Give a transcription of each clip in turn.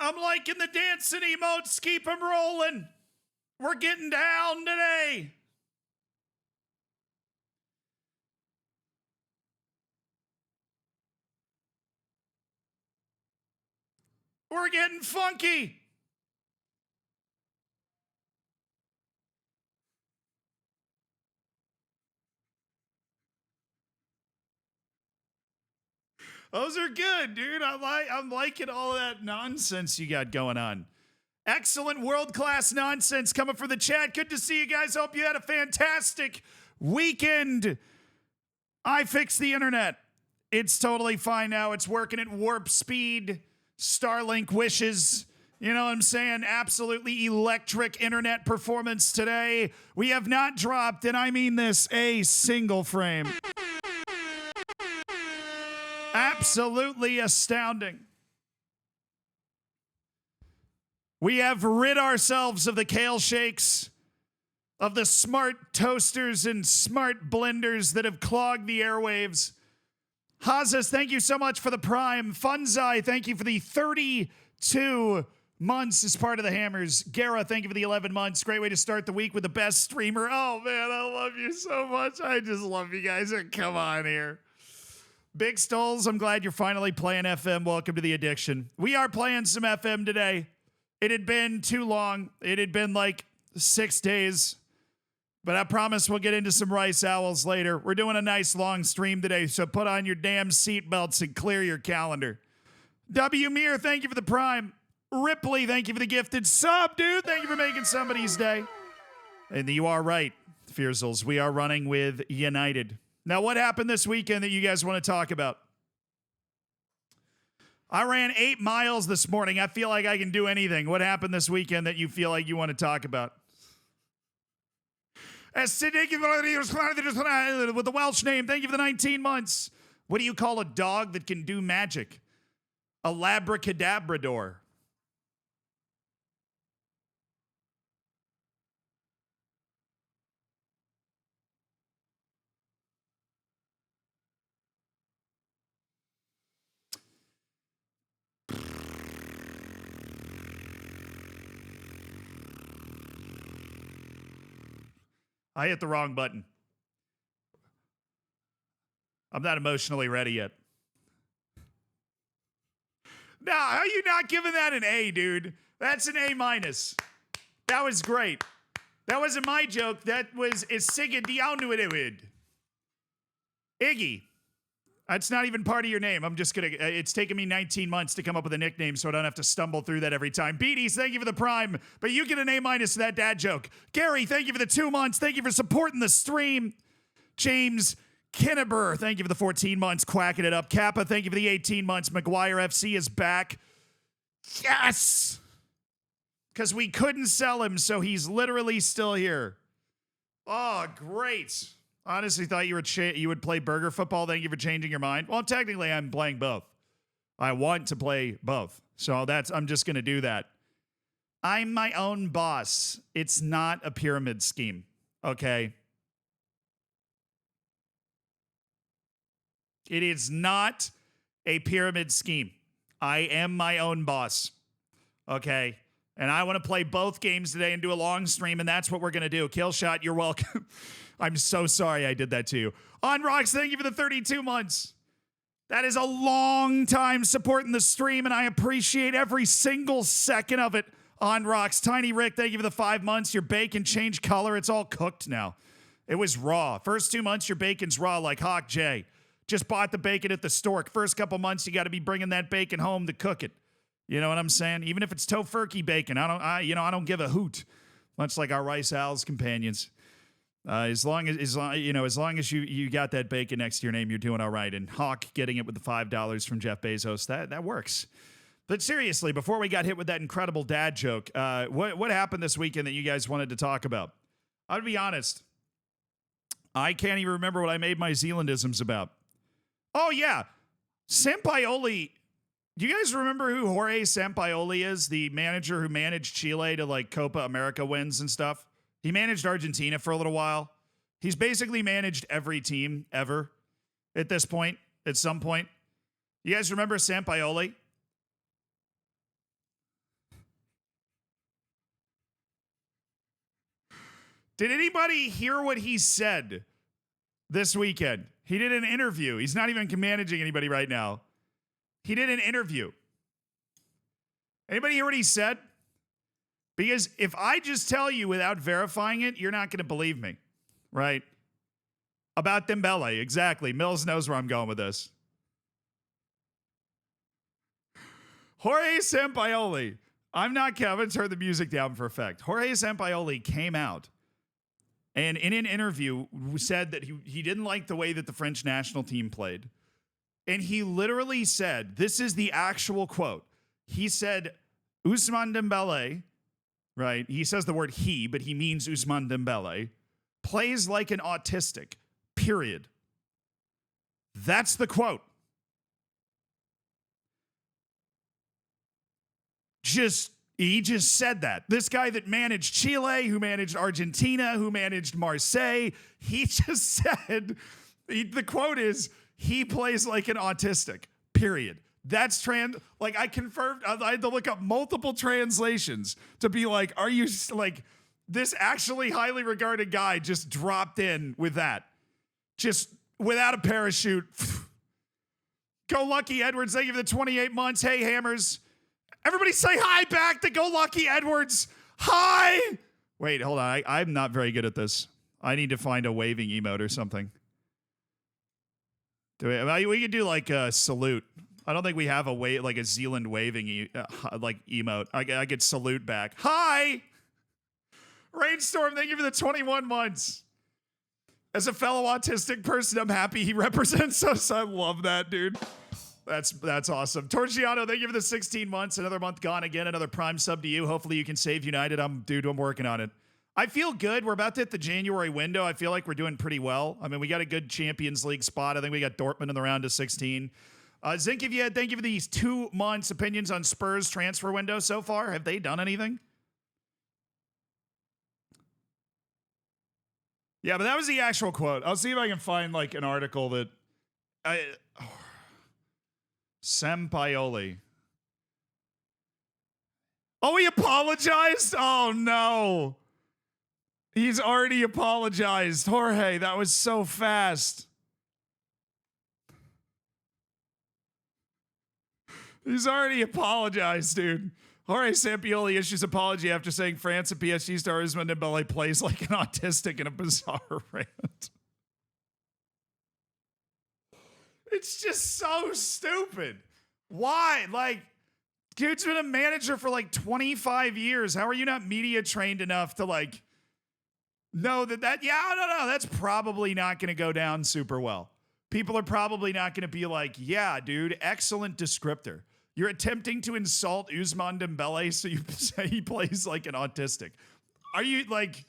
I'm liking the dancing emotes. Keep them rolling. We're getting down today. We're getting funky. Those are good, dude. I'm liking all that nonsense you got going on. Excellent world-class nonsense coming from the chat. Good to see you guys. Hope you had a fantastic weekend. I fixed the internet. It's totally fine now. It's working at warp speed. Starlink wishes. You know what I'm saying? Absolutely electric internet performance today. We have not dropped, and I mean this, a single frame. Absolutely astounding. We have rid ourselves of the kale shakes, of the smart toasters and smart blenders that have clogged the airwaves. Hazas, thank you so much for the prime. Funzai, thank you for the 32 months as part of the Hammers. Gara, thank you for the 11 months. Great way to start the week with the best streamer. Oh, man, I love you so much. I just love you guys. Come on here. Big Stoles, I'm glad you're finally playing FM. Welcome to the addiction. We are playing some FM today. It had been too long. It had been like 6 days. But I promise we'll get into some Rice Owls later. We're doing a nice long stream today, so put on your damn seatbelts and clear your calendar. W. Mir, thank you for the prime. Ripley, thank you for the gifted sub, dude. Thank you for making somebody's day. And you are right, Fearzels. We are running with United. Now, what happened this weekend that you guys want to talk about? I ran 8 miles this morning. I feel like I can do anything. What happened this weekend that you feel like you want to talk about? With the Welsh name, thank you for the 19 months. What do you call a dog that can do magic? A labracadabrador. I hit the wrong button. I'm not emotionally ready yet. Now, how are you not giving that an A, dude? That's an A minus. That was great. That wasn't my joke. That was Isiga Diaunuidewid. Iggy. That's not even part of your name. I'm just going to, it's taken me 19 months to come up with a nickname so I don't have to stumble through that every time. Beaties, thank you for the prime, but you get an A minus to that dad joke. Gary, thank you for the 2 months. Thank you for supporting the stream. James Kinneber, thank you for the 14 months, quacking it up. Kappa, thank you for the 18 months. McGuire FC is back. Yes! Because we couldn't sell him, so he's literally still here. Oh, great. Honestly thought you would play burger football. Thank you for changing your mind. Well, technically, I'm playing both. I want to play both. So I'm just going to do that. I'm my own boss. It's not a pyramid scheme. Okay? It is not a pyramid scheme. I am my own boss. Okay? And I want to play both games today and do a long stream, and that's what we're going to do. Killshot, you're welcome. I'm so sorry I did that to you. On Rocks, thank you for the 32 months. That is a long time supporting the stream, and I appreciate every single second of it. On Rocks, Tiny Rick, thank you for the 5 months. Your bacon changed color. It's all cooked now. It was raw. First 2 months, your bacon's raw like Hawk J. Just bought the bacon at the store. First couple months, you got to be bringing that bacon home to cook it. You know what I'm saying? Even if it's tofurkey bacon, I don't give a hoot. Much like our Rice Owls companions. As long as you got that bacon next to your name, you're doing all right. And Hawk getting it with the $5 from Jeff Bezos, that works. But seriously, before we got hit with that incredible dad joke, what happened this weekend that you guys wanted to talk about? I'll be honest. I can't even remember what I made my Zealandisms about. Oh, yeah. Sampaoli. Do you guys remember who Jorge Sampaoli is? The manager who managed Chile to, like, Copa America wins and stuff? He managed Argentina for a little while. He's basically managed every team ever at this point, at some point. You guys remember Sampaoli? Did anybody hear what he said this weekend? He did an interview. He's not even managing anybody right now. He did an interview. Anybody hear what he said? Because if I just tell you without verifying it, you're not going to believe me, right? About Dembele, exactly. Mills knows where I'm going with this. Jorge Sampaoli. I'm not Kevin. Turn the music down for effect. Jorge Sampaoli came out and in an interview said that he didn't like the way that the French national team played. And he literally said, this is the actual quote. He said, Ousmane Dembele, right? He says the word he, but he means Ousmane Dembele, plays like an autistic, period. That's the quote. He just said that. This guy that managed Chile, who managed Argentina, who managed Marseille, he just said, the quote is, he plays like an autistic, period. That's I confirmed, I had to look up multiple translations to be like, are you, like, this actually highly regarded guy just dropped in with that. Just without a parachute. Go Lucky Edwards, thank you for the 28 months. Hey, Hammers. Everybody say hi back to Go Lucky Edwards. Hi. Wait, hold on. I'm not very good at this. I need to find a waving emote or something. We could do like a salute. I don't think we have a Zealand waving emote. I could salute back. Hi. Rainstorm, thank you for the 21 months. As a fellow autistic person, I'm happy he represents us. I love that, dude. That's awesome. Torciano, thank you for the 16 months. Another month gone again. Another prime sub to you. Hopefully you can save United. I'm working on it. I feel good. We're about to hit the January window. I feel like we're doing pretty well. I mean, we got a good Champions League spot. I think we got Dortmund in the round of 16. Zink, thank you for these 2 months. Opinions on Spurs transfer window so far. Have they done anything? Yeah, but that was the actual quote. I'll see if I can find like an article that Sampaoli. Oh, he apologized? Oh, no. He's already apologized. Jorge, that was so fast. He's already apologized, dude. Jorge Sampaoli issues apology after saying France and PSG star Ousmane Dembele plays like an autistic in a bizarre rant. It's just so stupid. Why? Like, dude's been a manager for like 25 years. How are you not media trained enough to like know that no, that's probably not going to go down super well. People are probably not going to be like, yeah, dude, excellent descriptor. You're attempting to insult Ousmane Dembele, so you say he plays like an autistic. Are you like,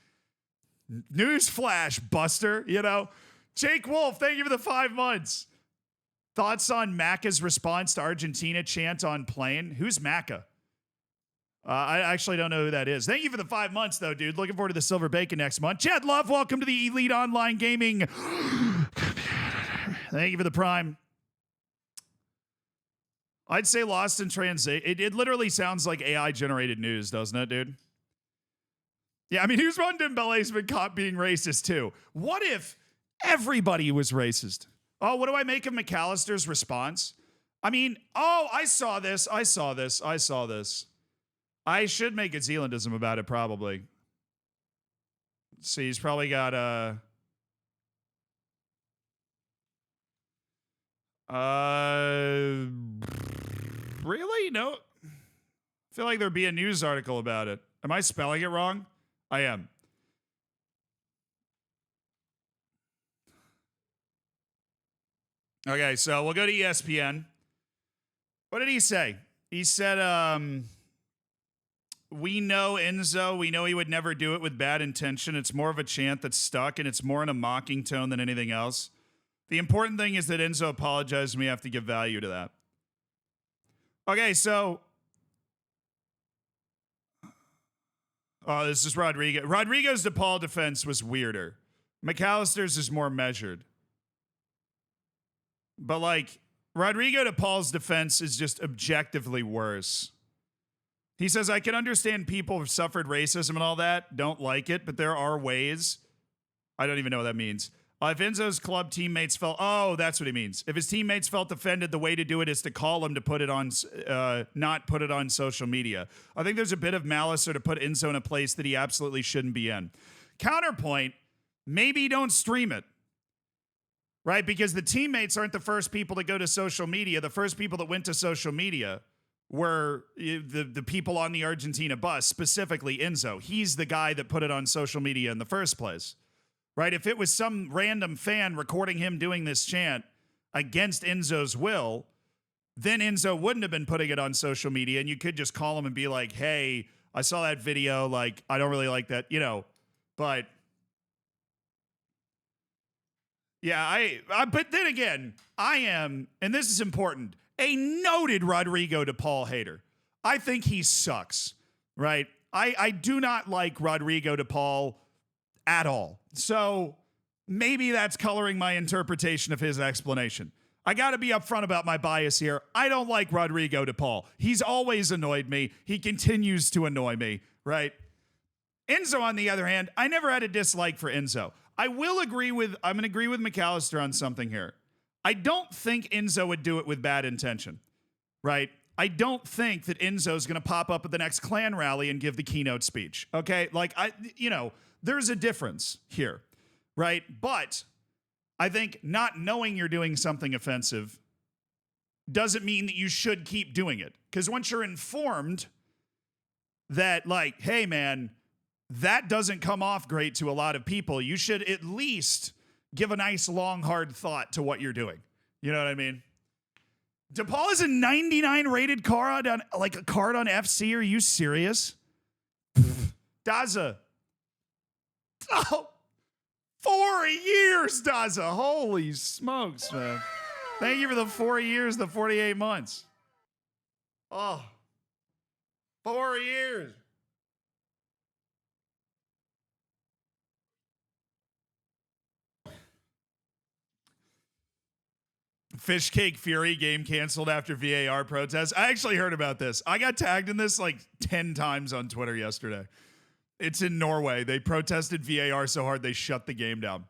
newsflash, Buster, you know? Jake Wolf, thank you for the 5 months. Thoughts on Macca's response to Argentina chant on plane? Who's Macca? I actually don't know who that is. Thank you for the 5 months, though, dude. Looking forward to the Silver Bacon next month. Chad Love, welcome to the Elite Online Gaming. Thank you for the Prime. I'd say lost in translation. It literally sounds like AI-generated news, doesn't it, dude? Yeah, I mean, Ousmane Dembele's been caught being racist, too. What if everybody was racist? Oh, what do I make of McAllister's response? I mean, I saw this. I should make a Zealandism about it, probably. Let's see, he's probably got really? No. I feel like there'd be a news article about it. Am I spelling it wrong? I am. Okay, so we'll go to ESPN. What did he say? He said, we know Enzo. We know he would never do it with bad intention. It's more of a chant that's stuck, and it's more in a mocking tone than anything else. The important thing is that Enzo apologized, and we have to give value to that. Okay, so... Oh, this is Rodrigo. Rodrigo's DePaul defense was weirder. McAllister's is more measured. But, like, Rodrigo DePaul's defense is just objectively worse. He says, I can understand people who've suffered racism and all that, don't like it, but there are ways. I don't even know what that means. If Enzo's club teammates felt, oh, that's what he means. If his teammates felt offended, the way to do it is to call him to put it on, not put it on social media. I think there's a bit of malice or to put Enzo in a place that he absolutely shouldn't be in. Counterpoint, maybe don't stream it, right? Because the teammates aren't the first people to go to social media. The first people that went to social media were the people on the Argentina bus, specifically Enzo. He's the guy that put it on social media in the first place. Right? If it was some random fan recording him doing this chant against Enzo's will, then Enzo wouldn't have been putting it on social media, and you could just call him and be like, hey, I saw that video, like, I don't really like that, you know. But yeah, but then again, I am, and this is important, a noted Rodrigo de Paul hater. I think he sucks, right? I do not like Rodrigo de Paul at all. So maybe that's coloring my interpretation of his explanation. I got to be upfront about my bias here. I don't like Rodrigo de Paul. He's always annoyed me. He continues to annoy me, right? Enzo, on the other hand, I never had a dislike for Enzo. I'm going to agree with McAllister on something here. I don't think Enzo would do it with bad intention, right? I don't think that Enzo's going to pop up at the next Klan rally and give the keynote speech, okay? Like, there's a difference here, right? But I think not knowing you're doing something offensive doesn't mean that you should keep doing it. Because once you're informed that, like, hey, man, that doesn't come off great to a lot of people, you should at least give a nice, long, hard thought to what you're doing. You know what I mean? DePaul is a 99 rated card on, like, a card on FC. Are you serious? Daza. Oh, 4 years, Daza. Holy smokes, man. Thank you for the 4 years, the 48 months. Oh, 4 years. Fish Cake Fury game canceled after VAR protest. I actually heard about this. I got tagged in this like 10 times on Twitter yesterday. It's in Norway. They protested VAR so hard they shut the game down.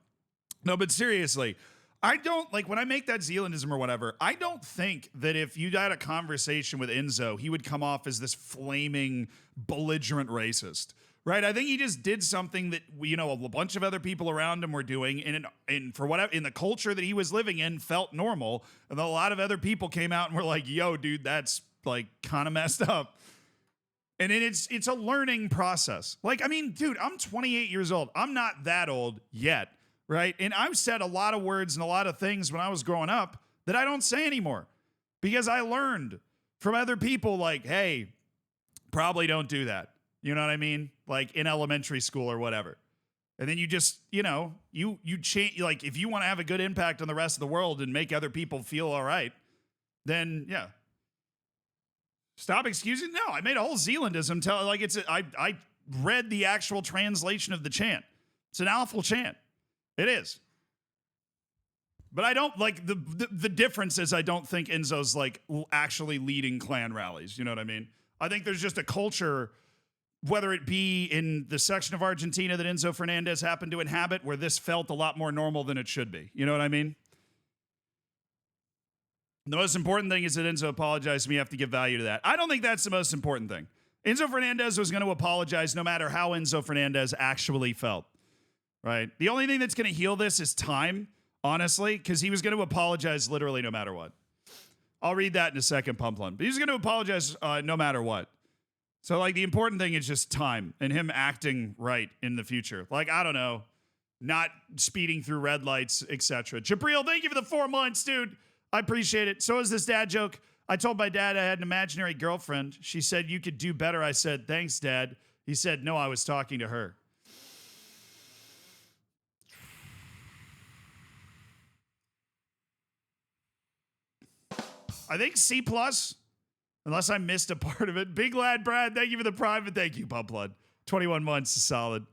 No, but seriously, I don't, like, when I make that Zealandism or whatever, I don't think that if you had a conversation with Enzo, he would come off as this flaming, belligerent racist, right? I think he just did something that, you know, a bunch of other people around him were doing, and for whatever, in the culture that he was living in, felt normal. And then a lot of other people came out and were like, yo, dude, that's, like, kind of messed up. And it's a learning process. Like, I mean, dude, I'm 28 years old. I'm not that old yet, right? And I've said a lot of words and a lot of things when I was growing up that I don't say anymore because I learned from other people like, hey, probably don't do that. You know what I mean? Like in elementary school or whatever. And then you just, you know, you change, like if you want to have a good impact on the rest of the world and make other people feel all right, then yeah. Stop excusing. No, I made a whole Zealandism tell like I read the actual translation of the chant. It's an awful chant. It is. But I don't like the difference is I don't think Enzo's like actually leading Klan rallies. You know what I mean? I think there's just a culture, whether it be in the section of Argentina that Enzo Fernandez happened to inhabit, where this felt a lot more normal than it should be. You know what I mean? The most important thing is that Enzo apologized to me. You have to give value to that. I don't think that's the most important thing. Enzo Fernandez was going to apologize no matter how Enzo Fernandez actually felt, right? The only thing that's going to heal this is time, honestly, because he was going to apologize literally no matter what. I'll read that in a second, Pumplin. But he's going to apologize no matter what. So, like, the important thing is just time and him acting right in the future. Like, I don't know, not speeding through red lights, etc. Jabril, thank you for the 4 months, dude. I appreciate it. So is this dad joke. I told my dad I had an imaginary girlfriend. She said, you could do better. I said, thanks, Dad. He said, no, I was talking to her. I think C+, unless I missed a part of it. Big Lad Brad, thank you for the private. Thank you, Pump Blood. 21 months is solid.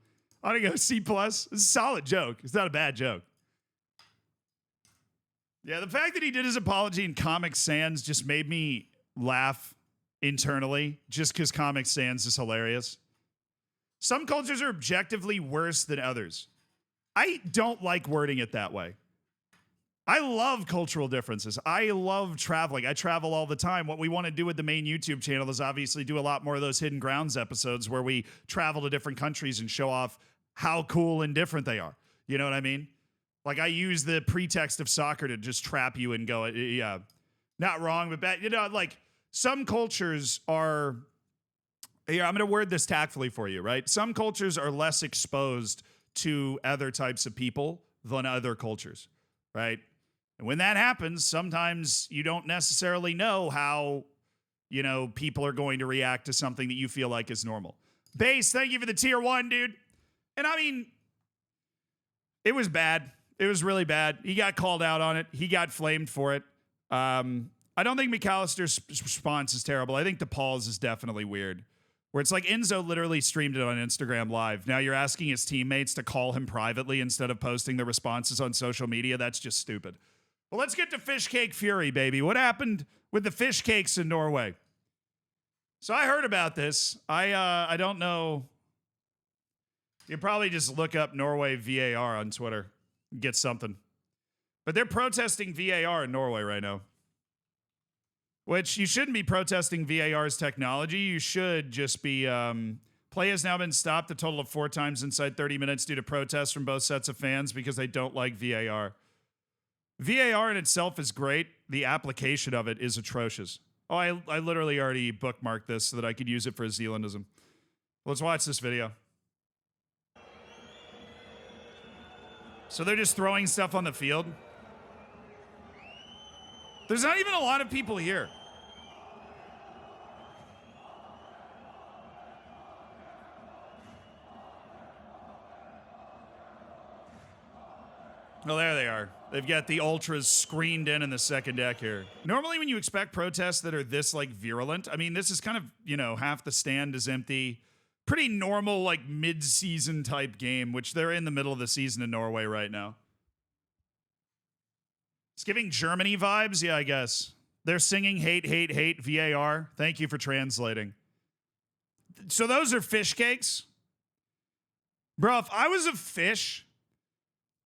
I'm going to go C+. It's a solid joke. It's not a bad joke. Yeah, the fact that he did his apology in Comic Sans just made me laugh internally just because Comic Sans is hilarious. Some cultures are objectively worse than others. I don't like wording it that way. I love cultural differences. I love traveling. I travel all the time. What we want to do with the main YouTube channel is obviously do a lot more of those Hidden Grounds episodes where we travel to different countries and show off how cool and different they are. You know what I mean? Like I use the pretext of soccer to just trap you and go, yeah, not wrong, but bad. You know, like some cultures are, here, I'm going to word this tactfully for you, right? Some cultures are less exposed to other types of people than other cultures, right? And when that happens, sometimes you don't necessarily know how, you know, people are going to react to something that you feel like is normal. Base, thank you for the tier 1, dude. And I mean, it was bad. It was really bad. He got called out on it. He got flamed for it. I don't think McAllister's response is terrible. I think DePaul's is definitely weird. Where it's like Enzo literally streamed it on Instagram Live. Now you're asking his teammates to call him privately instead of posting the responses on social media. That's just stupid. Well, let's get to Fish Cake Fury, baby. What happened with the fish cakes in Norway? So I heard about this. I don't know. You probably just look up Norway VAR on Twitter and get something. But they're protesting VAR in Norway right now. Which you shouldn't be protesting VAR's technology. You should just be... play has now been stopped a total of 4 times inside 30 minutes due to protests from both sets of fans because they don't like VAR. VAR in itself is great. The application of it is atrocious. Oh, I literally already bookmarked this so that I could use it for Zealandism. Let's watch this video. So they're just throwing stuff on the field. There's not even a lot of people here. Oh, there they are. They've got the ultras screened in the second deck here. Normally when you expect protests that are this, like, virulent, I mean, this is kind of, you know, half the stand is empty. Pretty normal, like, mid-season type game, which they're in the middle of the season in Norway right now. It's giving Germany vibes? Yeah, I guess. They're singing hate, hate, hate VAR. Thank you for translating. So those are fish cakes? Bro, if I was a fish...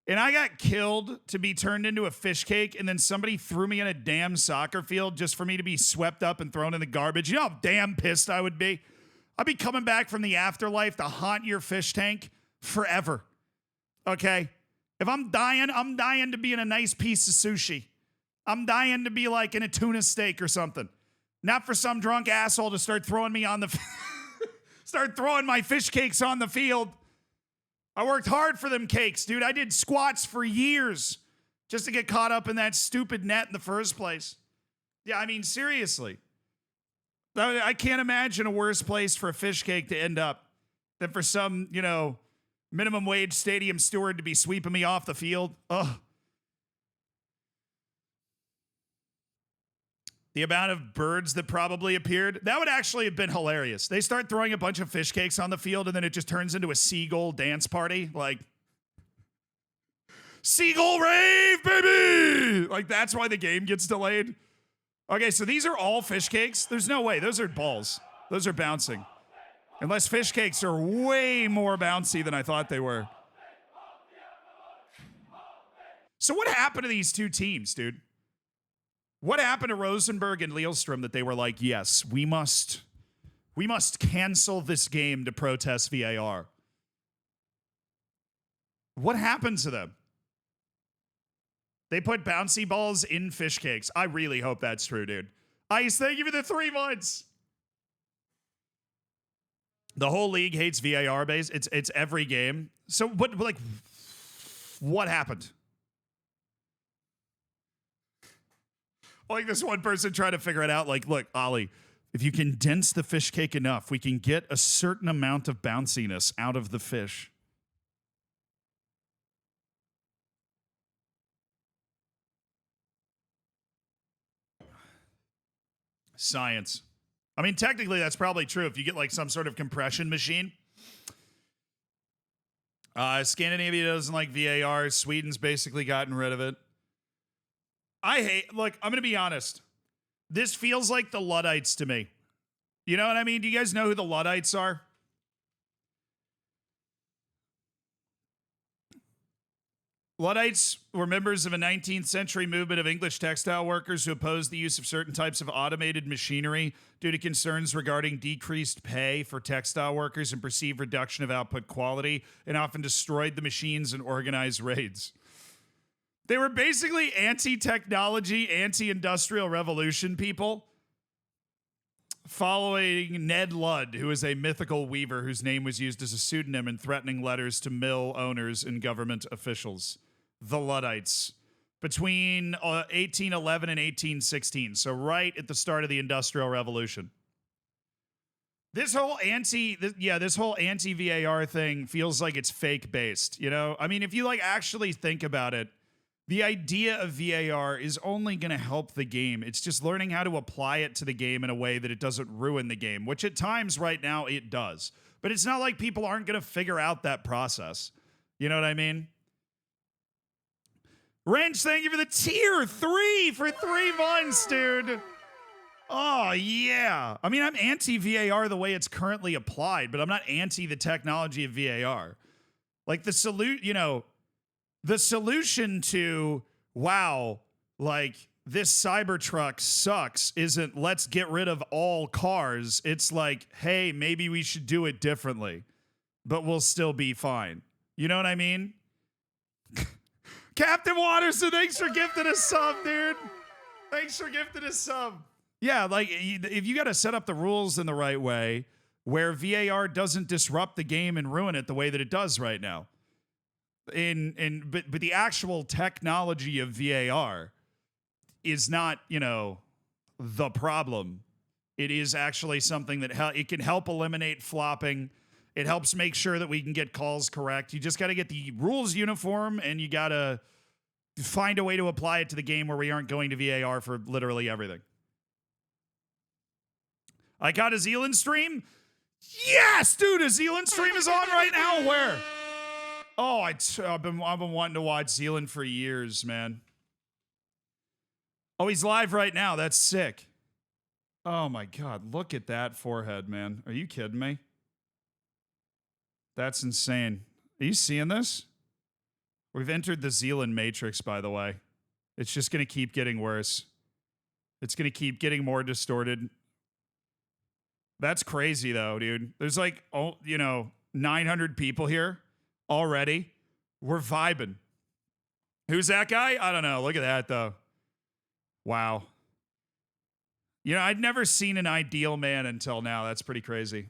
and I got killed to be turned into a fish cake, and then somebody threw me in a damn soccer field just for me to be swept up and thrown in the garbage. You know how damn pissed I would be? I'd be coming back from the afterlife to haunt your fish tank forever. Okay? If I'm dying to be in a nice piece of sushi. I'm dying to be like in a tuna steak or something. Not for some drunk asshole to start throwing me on the... start throwing my fish cakes on the field. I worked hard for them cakes, dude. I did squats for years just to get caught up in that stupid net in the first place. Yeah, I mean, seriously. I can't imagine a worse place for a fish cake to end up than for some, you know, minimum wage stadium steward to be sweeping me off the field. Ugh. The amount of birds that probably appeared, that would actually have been hilarious. They start throwing a bunch of fish cakes on the field and then it just turns into a seagull dance party. Like, seagull rave, baby! Like, that's why the game gets delayed. Okay, so these are all fish cakes? There's no way. Those are balls. Those are bouncing. Unless fish cakes are way more bouncy than I thought they were. So what happened to these two teams, dude? What happened to Rosenberg and Lielstrom that they were like, yes, we must cancel this game to protest VAR? What happened to them? They put bouncy balls in fish cakes. I really hope that's true, dude. Ice, thank you for the 3 months. The whole league hates VAR base. It's every game. So what happened? Like this one person trying to figure it out. Like, look, Ollie, if you condense the fish cake enough, we can get a certain amount of bounciness out of the fish. Science. I mean, technically, that's probably true if you get like some sort of compression machine. Scandinavia doesn't like VAR. Sweden's basically gotten rid of it. Look, I'm going to be honest. This feels like the Luddites to me. You know what I mean? Do you guys know who the Luddites are? Luddites were members of a 19th century movement of English textile workers who opposed the use of certain types of automated machinery due to concerns regarding decreased pay for textile workers and perceived reduction of output quality, and often destroyed the machines and organized raids. They were basically anti-technology, anti-industrial revolution people following Ned Ludd, who is a mythical weaver whose name was used as a pseudonym in threatening letters to mill owners and government officials. The Luddites. Between 1811 and 1816. So right at the start of the Industrial Revolution. This whole anti-VAR thing feels like it's fake based, you know? I mean, if you like actually think about it, the idea of VAR is only going to help the game. It's just learning how to apply it to the game in a way that it doesn't ruin the game, which at times right now it does. But it's not like people aren't going to figure out that process. You know what I mean? Wrench, thank you for the tier 3 for 3 months, dude. Oh, yeah. I mean, I'm anti-VAR the way it's currently applied, but I'm not anti the technology of VAR. Like the solution to, wow, like this Cybertruck sucks isn't let's get rid of all cars. It's like, hey, maybe we should do it differently, but we'll still be fine. You know what I mean? Captain Watterson, thanks for gifting a sub, dude. Thanks for gifting a sub. Yeah, like if you got to set up the rules in the right way where VAR doesn't disrupt the game and ruin it the way that it does right now. But the actual technology of VAR is not, the problem. It is actually something that it can help eliminate flopping. It helps make sure that we can get calls correct. You just got to get the rules uniform, and you got to find a way to apply it to the game where we aren't going to VAR for literally everything. I got a Zealand stream? Yes, dude, a Zealand stream is on right now. Where? Oh, I've been wanting to watch Zealand for years, man. Oh, he's live right now. That's sick. Oh my God, look at that forehead, man. Are you kidding me? That's insane. Are you seeing this? We've entered the Zealand matrix, by the way. It's just going to keep getting worse. It's going to keep getting more distorted. That's crazy, though, dude. There's 900 people here already. We're vibing. Who's that guy? I don't know. Look at that, though. Wow. I'd never seen an ideal man until now. That's pretty crazy.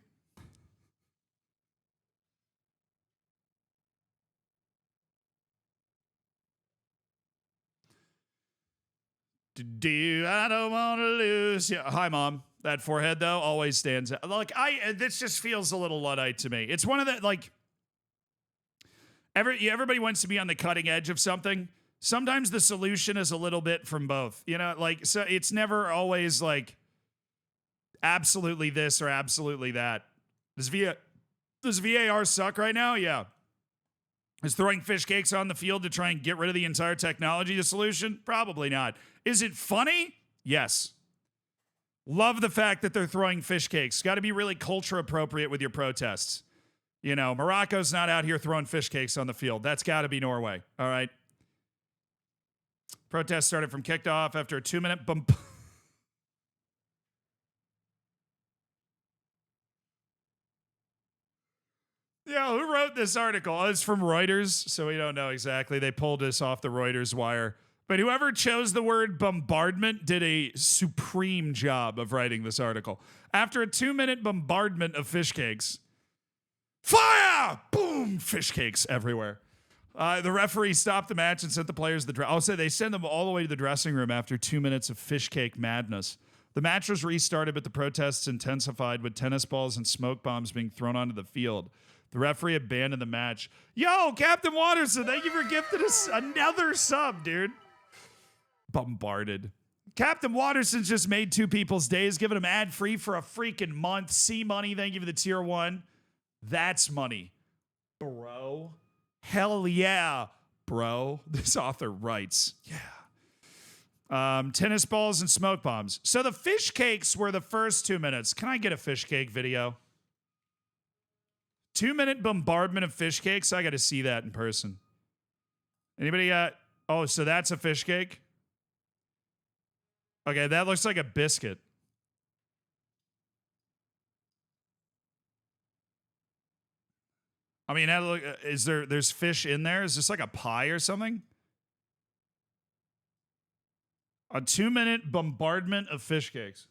I don't want to lose. Yeah. Hi, Mom. That forehead, though, always stands out. This just feels a little Luddite to me. It's one of the, everybody wants to be on the cutting edge of something. Sometimes the solution is a little bit from both. So it's never always absolutely this or absolutely that. Does VAR suck right now? Yeah. Is throwing fish cakes on the field to try and get rid of the entire technology the solution? Probably not. Is it funny? Yes. Love the fact that they're throwing fish cakes. Got to be really culture appropriate with your protests. Morocco's not out here throwing fish cakes on the field. That's got to be Norway. All right. Protest started from kicked off after a 2-minute bump. Yeah, who wrote this article? Oh, it's from Reuters, so we don't know exactly. They pulled this off the Reuters wire. But whoever chose the word bombardment did a supreme job of writing this article. After a 2-minute bombardment of fish cakes, fire! Boom! Fish cakes everywhere. The referee stopped the match and sent the players to the they send them all the way to the dressing room after 2 minutes of fish cake madness. The match was restarted, but the protests intensified with tennis balls and smoke bombs being thrown onto the field. The referee abandoned the match. Yo, Captain Watterson, thank you for gifting us another sub, dude. Bombarded. Captain Watterson's just made 2 people's days, giving them ad-free for a freaking month. C-Money, thank you for the tier 1. That's money. Bro. Hell yeah, bro. This author writes. Yeah. Tennis balls and smoke bombs. So the fish cakes were the first 2 minutes. Can I get a fish cake video? 2-minute bombardment of fish cakes. I got to see that in person. Anybody got? Oh, so that's a fish cake? Okay, that looks like a biscuit. I mean, there's fish in there? Is this like a pie or something? A 2-minute bombardment of fish cakes.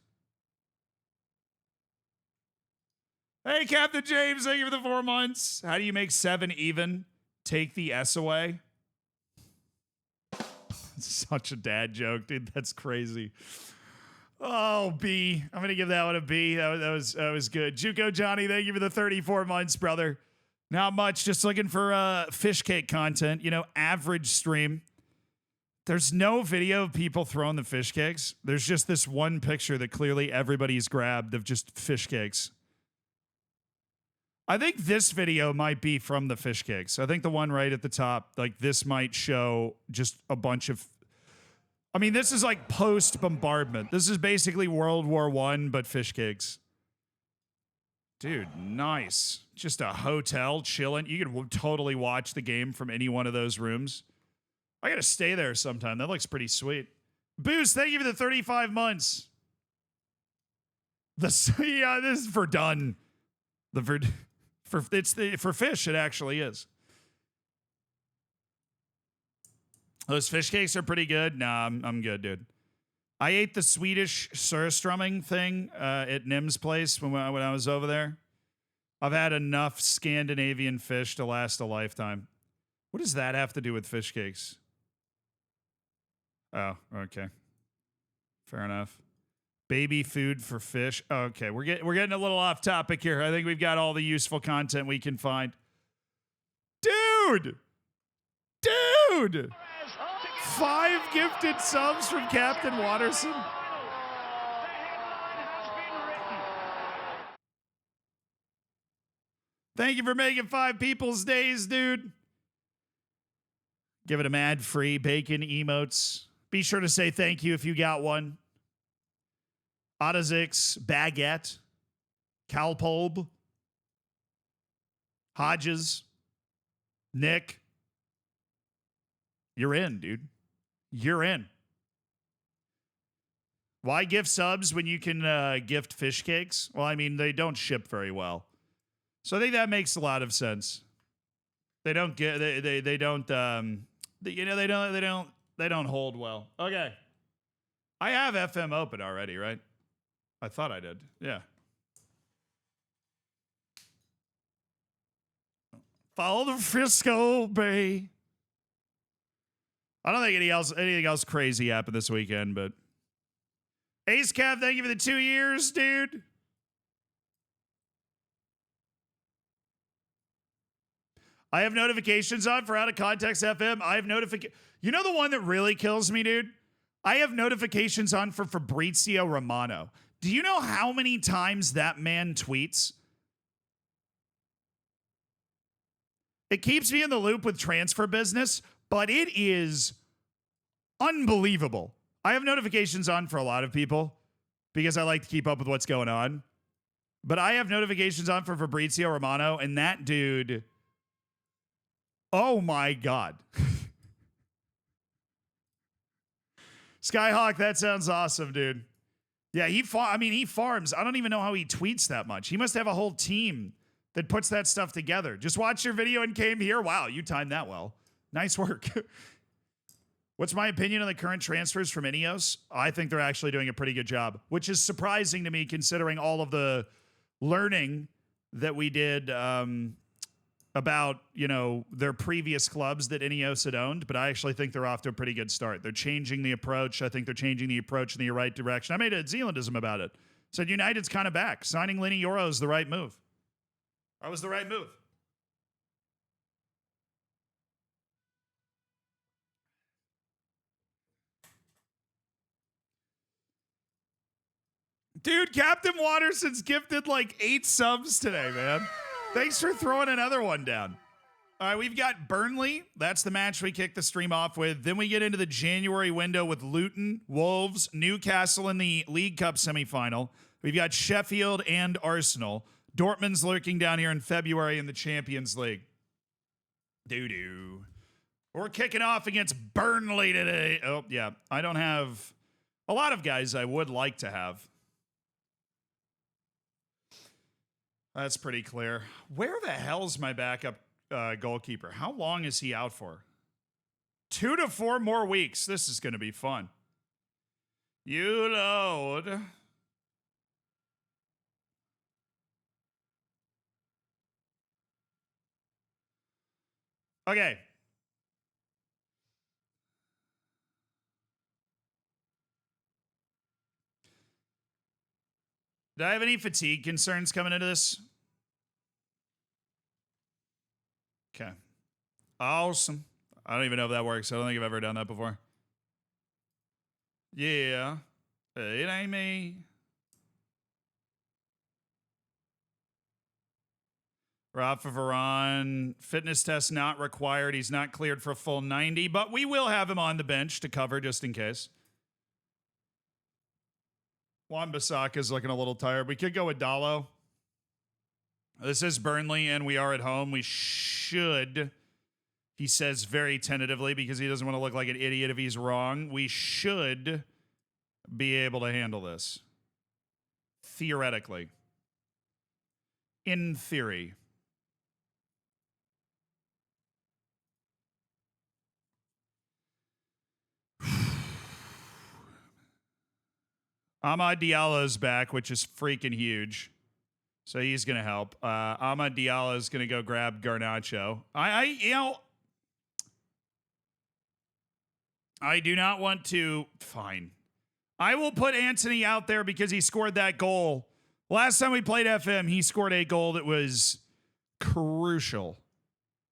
Hey, Captain James, thank you for the 4 months. How do you make 7 even? Take the S away. Such a dad joke, dude. That's crazy. Oh, B. I'm going to give that one a B. That was good. Juco Johnny, thank you for the 34 months, brother. Not much. Just looking for fish cake content. You know, average stream. There's no video of people throwing the fish cakes. There's just this one picture that clearly everybody's grabbed of just fish cakes. I think this video might be from the fish cakes. I think the one right at the top, like this might show just a bunch of... I mean, this is like post-bombardment. This is basically World War I, but fish cakes. Dude, nice. Just a hotel chilling. You could totally watch the game from any one of those rooms. I gotta stay there sometime. That looks pretty sweet. Boost, thank you for the 35 months. Yeah, this is for done. For fish, it actually is. Those fish cakes are pretty good. Nah, I'm good, dude. I ate the Swedish surströmming thing at Nim's place when I was over there. I've had enough Scandinavian fish to last a lifetime. What does that have to do with fish cakes? Oh, okay. Fair enough. Baby food for fish. Okay, we're getting a little off topic here. I think we've got all the useful content we can find. Dude! 5 gifted subs from Captain Watterson. Thank you for making 5 people's days, dude. Give it a ad-free bacon emotes. Be sure to say thank you if you got one. Otazix, Baguette, Kalpob, Hodges, Nick. You're in, dude. You're in. Why gift subs when you can gift fish cakes? Well, I mean, they don't ship very well. So I think that makes a lot of sense. They don't get they don't hold well. Okay. I have FM open already, right? I thought I did. Yeah. Follow the Frisco Bay. I don't think anything else crazy happened this weekend, but Ace Cap, thank you for the 2 years, dude. I have notifications on for Out of Context FM. I have notifications. You know the one that really kills me, dude? I have notifications on for Fabrizio Romano. Do you know how many times that man tweets? It keeps me in the loop with transfer business, but it is unbelievable. I have notifications on for a lot of people because I like to keep up with what's going on. But I have notifications on for Fabrizio Romano, and that dude, oh my God. Skyhawk, that sounds awesome, dude. Yeah, he farms. I don't even know how he tweets that much. He must have a whole team that puts that stuff together. Just watched your video and came here. Wow, you timed that well. Nice work. What's my opinion on the current transfers from Ineos? I think they're actually doing a pretty good job, which is surprising to me considering all of the learning that we did about, you know, their previous clubs that Ineos had owned. But I actually think they're off to a pretty good start. They're changing the approach. I think they're changing the approach in the right direction. I made a Zealandism about it. Said United's kind of back. Signing Lenny Yoro is the right move. That was the right move. Dude, Captain Watterson's gifted like 8 subs today, man. Thanks for throwing another one down. All right, we've got Burnley. That's the match we kick the stream off with. Then we get into the January window with Luton, Wolves, Newcastle in the League Cup semifinal. We've got Sheffield and Arsenal. Dortmund's lurking down here in February in the Champions League. Doo-doo. We're kicking off against Burnley today. Oh, yeah. I don't have a lot of guys I would like to have. That's pretty clear. Where the hell's my backup goalkeeper? How long is he out for? 2 to 4 more weeks. This is going to be fun. You load. Okay. Do I have any fatigue concerns coming into this? Okay. Awesome. I don't even know if that works. I don't think I've ever done that before. Yeah. It ain't me. Rafa Varane, fitness test not required. He's not cleared for a full 90, but we will have him on the bench to cover just in case. Wan-Bissaka's looking a little tired. We could go with Dallo. This is Burnley, and we are at home. We should, he says very tentatively because he doesn't want to look like an idiot if he's wrong. We should be able to handle this. Theoretically. In theory. Amad Diallo's back, which is freaking huge. So he's going to help. Amad Diallo is going to go grab Garnacho. I do not want to. Fine. I will put Anthony out there because he scored that goal. Last time we played FM, he scored a goal that was crucial.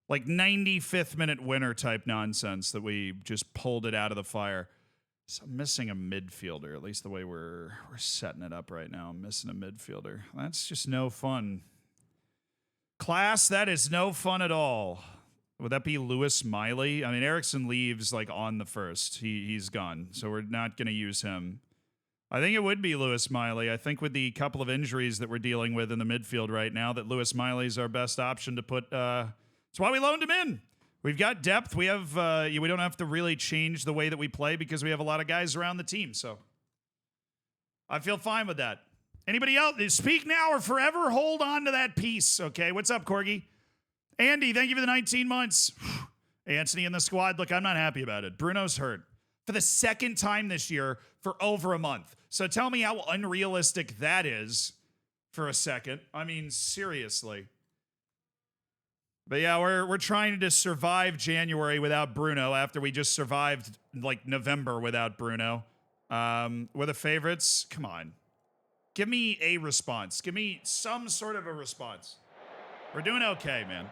Like 95th minute winner type nonsense that we just pulled it out of the fire. So I'm missing a midfielder, at least the way we're setting it up right now. I'm missing a midfielder. That's just no fun. Class, that is no fun at all. Would that be Lewis Miley? I mean, Eriksson leaves like on the first. He's gone, so we're not going to use him. I think it would be Lewis Miley. I think with the couple of injuries that we're dealing with in the midfield right now, that Lewis Miley's our best option to put. That's why we loaned him in. We've got depth. We have. We don't have to really change the way that we play because we have a lot of guys around the team. So I feel fine with that. Anybody else? Speak now or forever hold on to that piece. Okay. What's up, Corgi? Andy, thank you for the 19 months. Anthony in the squad. Look, I'm not happy about it. Bruno's hurt for the second time this year for over a month. So tell me how unrealistic that is for a second. I mean, seriously. But yeah, we're trying to survive January without Bruno after we just survived like November without Bruno. We're the favorites. Come on. Give me a response. Give me some sort of a response. We're doing okay, man.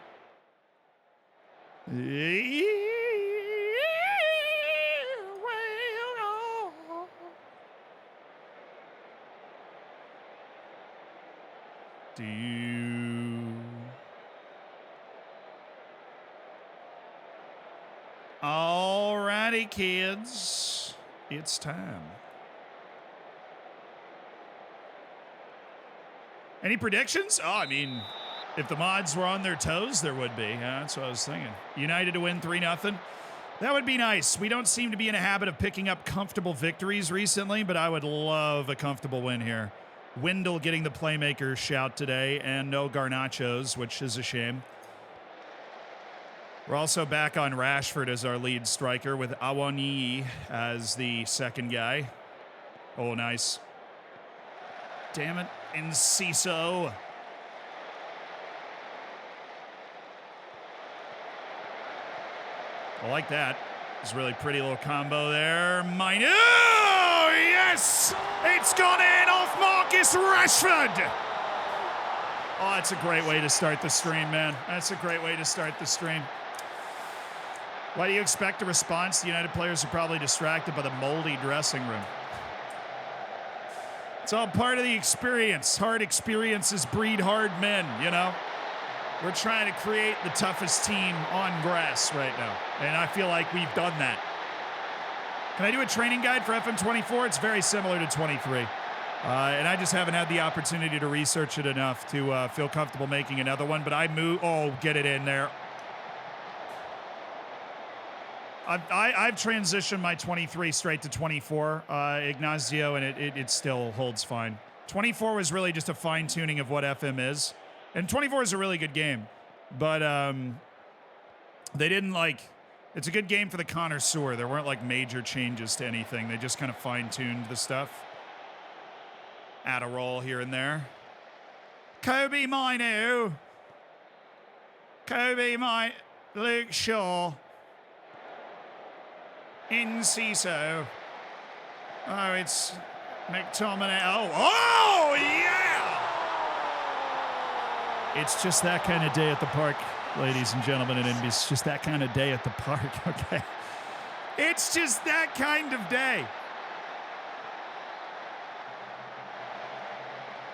Alrighty, kids. It's time. Any predictions? Oh, I mean, if the mods were on their toes, there would be. Yeah, that's what I was thinking. United to win 3-0. That would be nice. We don't seem to be in a habit of picking up comfortable victories recently, but I would love a comfortable win here. Wendell getting the playmaker shout today, and no Garnachos, which is a shame. We're also back on Rashford as our lead striker with Awani as the second guy. Oh, nice. Damn it. Enciso. I like that. It's a really pretty little combo there. Mine. Oh, yes! It's gone in off Marcus Rashford. Oh, that's a great way to start the stream, man. That's a great way to start the stream. Why do you expect a response? The United players are probably distracted by the moldy dressing room. It's all part of the experience. Hard experiences breed hard men, you know? We're trying to create the toughest team on grass right now, and I feel like we've done that. Can I do a training guide for FM24? It's very similar to 23. And I just haven't had the opportunity to research it enough to feel comfortable making another one, but I move. Oh, get it in there. I've transitioned my 23 straight to 24, Ignacio, and it still holds fine. 24 was really just a fine-tuning of what FM is. And 24 is a really good game. But they didn't, like... It's a good game for the connoisseur. There weren't, like, major changes to anything. They just kind of fine-tuned the stuff. Add a roll here and there. Kobe Minu. Kobe Mine. Luke Shaw. Inciso. Oh, it's McTominay. Oh, yeah! It's just that kind of day at the park, ladies and gentlemen, and it's just that kind of day at the park, okay? It's just that kind of day.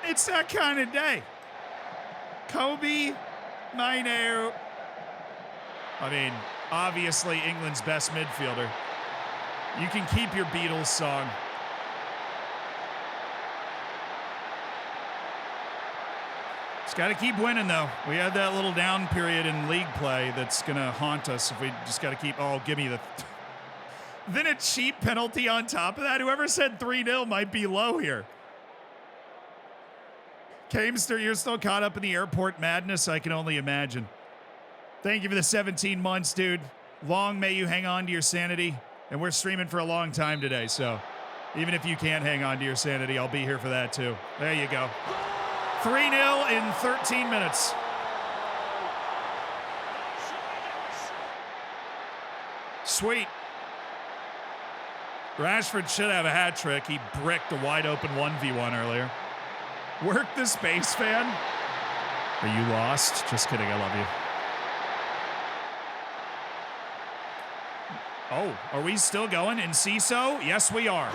It's that kind of day. Kobe Minu. I mean, obviously England's best midfielder. You can keep your Beatles song. Just got to keep winning, though. We had that little down period in league play that's going to haunt us if we just got to keep... Oh, give me the... Then a cheap penalty on top of that. Whoever said 3-0 might be low here. Kamester, you're still caught up in the airport madness, I can only imagine. Thank you for the 17 months, dude. Long may you hang on to your sanity. And we're streaming for a long time today, so even if you can't hang on to your sanity, I'll be here for that too. There you go. 3-0 in 13 minutes. Sweet. Rashford should have a hat trick. He bricked a wide open 1v1 earlier. Work the space, fan. Are you lost? Just kidding, I love you. Oh, are we still going in CISO? Yes, we are.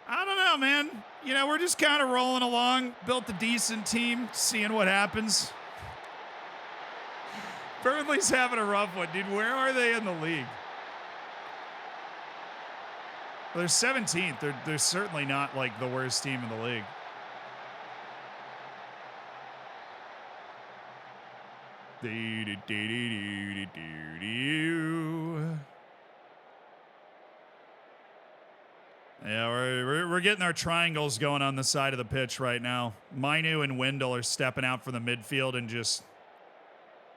I don't know, man. You know, we're just kind of rolling along. Built a decent team, seeing what happens. Burnley's having a rough one, dude. Where are they in the league? Well, they're 17th. They're certainly not like the worst team in the league. Yeah, we're getting our triangles going on the side of the pitch right now. Minu and Wendell are stepping out from the midfield and just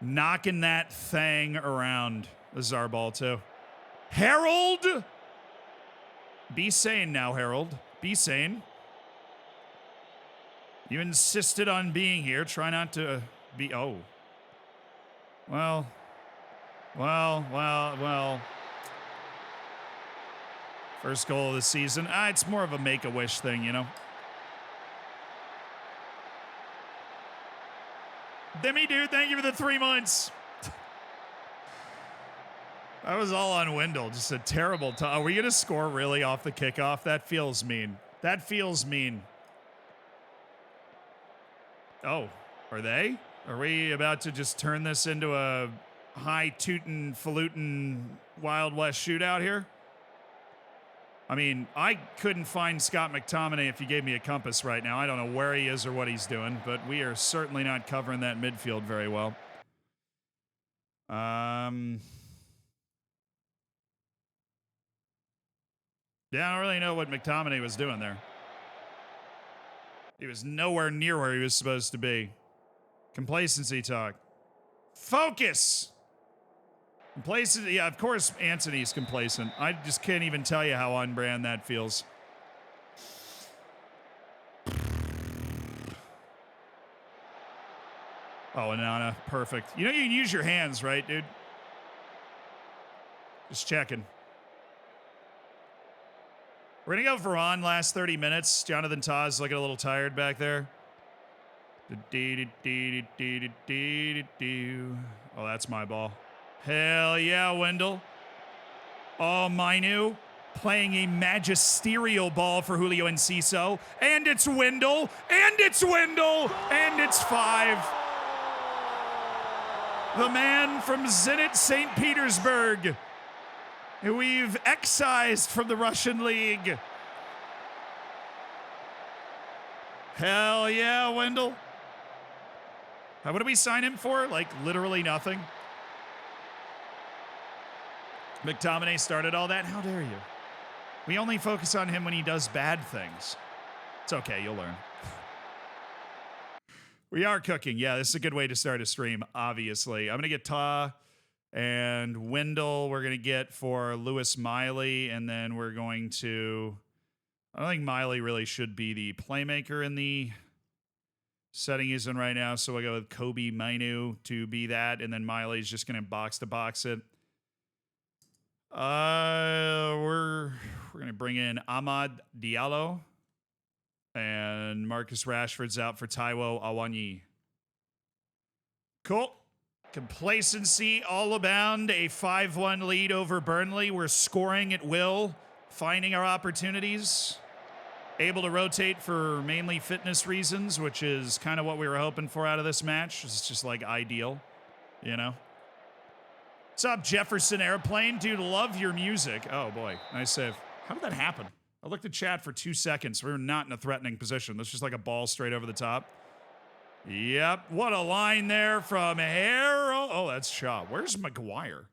knocking that thing around. This is our ball, too. Harold! Be sane now, Harold. Be sane. You insisted on being here. Try not to be... Oh. Well. First goal of the season. It's more of a make-a-wish thing, you know? Demi, dude, thank you for the 3 months. That was all on Wendell. Just a terrible time. Are we going to score really off the kickoff? That feels mean. That feels mean. Oh, are they? Are we about to just turn this into a high-tootin'-falutin' Wild West shootout here? I mean, I couldn't find Scott McTominay if you gave me a compass right now. I don't know where he is or what he's doing, but we are certainly not covering that midfield very well. Yeah, I don't really know what McTominay was doing there. He was nowhere near where he was supposed to be. Complacency talk. Focus! Complacency, yeah, of course Anthony's complacent. I just can't even tell you how on brand that feels. Oh, Anana, perfect. You know you can use your hands, right, dude? Just checking. We're going to go Varane last 30 minutes. Jonathan Taz looking a little tired back there. Oh, that's my ball. Hell yeah, Wendell. Oh, Mainu playing a magisterial ball for Julio Enciso. And it's Wendell. And it's Wendell. And it's 5. The man from Zenit St. Petersburg, who we've excised from the Russian league. Hell yeah, Wendell. What did we sign him for? Like, literally nothing. McTominay started all that. How dare you? We only focus on him when he does bad things. It's okay, you'll learn. We are cooking. Yeah, this is a good way to start a stream, obviously. I'm going to get Ta and Wendell. We're going to get for Lewis Miley, and then we're going to... I don't think Miley really should be the playmaker in the setting he's in right now, so we'll go with Kobe Mainu to be that, and then Miley's just going to box-to-box it. We're going to bring in Amad Diallo, and Marcus Rashford's out for Taiwo Awanyi. Cool. Complacency all abound. A 5-1 lead over Burnley. We're scoring at will, finding our opportunities. Able to rotate for mainly fitness reasons, which is kind of what we were hoping for out of this match. It's just like ideal, you know? What's up, Jefferson Airplane? Dude, love your music. Oh boy, nice save. How did that happen? I looked at chat for 2 seconds. We were not in a threatening position. That's just like a ball straight over the top. Yep, what a line there from Harold. Oh, that's Shaw. Where's Maguire?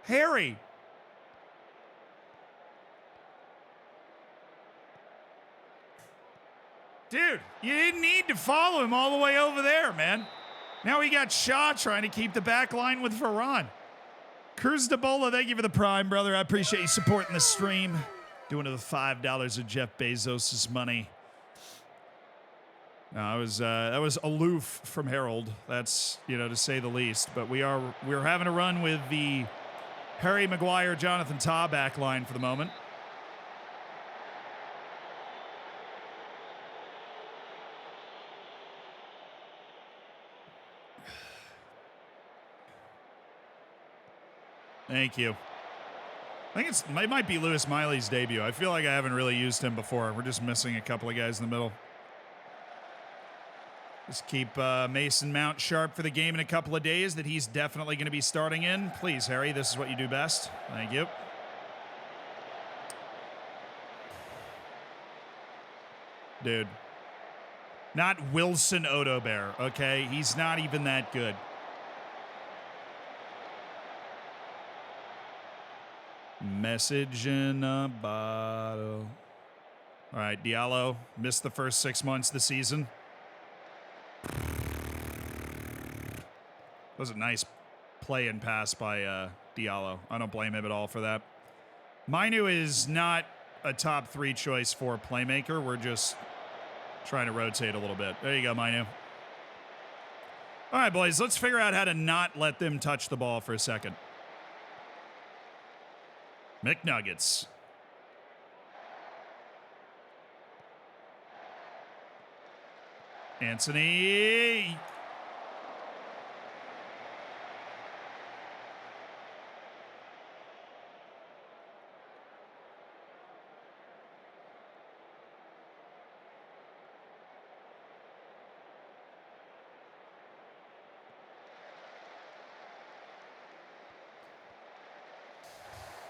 Harry. Dude, you didn't need to follow him all the way over there, man. Now we got Shaw trying to keep the back line with Varane. Cruz de Bola, thank you for the prime, brother. I appreciate you supporting the stream. Doing it with $5 of Jeff Bezos' money. No, that was aloof from Harold. That's, you know, to say the least. But we're having a run with the Harry Maguire, Jonathan Tah back line for the moment. Thank you. I think it might be Lewis Miley's debut. I feel like I haven't really used him before. We're just missing a couple of guys in the middle. Just keep Mason Mount sharp for the game in a couple of days that he's definitely going to be starting in. Please, Harry, this is what you do best. Thank you. Dude. Not Wilson Odobert, okay? He's not even that good. Message in a bottle. All right, Diallo missed the first 6 months of the season. That was a nice play and pass by Diallo. I don't blame him at all for that. Mainu is not a top 3 choice for playmaker. We're just trying to rotate a little bit. There you go, Mainu. All right, boys, let's figure out how to not let them touch the ball for a second. McNuggets. Anthony.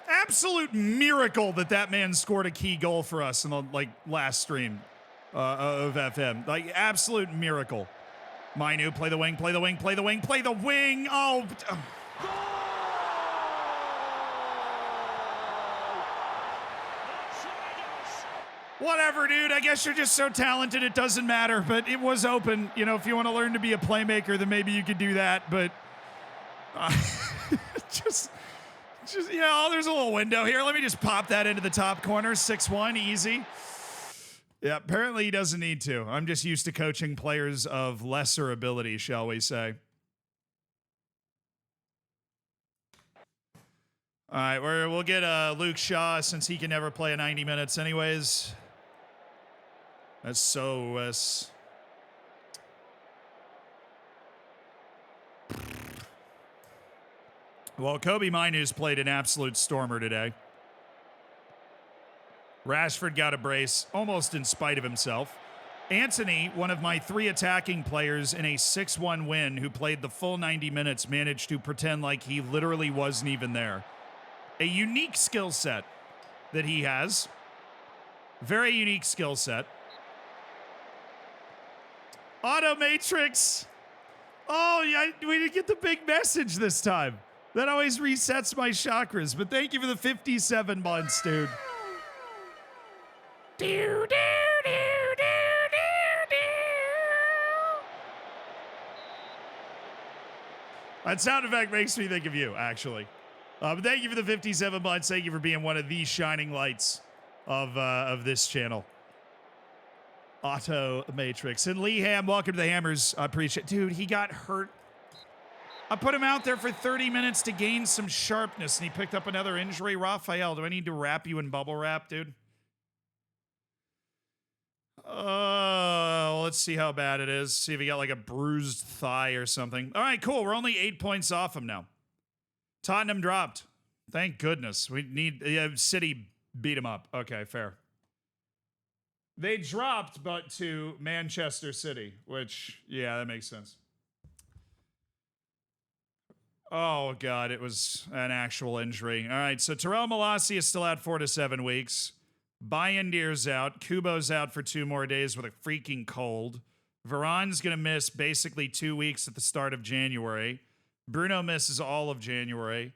Absolute miracle that man scored a key goal for us in the last stream of FM. Like, absolute miracle. Mainu, play the wing, play the wing, play the wing, play the wing. Oh. Whatever, dude. I guess you're just so talented it doesn't matter, but it was open. You know, if you want to learn to be a playmaker, then maybe you could do that, but just, you know, there's a little window here. Let me just pop that into the top corner. 6-1, easy. Yeah, apparently he doesn't need to. I'm just used to coaching players of lesser ability, shall we say. All right, we'll get Luke Shaw since he can never play a 90 minutes anyways. That's so Well, Kobe Mainoo's played an absolute stormer today. Rashford got a brace almost in spite of himself. Anthony, one of my 3 attacking players in a 6-1 win who played the full 90 minutes, managed to pretend like he literally wasn't even there. A unique skill set that he has. Very unique skill set. Auto Matrix. Oh, yeah, we didn't get the big message this time. That always resets my chakras. But thank you for the 57 months, dude. That sound effect makes me think of you, actually. But thank you for the 57 months. Thank you for being one of the shining lights of this channel. Auto Matrix. And Lee Ham, welcome to the Hammers. I appreciate it. Dude, he got hurt. I put him out there for 30 minutes to gain some sharpness, and he picked up another injury. Raphael, do I need to wrap you in bubble wrap, dude? Let's see how bad it is. See if he got like a bruised thigh or something. All right, cool. We're only 8 points off him now. Tottenham dropped. Thank goodness. We need City beat him up. Okay, fair. They dropped, but to Manchester City, which, yeah, that makes sense. Oh, God, it was an actual injury. All right, so Terrell Malacia is still out 4 to 7 weeks. Bayendir's out. Kubo's out for 2 more days with a freaking cold. Varane's going to miss basically 2 weeks at the start of January. Bruno misses all of January.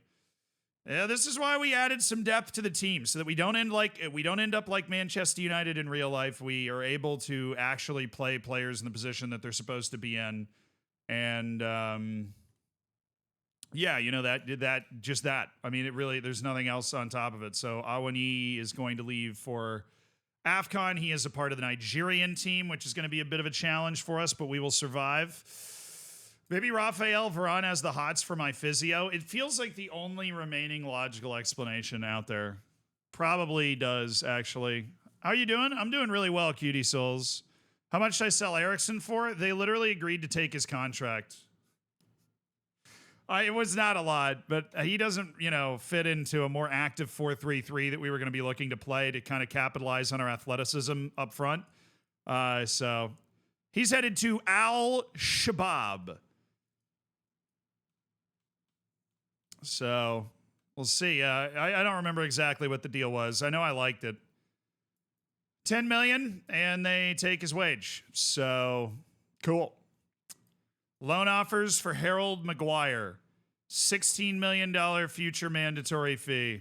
Yeah, this is why we added some depth to the team so that we don't end up like Manchester United in real life. We are able to actually play players in the position that they're supposed to be in. And yeah, you know, that. I mean, it really, there's nothing else on top of it. So Awani is going to leave for AFCON. He is a part of the Nigerian team, which is going to be a bit of a challenge for us, but we will survive. Maybe Raphael Varane has the hots for my physio. It feels like the only remaining logical explanation out there. Probably does, actually. How are you doing? I'm doing really well, Cutie Souls. How much did I sell Ericsson for? They literally agreed to take his contract. It was not a lot, but he doesn't, fit into a more active 4-3-3 that we were going to be looking to play to kind of capitalize on our athleticism up front. So he's headed to Al-Shabaab. So we'll see. I don't remember exactly what the deal was. I know I liked it. 10 million, and they take his wage. So cool. Loan offers for Harold Maguire. $16 million future mandatory fee.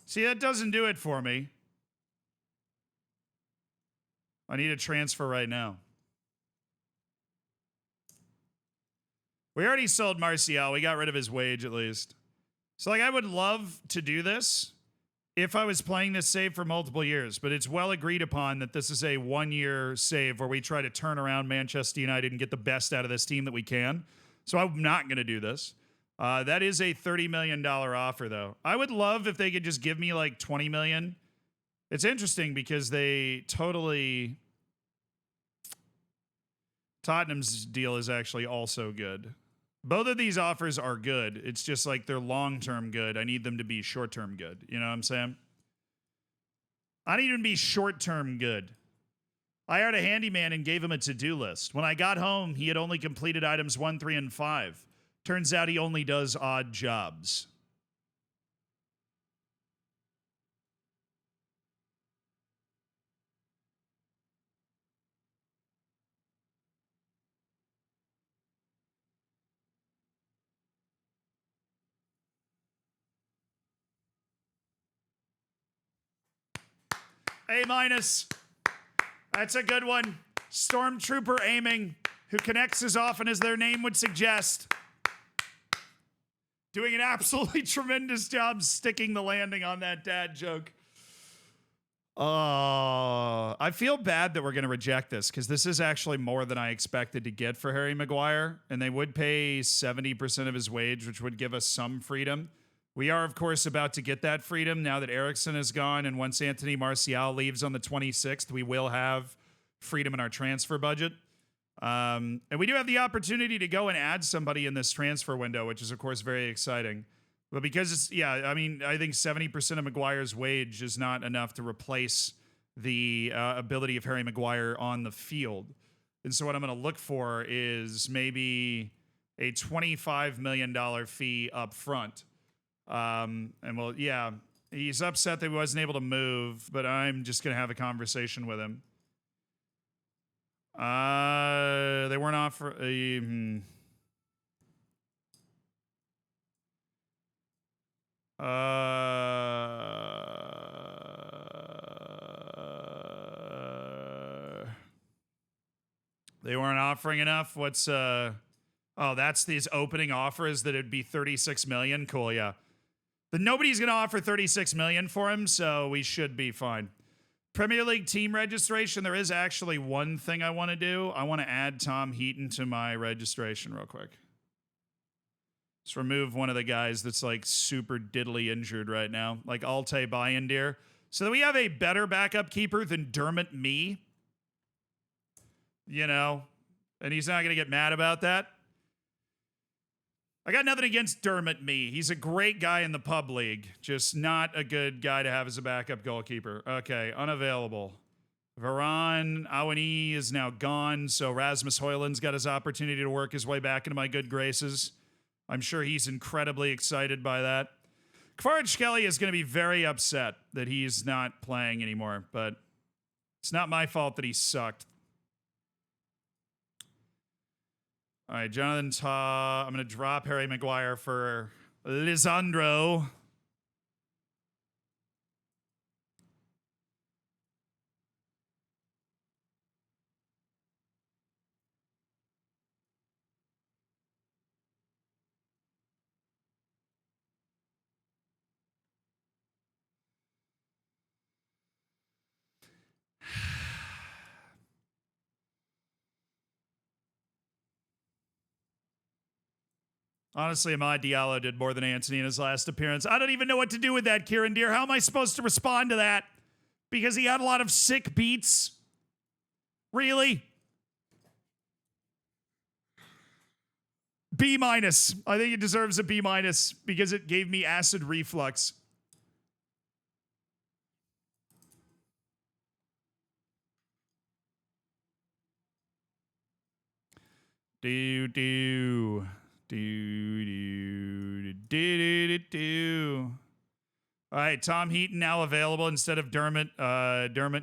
See, that doesn't do it for me. I need a transfer right now. We already sold Martial. We got rid of his wage at least. So, I would love to do this if I was playing this save for multiple years, but it's well agreed upon that this is a 1-year save where we try to turn around Manchester United and get the best out of this team that we can. So I'm not going to do this. That is a $30 million offer, though. I would love if they could just give me like $20 million. It's interesting because they totally... Tottenham's deal is actually also good. Both of these offers are good. It's just like they're long-term good. I need them to be short-term good. You know what I'm saying? I need them to be short-term good. I hired a handyman and gave him a to-do list. When I got home, he had only completed items 1, 3, and 5. Turns out he only does odd jobs. A-. That's a good one. Stormtrooper aiming, who connects as often as their name would suggest. Doing an absolutely tremendous job sticking the landing on that dad joke. I feel bad that we're going to reject this because this is actually more than I expected to get for Harry Maguire, and they would pay 70% of his wage, which would give us some freedom. We are, of course, about to get that freedom now that Eriksson is gone, and once Anthony Martial leaves on the 26th, we will have freedom in our transfer budget. And we do have the opportunity to go and add somebody in this transfer window, which is, of course, very exciting. But because it's, yeah, I mean, I think 70% of Maguire's wage is not enough to replace the ability of Harry Maguire on the field. And so what I'm going to look for is maybe a $25 million fee up front. And well, yeah, he's upset that he wasn't able to move, but I'm just going to have a conversation with him. They weren't offering. They weren't offering enough. What's oh, that's these opening offers that it'd be 36 million. Cool, yeah. But nobody's gonna offer 36 million for him, so we should be fine. Premier League team registration. There is actually one thing I want to do. I want to add Tom Heaton to my registration real quick. Just remove one of the guys that's like super diddly injured right now, like Altay Bayindir, so that we have a better backup keeper than Dermot Mee. You know, and he's not going to get mad about that. I got nothing against Dermot Mee. He's a great guy in the pub league, just not a good guy to have as a backup goalkeeper. Okay, unavailable. Varane Awani is now gone, so Rasmus Højlund's got his opportunity to work his way back into my good graces. I'm sure he's incredibly excited by that. Kvaratskhelia is going to be very upset that he's not playing anymore, but it's not my fault that he sucked. All right, Jonathan Tah. I'm going to drop Harry Maguire for Lisandro. Honestly, Amad Diallo did more than Antony in his last appearance. I don't even know what to do with that, Kieran Deere. How am I supposed to respond to that? Because he had a lot of sick beats? Really? B-. I think it deserves a B- because it gave me acid reflux. Do. All right, Tom Heaton now available instead of Dermot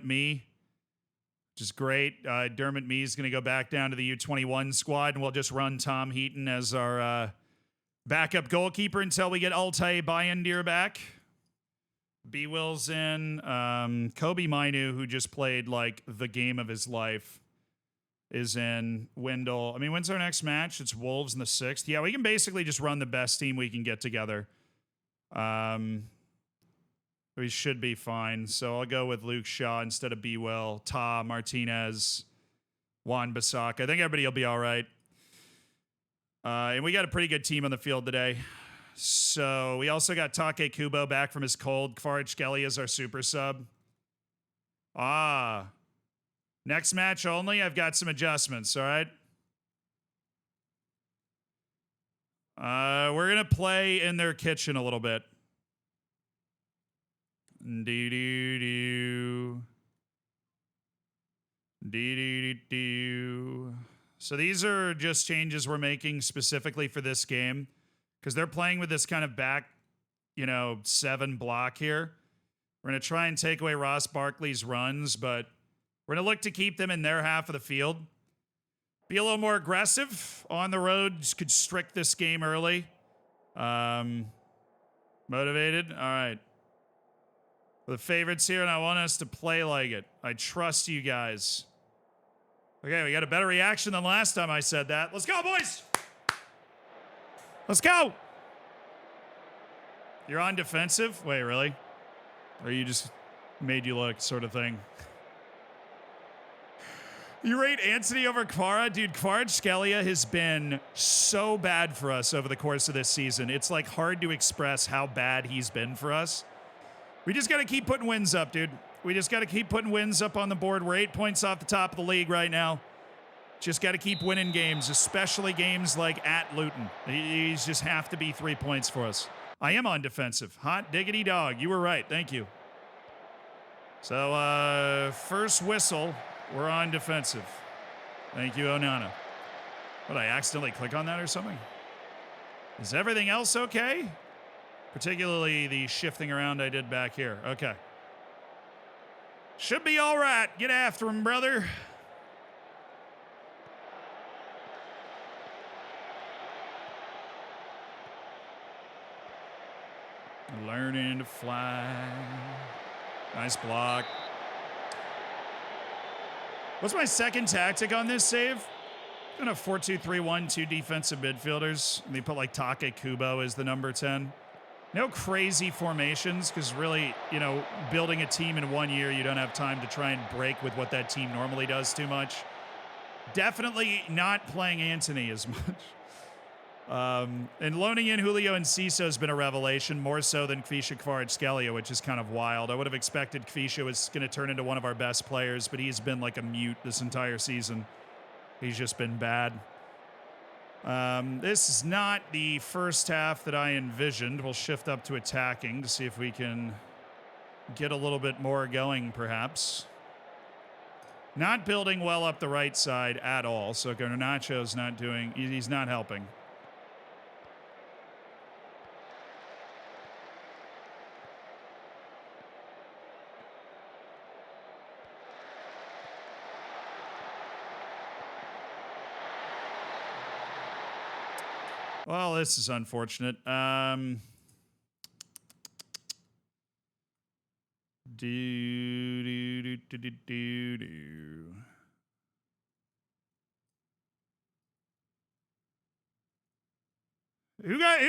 Mee, which is great. Dermot Mee is going to go back down to the U21 squad, and we'll just run Tom Heaton as our backup goalkeeper until we get Altay Bayindir back. B-Will's in. Kobe Mainu, who just played like the game of his life, is in. Wendell. I mean, when's our next match? It's Wolves in the 6th. Yeah, we can basically just run the best team we can get together. We should be fine. So I'll go with Luke Shaw instead of B-Will, Ta, Martinez, Juan Bissaka. I think everybody will be all right. And we got a pretty good team on the field today. So we also got Take Kubo back from his cold. Kvaratskhelia is our super sub. Next match only, I've got some adjustments, all right? We're going to play in their kitchen a little bit. So these are just changes we're making specifically for this game because they're playing with this kind of back, 7 block here. We're going to try and take away Ross Barkley's runs, but we're going to look to keep them in their half of the field. Be a little more aggressive on the road. Just constrict this game early. Motivated? All right. The favorites here, and I want us to play like it. I trust you guys. Okay, we got a better reaction than last time I said that. Let's go, boys! Let's go! You're on defensive? Wait, really? Or you just made you look sort of thing? You rate Anthony over Kvara? Dude, Kvaratskhelia has been so bad for us over the course of this season. It's like hard to express how bad he's been for us. We just got to keep putting wins up, dude. We just got to keep putting wins up on the board. We're 8 points off the top of the league right now. Just got to keep winning games, especially games like at Luton. These just have to be 3 points for us. I am on defensive. Hot diggity dog. You were right. Thank you. So, first whistle, we're on defensive. Thank you, Onana. What, I accidentally click on that or something? Is everything else okay? Particularly the shifting around I did back here. Okay. Should be all right. Get after him, brother. Learning to fly. Nice block. What's my second tactic on this save? I'm going to 4-2-3-1, 2 defensive midfielders. They put like Take Kubo as the number 10. No crazy formations because really, you know, building a team in 1 year, you don't have time to try and break with what that team normally does too much. Definitely not playing Anthony as much. And loaning in Julio and Ciso has been a revelation, more so than Kvisha Kvaratskhelia, which is kind of wild. I would have expected Kvisha was going to turn into one of our best players, but he's been like a mute this entire season. He's just been bad. This is not the first half that I envisioned. We'll shift up to attacking to see if we can get a little bit more going, perhaps. Not building well up the right side at all, so Garnacho's not doing... He's not helping. Well, this is unfortunate. Who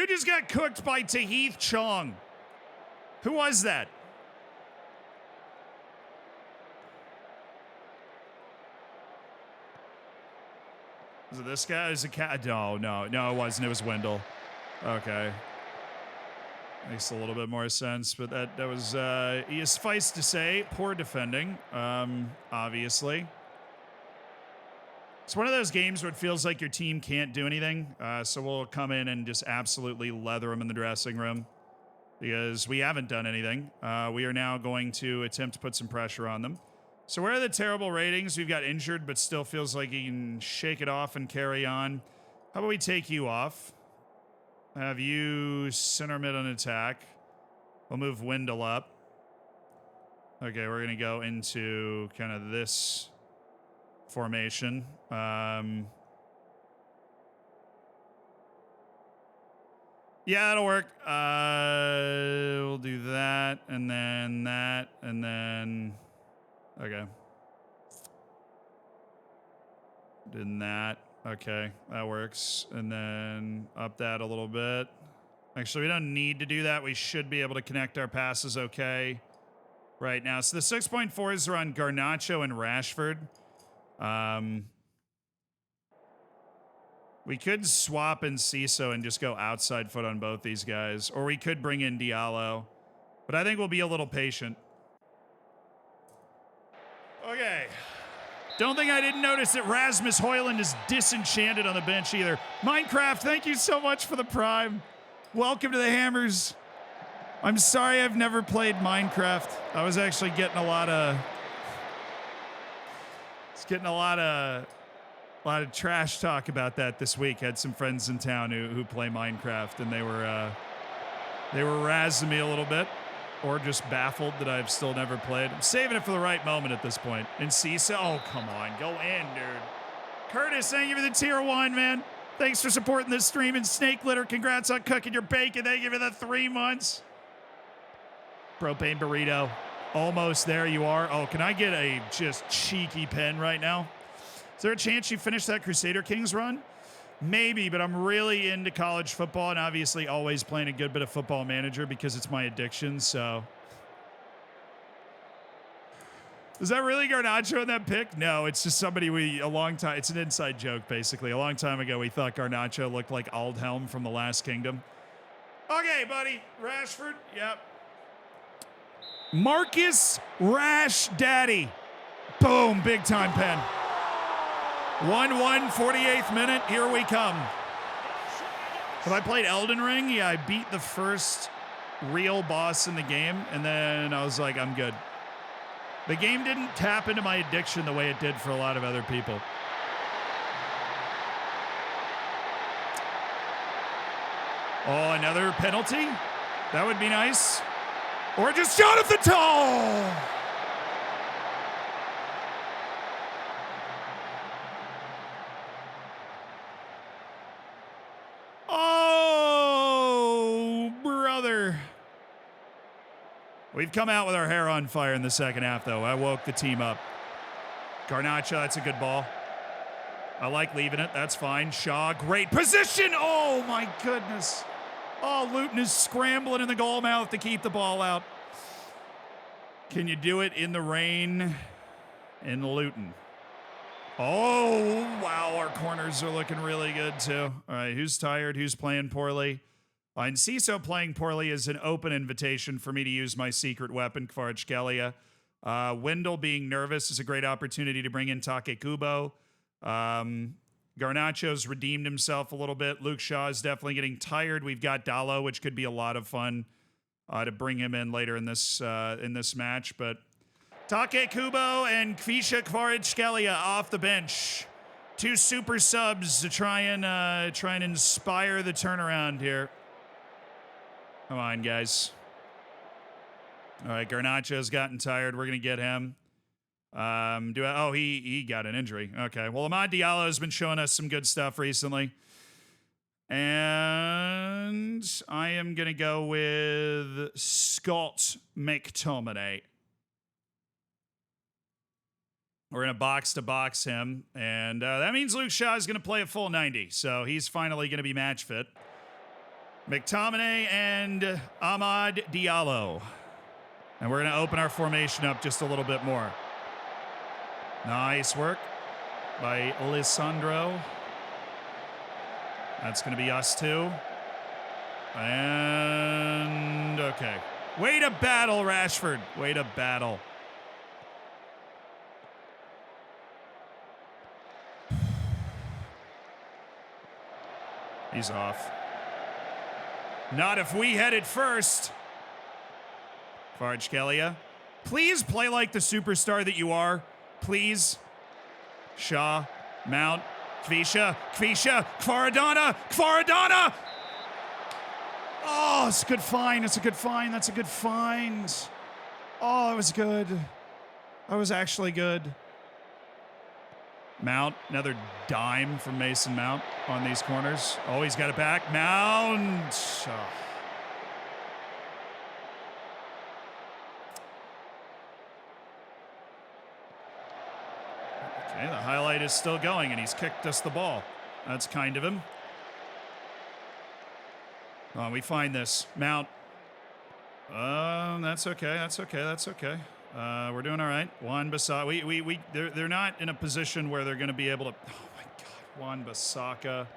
just got cooked by Tahith Chong? Who was that? Was it this guy? Is it cat? No, it wasn't. It was Wendell. Okay. Makes a little bit more sense, but that was, suffice to say, poor defending, obviously. It's one of those games where it feels like your team can't do anything, so we'll come in and just absolutely leather them in the dressing room because we haven't done anything. We are now going to attempt to put some pressure on them. So where are the terrible ratings? We've got injured, but still feels like he can shake it off and carry on. How about we take you off? Have you center mid on attack. We'll move Wendell up. Okay, we're going to go into kind of this formation. Yeah, that'll work. We'll do that, and then that, and then... Okay. Did that. Okay, that works. And then up that a little bit. Actually, we don't need to do that. We should be able to connect our passes okay right now. So the 6.4s are on Garnacho and Rashford. We could swap in Ciso and just go outside foot on both these guys. Or we could bring in Diallo. But I think we'll be a little patient. Okay. Don't think I didn't notice that Rasmus Højlund is disenchanted on the bench either. Minecraft, thank you so much for the prime. Welcome to the Hammers. I'm sorry I've never played Minecraft. I was actually getting a lot of trash talk about that this week. Had some friends in town who play Minecraft, and they were razzing me a little bit. Or just baffled that I've still never played. I'm saving it for the right moment at this point. And Ciso, oh, come on. Go in, dude. Curtis, thank you for the tier 1, man. Thanks for supporting this stream. And Snake Litter, congrats on cooking your bacon. Thank you for the 3 months. Propane burrito. Almost there you are. Oh, can I get a just cheeky pen right now? Is there a chance you finish that Crusader Kings run? Maybe, but I'm really into college football and obviously always playing a good bit of Football Manager because it's my addiction, so. Is that really Garnacho in that pick? No, it's just somebody it's an inside joke, basically. A long time ago, we thought Garnacho looked like Aldhelm from The Last Kingdom. Okay, buddy. Rashford, yep. Marcus Rash Daddy. Boom, big time pen. 1-1, 48th minute, here we come. Have I played Elden Ring? Yeah, I beat the first real boss in the game, and then I was like, I'm good. The game didn't tap into my addiction the way it did for a lot of other people. Oh, another penalty? That would be nice. Or just Jonathan Tall! Oh, brother. We've come out with our hair on fire in the second half, though. I woke the team up. Garnacho, that's a good ball. I like leaving it. That's fine. Shaw, great position. Oh, my goodness. Oh, Luton is scrambling in the goal mouth to keep the ball out. Can you do it in the rain in Luton? Oh, wow. Our corners are looking really good, too. All right, who's tired? Who's playing poorly? And CISO playing poorly is an open invitation for me to use my secret weapon, Kvaratskhelia. Wendell being nervous is a great opportunity to bring in Takekubo. Garnacho's redeemed himself a little bit. Luke Shaw is definitely getting tired. We've got Dallo, which could be a lot of fun to bring him in later in this match. But Takekubo and Kvisha Kvaratskhelia off the bench. Two super subs to try and inspire the turnaround here. Come on, guys. All right, Garnacho's gotten tired. We're going to get him. He got an injury. Okay. Well, Amad Diallo has been showing us some good stuff recently. And I am going to go with Scott McTominay. We're going to box-to-box him. And that means Luke Shaw is going to play a full 90. So he's finally going to be match fit. McTominay and Amad Diallo. And we're going to open our formation up just a little bit more. Nice work by Lisandro. That's going to be us too. And okay. Way to battle, Rashford. Way to battle. He's off. Not if we head it first. Kvaratskhelia. Please play like the superstar that you are. Please. Shaw. Mount. Kvisha. Kvaradana. Oh, it's a good find. That's a good find. Oh, it was good. That was actually good. Mount. Another dime from Mason Mount on these corners. Oh, he's got it back. Mount. Oh. Okay, the highlight is still going, and he's kicked us the ball. That's kind of him. Oh, we find this. Mount. That's okay. We're doing all right. Wan-Bissaka. They're not in a position where they're going to be able to. Oh my God, Wan-Bissaka.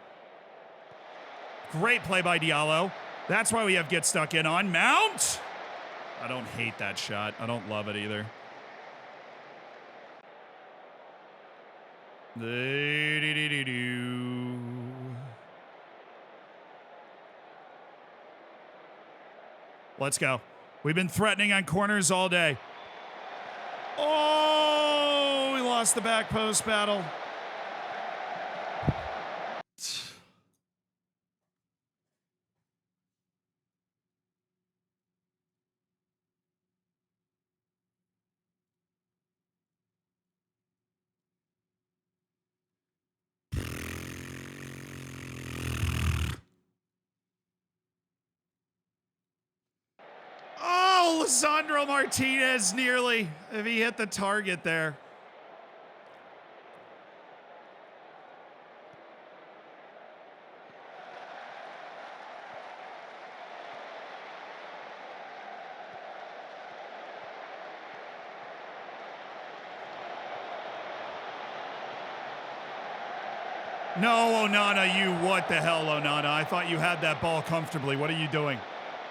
Great play by Diallo. That's why we have get stuck in on Mount. I don't hate that shot. I don't love it either. Let's go. We've been threatening on corners all day. Oh, we lost the back post battle. Oh, Lisandro Martinez nearly, if he hit the target there. No, Onana, you, what the hell, Onana? I thought you had that ball comfortably. What are you doing?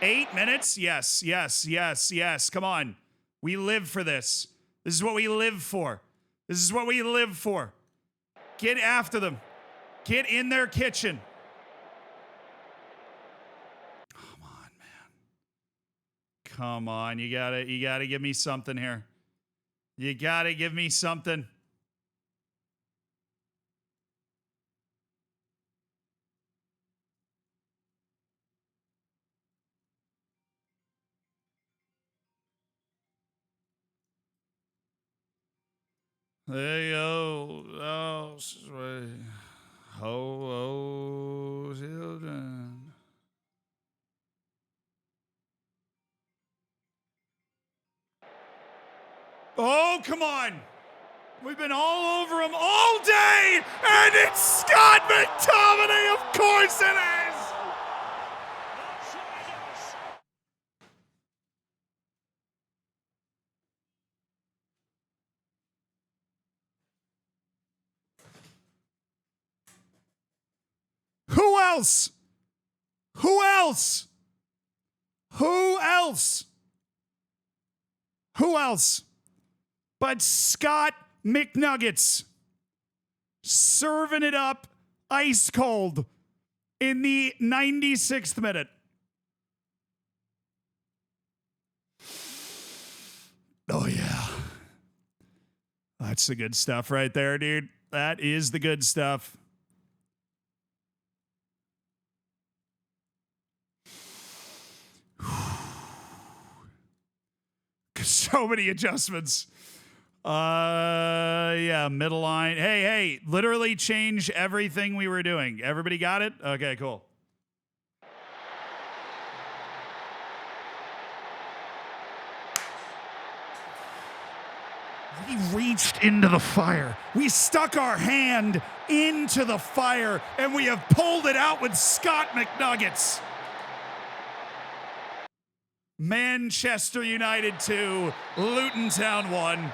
8 minutes? Yes, yes, yes, yes. Come on. We live for this. This is what we live for. This is what we live for. Get after them. Get in their kitchen. Come on, man. Come on. You gotta give me something here. You gotta give me something. Hey, oh, children. Oh, come on. We've been all over him all day, and it's Scott McTominay. Of course it is. Who else? Who else? Who else? Who else but Scott McNuggets serving it up ice cold in the 96th minute? Oh, yeah. That's the good stuff right there, dude. That is the good stuff. So many adjustments. Yeah, middle line. Hey, literally change everything we were doing. Everybody got it? Okay, cool. We reached into the fire. We stuck our hand into the fire, and we have pulled it out with Scott McNuggets. Manchester United 2, Luton Town 1.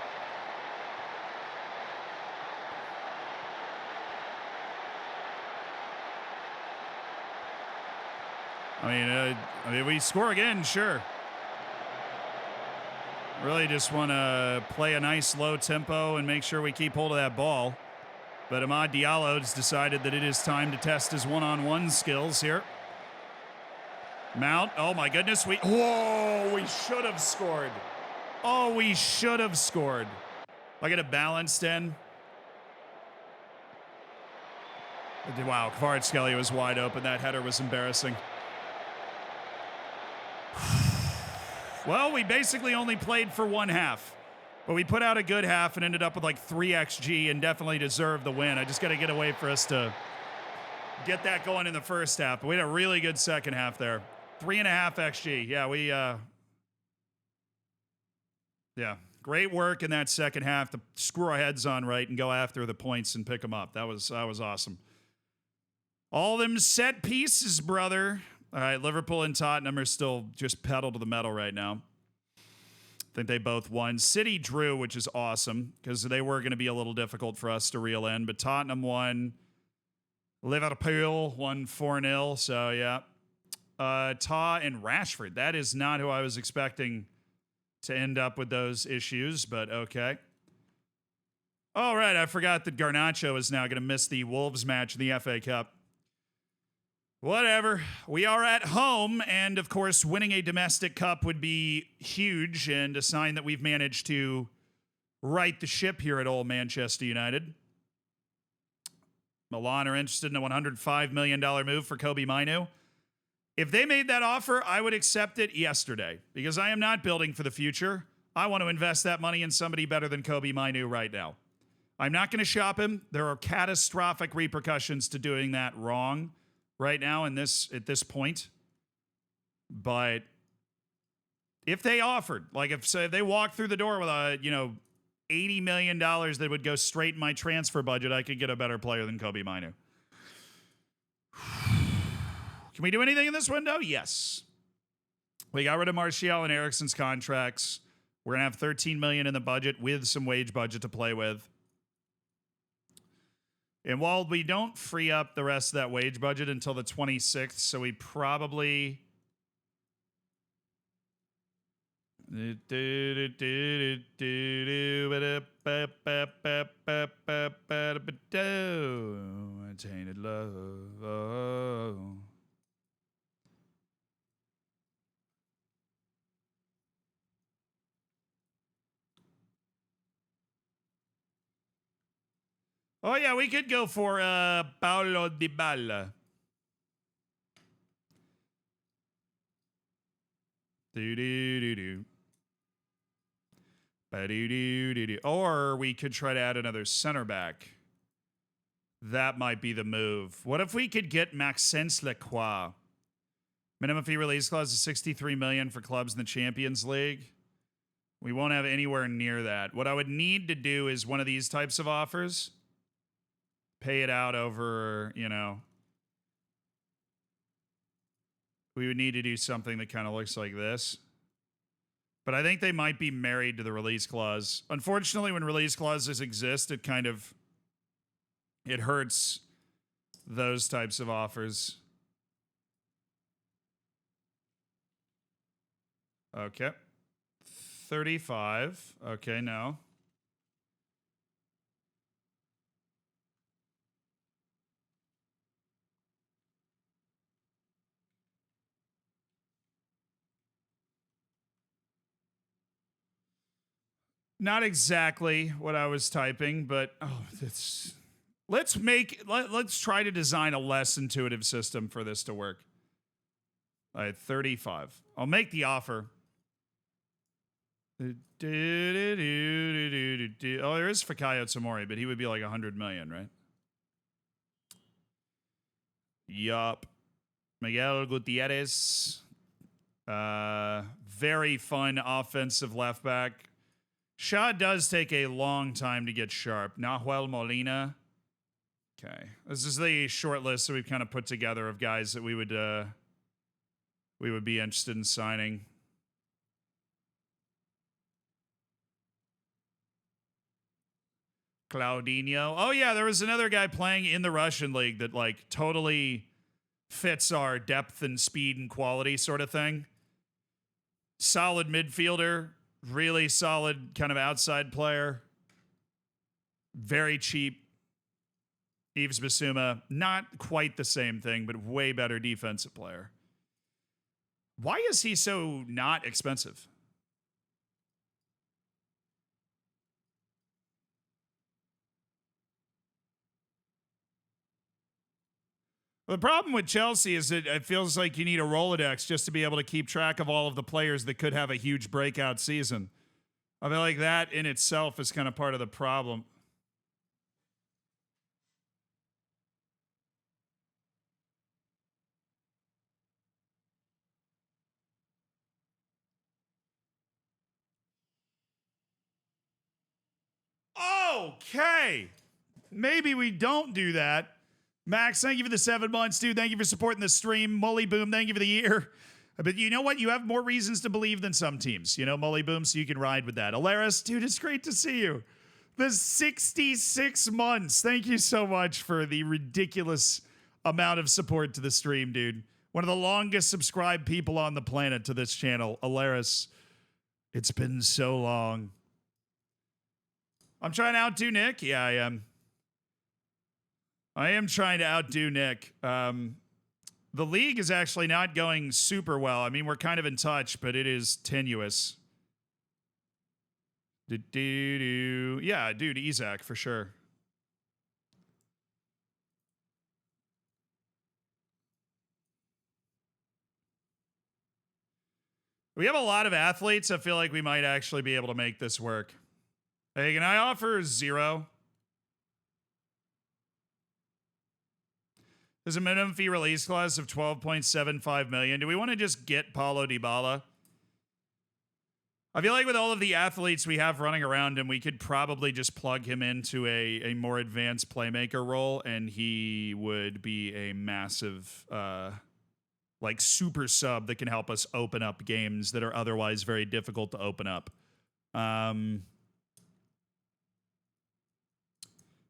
I mean, we score again, sure. Really just want to play a nice low tempo and make sure we keep hold of that ball. But Amad Diallo has decided that it is time to test his one-on-one skills here. Mount, oh my goodness, we should have scored. Oh, we should have scored. I get it balanced in. Wow, Kvaratskhelia was wide open. That header was embarrassing. Well, we basically only played for one half, but we put out a good half and ended up with like 3 XG and definitely deserved the win. I just got to get a way for us to get that going in the first half. But we had a really good second half there. 3.5 XG. Yeah, yeah, great work in that second half to screw our heads on right and go after the points and pick them up. That was awesome. All them set pieces, brother. All right, Liverpool and Tottenham are still just pedal to the metal right now. I think they both won. City drew, which is awesome because they were going to be a little difficult for us to reel in. But Tottenham won. Liverpool won 4-0. So, yeah. Ta and Rashford. That is not who I was expecting to end up with those issues, but okay. All right, I forgot that Garnacho is now going to miss the Wolves match in the FA Cup. Whatever. We are at home, and of course, winning a domestic cup would be huge and a sign that we've managed to right the ship here at old Manchester United. Milan are interested in a $105 million move for Kobe Mainoo. If they made that offer, I would accept it yesterday because I am not building for the future. I want to invest that money in somebody better than Kobe Mainoo right now. I'm not going to shop him. There are catastrophic repercussions to doing that wrong right now at this point. But if they offered, like if they walked through the door with a, $80 million that would go straight in my transfer budget, I could get a better player than Kobe Mainoo. Can we do anything in this window? Yes. We got rid of Martial and Ericsson's contracts. We're going to have $13 million in the budget with some wage budget to play with. And while we don't free up the rest of that wage budget until the 26th, so we probably... Tainted love. Oh. Oh, yeah, we could go for Paulo Dybala. Or we could try to add another center back. That might be the move. What if we could get Maxence Lacroix? Minimum fee release clause is $63 million for clubs in the Champions League. We won't have anywhere near that. What I would need to do is one of these types of offers. Pay it out over, you know. We would need to do something that kind of looks like this. But I think they might be married to the release clause. Unfortunately, when release clauses exist, it kind of... it hurts those types of offers. Okay. 35. Okay, no. Not exactly what I was typing, but let's try to design a less intuitive system for this to work. All right, 35. I'll make the offer. Oh, there is Fikayo Tomori, but he would be like 100 million, right? Yup. Miguel Gutierrez. Very fun offensive left back. Shaw does take a long time to get sharp. Nahuel Molina. Okay. This is the short list that we've kind of put together of guys that we would be interested in signing. Claudinho. Oh, yeah, there was another guy playing in the Russian league that, like, totally fits our depth and speed and quality sort of thing. Solid midfielder. Really solid kind of outside player. Very cheap. Yves Bissouma. Not quite the same thing, but way better defensive player. Why is he so not expensive? The problem with Chelsea is that it feels like you need a Rolodex just to be able to keep track of all of the players that could have a huge breakout season. I feel like that in itself is kind of part of the problem. Okay. Maybe we don't do that. Max, thank you for the 7 months, dude. Thank you for supporting the stream. Mully Boom, thank you for the year. But you know what? You have more reasons to believe than some teams. You know, Mully Boom, so you can ride with that. Alaris, dude, it's great to see you. The 66 months. Thank you so much for the ridiculous amount of support to the stream, dude. One of the longest subscribed people on the planet to this channel. Alaris, it's been so long. I'm trying to outdo Nick. Yeah, I am. I am trying to outdo Nick. The league is actually not going super well. I mean, we're kind of in touch, but it is tenuous. Yeah, dude, Isaac, for sure. We have a lot of athletes. I feel like we might actually be able to make this work. Hey, can I offer 0? There's a minimum fee release clause of $12.75 million. Do we want to just get Paulo Dybala? I feel like with all of the athletes we have running around him, we could probably just plug him into a more advanced playmaker role, and he would be a massive, like, super sub that can help us open up games that are otherwise very difficult to open up.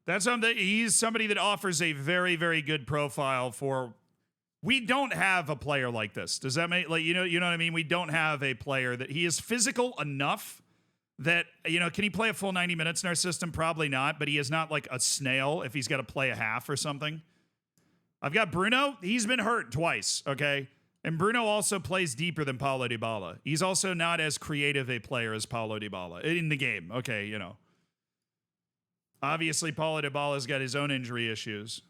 That's something. He's somebody that offers a very, very good profile for. We don't have a player like this. Does that make you know what I mean? We don't have a player that he is physical enough that can he play a full 90 minutes in our system? Probably not. But he is not like a snail if he's got to play a half or something. I've got Bruno. He's been hurt twice. Okay. And Bruno also plays deeper than Paulo Dybala. He's also not as creative a player as Paulo Dybala in the game. Okay, Obviously, Paulo Dybala's got his own injury issues.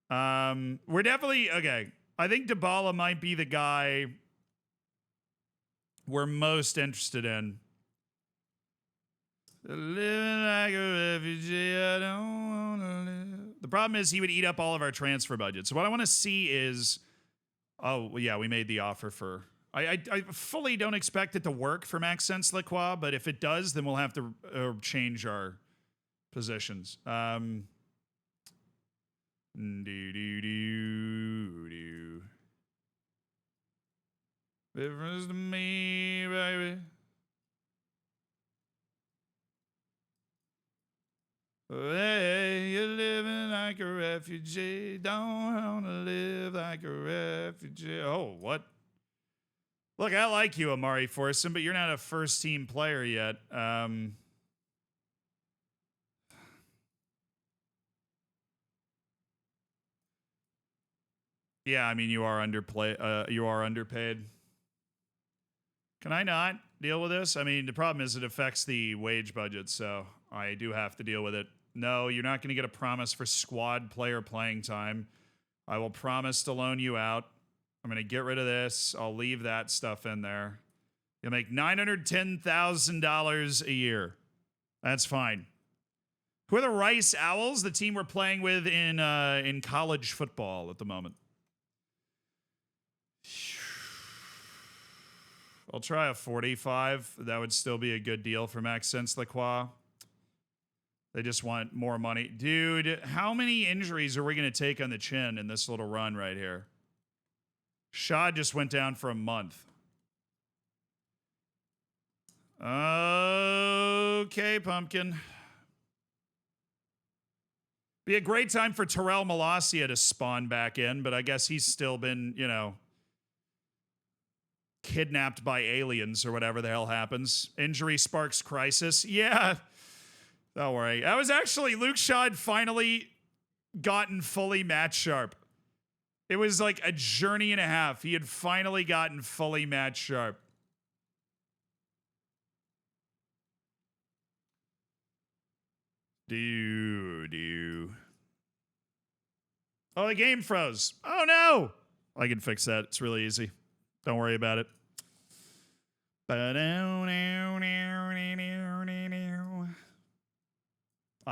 We're definitely, okay. I think Dybala might be the guy we're most interested in. Living like a refugee, I don't want to live. The problem is he would eat up all of our transfer budget. So what I want to see is... Oh, well, yeah, we made the offer for... I fully don't expect it to work for Maxence Lacroix, but if it does, then we'll have to change our positions. Difference to me, baby. Hey, you're living like a refugee. Don't want to live like a refugee. Oh, what? Look, I like you, Amari Forson, but you're not a first-team player yet. Yeah, I mean, you are underpaid. Can I not deal with this? I mean, the problem is it affects the wage budget, so I do have to deal with it. No, you're not going to get a promise for squad player playing time. I will promise to loan you out. I'm going to get rid of this. I'll leave that stuff in there. You'll make $910,000 a year. That's fine. Who are the Rice Owls, the team we're playing with in college football at the moment? I'll try a 45. That would still be a good deal for Maxence Lacroix. They just want more money. Dude, how many injuries are we going to take on the chin in this little run right here? Shad just went down for a month. Okay, Pumpkin. Be a great time for Terrell Malacia to spawn back in, but I guess he's still been, kidnapped by aliens or whatever the hell happens. Injury sparks crisis. Yeah. Don't worry. That was actually Luke Shaw had finally gotten fully match sharp. It was like a journey and a half. He had finally gotten fully match sharp. Oh, the game froze. Oh, no. I can fix that. It's really easy. Don't worry about it. I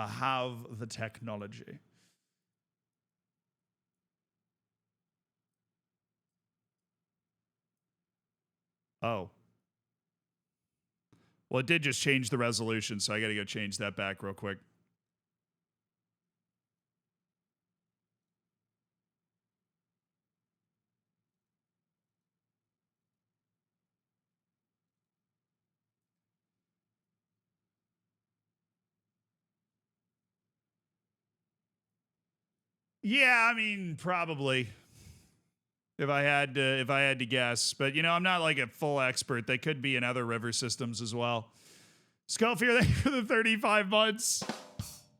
have the technology. Oh. Well, it did just change the resolution, so I got to go change that back real quick. Yeah, I mean, probably. If I had to guess, but I'm not like a full expert. They could be in other river systems as well. Schofield, thank you for the 35 months.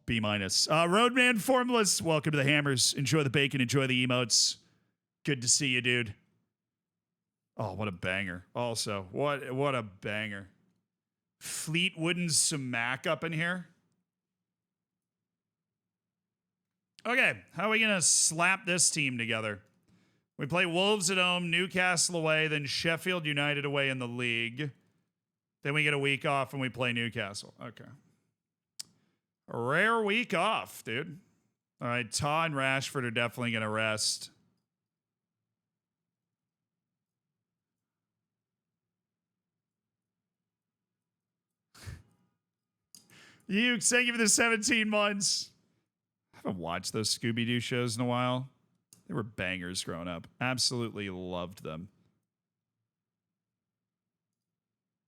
B-. Roadman Formless, welcome to the Hammers. Enjoy the bacon, enjoy the emotes. Good to see you, dude. Oh, what a banger. Also, what a banger. Fleetwood and Samac up in here. Okay, how are we going to slap this team together? We play Wolves at home, Newcastle away, then Sheffield United away in the league. Then we get a week off and we play Newcastle. Okay. A rare week off, dude. All right, Ta and Rashford are definitely going to rest. Ukes, thank you for the 17 months. I haven't watched those Scooby-Doo shows in a while. They were bangers growing up. Absolutely loved them.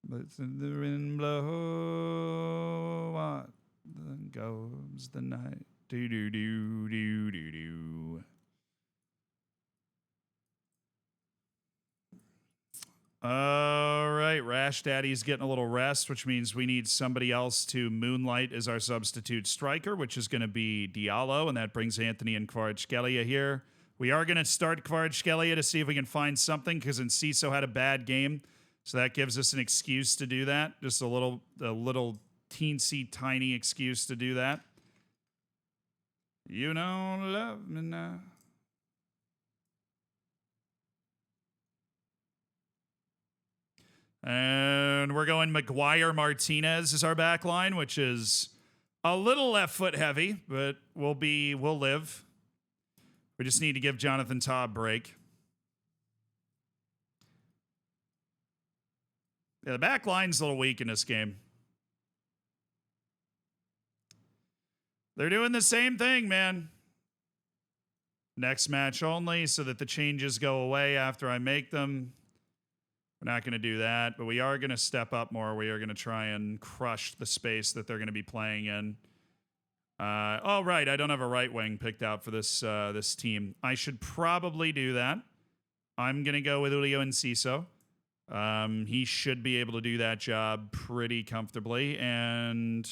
Listen the wind blow, what then goes the night. Do. All right, Rash Daddy's getting a little rest, which means we need somebody else to moonlight as our substitute striker, which is going to be Diallo, and that brings Anthony and Kvaratskhelia here. We are going to start Kvaratskhelia to see if we can find something, because Enciso had a bad game, so that gives us an excuse to do that. Just a little teensy tiny excuse to do that. You don't love me now. And we're going Maguire Martinez as our back line, which is a little left foot heavy, but we'll live. We just need to give Jonathan Tah a break. Yeah, the back line's a little weak in this game. They're doing the same thing, man. Next match only, so that the changes go away after I make them. We're not going to do that, but we are going to step up more. We are going to try and crush the space that they're going to be playing in. Oh, right. I don't have a right wing picked out for this this team. I should probably do that. I'm going to go with Julio Enciso. He should be able to do that job pretty comfortably. And,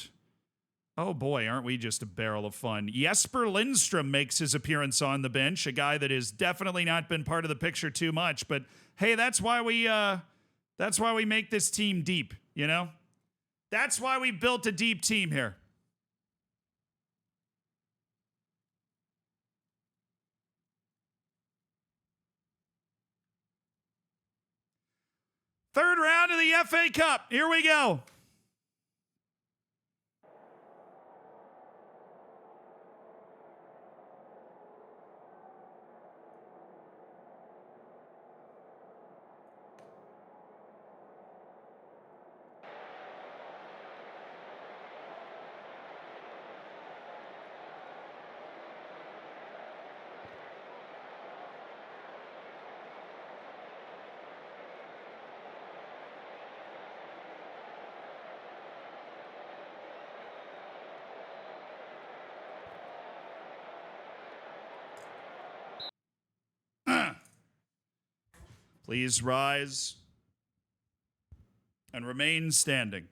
oh boy, aren't we just a barrel of fun. Jesper Lindstrom makes his appearance on the bench, a guy that has definitely not been part of the picture too much, but hey, that's why we make this team deep, you know? That's why we built a deep team here. Third round of the FA Cup. Here we go. Please rise and remain standing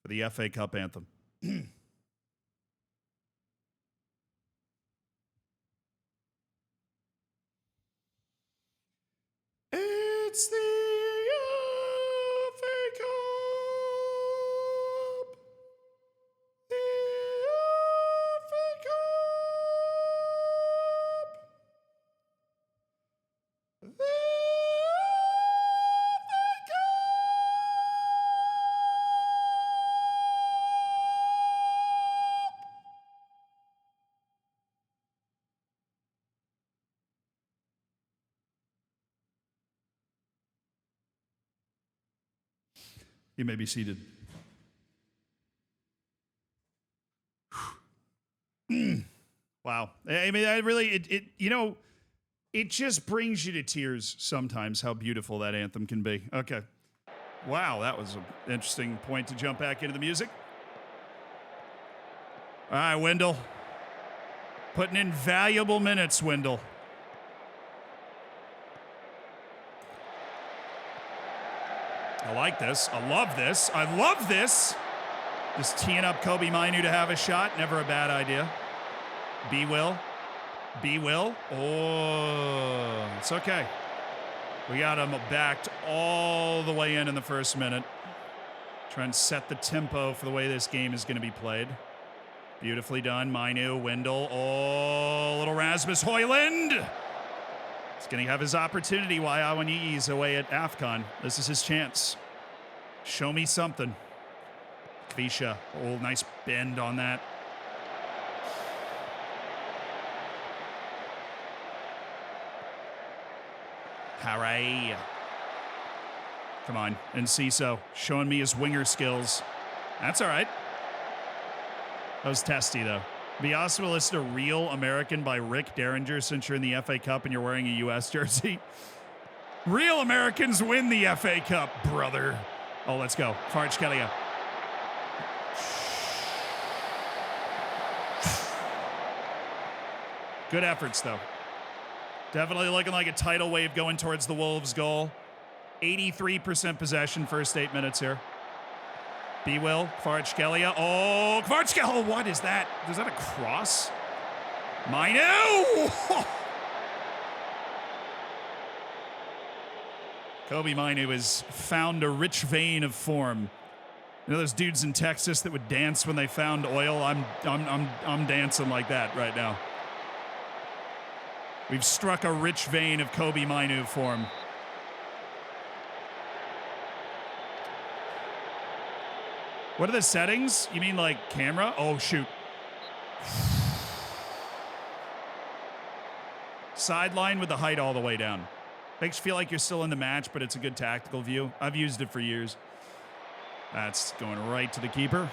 for the FA Cup anthem. It's the FA Cup. The FA Cup. The FA Cup. You may be seated. Wow. I mean, I really, it just brings you to tears sometimes how beautiful that anthem can be. Okay. Wow, that was an interesting point to jump back into the music. All right, Wendell. Putting in valuable minutes, Wendell. I like this. I love this. I love this. Just teeing up Kobe Mainu to have a shot. Never a bad idea. B will. Oh, it's okay. We got him backed all the way in the first minute. Trying to set the tempo for the way this game is going to be played. Beautifully done. Mainu, Wendell. Oh, little Rasmus Højlund. He's going to have his opportunity while Awaniyi's away at AFCON. This is his chance. Show me something. Kvisha. Oh, nice bend on that. Hooray. Come on. Enciso showing me his winger skills. That's all right. That was testy, though. Be awesome to listen to Real American by Rick Derringer since you're in the FA Cup and you're wearing a U.S. jersey. Real Americans win the FA Cup, brother. Oh, let's go. Kvaratskhelia. Good efforts, though. Definitely looking like a tidal wave going towards the Wolves' goal. 83% possession, first 8 minutes here. B-Will, Kvaratskhelia. Oh, Kvaratskhelia. Oh, what is that? Is that a cross? Mainu! Kobe Mainu has found a rich vein of form. You know those dudes in Texas that would dance when they found oil? I'm dancing like that right now. We've struck a rich vein of Kobe Mainu form. What are the settings? You mean like camera? Oh, shoot. Sideline with the height all the way down. Makes you feel like you're still in the match, but it's a good tactical view. I've used it for years. That's going right to the keeper.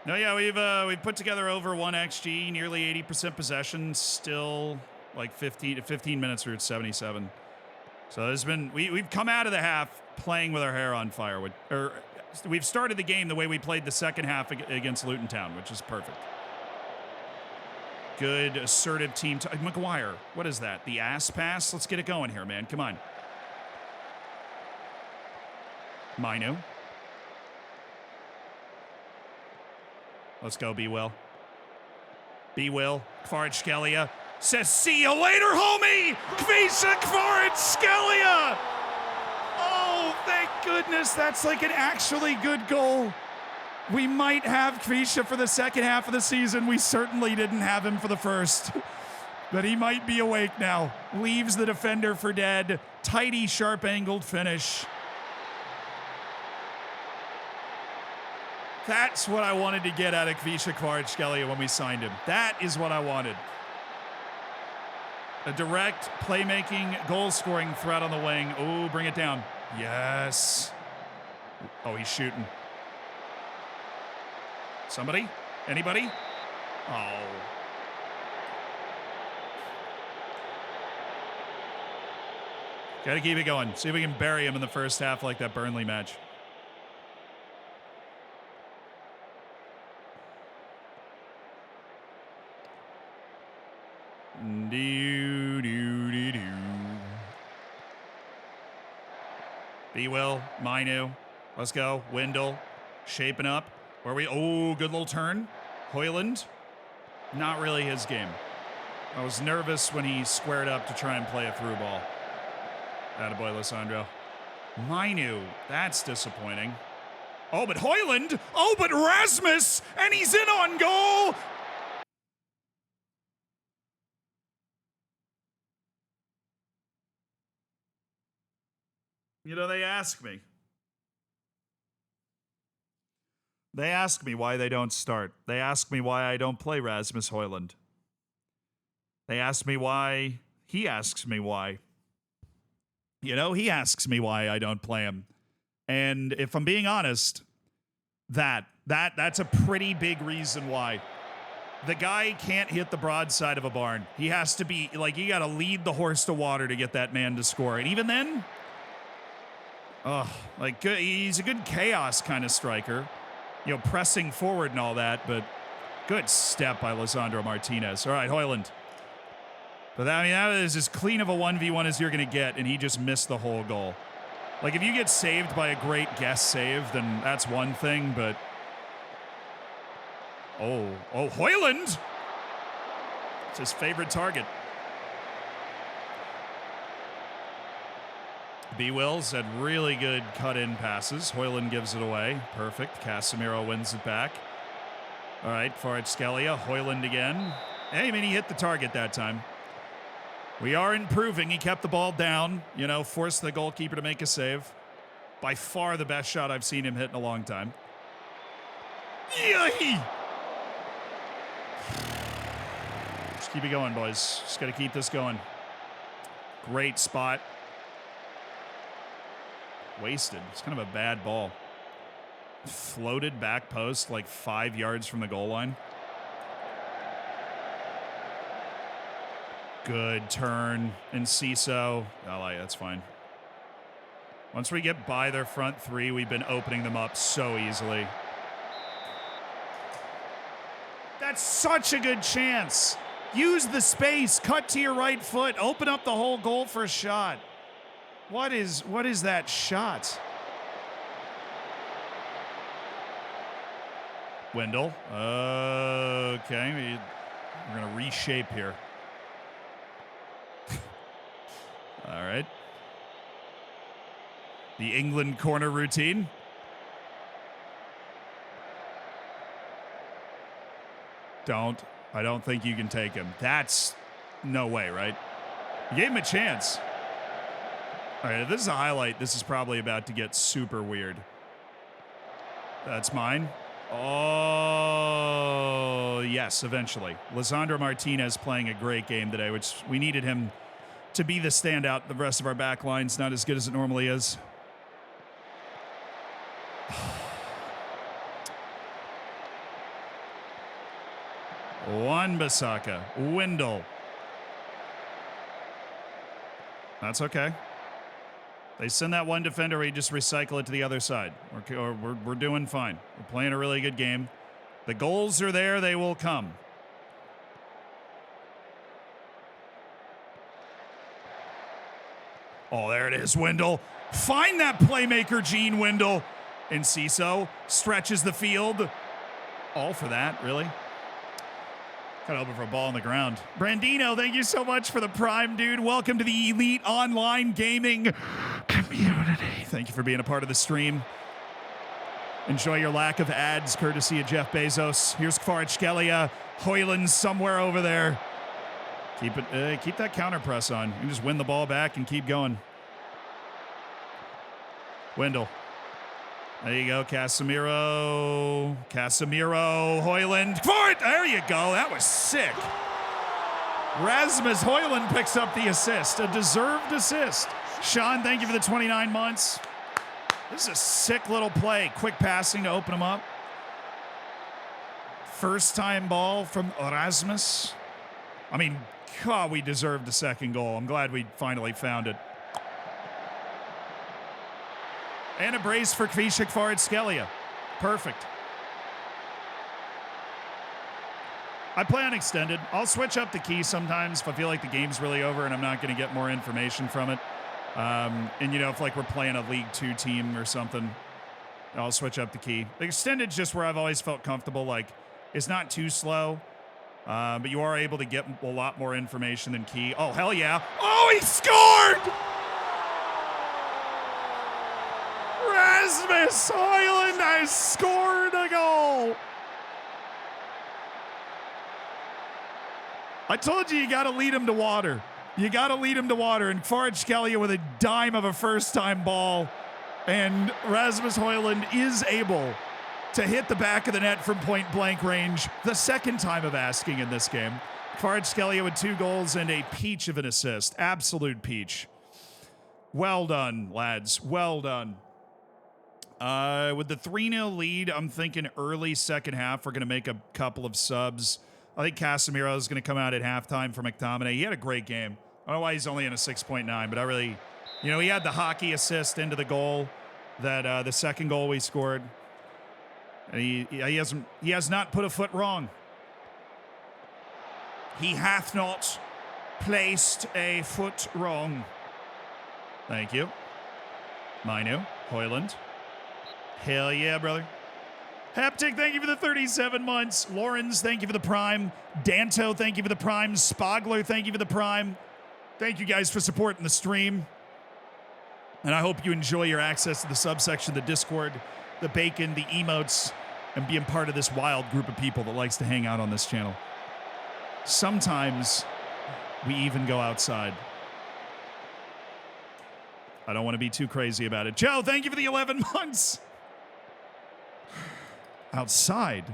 No, yeah, we've put together over 1 XG, nearly 80% possession, still like 15 minutes or 77. So there's been we've come out of the half playing with our hair on fire. We've started the game the way we played the second half against Luton Town, which is perfect. Good assertive team. McGuire, what is that? The ass pass? Let's get it going here, man. Come on. Mainu. Let's go, B-Will. B-Will. Kvaratskhelia says, see you later, homie! Kvisha Kvaratskhelia! Oh, thank goodness. That's like an actually good goal. We might have Kvisha for the second half of the season. We certainly didn't have him for the first. But he might be awake now. Leaves the defender for dead. Tidy, sharp-angled finish. That's what I wanted to get out of Kvisha Kvaratskhelia when we signed him. That is what I wanted. A direct playmaking, goal-scoring threat on the wing. Oh, bring it down. Yes. Oh, he's shooting. Somebody? Anybody? Oh. Gotta keep it going. See if we can bury him in the first half like that Burnley match. B-Will, Mainu. Let's go. Windle. Shaping up. Where we? Oh, good little turn. Højlund. Not really his game. I was nervous when he squared up to try and play a through ball. Attaboy, Lissandro. Mainu. That's disappointing. Oh, but Højlund. Oh, but Rasmus. And he's in on goal. You know, they ask me. They ask me why they don't start. They ask me why I don't play Rasmus Højlund. They ask me why. He asks me why. You know, he asks me why I don't play him. And if I'm being honest, that's a pretty big reason why. The guy can't hit the broadside of a barn. He has to be, like, you got to lead the horse to water to get that man to score. And even then, like, he's a good chaos kind of striker. You know, pressing forward and all that, but good step by Lisandro Martinez. All right, Højlund. But that, I mean, that is as clean of a 1v1 as you're going to get, and he just missed the whole goal. Like, if you get saved by a great guess save, then that's one thing, but... Oh, Højlund! It's his favorite target. B-Wills had really good cut-in passes. Højlund gives it away. Perfect. Casemiro wins it back. All right, Kvaratskhelia. Højlund again. Hey, I mean, he hit the target that time. We are improving. He kept the ball down, you know, forced the goalkeeper to make a save. By far the best shot I've seen him hit in a long time. Yay! Just keep it going, boys. Just got to keep this going. Great spot. Wasted. It's kind of a bad ball. Floated back post like 5 yards from the goal line. Good turn. Enciso. That's fine. Once we get by their front three, we've been opening them up so easily. That's such a good chance. Use the space, cut to your right foot, open up the whole goal for a shot. What is that shot? Wendell. Okay, we're going to reshape here. All right. The England corner routine. I don't think you can take him. That's no way, right? You gave him a chance. All right, if this is a highlight, this is probably about to get super weird. That's mine. Oh, yes, eventually. Lisandro Martinez playing a great game today, which we needed him to be the standout. The rest of our back line's not as good as it normally is. Wan-Bissaka. Wendell. That's okay. They send that one defender, we just recycle it to the other side. We're doing fine. We're playing a really good game. The goals are there. They will come. Oh, there it is, Wendell. Find that playmaker, Gene Wendell. And Ciso stretches the field. All for that, really? Kind of open for a ball on the ground. Brandino, thank you so much for the prime, dude. Welcome to the Elite Online Gaming community. Thank you for being a part of the stream. Enjoy your lack of ads, courtesy of Jeff Bezos. Here's Kvaratskhelia. Højlund somewhere over there. Keep that counter press on. You can just win the ball back and keep going. Wendell. There you go, Casemiro. Højlund. For it! There you go. That was sick. Rasmus Højlund picks up the assist. A deserved assist. Sean, thank you for the 29 months. This is a sick little play. Quick passing to open him up. First time ball from Rasmus. I mean, God, we deserved the second goal. I'm glad we finally found it. And a brace for Kvaratskhelia. Perfect. I play on extended. I'll switch up the key sometimes if I feel like the game's really over and I'm not going to get more information from it. And, you know, if like we're playing a League 2 team or something, I'll switch up the key. The extended's just where I've always felt comfortable. Like, it's not too slow, but you are able to get a lot more information than key. Oh, hell yeah. Oh, he scored! Rasmus Højlund has scored a goal. I told you got to lead him to water. You got to lead him to water. And Kvaratskhelia with a dime of a first-time ball. And Rasmus Højlund is able to hit the back of the net from point-blank range. The second time of asking in this game. Kvaratskhelia with 2 goals and a peach of an assist. Absolute peach. Well done, lads. Well done. With the 3-0 lead, I'm thinking early second half, we're going to make a couple of subs. I think Casemiro is going to come out at halftime for McTominay. He had a great game. I don't know why he's only in a 6.9, but I really, you know, he had the hockey assist into the goal, that the second goal we scored. And he has not put a foot wrong. He hath not placed a foot wrong. Thank you. Manu, Højlund. Hell yeah, brother. Haptic, thank you for the 37 months. Lawrence, thank you for the prime. Danto, thank you for the prime. Spogler, thank you for the prime. Thank you guys for supporting the stream. And I hope you enjoy your access to the subsection, the Discord, the bacon, the emotes, and being part of this wild group of people that likes to hang out on this channel. Sometimes we even go outside. I don't want to be too crazy about it. Joe, thank you for the 11 months. Outside.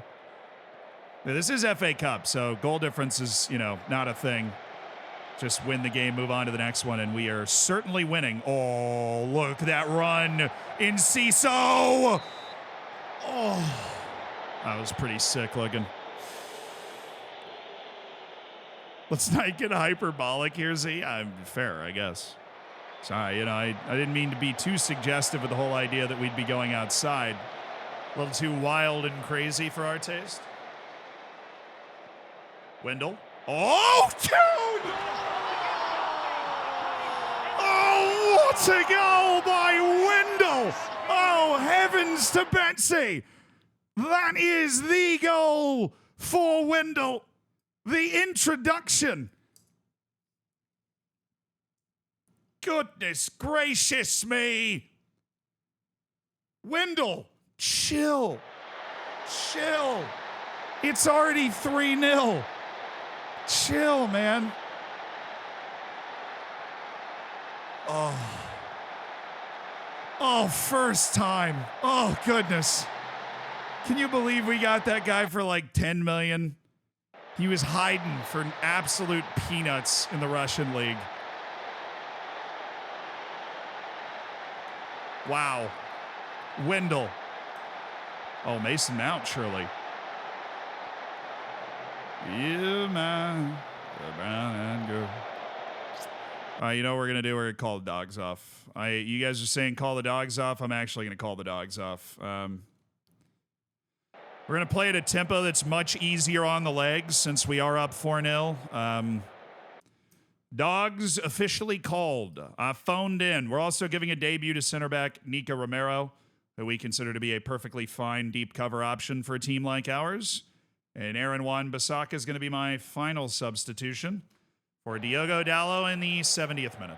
Yeah, this is FA Cup, so goal difference is, you know, not a thing. Just win the game, move on to the next one, and we are certainly winning. Oh, look at that run in Ciso. Oh, that was pretty sick looking. Let's not get hyperbolic here, Z. I'm fair, I guess. Sorry, you know, I didn't mean to be too suggestive with the whole idea that we'd be going outside. A little too wild and crazy for our taste. Wendell. Oh, dude! Oh, what a goal by Wendell! Oh, heavens to Betsy! That is the goal for Wendell. The introduction. Goodness gracious me. Wendell, chill. Chill. It's already 3-0. Chill, man. Oh, first time. Oh, goodness. Can you believe we got that guy for like 10 million? He was hiding for absolute peanuts in the Russian league. Wow. Wendell. Oh, Mason Mount, surely. You man, the brown and girl. You know what we're going to do? We're going to call the dogs off. You guys are saying call the dogs off. I'm actually going to call the dogs off. We're going to play at a tempo that's much easier on the legs since we are up 4-0. Dogs officially called. Phoned in. We're also giving a debut to center back Nico Romero, who we consider to be a perfectly fine deep cover option for a team like ours. And Aaron Wan-Bissaka is going to be my final substitution for Diogo Dalot in the 70th minute.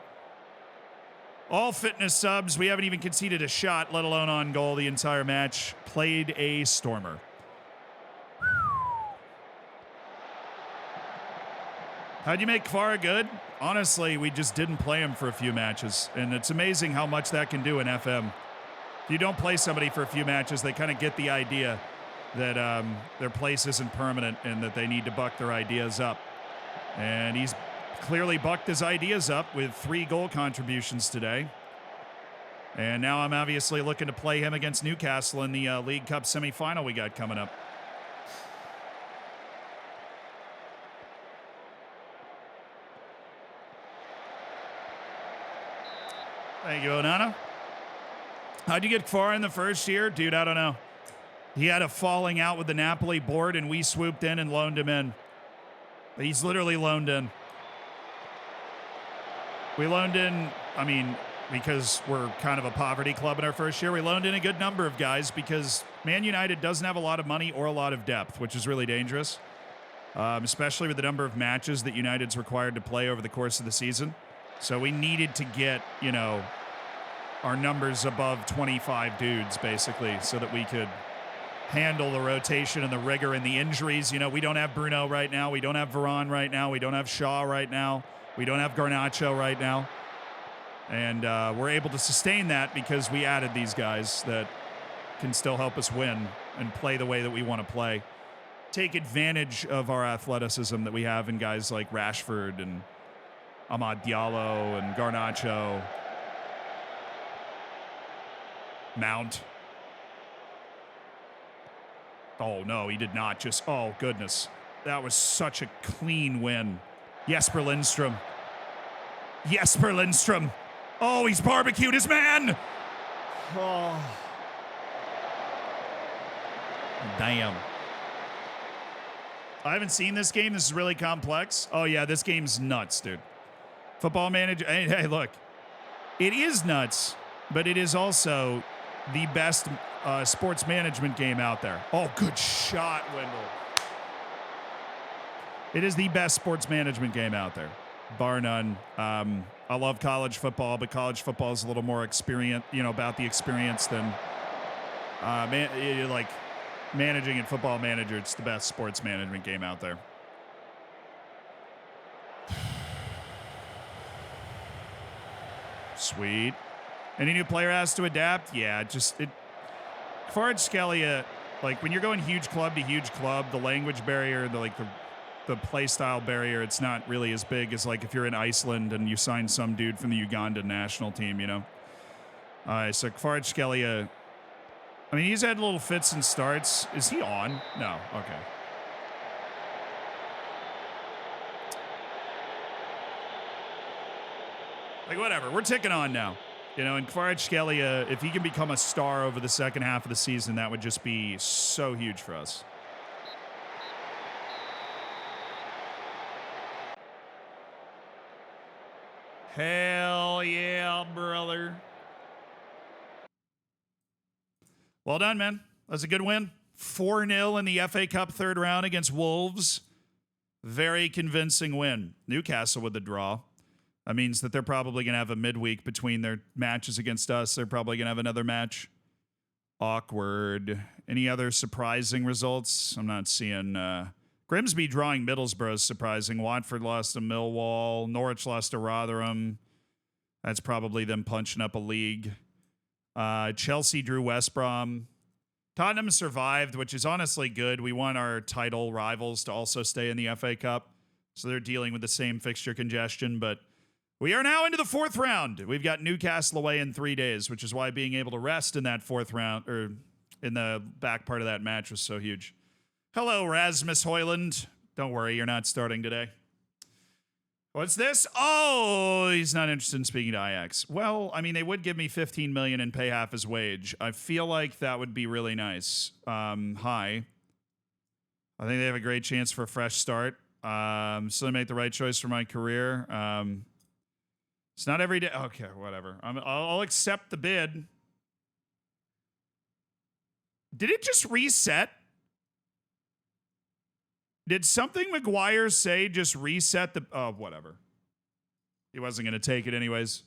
All fitness subs. We haven't even conceded a shot, let alone on goal the entire match. Played a stormer. How'd you make Kvara good? Honestly, we just didn't play him for a few matches. And it's amazing how much that can do in FM. If you don't play somebody for a few matches, they kind of get the idea that their place isn't permanent and that they need to buck their ideas up. And he's clearly bucked his ideas up with 3 goal contributions today. And now I'm obviously looking to play him against Newcastle in the League Cup semifinal we got coming up. Thank you, Onana. How'd you get far in the first year? Dude, I don't know. He had a falling out with the Napoli board, and we swooped in and loaned him in. He's literally loaned in. We loaned in, I mean, because we're kind of a poverty club in our first year, we loaned in a good number of guys because Man United doesn't have a lot of money or a lot of depth, which is really dangerous, especially with the number of matches that United's required to play over the course of the season. So we needed to get, you know, our numbers above 25 dudes, basically, so that we could handle the rotation and the rigor and the injuries. You know, we don't have Bruno right now. We don't have Varane right now. We don't have Shaw right now. We don't have Garnacho right now. And we're able to sustain that because we added these guys that can still help us win and play the way that we want to play. Take advantage of our athleticism that we have in guys like Rashford and Amad Diallo and Garnacho. Mount. Oh, no, he did not just... Oh, goodness. That was such a clean win. Jesper Lindstrom. Jesper Lindstrom. Oh, he's barbecued his man. Oh. Damn. I haven't seen this game. This is really complex. Oh, yeah, this game's nuts, dude. Football Manager. Hey, look. It is nuts, but it is also the best sports management game out there. Oh, good shot, Wendell. It is the best sports management game out there, bar none. I love college football, but college football is a little more experience, you know, about the experience than like managing in Football Manager. It's the best sports management game out there. Sweet. Any new player has to adapt? Yeah, Kvaratskhelia, like when you're going huge club to huge club, the language barrier, the play style barrier, it's not really as big as like if you're in Iceland and you sign some dude from the Uganda national team, you know? So Kvaratskhelia, I mean, he's had little fits and starts. Is he on? No. Okay. Like, whatever. We're ticking on now. You know, and Kvaratskhelia, if he can become a star over the second half of the season, that would just be so huge for us. Hell yeah, brother. Well done, man. That's a good win. 4-0 in the FA Cup third round against Wolves. Very convincing win. Newcastle with the draw. That means that they're probably going to have a midweek between their matches against us. They're probably going to have another match. Awkward. Any other surprising results? I'm not seeing... Grimsby drawing Middlesbrough is surprising. Watford lost to Millwall. Norwich lost to Rotherham. That's probably them punching up a league. Chelsea drew West Brom. Tottenham survived, which is honestly good. We want our title rivals to also stay in the FA Cup, so they're dealing with the same fixture congestion, but we are now into the fourth round. We've got Newcastle away in 3 days, which is why being able to rest in that fourth round, or in the back part of that match, was so huge. Hello, Rasmus Højlund. Don't worry, you're not starting today. What's this? Oh, he's not interested in speaking to Ajax. Well, I mean, they would give me $15 million and pay half his wage. I feel like that would be really nice. Hi. I think they have a great chance for a fresh start. So they make the right choice for my career. It's not every day. Okay, whatever. I'll accept the bid. Did it just reset? Did something McGuire say just reset the... Oh, whatever. He wasn't going to take it anyways.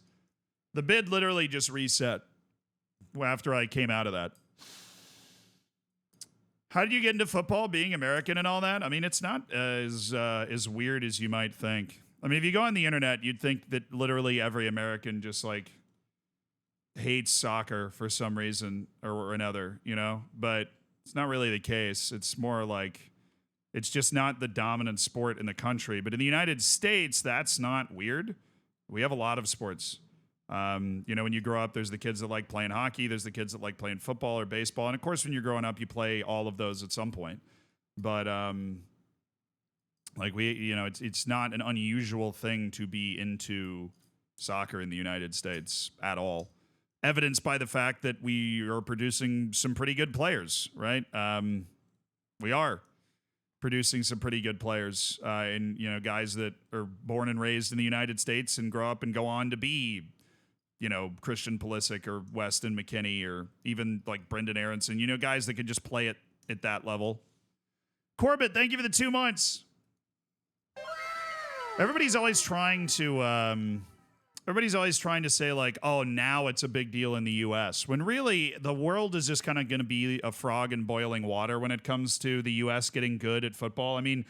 The bid literally just reset after I came out of that. How did you get into football, being American and all that? I mean, it's not as weird as you might think. I mean, if you go on the internet, you'd think that literally every American just, like, hates soccer for some reason or another, you know? But it's not really the case. It's more like... It's just not the dominant sport in the country. But in the United States, that's not weird. We have a lot of sports. You know, when you grow up, there's the kids that like playing hockey. There's the kids that like playing football or baseball. And, of course, when you're growing up, you play all of those at some point. But, like, you know, it's not an unusual thing to be into soccer in the United States at all. Evidenced by the fact that we are producing some pretty good players, right? We are producing some pretty good players, and, you know, guys that are born and raised in the United States and grow up and go on to be, you know, Christian Pulisic or Weston McKennie or even like Brendan Aronson, you know, guys that can just play it at that level. Corbett, thank you for the 2 months. Everybody's always trying to say, like, oh, now it's a big deal in the U.S., when really the world is just kind of going to be a frog in boiling water when it comes to the U.S. getting good at football. I mean,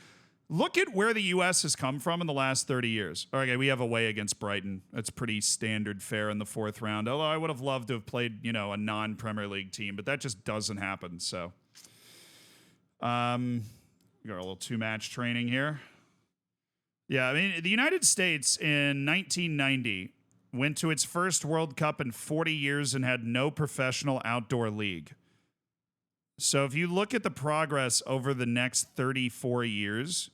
look at where the U.S. has come from in the last 30 years. Okay, we have away against Brighton. That's pretty standard fare in the fourth round, although I would have loved to have played, you know, a non-Premier League team, but that just doesn't happen, so. We got a little two-match training here. Yeah, I mean, the United States in 1990 went to its first World Cup in 40 years and had no professional outdoor league. So if you look at the progress over the next 34 years,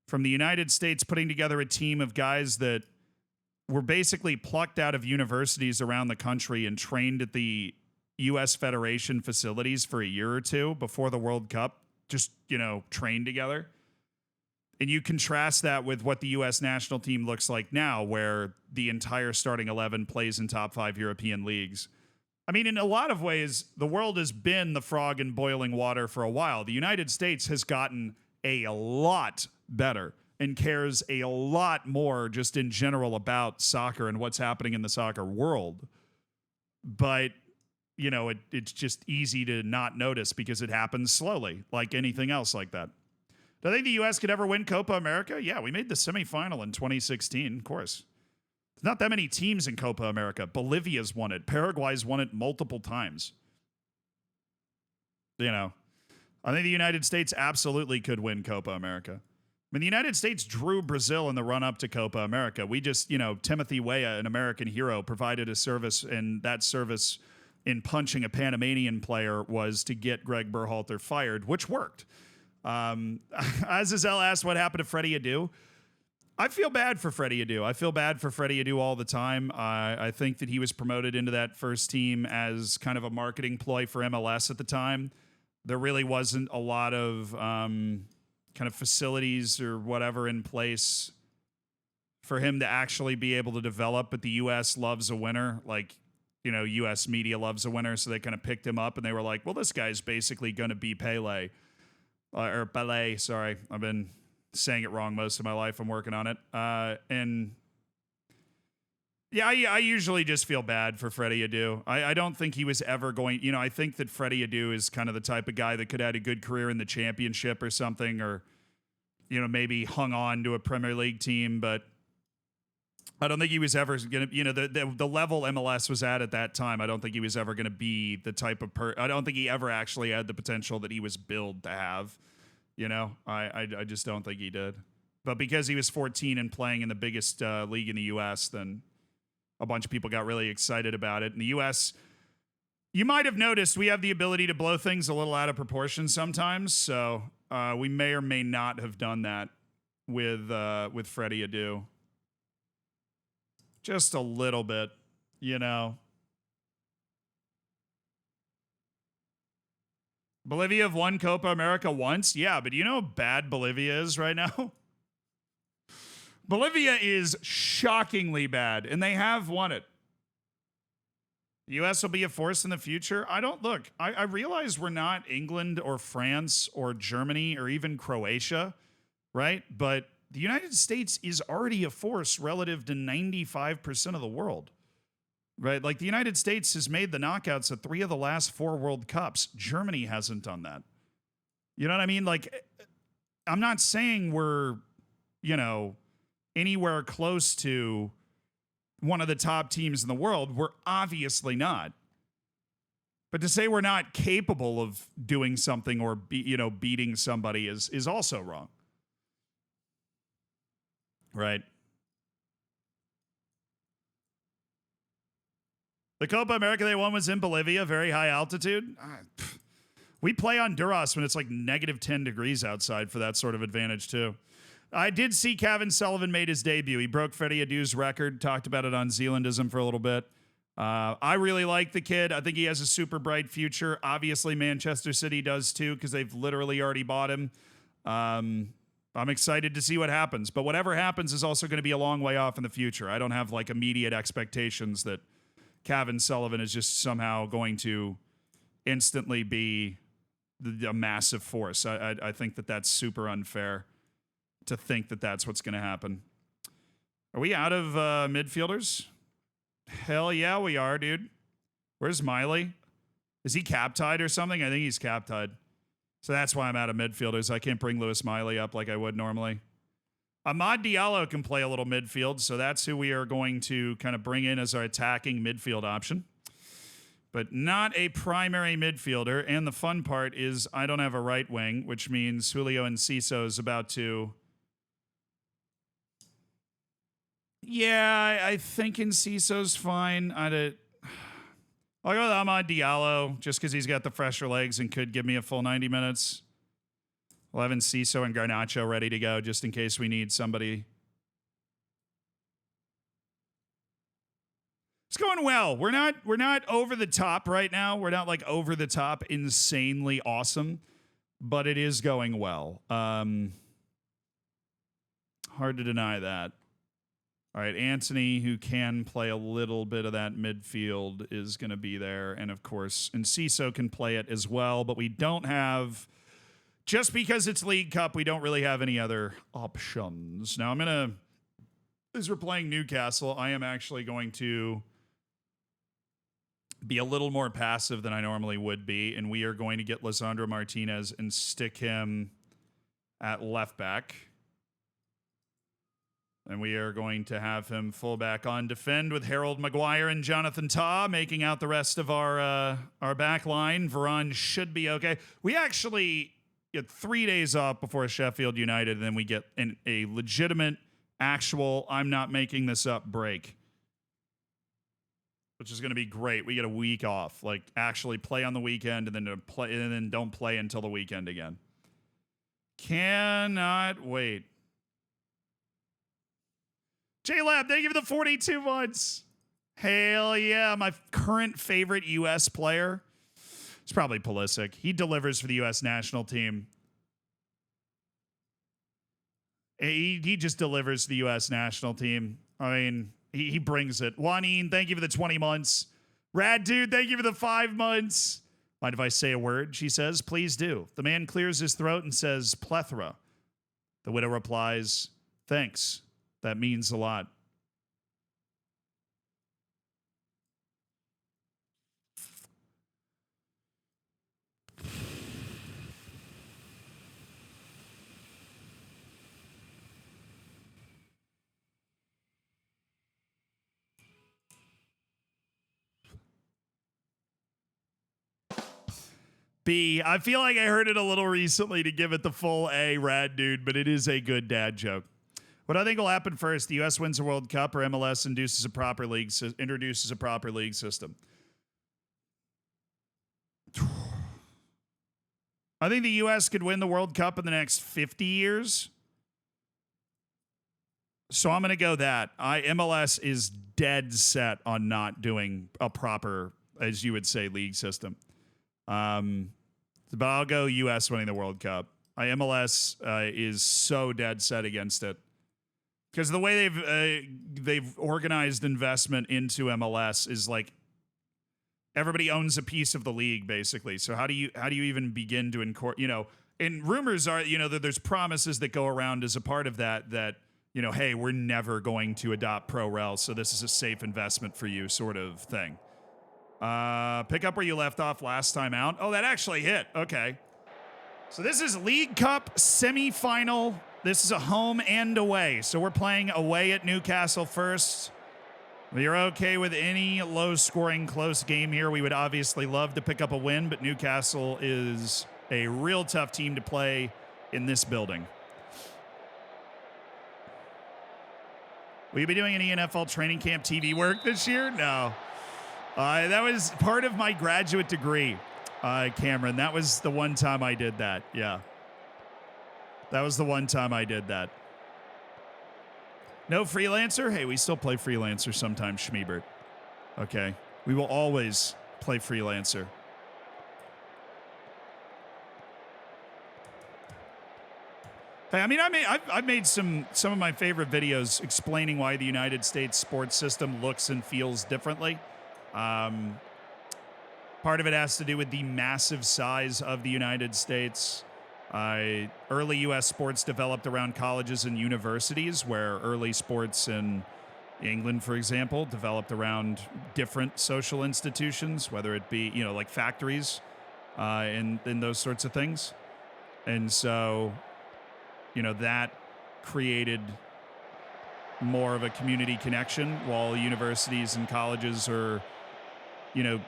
from the United States putting together a team of guys that were basically plucked out of universities around the country and trained at the U.S. Federation facilities for a year or two before the World Cup, just, you know, trained together. And you contrast that with what the U.S. national team looks like now, where the entire starting 11 plays in top 5 European leagues. I mean, in a lot of ways, the world has been the frog in boiling water for a while. The United States has gotten a lot better and cares a lot more just in general about soccer and what's happening in the soccer world. But, you know, it's just easy to not notice because it happens slowly, like anything else like that. Do I think the U.S. could ever win Copa America? Yeah, we made the semifinal in 2016, of course. There's not that many teams in Copa America. Bolivia's won it. Paraguay's won it multiple times. You know, I think the United States absolutely could win Copa America. I mean, the United States drew Brazil in the run-up to Copa America. We just, you know, Timothy Weah, an American hero, provided a service, and that service in punching a Panamanian player was to get Greg Berhalter fired, which worked. Azazel asked what happened to Freddie Adu. I feel bad for Freddie Adu. I feel bad for Freddie Adu all the time. I think that he was promoted into that first team as kind of a marketing ploy for MLS at the time. There really wasn't a lot of kind of facilities or whatever in place for him to actually be able to develop, but the U.S. loves a winner. Like, U.S. media loves a winner, so they kind of picked him up, and they were like, well, this guy's basically going to be Pele. Or Pele, sorry. I've been saying it wrong most of my life. I'm working on it. And yeah, I usually just feel bad for Freddie Adu. I don't think he was ever going, I think that Freddie Adu is kind of the type of guy that could have had a good career in the championship or something, or, maybe hung on to a Premier League team, but I don't think he was ever going to, the level MLS was at that time. I don't think he was ever going to be the type of I don't think he ever actually had the potential that he was billed to have. I just don't think he did. But because he was 14 and playing in the biggest league in the U.S., then a bunch of people got really excited about it. In the U.S., you might have noticed we have the ability to blow things a little out of proportion sometimes. So we may or may not have done that with Freddie Adu. Just a little bit, Bolivia have won Copa America once? Yeah, but you know how bad Bolivia is right now? Bolivia is shockingly bad, and they have won it. The U.S. will be a force in the future. I realize we're not England or France or Germany or even Croatia, right? But the United States is already a force relative to 95% of the world, right? Like the United States has made the knockouts at 3 of the last 4 World Cups. Germany hasn't done that. You know what I mean? Like, I'm not saying we're, anywhere close to one of the top teams in the world. We're obviously not. But to say we're not capable of doing something or beating somebody is also wrong. Right. The Copa America they won was in Bolivia, very high altitude. We play on Duras when it's like negative 10 degrees outside for that sort of advantage too. I did see Kevin Sullivan made his debut. He broke Freddie Adu's record, talked about it on Zealandism for a little bit. I really like the kid. I think he has a super bright future. Obviously, Manchester City does too, because they've literally already bought him. I'm excited to see what happens, but whatever happens is also going to be a long way off in the future. I don't have like immediate expectations that Kevin Sullivan is just somehow going to instantly be a massive force. I think that that's super unfair to think that that's what's going to happen. Are we out of midfielders? Hell yeah, we are, dude. Where's Miley? Is he cap-tied or something? I think he's cap-tied. So that's why I'm out of midfielders. I can't bring Lewis Miley up like I would normally. Amad Diallo can play a little midfield, so that's who we are going to kind of bring in as our attacking midfield option. But not a primary midfielder. And the fun part is I don't have a right wing, which means Julio Enciso is about to... Yeah, I think Enciso's fine. I'll go with Amad Diallo just because he's got the fresher legs and could give me a full 90 minutes. We'll have Enciso and Garnacho ready to go just in case we need somebody. It's going well. We're not over the top right now. We're not like over the top insanely awesome, but it is going well. Hard to deny that. All right, Anthony, who can play a little bit of that midfield, is going to be there. And, of course, Enciso can play it as well. But we don't have, just because it's League Cup, we don't really have any other options. Now, as we're playing Newcastle, I am actually going to be a little more passive than I normally would be. And we are going to get Lisandro Martinez and stick him at left back. And we are going to have him fullback on defend with Harold Maguire and Jonathan Tah making out the rest of our back line. Varane should be okay. We actually get 3 days off before Sheffield United, and then we get a legitimate, actual, I'm not making this up break, which is going to be great. We get a week off, like actually play on the weekend and then don't play until the weekend again. Cannot wait. J-Lab, thank you for the 42 months. Hell yeah. My current favorite U.S. player is probably Pulisic. He delivers for the U.S. national team. He just delivers the U.S. national team. I mean, he brings it. Juanine, thank you for the 20 months. Rad Dude, thank you for the 5 months. Mind if I say a word? She says, please do. The man clears his throat and says, plethora. The widow replies, thanks. That means a lot. B, I feel like I heard it a little recently to give it the full A, Rad Dude, but it is a good dad joke. What I think will happen first, the U.S. wins a World Cup or MLS introduces a proper league system. I think the U.S. could win the World Cup in the next 50 years. So I'm going to go that. MLS is dead set on not doing a proper, as you would say, league system. But I'll go U.S. winning the World Cup. MLS is so dead set against it because the way they've organized investment into MLS is like everybody owns a piece of the league basically. So how do you even begin to incorporate? And rumors are that there's promises that go around as a part of that hey, we're never going to adopt pro rel, so this is a safe investment for you, sort of thing. Pick up where you left off last time out. Oh, that actually hit. Okay. So this is League Cup semifinal. This is a home and away. So we're playing away at Newcastle first. If you're okay with any low-scoring close game here, we would obviously love to pick up a win, but Newcastle is a real tough team to play in this building. Will you be doing any NFL training camp TV work this year? No. That was part of my graduate degree, Cameron. That was the one time I did that. Yeah. That was the one time I did that. No freelancer? Hey, we still play freelancer sometimes, Schmiebert. Okay. We will always play freelancer. Hey, I mean, I've made some of my favorite videos explaining why the United States sports system looks and feels differently. Part of it has to do with the massive size of the United States. Early U.S. sports developed around colleges and universities, where early sports in England, for example, developed around different social institutions, whether it be, like factories and those sorts of things. And so, that created more of a community connection, while universities and colleges are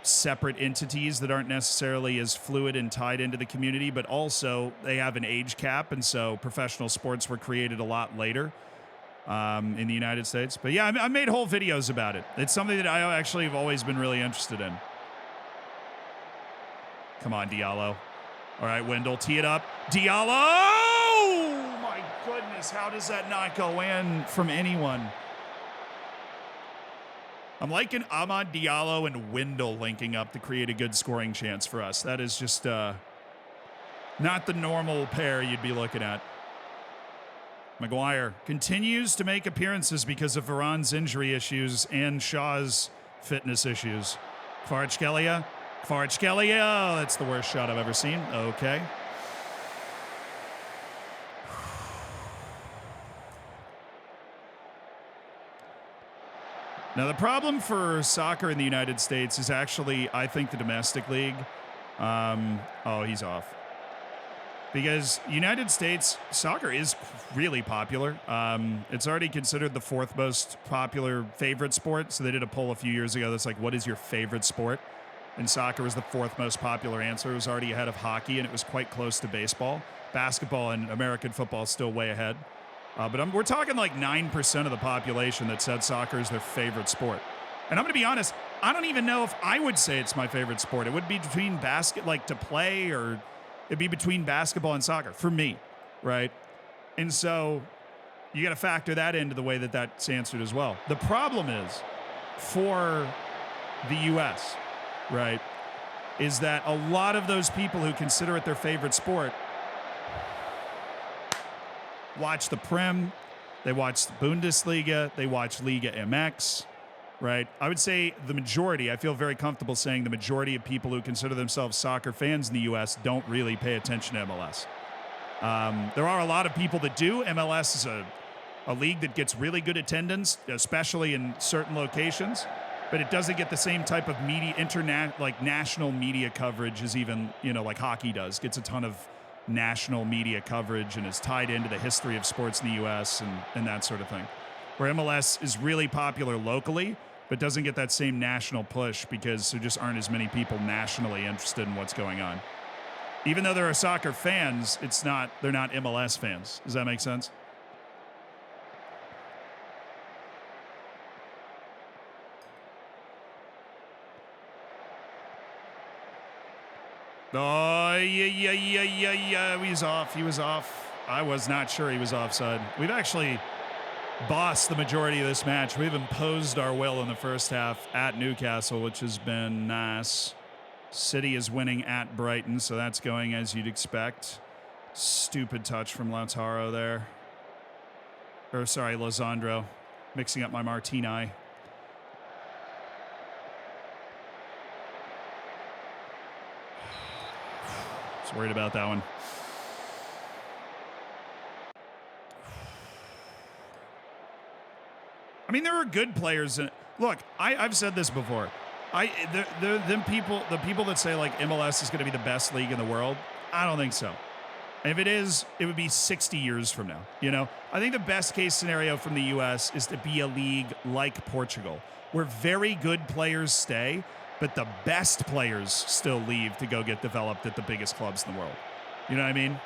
separate entities that aren't necessarily as fluid and tied into the community, but also they have an age cap. And so professional sports were created a lot later in the United States. But yeah, I made whole videos about it. It's something that I actually have always been really interested in. Come on, Diallo. All right, Wendell, tee it up. Diallo! Oh, my goodness. How does that not go in from anyone? I'm liking Amad Diallo and Wendell linking up to create a good scoring chance for us. That is just not the normal pair you'd be looking at. Maguire continues to make appearances because of Varane's injury issues and Shaw's fitness issues. Kvaratskhelia. Oh, that's the worst shot I've ever seen. Okay. Now, the problem for soccer in the United States is actually, I think, the domestic league. Oh, he's off. Because United States soccer is really popular. It's already considered the 4th most popular favorite sport. So they did a poll a few years ago that's like, what is your favorite sport? And soccer was the 4th most popular answer. It was already ahead of hockey, and it was quite close to baseball. Basketball and American football is still way ahead. But we're talking like 9% of the population that said soccer is their favorite sport. And I'm going to be honest, I don't even know if I would say it's my favorite sport. It would be between to play, or it'd be between basketball and soccer for me, right? And so you got to factor that into the way that that's answered as well. The problem is for the U.S., right, is that a lot of those people who consider it their favorite sport watch the Prem. They watch the Bundesliga. They watch Liga MX, right? I would say the majority, I feel very comfortable saying the majority of people who consider themselves soccer fans in the U.S. don't really pay attention to MLS. There are a lot of people that do. MLS is a league that gets really good attendance, especially in certain locations, but it doesn't get the same type of media, national media coverage as even, like hockey does. Gets a ton of national media coverage and is tied into the history of sports in the U.S. and that sort of thing. Where MLS is really popular locally, but doesn't get that same national push because there just aren't as many people nationally interested in what's going on. Even though there are soccer fans, they're not MLS fans. Does that make sense? Oh, yeah. He was off. I was not sure he was offside. We've actually bossed the majority of this match. We've imposed our will in the first half at Newcastle, which has been nice. City is winning at Brighton, so that's going as you'd expect. Stupid touch from Lautaro there. Or, sorry, Lozandro. Mixing up my Martini. I was worried about that one. I mean, there are good players. Look, I've said this before. The people that say like MLS is going to be the best league in the world, I don't think so. And if it is, it would be 60 years from now. I think the best case scenario from the U.S. is to be a league like Portugal, where very good players stay, but the best players still leave to go get developed at the biggest clubs in the world. You know what I mean?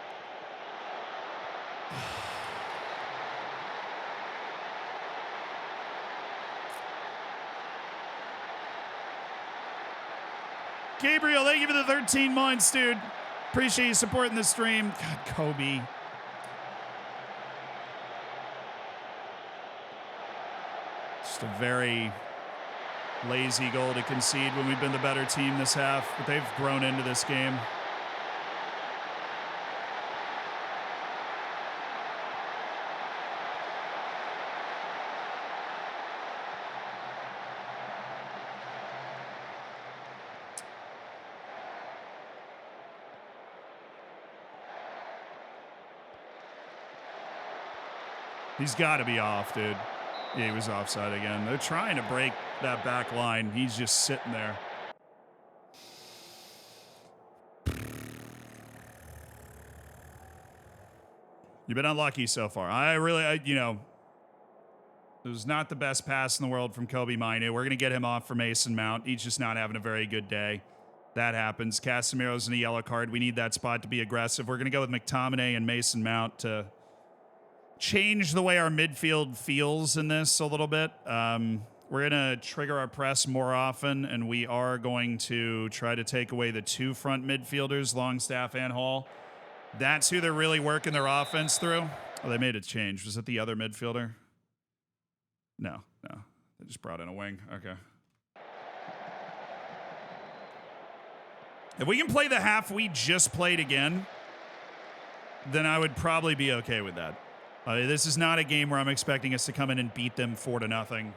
Gabriel, thank you for the 13 months, dude. Appreciate you supporting the stream. God, Kobe. Just a very lazy goal to concede when we've been the better team this half, but they've grown into this game. He's got to be off, dude. Yeah, he was offside again. They're trying to break that back line. He's just sitting there. You've been unlucky so far. It was not the best pass in the world from Kobe Mainu. We're going to get him off for Mason Mount. He's just not having a very good day. That happens. Casemiro's in a yellow card. We need that spot to be aggressive. We're going to go with McTominay and Mason Mount to change the way our midfield feels in this a little bit. We're going to trigger our press more often, and we are going to try to take away the two front midfielders, Longstaff and Hall. That's who they're really working their offense through. Oh, they made a change. Was it the other midfielder? No. They just brought in a wing. Okay. If we can play the half we just played again, then I would probably be okay with that. This is not a game where I'm expecting us to come in and beat them 4-0.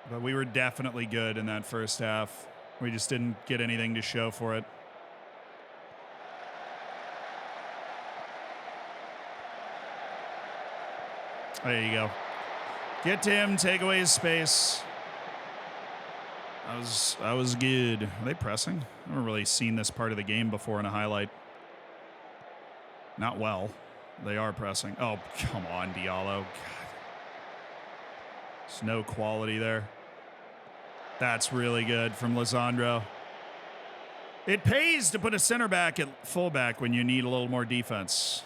But we were definitely good in that first half. We just didn't get anything to show for it. There you go. Get to him, take away his space. I was good. Are they pressing? I haven't really seen this part of the game before in a highlight. Not well. They are pressing. Oh, come on, Diallo. God. There's no quality there. That's really good from Lozandro. It pays to put a center back at fullback when you need a little more defense.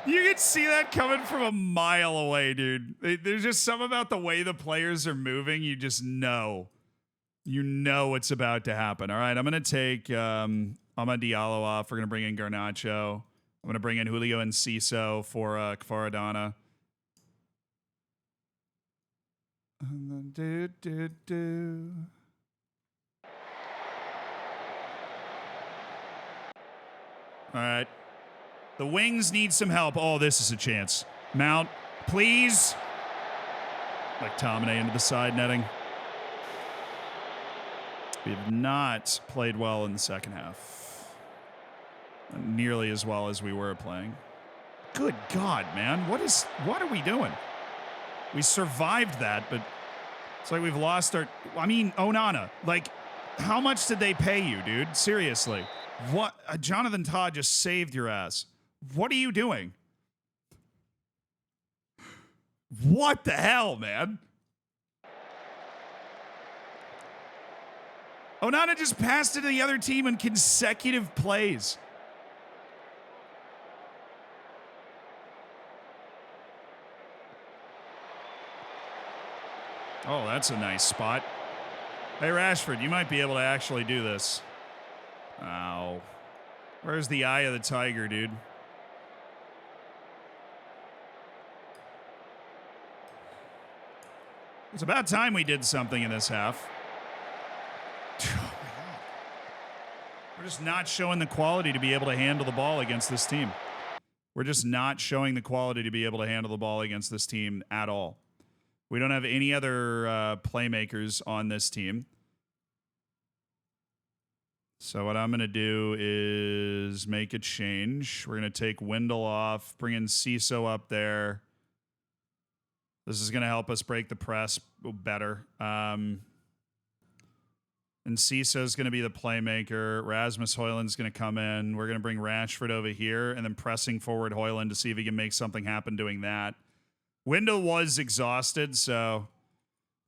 You can see that coming from a mile away, dude. There's just something about the way the players are moving. You just know. You know what's about to happen. All right, I'm going to take Amad Diallo off. We're going to bring in Garnacho. I'm going to bring in Julio Enciso for Kvaradana. All right. The wings need some help. Oh, this is a chance. Mount, please. McTominay into the side netting. We have not played well in the second half. Not nearly as well as we were playing. Good God, man. What are we doing? We survived that, but it's like we've lost our... I mean, Onana, like, how much did they pay you, dude? Seriously. What? Jonathan Todd just saved your ass. What are you doing? What the hell, man? Onana just passed it to the other team in consecutive plays. Oh, that's a nice spot. Hey, Rashford, you might be able to actually do this. Ow. Where's the eye of the tiger, dude? It's about time we did something in this half. We're just not showing the quality to be able to handle the ball against this team. We're just not showing the quality to be able to handle the ball against this team at all. We don't have any other playmakers on this team. So what I'm going to do is make a change. We're going to take Windle off, bring in Ciso up there. This is going to help us break the press better. And Ciso is going to be the playmaker. Rasmus Højlund's going to come in. We're going to bring Rashford over here and then pressing forward Højlund to see if he can make something happen doing that. Windle was exhausted, so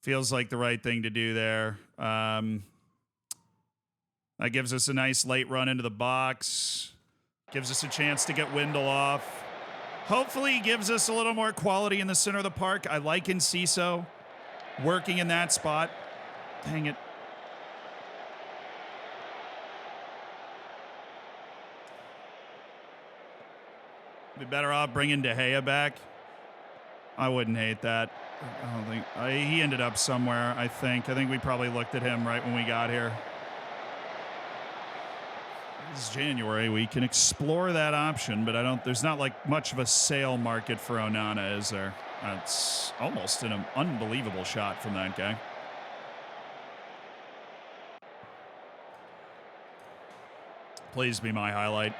feels like the right thing to do there. That gives us a nice late run into the box. Gives us a chance to get Windle off. Hopefully gives us a little more quality in the center of the park. I like Ciso working in that spot. Dang it. Be better off bringing De Gea back. I wouldn't hate that. I don't think he ended up somewhere. I think we probably looked at him right when we got here. It's January. We can explore that option, but there's not like much of a sale market for Onana, is there? That's almost an unbelievable shot from that guy. Please be my highlight.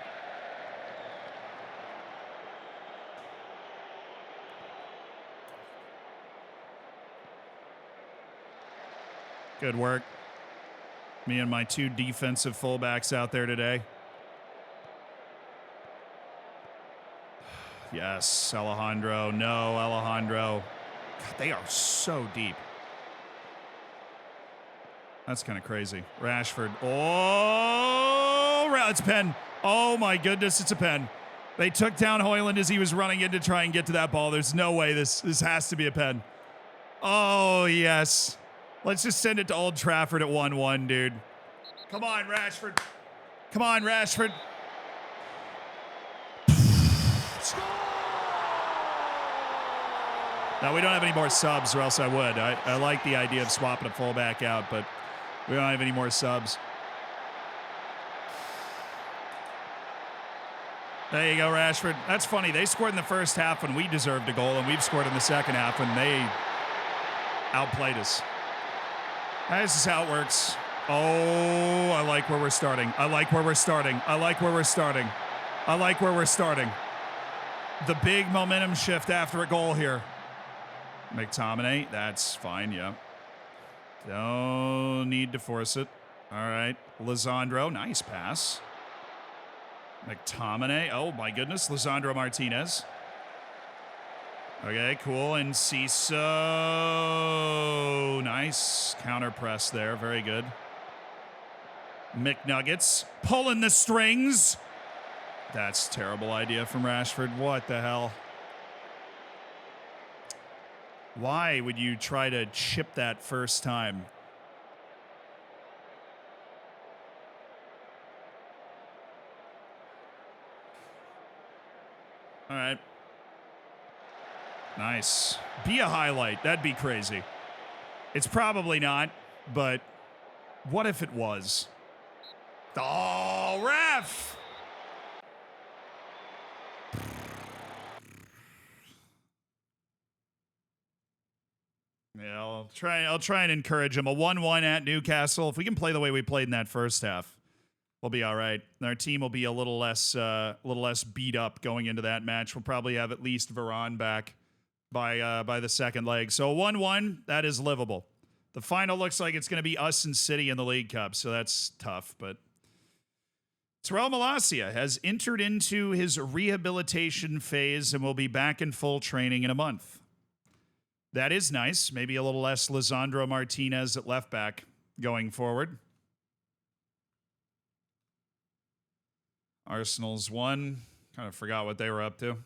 Good work. Me and my two defensive fullbacks out there today. Yes, Alejandro. No, Alejandro. God, they are so deep. That's kind of crazy. Rashford. Oh, it's a pen. Oh, my goodness, it's a pen. They took down Højlund as he was running in to try and get to that ball. There's no way this has to be a pen. Oh, yes. Let's just send it to Old Trafford at 1-1, dude. Come on, Rashford. Come on, Rashford. Now, we don't have any more subs, or else I would. I like the idea of swapping a fullback out, but we don't have any more subs. There you go, Rashford. That's funny. They scored in the first half when we deserved a goal, and we've scored in the second half when they outplayed us. This is how it works. Oh, I like where we're starting. I like where we're starting. I like where we're starting. I like where we're starting. The big momentum shift after a goal here. McTominay, that's fine, yeah. Don't need to force it. All right. Lisandro, nice pass. McTominay, oh my goodness. Lisandro Martinez. Okay, cool. And Ciso. Nice counter press there. Very good. McNuggets pulling the strings. That's a terrible idea from Rashford. What the hell? Why would you try to chip that first time? All right. Nice. Be a highlight. That'd be crazy. It's probably not, but what if it was? Oh, ref! Yeah, I'll try and encourage him. A 1-1 at Newcastle. If we can play the way we played in that first half, we'll be all right. Our team will be a little less beat up going into that match. We'll probably have at least Varane back by the second leg. So 1-1, that is livable. The final looks like it's going to be us and City in the League Cup, so that's tough. But Terrell Malacia has entered into his rehabilitation phase and will be back in full training in a month. That is nice. Maybe a little less Lisandro Martinez at left back going forward. Arsenal's won. Kind of forgot what they were up to.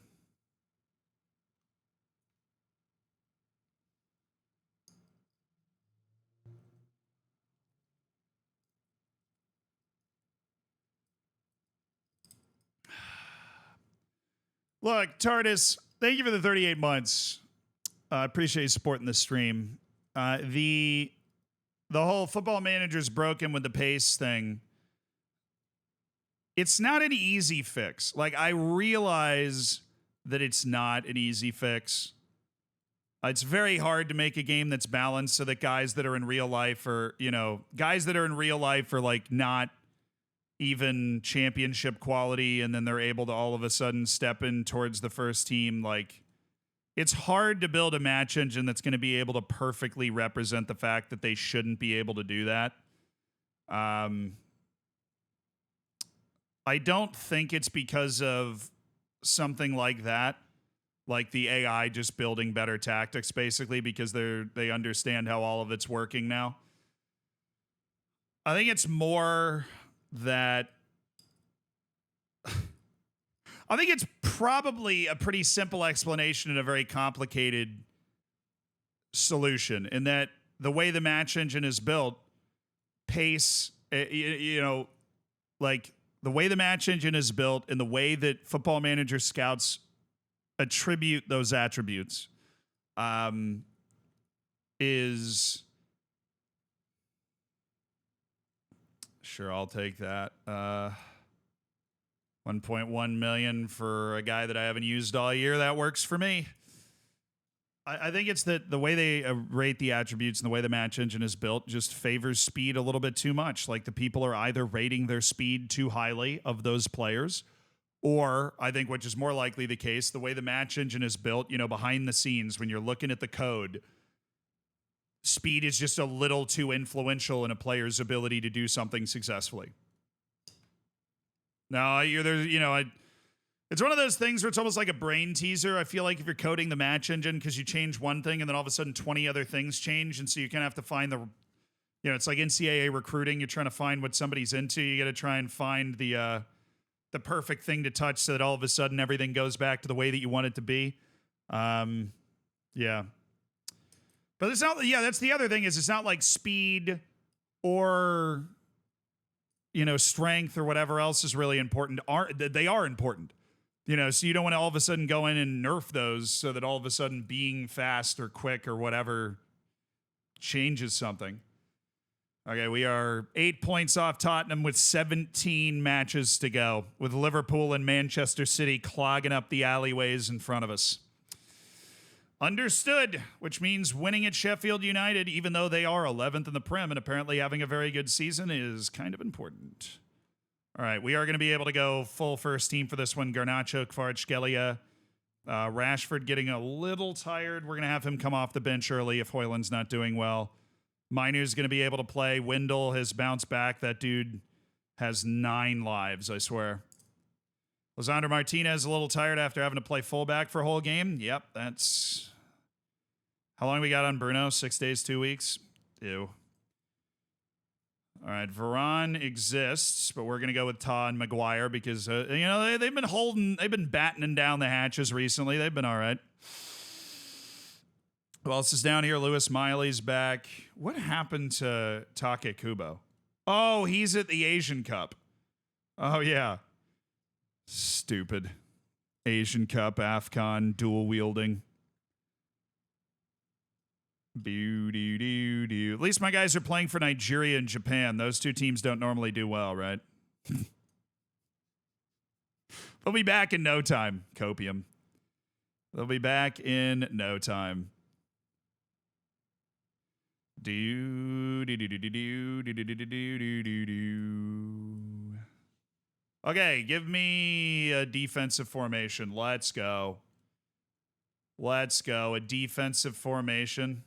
Look, TARDIS, thank you for the 38 months. I appreciate you supporting the stream. The whole Football Manager's broken with the pace thing. It's not an easy fix. Like, I realize that it's not an easy fix. It's very hard to make a game that's balanced so that guys that are in real life are, like not even championship quality, and then they're able to all of a sudden step in towards the first team. Like, it's hard to build a match engine that's going to be able to perfectly represent the fact that they shouldn't be able to do that. I don't think it's because of something like that, like the AI just building better tactics, basically, because they understand how all of it's working now. I think it's more that I think it's probably a pretty simple explanation and a very complicated solution, in that the way the match engine is built, pace, like the way the match engine is built and the way that Football Manager scouts attribute those attributes is... Sure, I'll take that. 1.1 million for a guy that I haven't used all year. That works for me. I think it's that the way they rate the attributes and the way the match engine is built just favors speed a little bit too much. Like, the people are either rating their speed too highly of those players, or I think, which is more likely the case, the way the match engine is built, behind the scenes, when you're looking at the code, speed is just a little too influential in a player's ability to do something successfully. Now, it's one of those things where it's almost like a brain teaser. I feel like if you're coding the match engine, because you change one thing and then all of a sudden 20 other things change, and so you kind of have to find it's like NCAA recruiting. You're trying to find what somebody's into. You got to try and find the perfect thing to touch so that all of a sudden everything goes back to the way that you want it to be. Yeah. But it's not, that's the other thing, is it's not like speed or, strength or whatever else is really important. They are important, so you don't want to all of a sudden go in and nerf those so that all of a sudden being fast or quick or whatever changes something. Okay, we are 8 points off Tottenham with 17 matches to go, with Liverpool and Manchester City clogging up the alleyways in front of us. Understood, which means winning at Sheffield United, even though they are 11th in the Prem and apparently having a very good season, is kind of important. All right, we are going to be able to go full first team for this one. Garnacho, Kvaratskhelia, Rashford getting a little tired. We're going to have him come off the bench early if Højlund's not doing well. Miner's going to be able to play. Windle has bounced back. That dude has 9 lives, I swear. Lisandro Martinez a little tired after having to play fullback for a whole game. Yep, that's... How long we got on Bruno? 6 days, 2 weeks? Ew. All right, Varane exists, but we're going to go with Todd and Maguire because, they've been battening down the hatches recently. They've been all right. Who else is down here? Lewis Miley's back. What happened to Take Kubo? Oh, he's at the Asian Cup. Oh, yeah. Stupid. Asian Cup, AFCON, dual wielding. At least my guys are playing for Nigeria and Japan. Those two teams don't normally do well, right? They'll be back in no time, Copium. They'll be back in no time. Okay, give me a defensive formation. Let's go. Let's go. A defensive formation.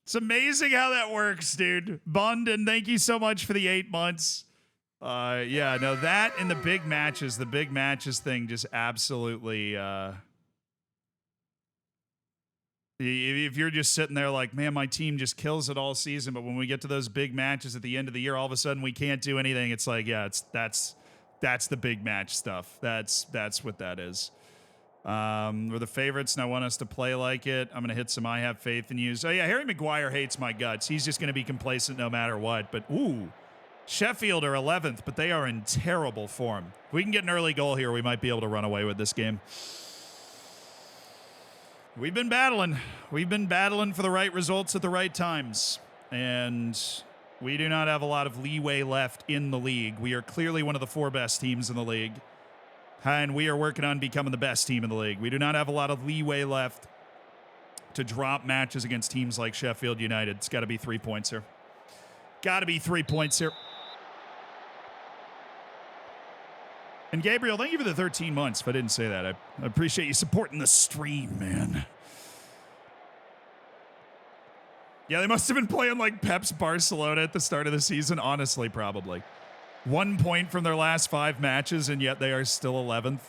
It's amazing how that works, dude. Bondin, thank you so much for the 8 months. Yeah, no, that and the big matches thing just absolutely, if you're just sitting there like, man, my team just kills it all season, but when we get to those big matches at the end of the year, all of a sudden we can't do anything. It's like, yeah, that's the big match stuff. That's what that is. We're the favorites and I want us to play like it. I'm going to hit some I have faith in you. So yeah, Harry Maguire hates my guts. He's just going to be complacent no matter what. But ooh, Sheffield are 11th, but they are in terrible form. If we can get an early goal here, we might be able to run away with this game. We've been battling. We've been battling for the right results at the right times. And we do not have a lot of leeway left in the league. We are clearly one of the 4 best teams in the league. And we are working on becoming the best team in the league. We do not have a lot of leeway left to drop matches against teams like Sheffield United. It's got to be 3 points here. Got to be 3 points here. And Gabriel, thank you for the 13 months. If I didn't say that, I appreciate you supporting the stream, man. Yeah, they must have been playing like Pep's Barcelona at the start of the season. Honestly, probably. 1 point from their last 5 matches, and yet they are still 11th.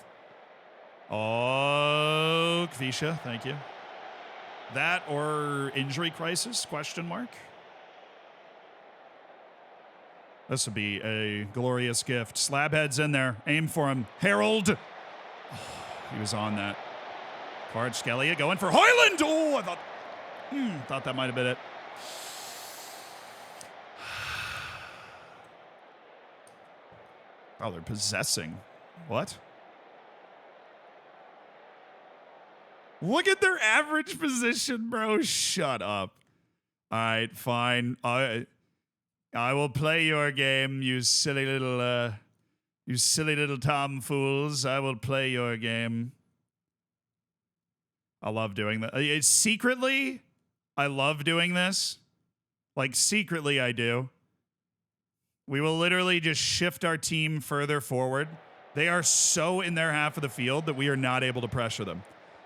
Oh, Kvisha, thank you. That or injury crisis, question mark. This would be a glorious gift. Slabhead's in there. Aim for him. Harold. Oh, he was on that. Kvaratskhelia going for Hoyland. Oh, I thought that might have been it. Oh, they're possessing. What? Look at their average position, bro. Shut up. All right, fine. I will play your game, you silly little tomfools. I will play your game. I love doing that. Secretly, I love doing this. Like, secretly, I do. We will literally just shift our team further forward. They are so in their half of the field that we are not able to pressure them.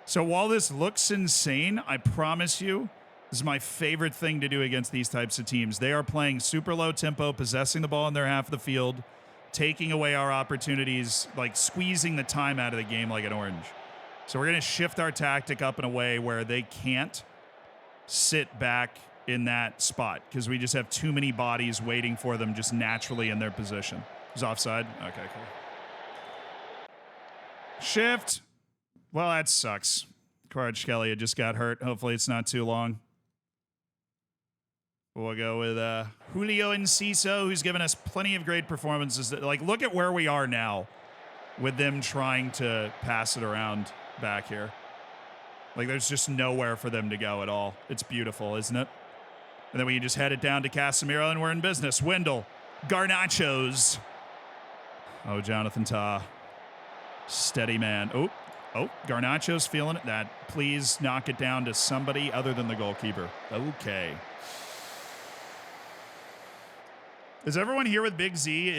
So while this looks insane, I promise you, this is my favorite thing to do against these types of teams. They are playing super low tempo, possessing the ball in their half of the field, taking away our opportunities, like squeezing the time out of the game like an orange. So we're going to shift our tactic up in a way where they can't sit back in that spot because we just have too many bodies waiting for them just naturally in their position. He's offside. Okay, cool. Shift. Well, that sucks. Kvaratskhelia just got hurt. Hopefully it's not too long. We'll go with Julio Enciso, who's given us plenty of great performances. Like, look at where we are now with them trying to pass it around back here. Like, there's just nowhere for them to go at all. It's beautiful, isn't it? And then we just head it down to Casemiro, and we're in business. Wendell. Garnachos. Oh, Jonathan Tah. Steady man. Oh, Garnacho's feeling it. That, please knock it down to somebody other than the goalkeeper. Okay. Is everyone here with Big Z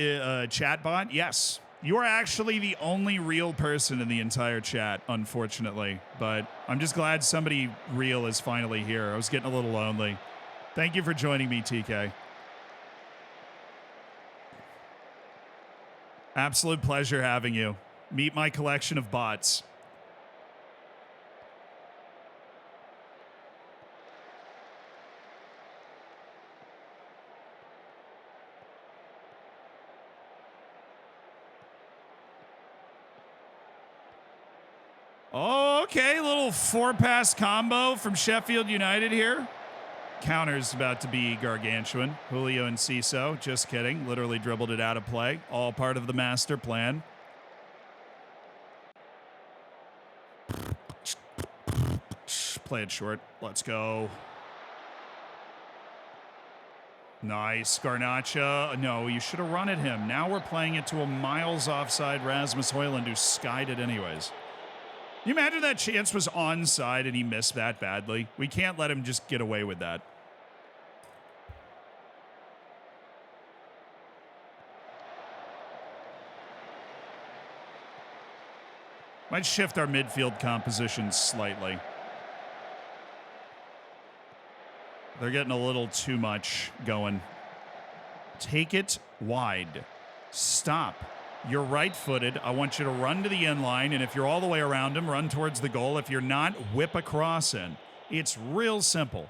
chatbot? Yes. You are actually the only real person in the entire chat, unfortunately. But I'm just glad somebody real is finally here. I was getting a little lonely. Thank you for joining me, TK. Absolute pleasure having you. Meet my collection of bots. Okay, little 4-pass combo from Sheffield United here. Counter's about to be gargantuan. Julio Enciso, just kidding. Literally dribbled it out of play. All part of the master plan. Play it short. Let's go. Nice. Garnacha. No, you should have run at him. Now we're playing it to a miles offside Rasmus Højlund who skied it anyways. You imagine that chance was onside and he missed that badly? We can't let him just get away with that. Might shift our midfield composition slightly. They're getting a little too much going. Take it wide. Stop. You're right-footed. I want you to run to the end line, and if you're all the way around him, run towards the goal. If you're not, whip a cross in. It's real simple.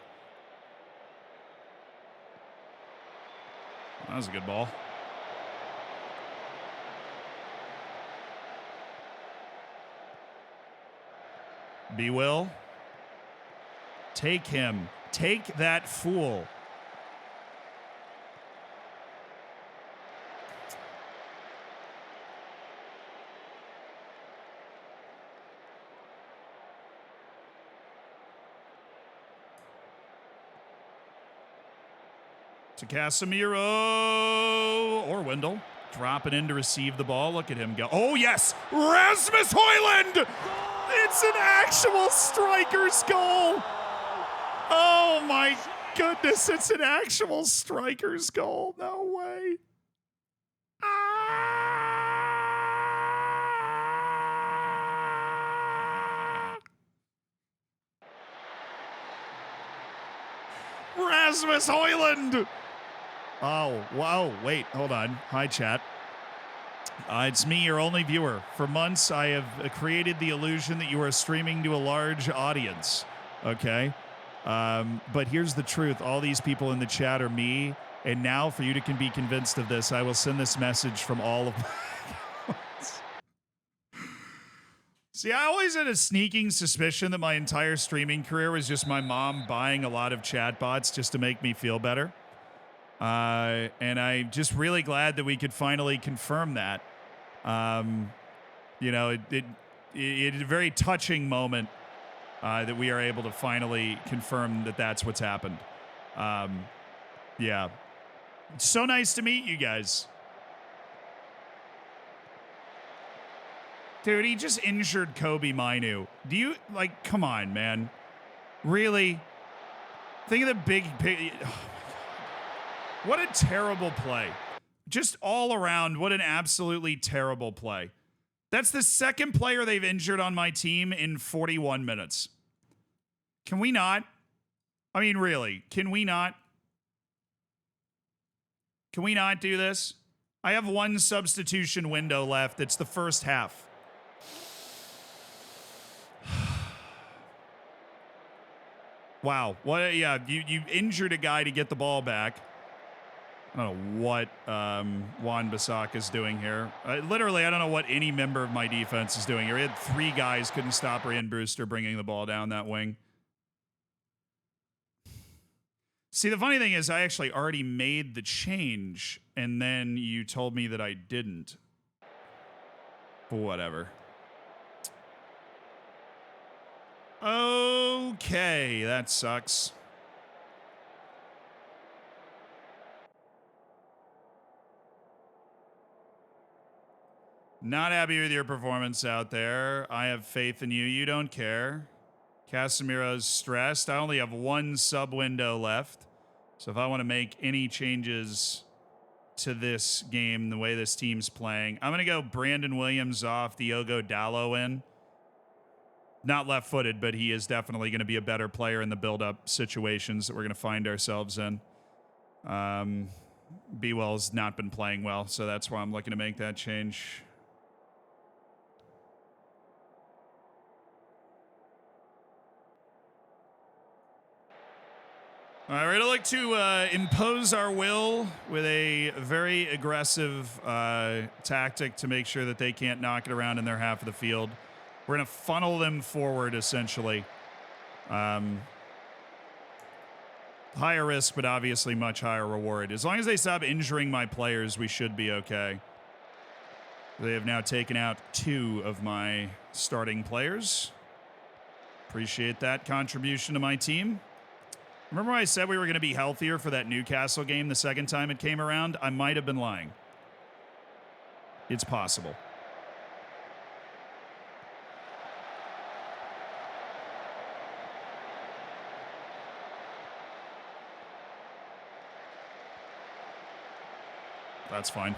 That was a good ball. B. Will. Take him. Take that fool. To Casemiro or Wendell. Dropping in to receive the ball. Look at him go. Oh, yes. Rasmus Højlund. It's an actual striker's goal. Oh, my goodness. It's an actual striker's goal. No way. Rasmus Højlund. Oh, wow. Wait, hold on. Hi, chat. It's me, your only viewer. For months, I have created the illusion that you are streaming to a large audience. Okay? But here's the truth. All these people in the chat are me. And now, for you to be convinced of this, I will send this message from all of my accounts. See, I always had a sneaking suspicion that my entire streaming career was just my mom buying a lot of chatbots just to make me feel better. And I'm just really glad that we could finally confirm that. You know, it's a very touching moment that we are able to finally confirm that that's what's happened. Yeah. It's so nice to meet you guys. Dude, he just injured Kobe Mainu. Do you, like, come on, man. Really? Think of the big... Oh, my God. What a terrible play. Just all around, what an absolutely terrible play. That's the second player they've injured on my team in 41 minutes. Can we not? I mean, really, can we not? Can we not do this? I have one substitution window left. It's the first half. Wow. What? Yeah, you injured a guy to get the ball back. I don't know what Wan-Bissaka is doing here. Literally, I don't know what any member of my defense is doing here. He had three guys, couldn't stop Ryan Brewster bringing the ball down that wing. See, the funny thing is I actually already made the change, and then you told me that I didn't. Whatever. Okay, that sucks. Not happy with your performance out there. I have faith in you. You don't care. Casemiro's stressed. I only have one sub window left. So if I want to make any changes to this game, the way this team's playing, I'm going to go Brandon Williams off, Diogo Dalot in. Not left-footed, but he is definitely going to be a better player in the build-up situations that we're going to find ourselves in. B-Well's not been playing well, so that's why I'm looking to make that change. All right, we'd like to impose our will with a very aggressive tactic to make sure that they can't knock it around in their half of the field. We're going to funnel them forward, essentially. Higher risk, but obviously much higher reward. As long as they stop injuring my players, we should be okay. They have now taken out 2 of my starting players. Appreciate that contribution to my team. Remember when I said we were going to be healthier for that Newcastle game the second time it came around? I might have been lying. It's possible. That's fine.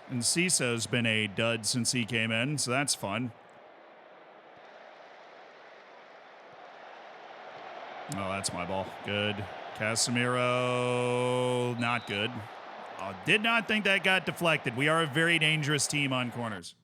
And Ciso's been a dud since he came in, so that's fun. Oh, that's my ball. Good. Casemiro, not good. Oh, did not think that got deflected. We are a very dangerous team on corners.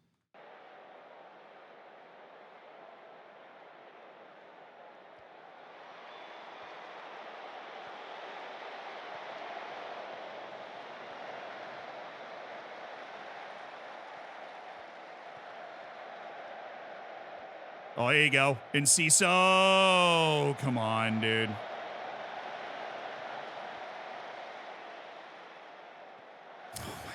Oh, there you go. Enciso. Come on, dude. Oh, my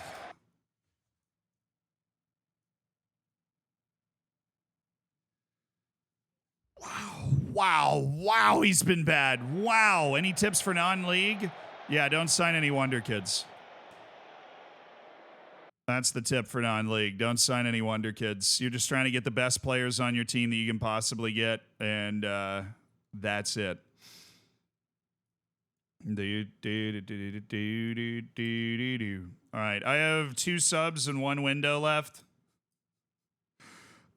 God. Wow. He's been bad. Wow. Any tips for non-league? Yeah, don't sign any wonder kids. That's the tip for non-league. Don't sign any wonder kids. You're just trying to get the best players on your team that you can possibly get, and that's it. All right, I have 2 subs and 1 window left.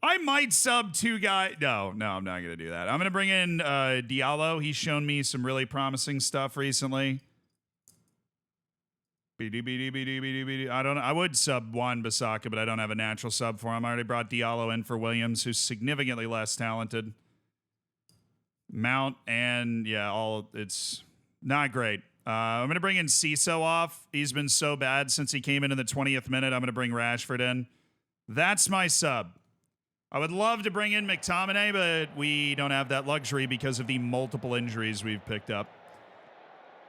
I might sub 2 guys. No, I'm not going to do that. I'm going to bring in Diallo. He's shown me some really promising stuff recently. I don't know. I would sub Wan-Bissaka, but I don't have a natural sub for him. I already brought Diallo in for Williams, who's significantly less talented. Mount and, yeah, it's not great. I'm going to bring in Ciso off. He's been so bad since he came in the 20th minute. I'm going to bring Rashford in. That's my sub. I would love to bring in McTominay, but we don't have that luxury because of the multiple injuries we've picked up.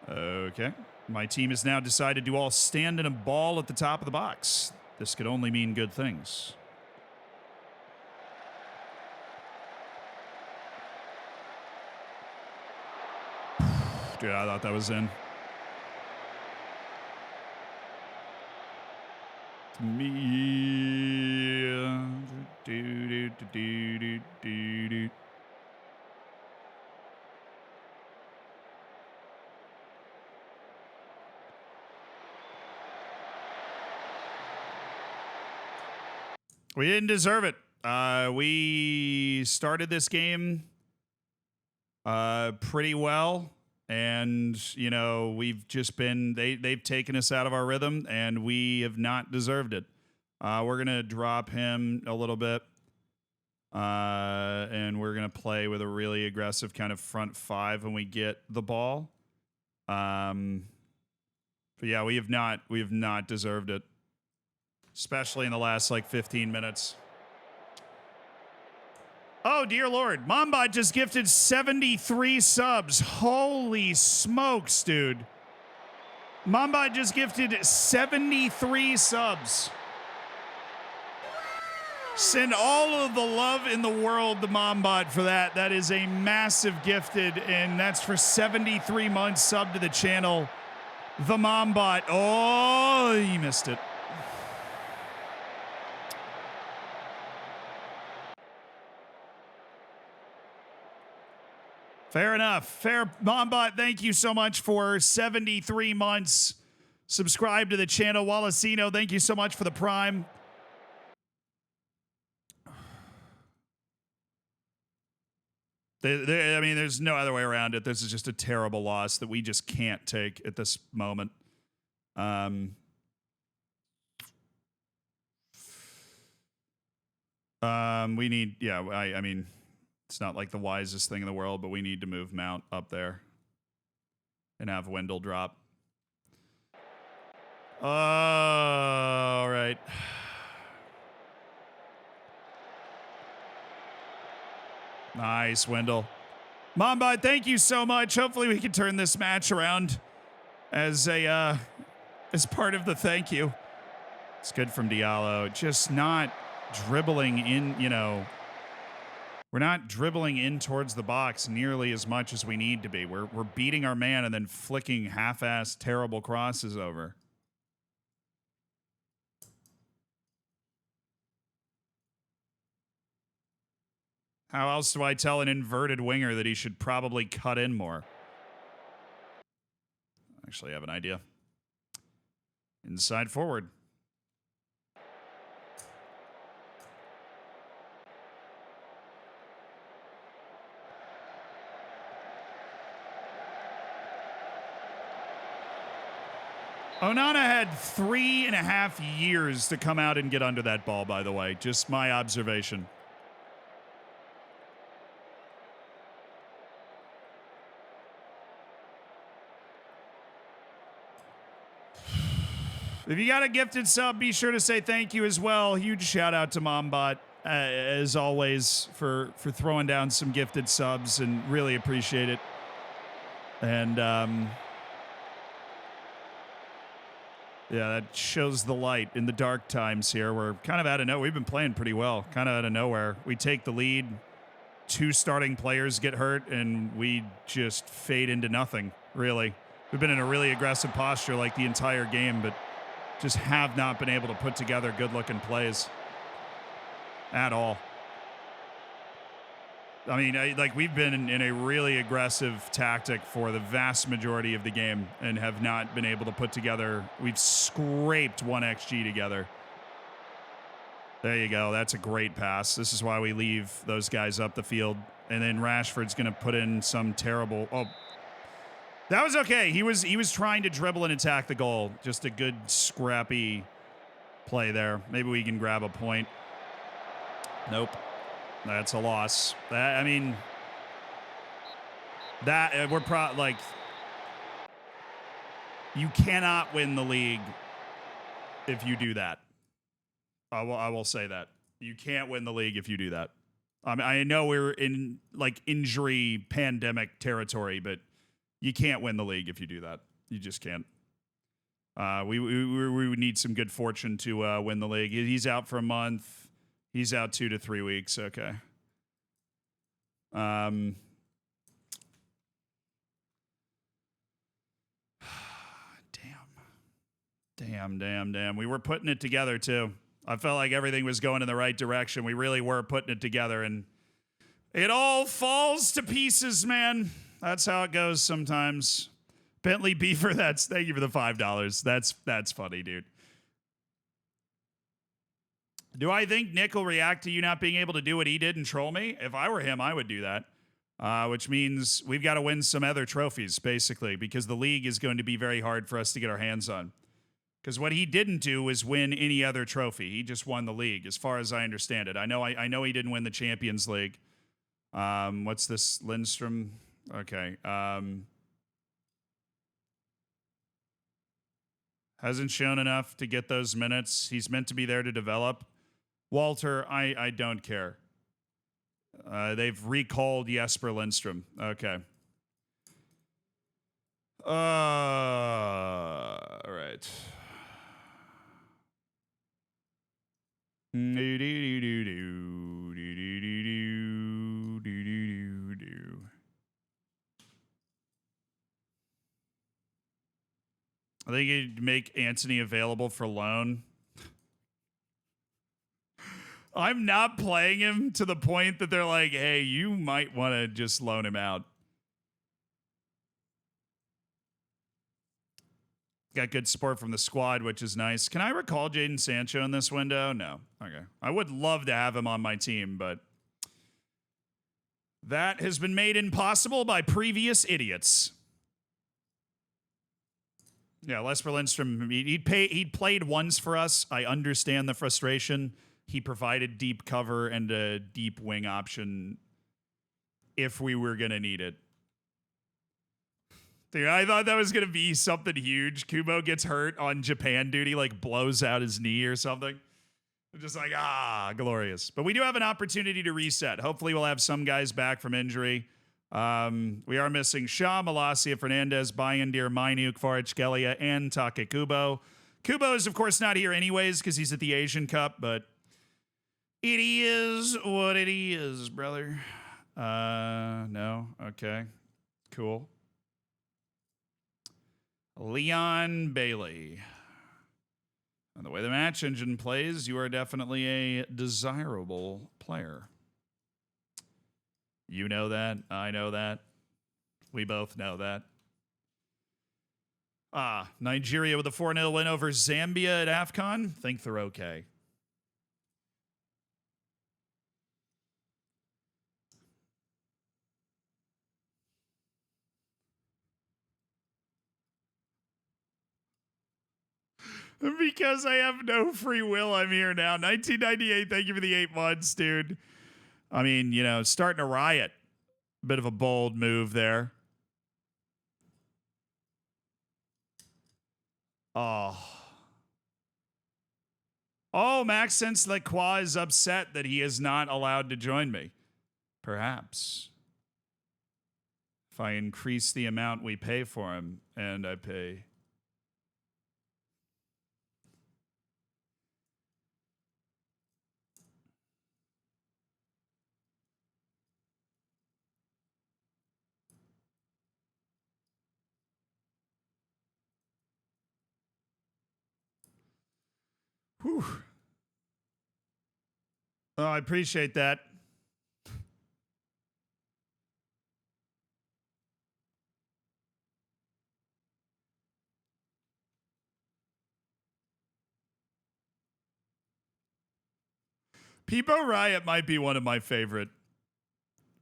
Okay. My team has now decided to all stand in a ball at the top of the box. This could only mean good things. Dude, I thought that was in. We didn't deserve it. We started this game pretty well, and we've just been they've taken us out of our rhythm, and we have not deserved it. We're gonna drop him a little bit, and we're gonna play with a really aggressive kind of front 5 when we get the ball. But yeah, we have not deserved it. Especially in the last, 15 minutes. Oh, dear Lord. Mambot just gifted 73 subs. Holy smokes, dude. Mambot just gifted 73 subs. Send all of the love in the world to Mambot for that. That is a massive gifted, and that's for 73 months sub to the channel. The Mambot. Oh, he missed it. Fair enough. Fair. Mombot, thank you so much for 73 months. Subscribe to the channel. Wallacino, thank you so much for the Prime. There's no other way around it. This is just a terrible loss that we just can't take at this moment. We need, I mean, it's not like the wisest thing in the world, but we need to move Mount up there and have Wendell drop. All right. Nice, Wendell. Mamba, thank you so much. Hopefully we can turn this match around as a as part of the thank you. It's good from Diallo. Just not dribbling in, you know, we're not dribbling in towards the box nearly as much as we need to be. We're beating our man and then flicking half-assed terrible crosses over. How else do I tell an inverted winger that he should probably cut in more? Actually, I have an idea. Inside forward. Onana had 3.5 years to come out and get under that ball, by the way. Just my observation. If you got a gifted sub, be sure to say thank you as well. Huge shout out to Mombot, as always, for throwing down some gifted subs, and really appreciate it. And yeah, that shows the light in the dark times here. We're kind of out of nowhere. We've been playing pretty well, kind of out of nowhere. We take the lead, 2 starting players get hurt, and we just fade into nothing, really. We've been in a really aggressive posture like the entire game, but just have not been able to put together good-looking plays at all. I mean, like, we've been in a really aggressive tactic for the vast majority of the game and have not been able to put together. We've scraped 1 XG together. There you go. That's a great pass. This is why we leave those guys up the field. And then Rashford's going to put in some terrible... Oh, that was okay. He was trying to dribble and attack the goal. Just a good, scrappy play there. Maybe we can grab a point. Nope. That's a loss. I mean, that we're like, you cannot win the league if you do that. I will say that. You can't win the league if you do that. I know we're in like injury pandemic territory, but you can't win the league if you do that. You just can't. We would need some good fortune to win the league. He's out for a month. He's out 2 to 3 weeks. Okay. Damn. We were putting it together too. I felt like everything was going in the right direction. We really were putting it together, and it all falls to pieces, man. That's how it goes sometimes. Bentley Beaver, thank you for the $5. That's funny, dude. Do I think Nick will react to you not being able to do what he did and troll me? If I were him, I would do that. Which means we've got to win some other trophies, basically, because the league is going to be very hard for us to get our hands on. Because what he didn't do was win any other trophy. He just won the league, as far as I understand it. I know he didn't win the Champions League. What's this? Lindstrom? Okay. Hasn't shown enough to get those minutes. He's meant to be there to develop. Walter, I don't care. They've recalled Jesper Lindstrom. Okay. All right. I think you'd make Anthony available for loan. I'm not playing him to the point that they're like, hey, you might want to just loan him out. Got good support from the squad, which is nice. Can I recall Jadon Sancho in this window? No. Okay. I would love to have him on my team, but that has been made impossible by previous idiots. Yeah, Jesper Lindstrom, he'd played once for us. I understand the frustration. He provided deep cover and a deep wing option if we were going to need it. Dude, I thought that was going to be something huge. Kubo gets hurt on Japan duty, like blows out his knee or something. I'm just like, glorious. But we do have an opportunity to reset. Hopefully we'll have some guys back from injury. We are missing Shaw, Malacia, Fernandez, Bayandir, Mainuk, Kvaratskhelia, and Takekubo. Kubo is, of course, not here anyways because he's at the Asian Cup, but it is what it is, brother. No? Okay. Cool. Leon Bailey. And the way the match engine plays, you are definitely a desirable player. You know that. I know that. We both know that. Nigeria with a 4-0 win over Zambia at AFCON. Think they're okay. Because I have no free will, I'm here now. 1998, thank you for the 8 months, dude. I mean, you know, starting a riot. Bit of a bold move there. Oh, Maxence Lacroix is upset that he is not allowed to join me. Perhaps. If I increase the amount we pay for him, and I pay... Whew. Oh, I appreciate that. Peepo Riot might be one of my favorite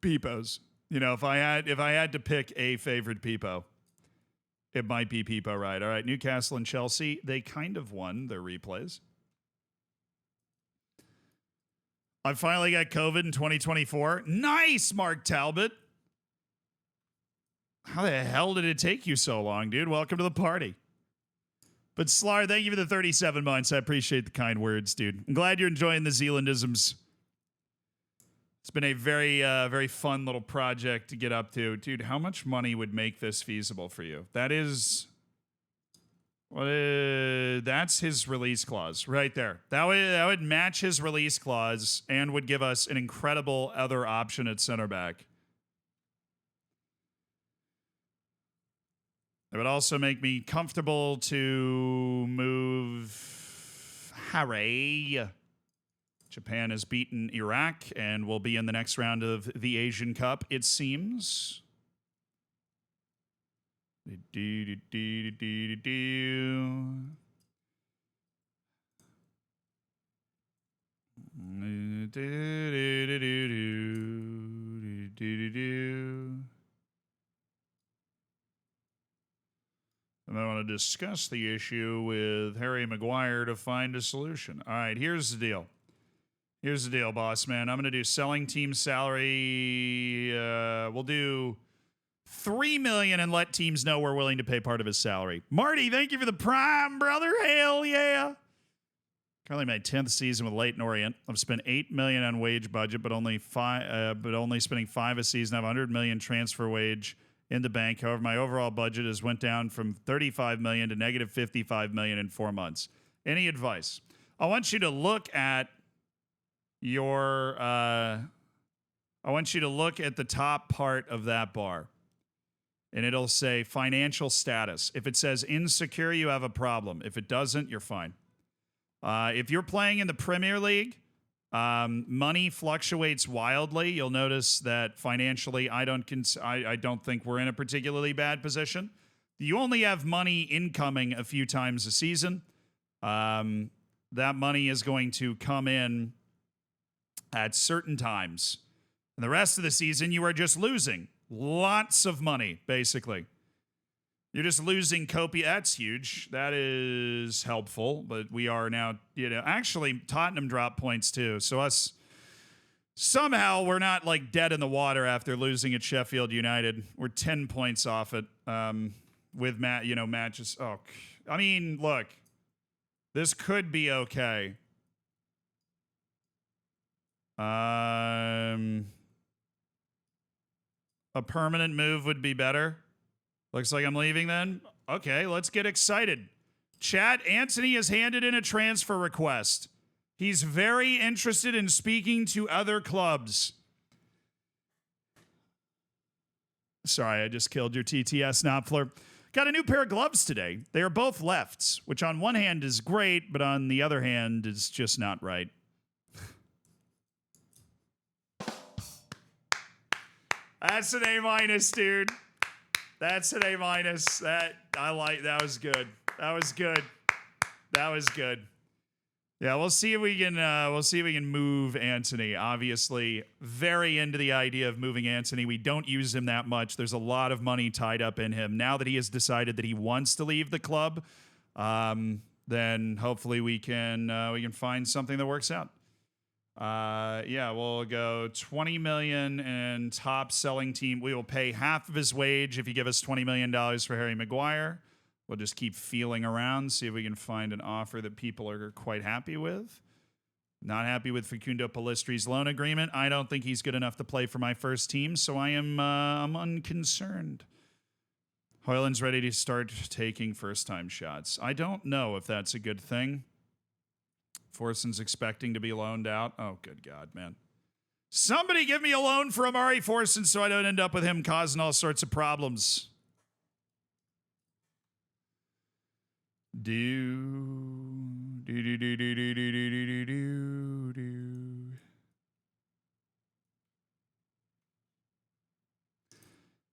Peepos. You know, if I had to pick a favorite Peepo, it might be Peepo Riot. All right, Newcastle and Chelsea, they kind of won their replays. I finally got COVID in 2024. Nice, Mark Talbot. How the hell did it take you so long, dude? Welcome to the party. But Slar, thank you for the 37 months. I appreciate the kind words, dude. I'm glad you're enjoying the Zealandisms. It's been a very, very fun little project to get up to. Dude, how much money would make this feasible for you? That is... that's his release clause right there. That would match his release clause and would give us an incredible other option at center back. It would also make me comfortable to move Harry. Japan has beaten Iraq and will be in the next round of the Asian Cup, it seems. And I want to discuss the issue with Harry Maguire to find a solution. All right, here's the deal. Here's the deal, boss man. I'm going to do selling team salary. We'll do $3 million and let teams know we're willing to pay part of his salary. Marty, thank you for the prime, brother. Hell yeah. Currently my 10th season with Leyton Orient. I've spent $8 million on wage budget, but only spending $5 a season. I have $100 million transfer wage in the bank. However, my overall budget has went down from $35 million to negative $55 million in 4 months. Any advice? I want you to look at your I want you to look at the top part of that bar. And it'll say financial status. If it says insecure, you have a problem. If it doesn't, you're fine. If you're playing in the Premier League, money fluctuates wildly. You'll notice that financially, I don't think we're in a particularly bad position. You only have money incoming a few times a season. That money is going to come in at certain times. And the rest of the season, you are just losing lots of money, basically. You're just losing copious. That's huge. That is helpful. But we are now, actually, Tottenham dropped points too. So somehow we're not like dead in the water after losing at Sheffield United. We're 10 points off it with matches. Oh, I mean, look, this could be okay. A permanent move would be better. Looks like I'm leaving then. Okay, let's get excited. Chat, Anthony has handed in a transfer request. He's very interested in speaking to other clubs. Sorry, I just killed your TTS Knopfler. Got a new pair of gloves today. They are both lefts, which on one hand is great, but on the other hand is just not right. That's an A-, dude. That's an A-. That was good. That was good. That was good. Yeah, we'll see if we can move Anthony. Obviously, very into the idea of moving Anthony. We don't use him that much. There's a lot of money tied up in him. Now that he has decided that he wants to leave the club, then hopefully we can find something that works out. Yeah, we'll go 20 million and top selling team. We will pay half of his wage if you give us $20 million for Harry Maguire. We'll just keep feeling around, see if we can find an offer that people are quite happy with. Not happy with Facundo Palistri's loan agreement. I don't think he's good enough to play for my first team, so I'm unconcerned. Hoyland's ready to start taking first-time shots. I don't know if that's a good thing. Forson's expecting to be loaned out. Oh, good God, man. Somebody give me a loan for Amari Forson so I don't end up with him causing all sorts of problems.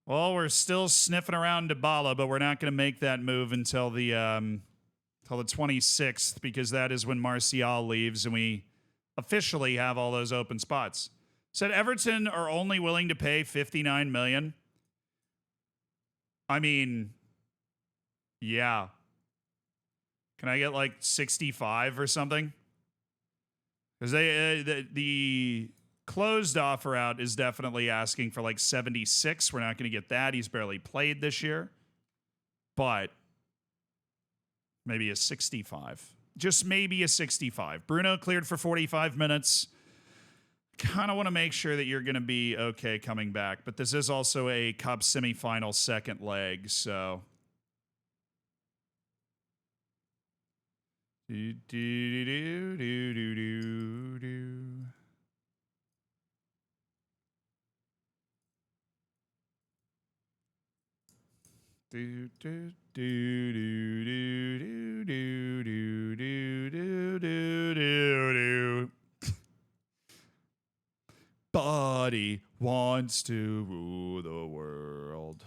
Well, we're still sniffing around Dybala, but we're not going to make that move until the 26th, because that is when Martial leaves and we officially have all those open spots. Said Everton are only willing to pay $59 million. I mean, yeah. Can I get like 65 or something? Because the closed offer out is definitely asking for like 76. We're not going to get that. He's barely played this year. But maybe a 65. Just maybe a 65. Bruno cleared for 45 minutes. Kind of want to make sure that you're going to be okay coming back. But this is also a Cup semifinal second leg, so... Do, do, do, do, do, do, do. Do, do, do, do, do, do, do, do, do, do, do, do. Body wants to rule the world.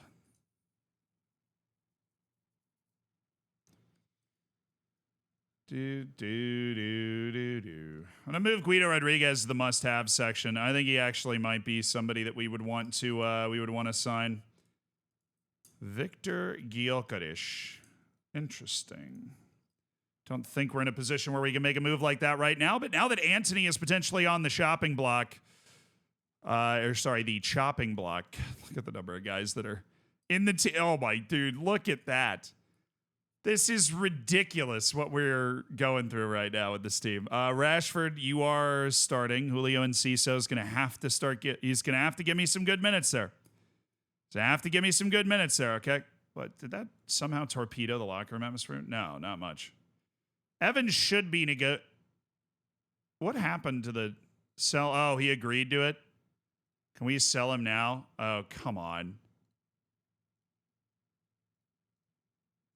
Do, do, do, do, do. I'm gonna move Guido Rodriguez to the must-have section. I think he actually might be somebody that we would want to sign. Victor Gyökeres. Interesting. Don't think we're in a position where we can make a move like that right now, but now that Anthony is potentially on the shopping block, the chopping block. Look at the number of guys that are in the team. Oh my dude, look at that. This is ridiculous what we're going through right now with this team. Rashford, you are starting. Julio Enciso is going to have to start. He's going to have to give me some good minutes there. Okay? But did that somehow torpedo the locker room atmosphere? No, not much. Evans should be What happened to the sell? Oh, he agreed to it. Can we sell him now? Oh, come on.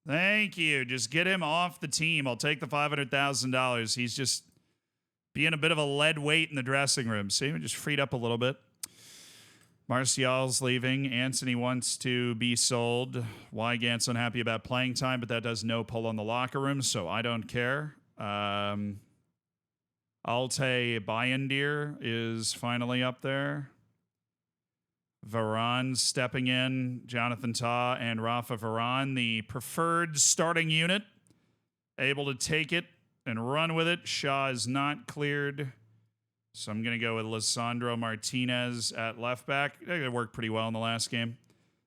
Thank you. Just get him off the team. I'll take the $500,000. He's just being a bit of a lead weight in the dressing room. See, we just freed up a little bit. Martial's leaving. Anthony wants to be sold. Wygant's unhappy about playing time, but that does no pull on the locker room, so I don't care. Alte Bayendier is finally up there. Varane stepping in, Jonathan Tah and Rafa Varane, the preferred starting unit, able to take it and run with it. Shaw is not cleared, so I'm going to go with Lisandro Martinez at left back. It worked pretty well in the last game.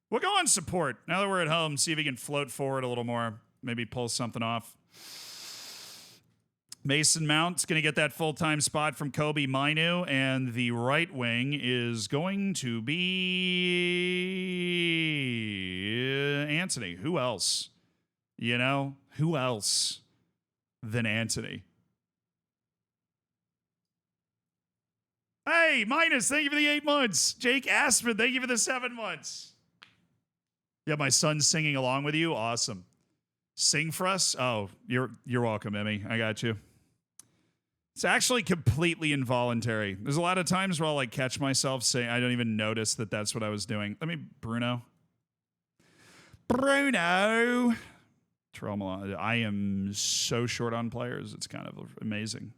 We'll go on support. Now that we're at home, see if he can float forward a little more, maybe pull something off. Mason Mount's going to get that full-time spot from Kobe Mainu, and the right wing is going to be Anthony. Who else? You know, who else than Anthony? Hey, Minus, thank you for the 8 months. Jake Aspen, thank you for the 7 months. Yeah, my son's singing along with you. Awesome. Sing for us? Oh, you're welcome, Emmy. I got you. It's actually completely involuntary. There's a lot of times where I'll like catch myself saying, I don't even notice that that's what I was doing. Let me, Bruno. Trauma. I am so short on players. It's kind of amazing.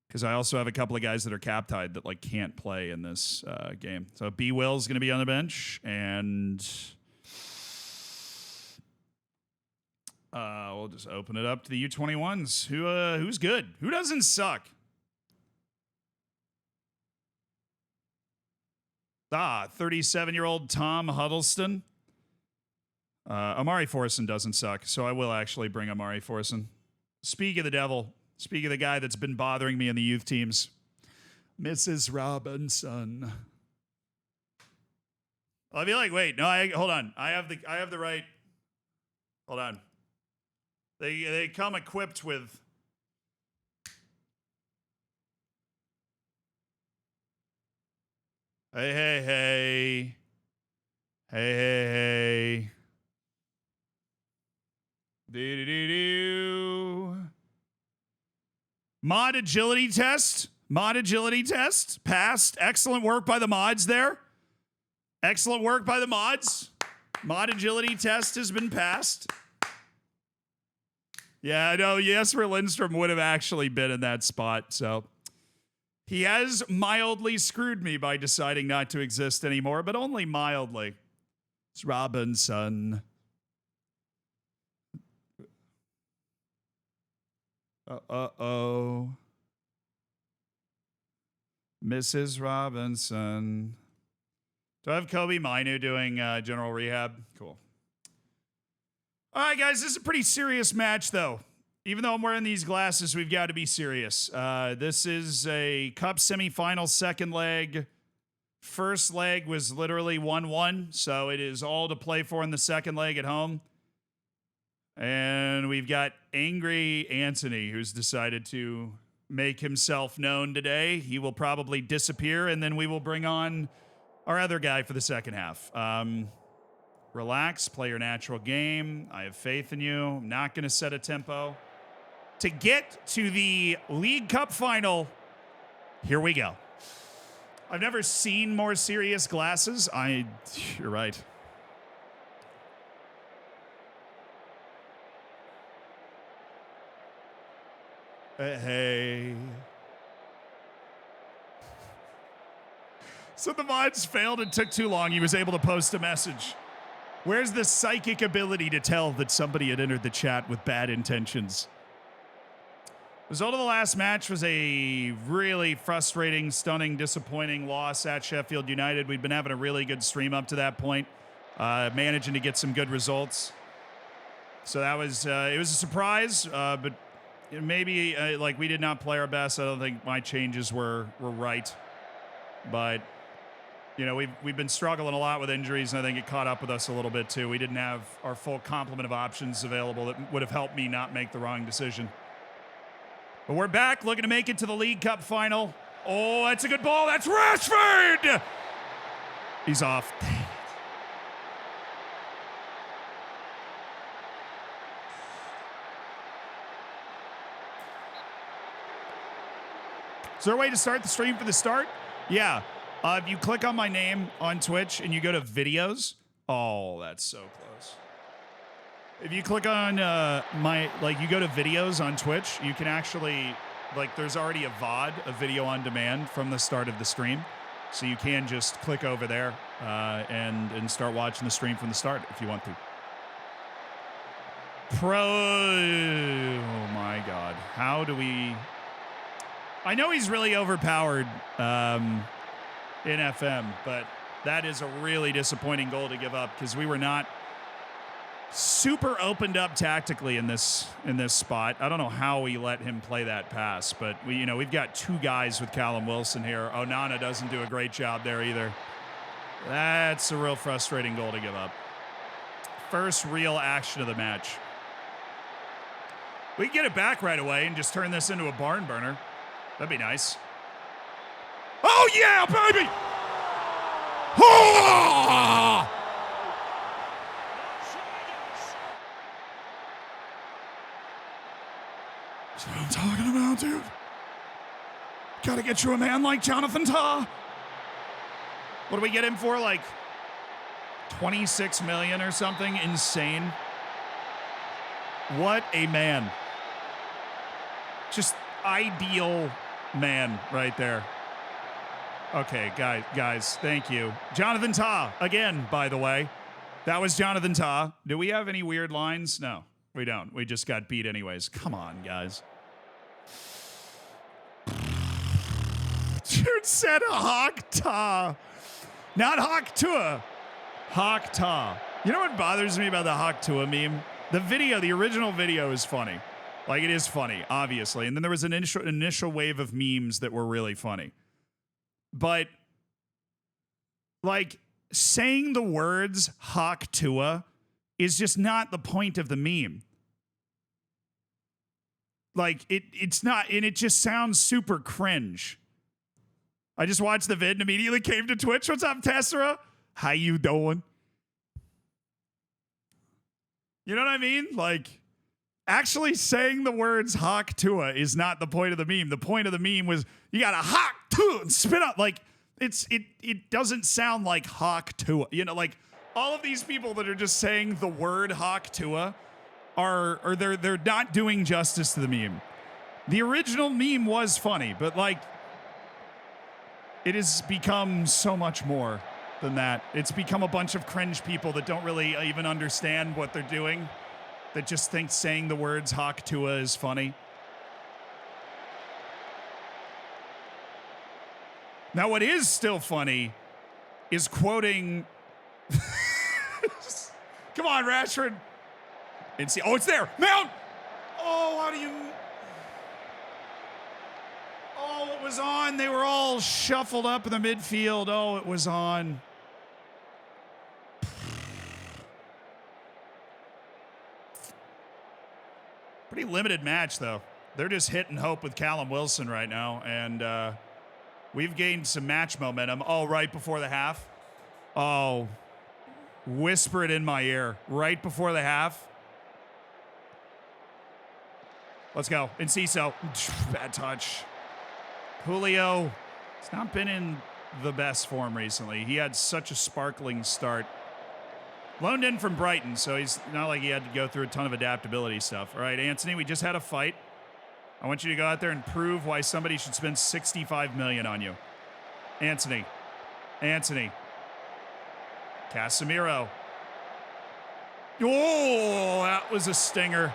Because I also have a couple of guys that are cap-tied that like can't play in this game. So B. Will's going to be on the bench, and we'll just open it up to the U21s. Who's good? Who doesn't suck? 37-year-old Tom Huddleston. Amari Forson doesn't suck, so I will actually bring Amari Forson. Speak of the devil. Speak of the guy that's been bothering me in the youth teams. Mrs. Robinson. I'll be like, wait, no, hold on. I have the right. Hold on. They come equipped with hey. Do. Mod agility test. Passed. Excellent work by the mods there. Excellent work by the mods. Mod agility test has been passed. Yeah, I know. Jesper Lindstrom would have actually been in that spot. So he has mildly screwed me by deciding not to exist anymore, but only mildly. It's Robinson. Uh-oh. Mrs. Robinson. Do I have Kobe Mainu doing general rehab? Cool. All right, guys, this is a pretty serious match, though. Even though I'm wearing these glasses, we've got to be serious. This is a Cup semifinal second leg. First leg was literally 1-1, so it is all to play for in the second leg at home. And we've got Angry Anthony, who's decided to make himself known today. He will probably disappear, and then we will bring on our other guy for the second half. Relax, play your natural game. I have faith in you. I'm not going to set a tempo. To get to the League Cup final, here we go. I've never seen more serious glasses. You're right. Hey. So the mods failed and took too long. He was able to post a message. Where's the psychic ability to tell that somebody had entered the chat with bad intentions? The result of the last match was a really frustrating, stunning, disappointing loss at Sheffield United. We'd been having a really good stream up to that point, managing to get some good results. So that was, it was a surprise, but maybe like we did not play our best. I don't think my changes were right, but you know, we've been struggling a lot with injuries, and I think it caught up with us a little bit too. We didn't have our full complement of options available that would have helped me not make the wrong decision. But we're back, looking to make it to the League Cup final. Oh, that's a good ball. That's Rashford. He's off. Dang it. Is there a way to start the stream for the start? Yeah. If you click on my name on Twitch and you go to videos, oh, that's so close. If you click on you go to videos on Twitch, you can actually, there's already a VOD, a video on demand from the start of the stream. So you can just click over there and start watching the stream from the start if you want to. Oh my God. How do we... I know he's really overpowered in FM, but that is a really disappointing goal to give up because we were not super opened up tactically in this spot. I don't know how we let him play that pass, but we've got two guys with Callum Wilson here. Onana doesn't do a great job there either. That's a real frustrating goal to give up. First real action of the match. We can get it back right away and just turn this into a barn burner. That'd be nice. Oh yeah, baby! Oh! That's what I'm talking about, dude. Gotta get you a man like Jonathan Tah. What do we get him for? Like 26 million or something? Insane. What a man. Just ideal man right there. Okay, guys, thank you. Jonathan Tah, again, by the way. That was Jonathan Tah. Do we have any weird lines? No, we don't. We just got beat anyways. Come on, guys. Dude said Hawk Tah. Not Hawk Tua. Hawk Tah. You know what bothers me about the Hawk Tua meme? The original video is funny. Like, it is funny, obviously. And then there was an initial wave of memes that were really funny. But, like, saying the words Hawk Tua is just not the point of the meme. Like, it's not, and it just sounds super cringe. I just watched the vid and immediately came to Twitch. What's up, Tessera? How you doing? You know what I mean? Like, actually saying the words Hawk Tua is not the point of the meme. The point of the meme was you got a Hawk Tua and spit up. Like, it doesn't sound like Hawk Tua. You know, like, all of these people that are just saying the word Hawk Tua they're not doing justice to the meme. The original meme was funny, but, like, it has become so much more than that. It's become a bunch of cringe people that don't really even understand what they're doing, that just think saying the words Hawk Tua is funny. Now, what is still funny is quoting... Come on, Rashford. And see, oh, it's there. Mount! Oh, how do you... Oh, it was on. They were all shuffled up in the midfield. Oh, it was on. Pretty limited match, though. They're just hitting hope with Callum Wilson right now, and we've gained some match momentum. Oh, right before the half. Oh, whisper it in my ear. Right before the half. Let's go. Enciso. Bad touch. Julio, he's not been in the best form recently. He had such a sparkling start. Loaned in from Brighton, so he's not like he had to go through a ton of adaptability stuff. All right, Anthony, we just had a fight. I want you to go out there and prove why somebody should spend $65 million on you. Anthony. Casemiro. Oh, that was a stinger.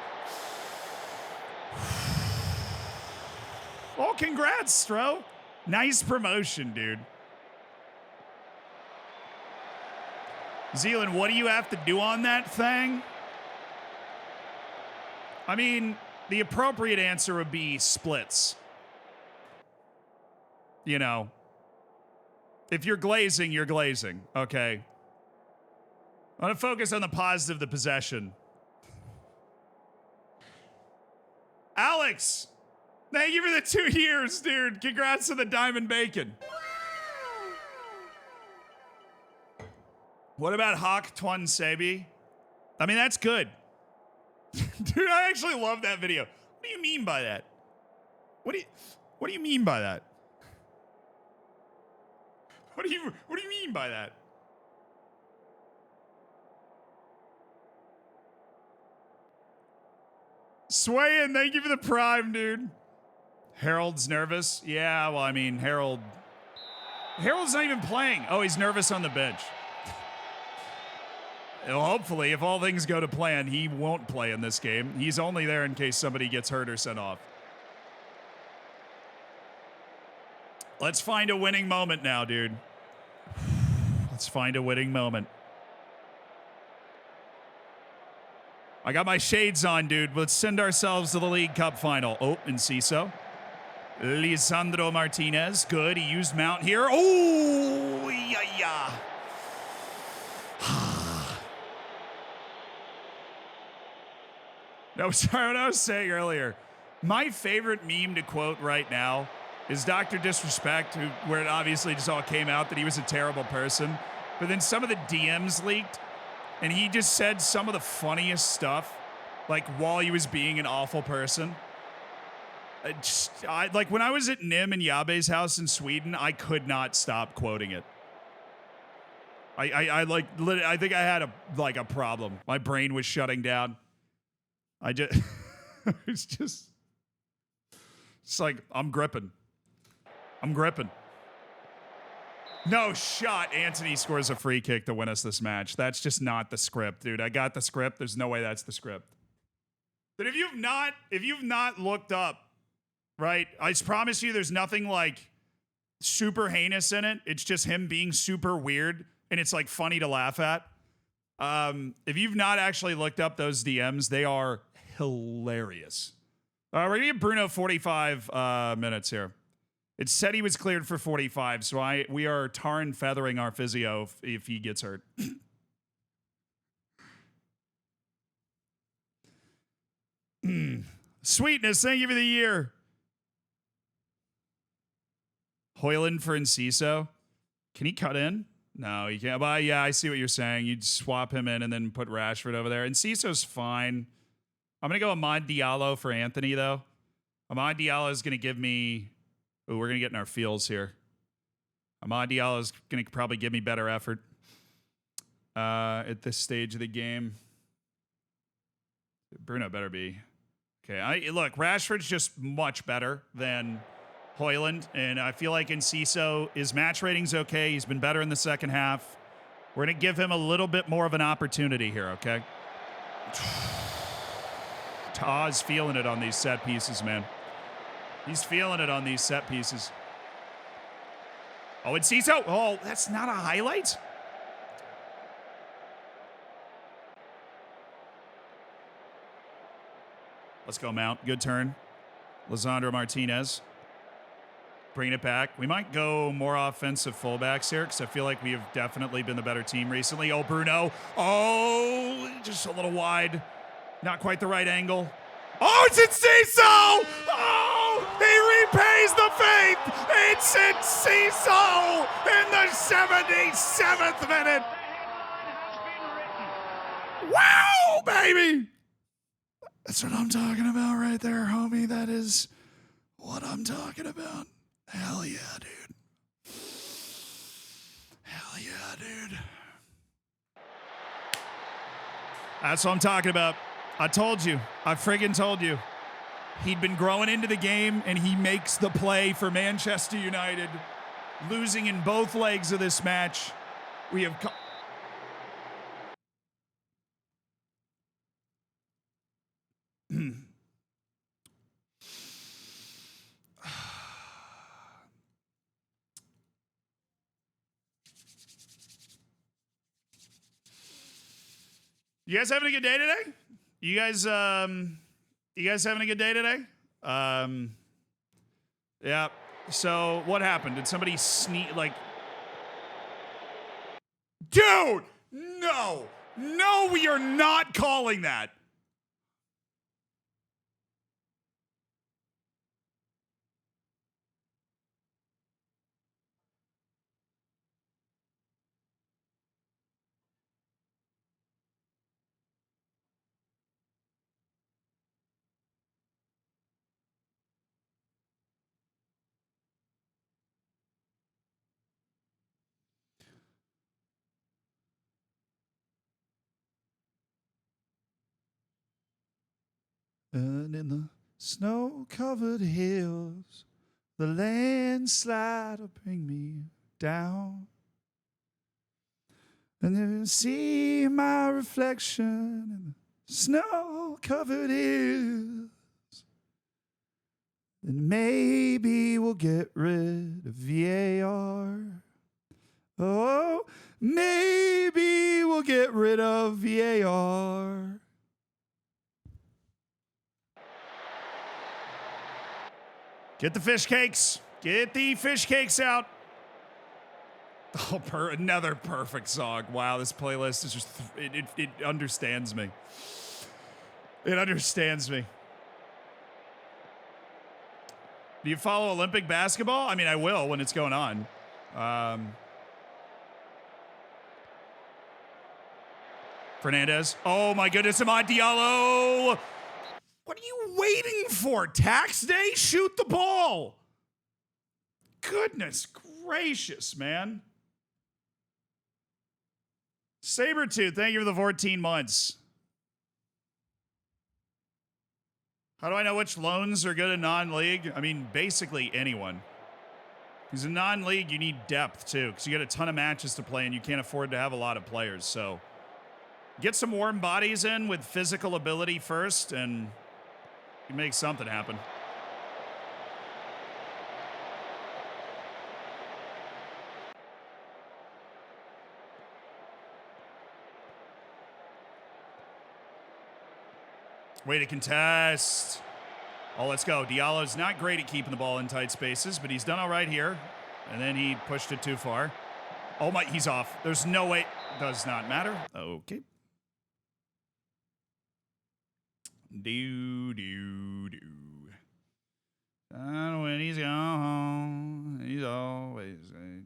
Oh, congrats, Stro. Nice promotion, dude. Zealand, what do you have to do on that thing? I mean, the appropriate answer would be splits. You know, if you're glazing, you're glazing. Okay. I want to focus on the positive, the possession. Alex, thank you for the 2 years, dude. Congrats to the Diamond Bacon. What about Hawk Twan Sebi? I mean, that's good. Dude, I actually love that video. What do you mean by that? What do you mean by that? What do you mean by that? Swayin, thank you for the prime, dude. Harold's nervous. Yeah, well, I mean, Harold's not even playing. Oh, he's nervous on the bench. Well, hopefully, if all things go to plan, he won't play in this game. He's only there in case somebody gets hurt or sent off. Let's find a winning moment now, dude. Let's find a winning moment. I got my shades on, dude. Let's send ourselves to the League Cup final. Oh, Enciso. Lisandro Martinez. Good. He used Mount here. Oh, yeah. No, sorry, what I was saying earlier. My favorite meme to quote right now is Dr. Disrespect, where it obviously just all came out that he was a terrible person. But then some of the DMs leaked, and he just said some of the funniest stuff, like while he was being an awful person. Like when I was at Nim and Yabe's house in Sweden, I could not stop quoting it. I think I had a problem. My brain was shutting down. It's like, I'm gripping. No shot. Anthony scores a free kick to win us this match. That's just not the script, dude. I got the script. There's no way that's the script. But if you've not looked up, right, I promise you there's nothing like super heinous in it. It's just him being super weird, and it's like funny to laugh at. If you've not actually looked up those DMs, they are hilarious. We're going to give Bruno 45 minutes here. It said he was cleared for 45, so we are tar and feathering our physio if he gets hurt. Sweetness, thank you for the year. Hoyland for Enciso. Can he cut in? No, he can't. But yeah, I see what you're saying. You'd swap him in and then put Rashford over there. Enciso's fine. I'm going to go Amad Diallo for Anthony, though. Amad Diallo is going to give me... Ooh, we're going to get in our feels here. Amad Diallo is going to probably give me better effort at this stage of the game. Bruno better be. Okay, look, Rashford's just much better than Hoyland, and I feel like Enciso, his match rating's okay. He's been better in the second half. We're going to give him a little bit more of an opportunity here, okay? Taz feeling it on these set pieces, man. He's feeling it on these set pieces. Oh, Enciso. Oh, that's not a highlight? Let's go, Mount. Good turn. Lisandro Martinez. Bringing it back. We might go more offensive fullbacks here because I feel like we have definitely been the better team recently. Oh, Bruno. Oh, just a little wide. Not quite the right angle. Oh, it's Enciso! Oh, he repays the faith! It's Enciso in the 77th minute! Wow, baby! That's what I'm talking about right there, homie. That is what I'm talking about. Hell yeah, dude. Hell yeah, dude. That's what I'm talking about. I told you. I friggin' told you. He'd been growing into the game, and he makes the play for Manchester United, losing in both legs of this match. We have... You guys having a good day today? You guys having a good day today? Yeah. So what happened? Did somebody sneak like... Dude! No! No, we are not calling that. And in the snow-covered hills, the landslide will bring me down. And you see my reflection in the snow-covered hills. And maybe we'll get rid of VAR. Oh, maybe we'll get rid of VAR. Get the fish cakes. Get the fish cakes out. Oh, another perfect song. Wow, this playlist is just, it understands me. It understands me. Do you follow Olympic basketball? I mean, I will when it's going on. Fernandez. Oh my goodness, Amad Diallo. What are you waiting for? Tax day? Shoot the ball. Goodness gracious, man. Sabretooth, thank you for the 14 months. How do I know which loans are good in non-league? I mean, basically anyone. Because in non-league, you need depth, too. Because you got a ton of matches to play, and you can't afford to have a lot of players. So get some warm bodies in with physical ability first, and you make something happen. Way to contest. Oh, let's go. Diallo's not great at keeping the ball in tight spaces, but he's done all right here. And then he pushed it too far. Oh my, he's off. There's no way. Does not matter. Okay. Do. And when he's gone, he's always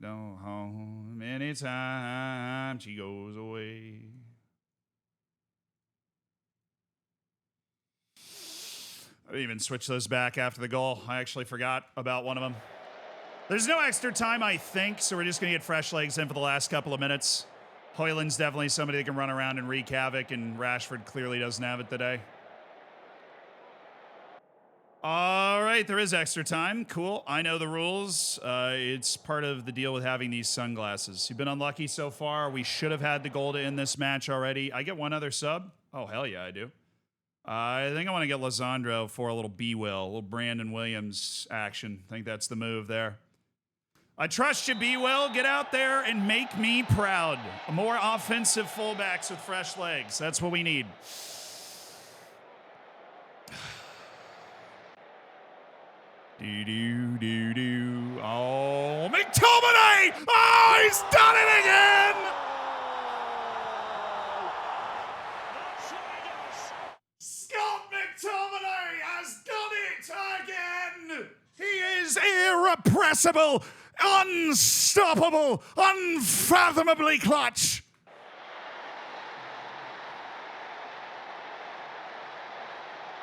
gone home. Many times she goes away. I didn't even switch those back after the goal. I actually forgot about one of them. There's no extra time, I think, so we're just going to get fresh legs in for the last couple of minutes. Hoyland's definitely somebody that can run around and wreak havoc, and Rashford clearly doesn't have it today. All right, there is extra time. Cool. I know the rules. It's part of the deal with having these sunglasses. You've been unlucky so far. We should have had the goal to end this match already. I get one other sub? Oh, hell yeah, I do. I think I want to get Lisandro for a little B-Will, a little Brandon Williams action. I think that's the move there. I trust you, B-Will. Get out there and make me proud. More offensive fullbacks with fresh legs. That's what we need. Do. Oh, McTominay! Oh, he's done it again! Scott McTominay has done it again! He is irrepressible, unstoppable, unfathomably clutch.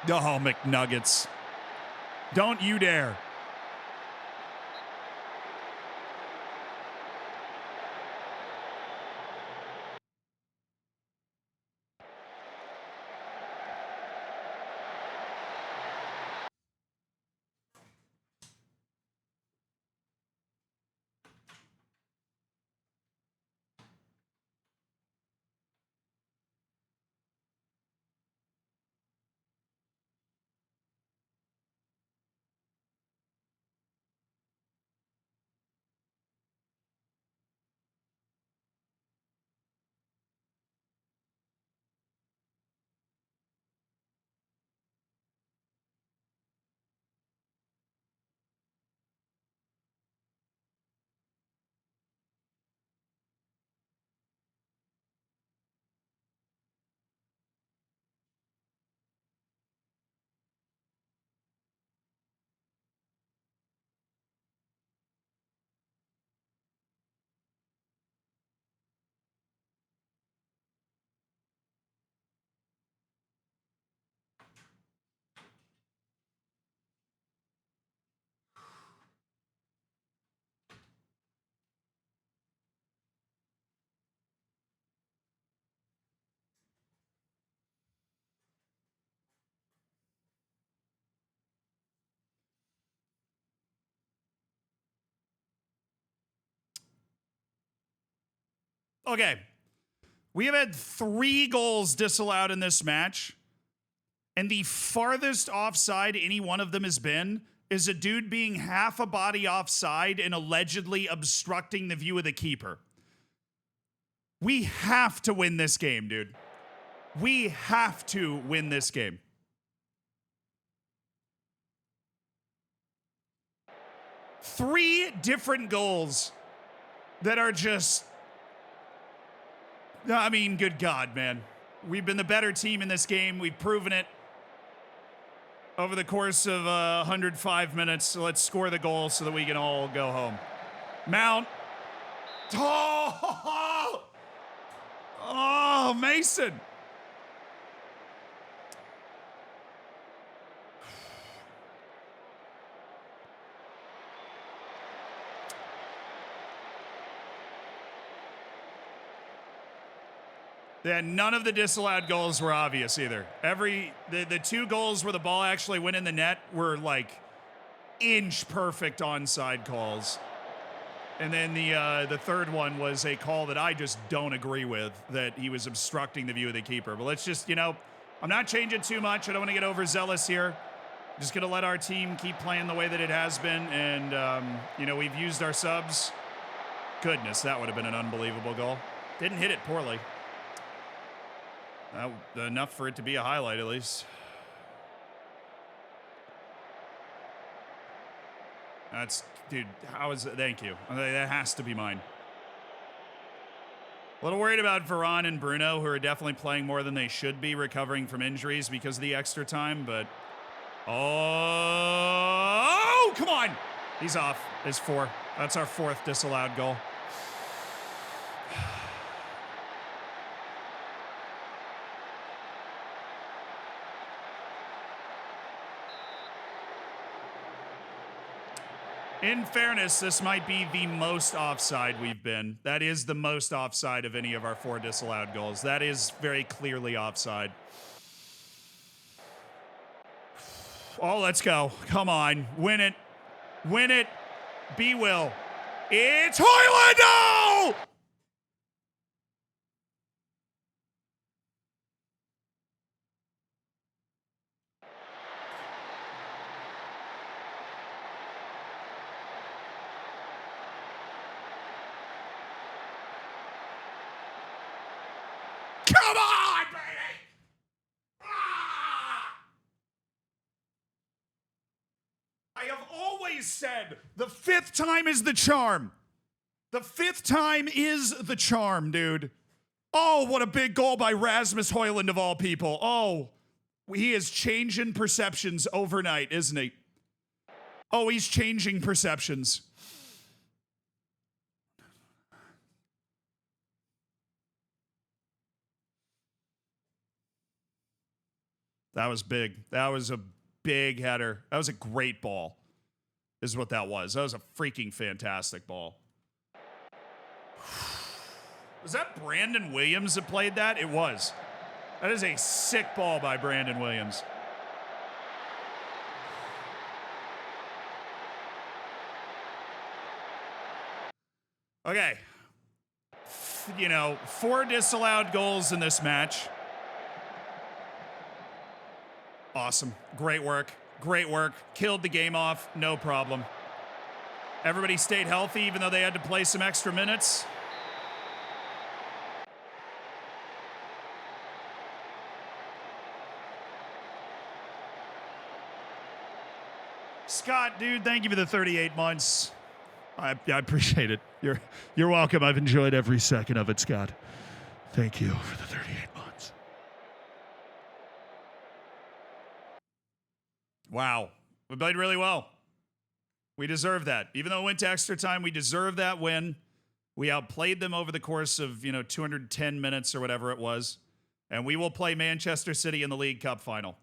Oh, McNuggets. Don't you dare. Okay. We have had 3 goals disallowed in this match, and the farthest offside any one of them has been is a dude being half a body offside and allegedly obstructing the view of the keeper. We have to win this game, dude. We have to win this game. 3 different goals that are just, I mean, good God, man. We've been the better team in this game. We've proven it over the course of 105 minutes. So let's score the goal so that we can all go home. Mount. Oh, oh, Mason. Yeah, none of the disallowed goals were obvious either. The 2 goals where the ball actually went in the net were like inch perfect onside calls. And then the third one was a call that I just don't agree with, that he was obstructing the view of the keeper. But let's just, I'm not changing too much. I don't want to get overzealous here. Just going to let our team keep playing the way that it has been. And, we've used our subs. Goodness, that would have been an unbelievable goal. Didn't hit it poorly. Enough for it to be a highlight, at least. Dude, how is it? Thank you. That has to be mine. A little worried about Varane and Bruno, who are definitely playing more than they should be, recovering from injuries because of the extra time, but... Oh, come on! He's off. It's 4. That's our 4th disallowed goal. In fairness, this might be the most offside we've been. That is the most offside of any of our 4 disallowed goals. That is very clearly offside. Oh, let's go. Come on. Win it. Win it. Be Will. It's Hoyland! No! Come on, baby! Ah! I have always said the 5th time is the charm. The 5th time is the charm, dude. Oh, what a big goal by Rasmus Højlund of all people. Oh, he is changing perceptions overnight, isn't he? Oh, he's changing perceptions. That was big. That was a big header. That was a great ball, is what that was. That was a freaking fantastic ball. Was that Brandon Williams that played that? It was. That is a sick ball by Brandon Williams. Okay. 4 disallowed goals in this match. Awesome. Great work. Great work. Killed the game off. No problem. Everybody stayed healthy even though they had to play some extra minutes. Scott, dude, thank you for the 38 months. I appreciate it. You're welcome. I've enjoyed every second of it, Scott. Thank you for the 38 months. Wow. We played really well. We deserve that. Even though it went to extra time, we deserve that win. We outplayed them over the course of, 210 minutes or whatever it was. And we will play Manchester City in the League Cup final.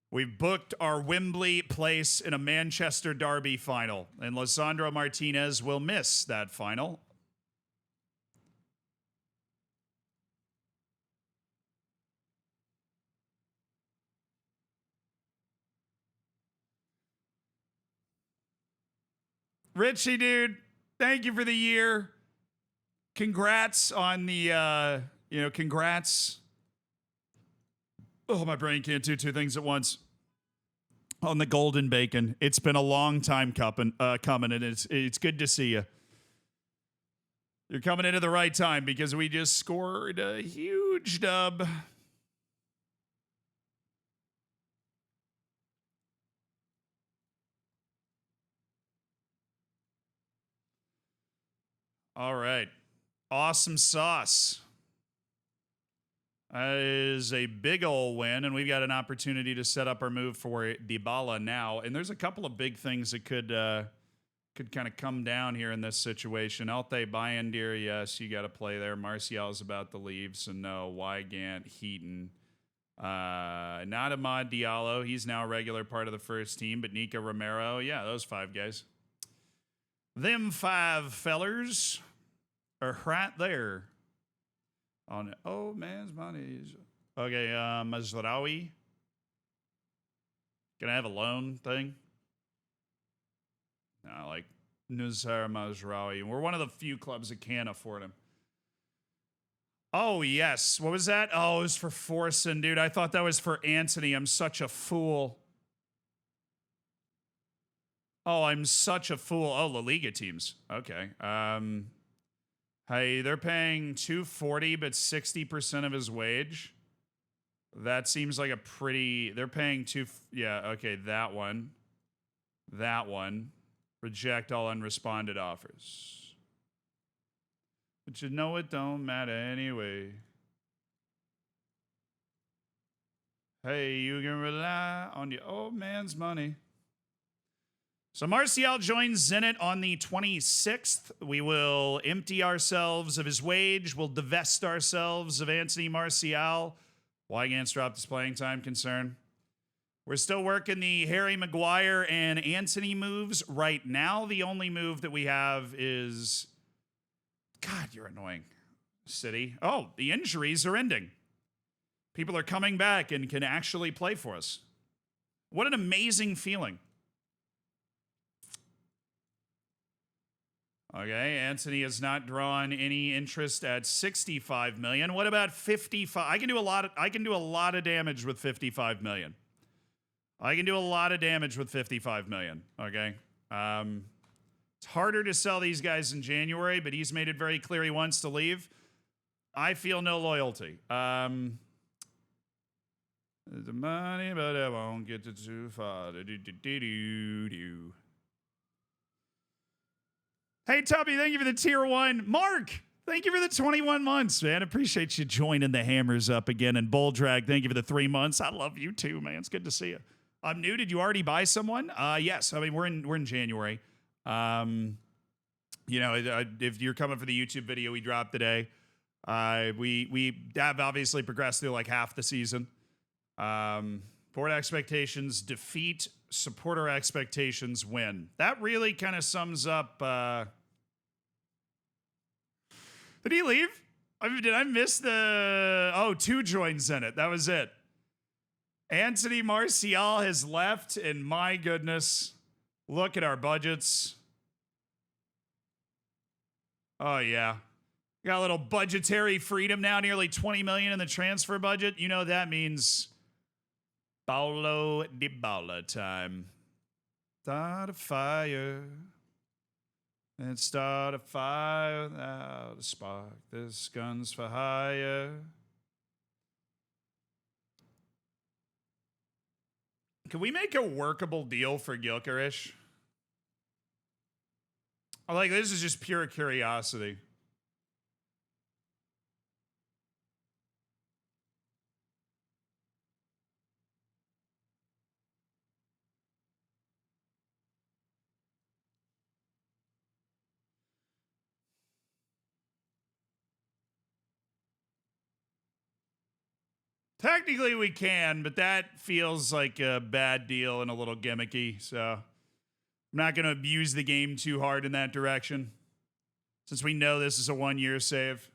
We've booked our Wembley place in a Manchester Derby final, and Lisandro Martinez will miss that final. Richie, dude, thank you for the year. Congrats on the, congrats. Oh, my brain can't do 2 things at once. On the golden bacon. It's been a long time coming, and it's good to see you. You're coming into the right time because we just scored a huge dub. All right. Awesome sauce. That is a big ol' win, and we've got an opportunity to set up our move for Dybala now. And there's a couple of big things that could kind of come down here in this situation. Altay Bayandir, yes, you got to play there. Martial's about to leave, so no. Wygant, Heaton. Not Amad Diallo. He's now a regular part of the first team, but Nico Romero. Yeah, those 5 guys. Them 5 fellers are right there. On oh man's money. Okay, Mazraoui. Can I have a loan thing? No, like Nuzar Mazraoui. We're one of the few clubs that can't afford him. Oh, yes. What was that? Oh, it was for Forson, dude. I thought that was for Anthony. I'm such a fool. Oh, I'm such a fool. Oh, La Liga teams. Okay. Hey, they're paying $240, but 60% of his wage. That seems like a pretty. They're paying yeah, okay, that one. That one. Reject all unresponded offers. But you know it don't matter anyway. Hey, you can rely on your old man's money. So Martial joins Zenit on the 26th. We will empty ourselves of his wage. We'll divest ourselves of Anthony Martial. Wygant's dropped his playing time concern. We're still working the Harry Maguire and Anthony moves. Right now, the only move that we have is... God, you're annoying, City. Oh, the injuries are ending. People are coming back and can actually play for us. What an amazing feeling. Okay, Anthony has not drawn any interest at 65 million. What about 55? I can do a lot of damage with 55 million. I can do a lot of damage with 55 million. Okay. It's harder to sell these guys in January, but he's made it very clear he wants to leave. I feel no loyalty. The money, but I won't get it too far. Hey, Tubby, thank you for the tier 1. Mark, thank you for the 21 months, man. Appreciate you joining the hammers up again. And Bull Drag, thank you for the 3 months. I love you too, man. It's good to see you. I'm new. Did you already buy someone? Yes. I mean, we're in January. You know, if you're coming for the YouTube video we dropped today, we have obviously progressed through like half the season. Board expectations defeat, supporter expectations win. That really kind of sums up. Did he leave? I mean, did I miss the... Oh, 2 joins in it. That was it. Anthony Martial has left, and my goodness, look at our budgets. Oh, yeah. Got a little budgetary freedom now, nearly 20 million in the transfer budget. You know that means Paulo Dybala time. Start a fire. And start a fire without a spark. This gun's for hire. Can we make a workable deal for Gyökeres? Like, this is just pure curiosity. Technically we can, but that feels like a bad deal and a little gimmicky, so I'm not going to abuse the game too hard in that direction, since we know this is a 1-year save.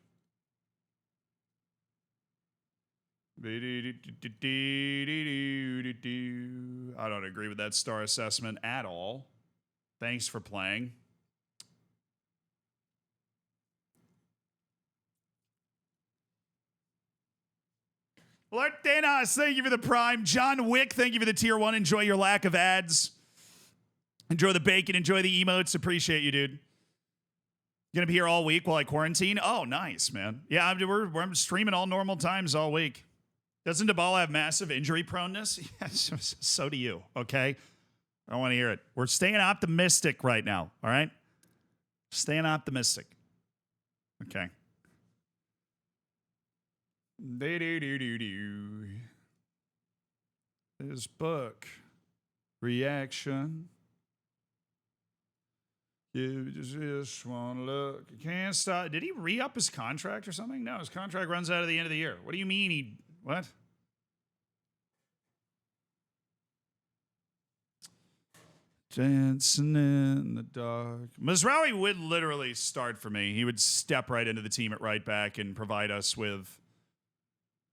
I don't agree with that star assessment at all. Thanks for playing. Lartenas, thank you for the prime. John Wick, thank you for the tier 1. Enjoy your lack of ads. Enjoy the bacon. Enjoy the emotes. Appreciate you, dude. Gonna be here all week while I quarantine? Oh, nice, man. Yeah, we're streaming all normal times all week. Doesn't Dybala have massive injury proneness? Yes, so do you, okay? I don't want to hear it. We're staying optimistic right now, all right? Staying optimistic. Okay. Do-do-do-do-do. This book. Reaction. You just want to look. You can't stop. Did he re-up his contract or something? No, his contract runs out at the end of the year. What do you mean he... What? Dancing in the dark. Mazraoui would literally start for me. He would step right into the team at right back and provide us with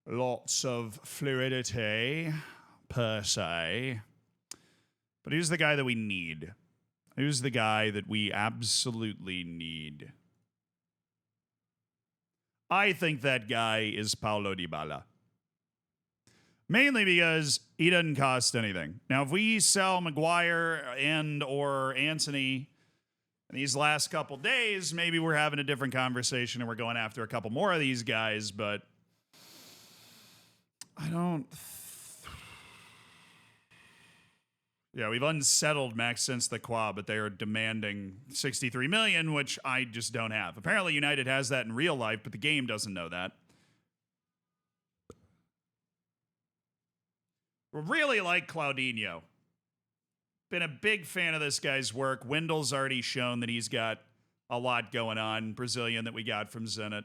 lots of fluidity, per se. But he's the guy that we need. Who's the guy that we absolutely need? I think that guy is Paulo Dybala. Mainly because he doesn't cost anything. Now, if we sell Maguire and or Antony in these last couple days, maybe we're having a different conversation and we're going after a couple more of these guys, but I don't... Yeah, we've unsettled Maxence Lacroix, but they are demanding $63 million, which I just don't have. Apparently, United has that in real life, but the game doesn't know that. Really like Claudinho. Been a big fan of this guy's work. Wendell's already shown that he's got a lot going on. Brazilian that we got from Zenit.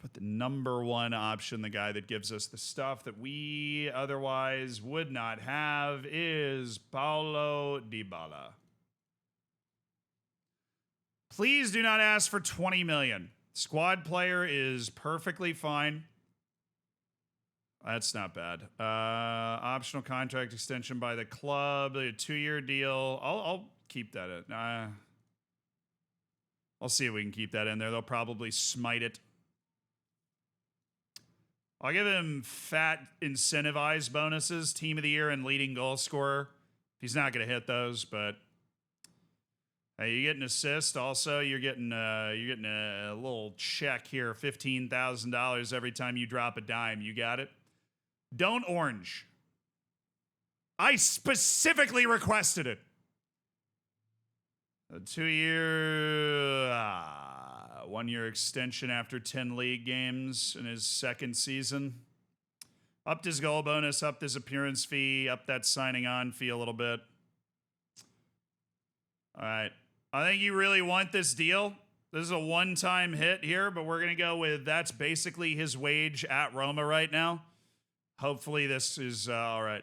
But the number one option, the guy that gives us the stuff that we otherwise would not have, is Paulo Dybala. Please do not ask for $20 million. Squad player is perfectly fine. That's not bad. Optional contract extension by the club, a 2-year deal. I'll keep that in. I'll see if we can keep that in there. They'll probably smite it. I'll give him fat incentivized bonuses, team of the year and leading goal scorer. He's not going to hit those, but hey, you get an assist. Also, you're getting a little check here, $15,000 every time you drop a dime. You got it. Don't orange. I specifically requested it. A 2-year, 1-year extension after 10 league games in his second season. Upped his goal bonus, upped his appearance fee, upped that signing on fee a little bit. All right. I think you really want this deal. This is a one-time hit here, but we're going to go with that's basically his wage at Roma right now. Hopefully this is all right.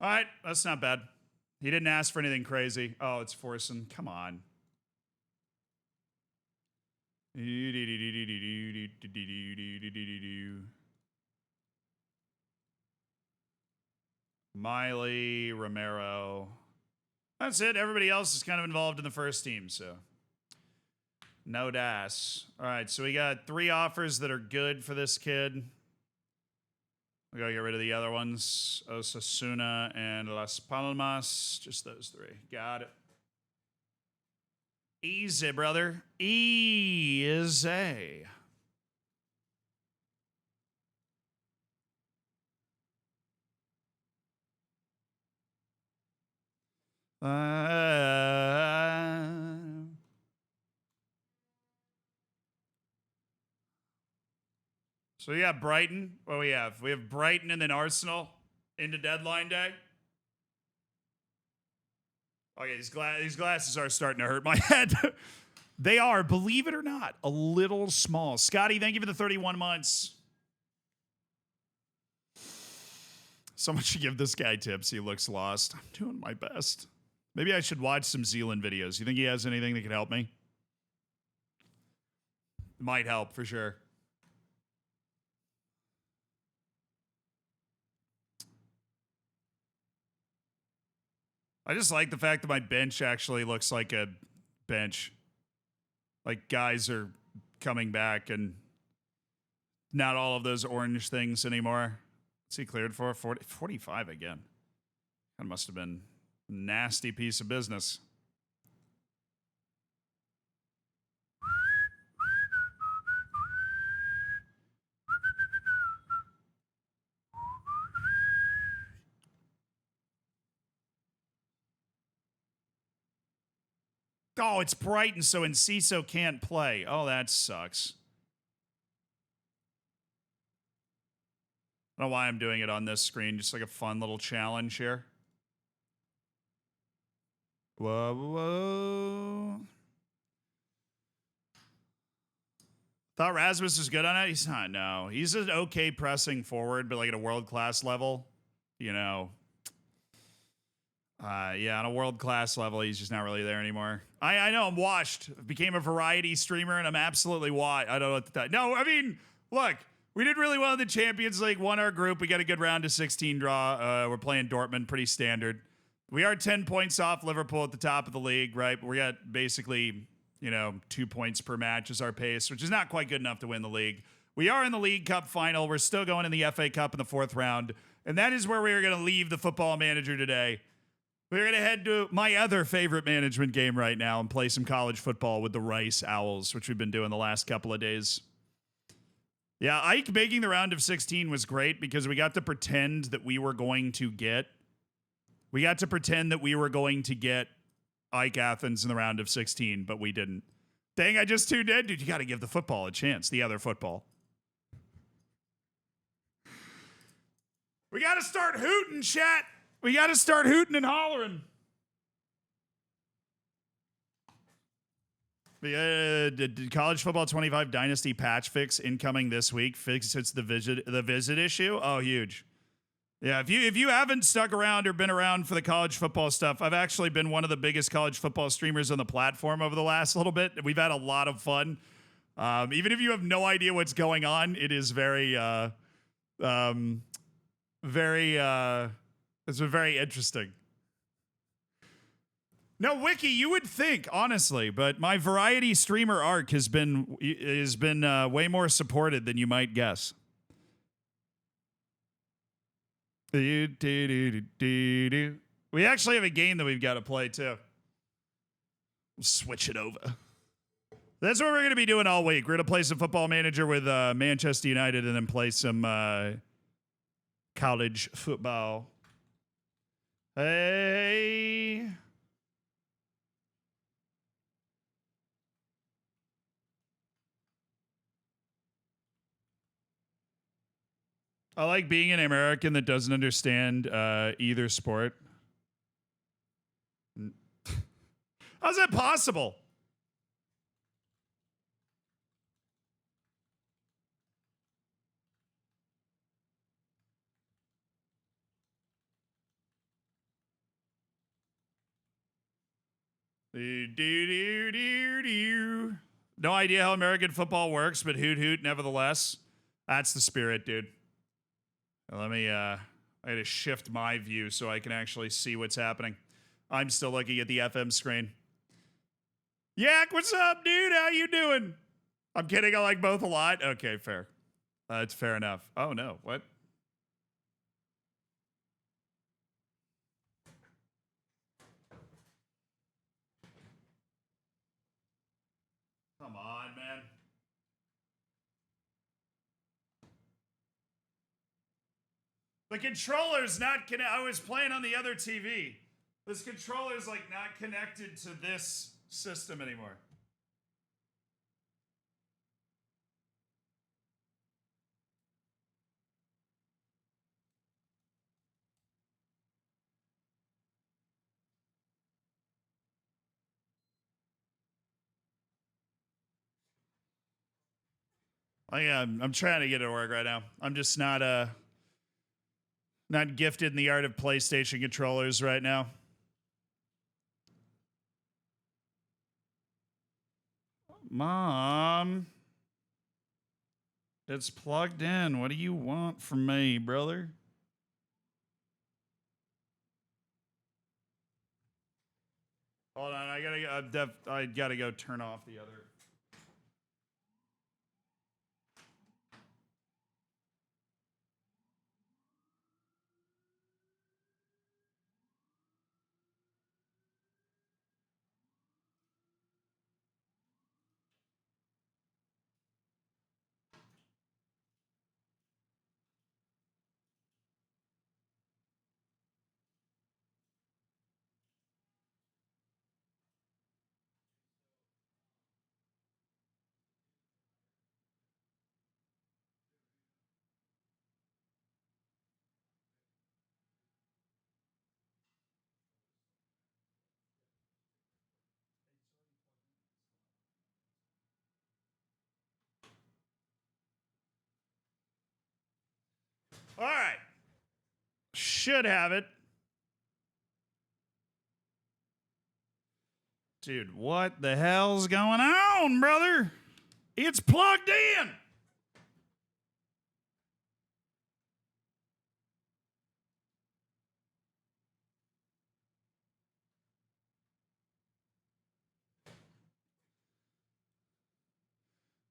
All right, that's not bad. He didn't ask for anything crazy. Oh, it's forcing. Come on. Miley, Romero. That's it. Everybody else is kind of involved in the first team, so no das. All right, so we got 3 offers that are good for this kid. We gotta get rid of the other ones. Osasuna and Las Palmas. Just those 3. Got it. Easy, brother. Easy. So yeah, Brighton. What do we have? We have Brighton and then Arsenal into deadline day. Okay, these glasses are starting to hurt my head. They are, believe it or not, a little small. Scotty, thank you for the 31 months. Someone should give this guy tips. He looks lost. I'm doing my best. Maybe I should watch some Zealand videos. You think he has anything that could help me? Might help for sure. I just like the fact that my bench actually looks like a bench. Like guys are coming back and not all of those orange things anymore. What's he cleared for? 45 again. That must have been a nasty piece of business. Oh, it's Brighton, so Enciso can't play. Oh, that sucks. I don't know why I'm doing it on this screen. Just like a fun little challenge here. Whoa, whoa. Thought Rasmus was good on it. He's not, no. He's an okay pressing forward, but like at a world-class level, you know. Yeah, on a world-class level, he's just not really there anymore. I know I'm washed. Became a variety streamer, and I'm absolutely washed. I don't know what to tell you. No, I mean, look, we did really well in the Champions League, won our group. We got a good round of 16 draw. We're playing Dortmund, pretty standard. We are 10 points off Liverpool at the top of the league, right? We got basically, 2 points per match is our pace, which is not quite good enough to win the league. We are in the League Cup final. We're still going in the FA Cup in the 4th round. And that is where we are going to leave the Football Manager today. We're going to head to my other favorite management game right now and play some college football with the Rice Owls, which we've been doing the last couple of days. Yeah, Ike making the round of 16 was great because we got to pretend that we were going to get Ike Athens in the round of 16, but we didn't. Dang, I just tuned in. Dude, you got to give the football a chance, the other football. We got to start hooting, chat. We got to start hooting and hollering. Did College Football 25 Dynasty patch fix incoming this week? Fixes the visit issue? Oh, huge. Yeah, if you haven't stuck around or been around for the college football stuff, I've actually been one of the biggest college football streamers on the platform over the last little bit. We've had a lot of fun. Even if you have no idea what's going on, it is it's been very interesting. No, Wiki, you would think, honestly, but my variety streamer arc has been way more supported than you might guess. We actually have a game that we've got to play, too. We'll switch it over. That's what we're going to be doing all week. We're going to play some Football Manager with Manchester United and then play some college football. Hey. I like being an American that doesn't understand either sport. How's that possible? No idea how American football works, but hoot hoot nevertheless. That's the spirit, dude. Let me, I had to shift my view so I can actually see what's happening. I'm still looking at the FM screen. Yak, what's up, dude? How you doing? I'm kidding. I like both a lot. Okay, fair. It's fair enough. Oh, no. What? Come on, man. The controller's not connected. I was playing on the other TV. This controller's like not connected to this system anymore. I'm trying to get it to work right now. I'm just not gifted in the art of PlayStation controllers right now. Mom, it's plugged in. What do you want from me, brother? Hold on, I gotta go turn off the other. All right. Should have it. Dude, what the hell's going on, brother? It's plugged in.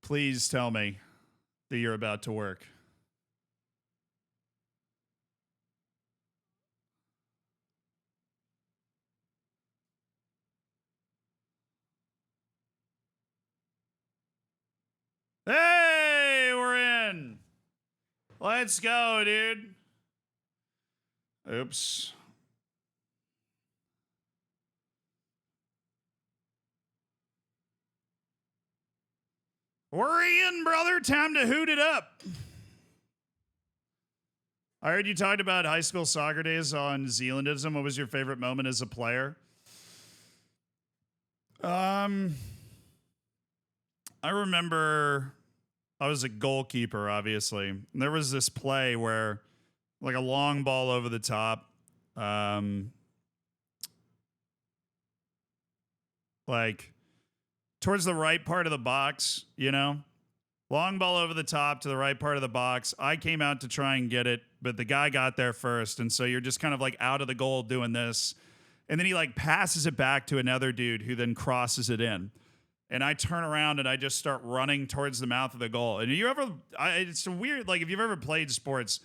Please tell me that you're about to work. Hey, we're in. Let's go, dude. Oops. We're in, brother. Time to hoot it up. I heard you talked about high school soccer days on Zealandism. What was your favorite moment as a player? I remember I was a goalkeeper, obviously. And there was this play where, like, a long ball over the top, like towards the right part of the box, you know? Long ball over the top to the right part of the box. I came out to try and get it, but the guy got there first. And so you're just kind of like out of the goal doing this. And then he like passes it back to another dude who then crosses it in. And I turn around and I just start running towards the mouth of the goal. And you ever, it's weird, like if you've ever played sports,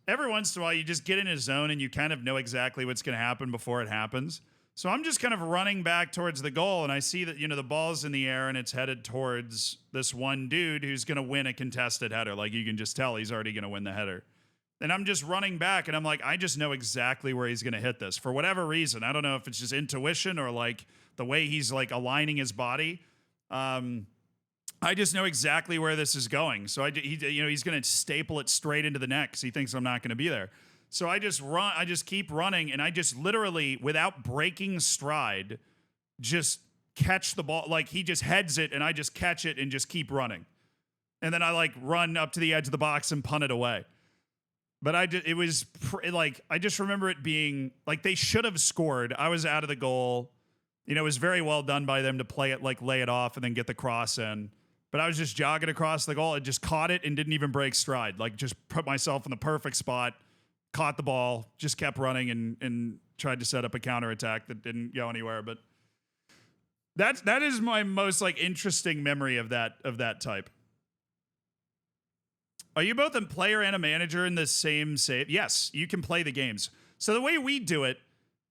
every once in a while you just get in a zone and you kind of know exactly what's going to happen before it happens. So I'm just kind of running back towards the goal, and I see that, you know, the ball's in the air and it's headed towards this one dude who's going to win a contested header. Like, you can just tell he's already going to win the header. And I'm just running back, and I'm like, I just know exactly where he's going to hit this. For whatever reason, I don't know if it's just intuition or, like, the way he's, like, aligning his body. I just know exactly where this is going. So, he's going to staple it straight into the net because he thinks I'm not going to be there. So I just keep running, and I just literally, without breaking stride, just catch the ball. Like, he just heads it, and I just catch it and just keep running. And then I, like, run up to the edge of the box and punt it away. But I just remember it being, like, they should have scored. I was out of the goal. You know, it was very well done by them to play it, like, lay it off and then get the cross in. But I was just jogging across the goal and just caught it and didn't even break stride. Like, just put myself in the perfect spot. Caught the ball, just kept running and tried to set up a counterattack that didn't go anywhere. But that is my most, like, interesting memory of that type. Are you both a player and a manager in the same save? Yes, you can play the games. So the way we do it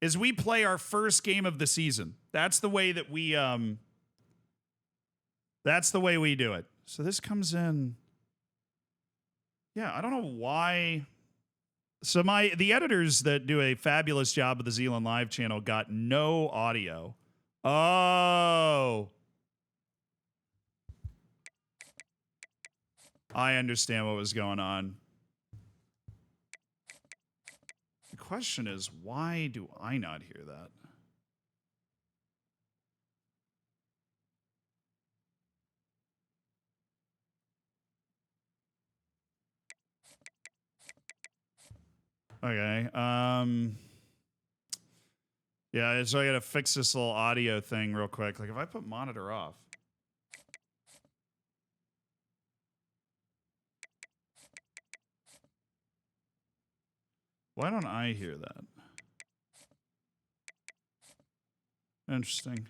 is we play our first game of the season. That's the way that we do it. So this comes in. Yeah, I don't know why. So the editors that do a fabulous job of the Zealand Live channel got no audio. Oh. I understand what was going on. The question is, why do I not hear that? Okay. Yeah, so I gotta fix this little audio thing real quick. Like, if I put monitor off. Why don't I hear that? Interesting.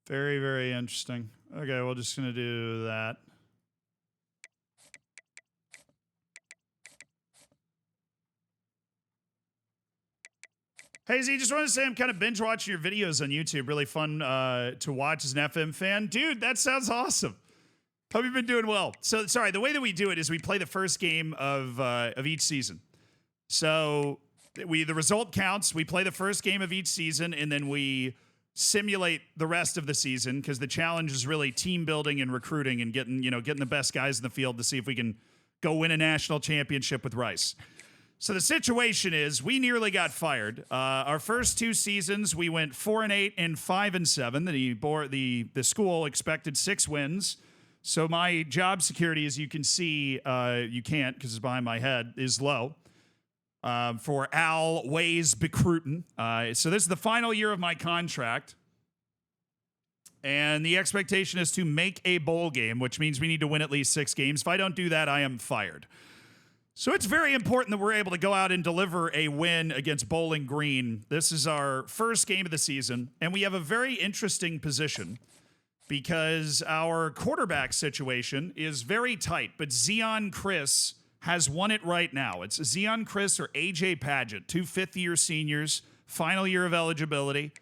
Very, very interesting. Okay, we're just gonna do that. Hey, Z, just wanted to say I'm kind of binge watching your videos on YouTube. Really fun to watch as an FM fan. Dude, that sounds awesome. Hope you've been doing well. So, sorry, the way that we do it is we play the first game of each season. So, the result counts. We play the first game of each season, and then we simulate the rest of the season, because the challenge is really team building and recruiting and getting the best guys in the field to see if we can go win a national championship with Rice. So the situation is, we nearly got fired. Our first two seasons, we went 4-8 and 5-7. The school expected 6 wins. So my job security, as you can see, you can't because it's behind my head, is low. For Al Ways Recruiting. So this is the final year of my contract. And the expectation is to make a bowl game, which means we need to win at least 6 games. If I don't do that, I am fired. So it's very important that we're able to go out and deliver a win against Bowling Green. This is our first game of the season, and we have a very interesting position because our quarterback situation is very tight, but Zion Chris has won it right now. It's Zion Chris or AJ Paget, 2 fifth-year seniors, final year of eligibility.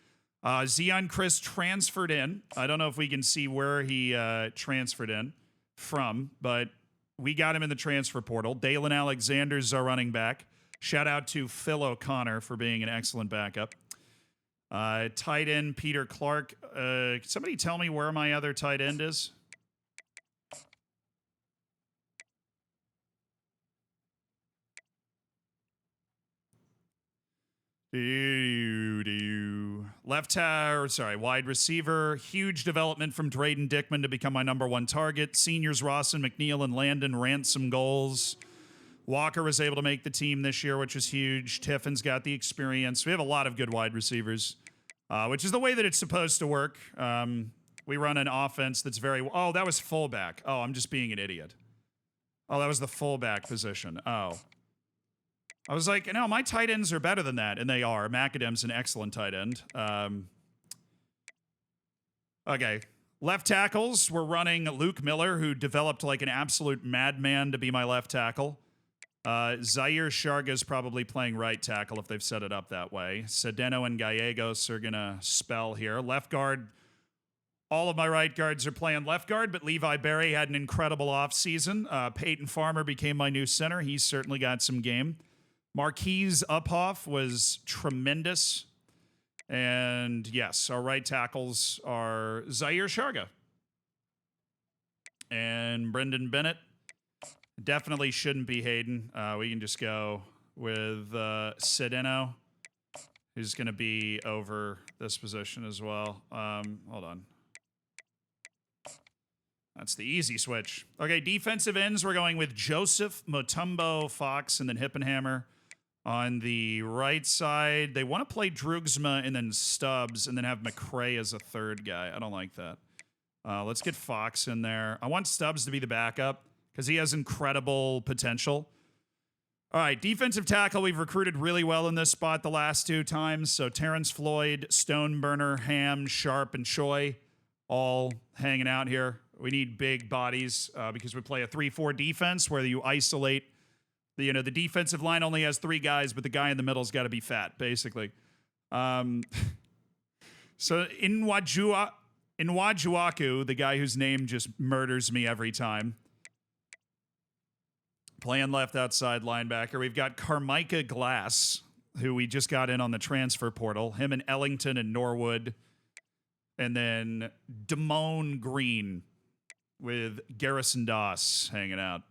Zion Chris transferred in. I don't know if we can see where he transferred in from, but we got him in the transfer portal. Dalen Alexander's our running back. Shout out to Phil O'Connor for being an excellent backup. Tight end Peter Clark. Can somebody tell me where my other tight end is? Wide receiver. Huge development from Drayden Dickman to become my #1 target. Seniors Rawson McNeil and Landon Ransom goals. Walker was able to make the team this year, which is huge. Tiffin's got the experience. We have a lot of good wide receivers, which is the way that it's supposed to work. We run an offense that's very... Oh, that was fullback. Oh, I'm just being an idiot. Oh, that was the fullback position. Oh. I was like, no, my tight ends are better than that, and they are. Macadam's an excellent tight end. Okay. Left tackles, we're running Luke Miller, who developed like an absolute madman to be my left tackle. Zaire Sharga's probably playing right tackle if they've set it up that way. Sedeno and Gallegos are going to spell here. Left guard, all of my right guards are playing left guard, but Levi Berry had an incredible offseason. Peyton Farmer became my new center. He's certainly got some game. Marquise Uphoff was tremendous. And yes, our right tackles are Zaire Sharga and Brendan Bennett. Definitely shouldn't be Hayden. We can just go with Sedeno, who's going to be over this position as well. Hold on. That's the easy switch. Okay, defensive ends, we're going with Joseph, Mutombo, Fox, and then Hippenhammer. On the right side, they want to play Drugsma and then Stubbs and then have McCray as a third guy. I don't like that. Let's get Fox in there. I want Stubbs to be the backup because he has incredible potential. All right, defensive tackle, we've recruited really well in this spot the last 2 times. So Terrence Floyd, Stoneburner, Ham, Sharp, and Choi all hanging out here. We need big bodies because we play a 3-4 defense where you isolate. The defensive line only has 3 guys, but the guy in the middle's got to be fat, basically. So Inwajuaku, the guy whose name just murders me every time, playing left outside linebacker. We've got Carmicah Glass, who we just got in on the transfer portal. Him and Ellington and Norwood. And then Damone Green with Garrison Doss hanging out.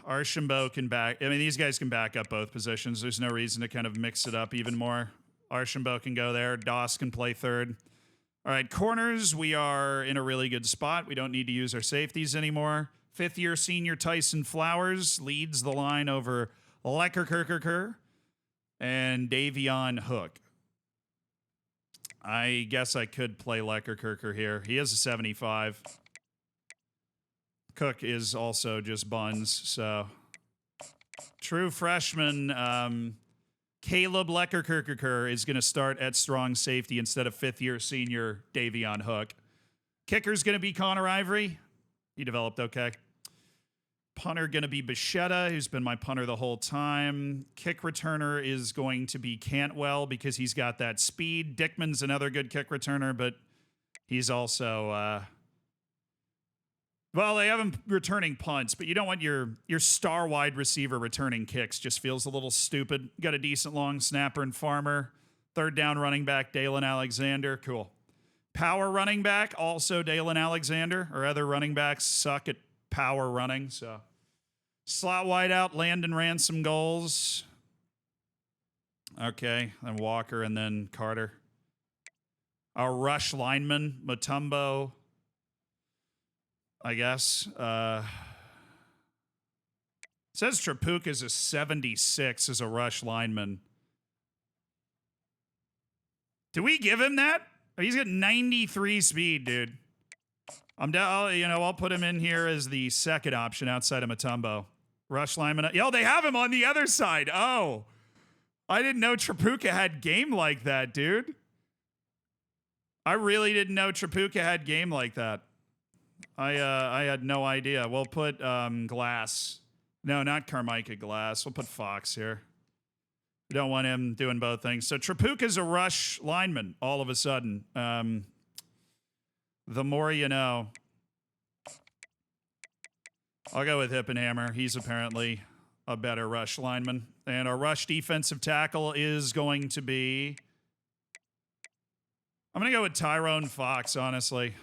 Archambault can back. I mean, these guys can back up both positions. There's no reason to kind of mix it up even more. Archambault can go there. Doss can play third. All right, corners, we are in a really good spot. We don't need to use our safeties anymore. 5th-year senior Tyson Flowers leads the line over Leckerkerkerker and Davion Hook. I guess I could play Leckerkerker here. He is a 75. Cook is also just buns, so. True freshman, Caleb Leckerkerker is going to start at strong safety instead of 5th-year senior Davion Hook. Kicker's going to be Connor Ivory. He developed okay. Punter going to be Bichetta, who's been my punter the whole time. Kick returner is going to be Cantwell because he's got that speed. Dickman's another good kick returner, but he's also... well, they have him returning punts, but you don't want your star wide receiver returning kicks. Just feels a little stupid. Got a decent long snapper and Farmer. 3rd down running back, Dalen Alexander. Cool. Power running back, also Dalen Alexander. Or other running backs suck at power running, so. Slot wide out, Landon Ransom goals. Okay, then Walker and then Carter. Our rush lineman, Mutombo, I guess. It says Trapuk is a 76 as a rush lineman. Do we give him that? Oh, he's got 93 speed, dude. I'll put him in here as the second option outside of Mutombo. Rush lineman. Yo, they have him on the other side. Oh, I didn't know Trapuka had game like that, dude. I really didn't know Trapuka had game like that. I had no idea. We'll put Glass. No, not Carmichael Glass. We'll put Fox here. We don't want him doing both things. So Trapuka's a rush lineman all of a sudden. The more you know. I'll go with Hippenhammer. He's apparently a better rush lineman. And our rush defensive tackle is going to be... I'm going to go with Tyrone Fox, honestly.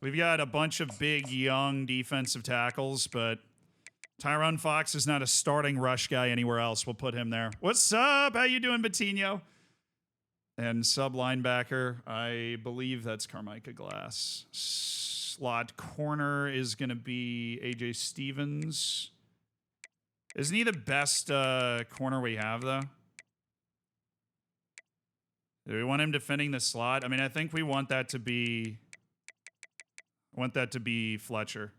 We've got a bunch of big, young defensive tackles, but Tyrone Fox is not a starting rush guy anywhere else. We'll put him there. What's up? How you doing, Batinho? And sub linebacker, I believe that's Carmichael Glass. Slot corner is going to be AJ Stevens. Isn't he the best corner we have, though? Do we want him defending the slot? I mean, I think we want that to be... Fletcher.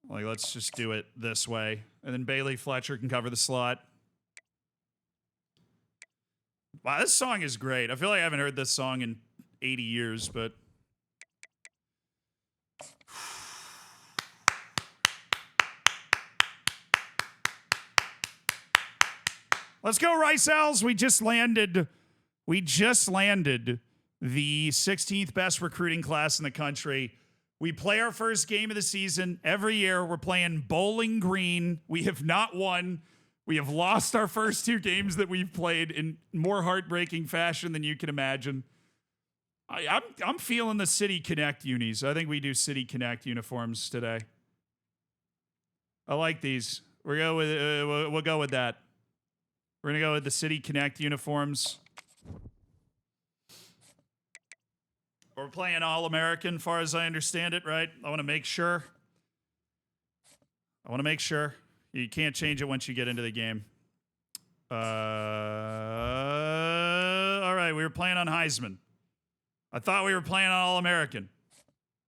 Like, let's just do it this way. And then Bailey Fletcher can cover the slot. Wow, this song is great. I feel like I haven't heard this song in 80 years, but... Let's go, Rice Owls. We just landed the 16th best recruiting class in the country. We play our first game of the season. Every year, we're playing Bowling Green. We have not won. We have lost our first two games that we've played in more heartbreaking fashion than you can imagine. I'm feeling the City Connect unis. I think we do City Connect uniforms today. I like these. We'll go with that. We're going to go with the City Connect uniforms. We're playing All-American, far as I understand it, right? I want to make sure. You can't change it once you get into the game. All right, we were playing on Heisman. I thought we were playing on All-American.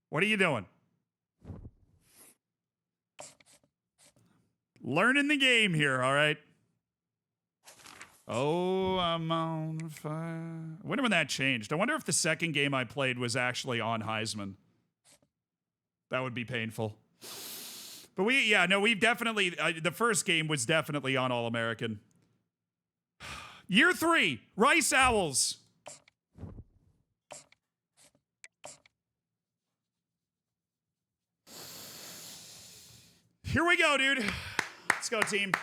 What are you doing? Learning the game here, all right? Oh, I'm on fire. I wonder when that changed. I wonder if the second game I played was actually on Heisman. That would be painful. But we've definitely, the first game was definitely on All-American. Year 3, Rice Owls. Here we go, dude. Let's go, team.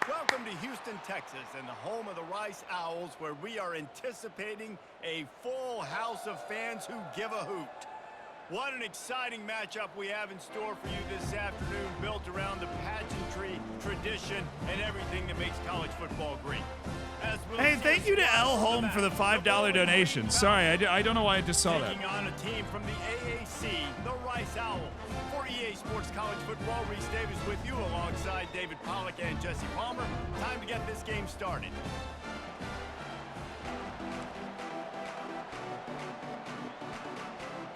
Welcome to Houston, Texas, and the home of the Rice Owls, where we are anticipating a full house of fans who give a hoot. What an exciting matchup we have in store for you this afternoon, built around the pageantry, tradition, and everything that makes college football great. Hey, thank you to L. Home for the $5 donation. Sorry, I don't know why I just saw that. Taking on a team from the AAC, the Rice Owls. For EA Sports College Football, Reese Davis with you alongside David Pollack and Jesse Palmer. Time to get this game started.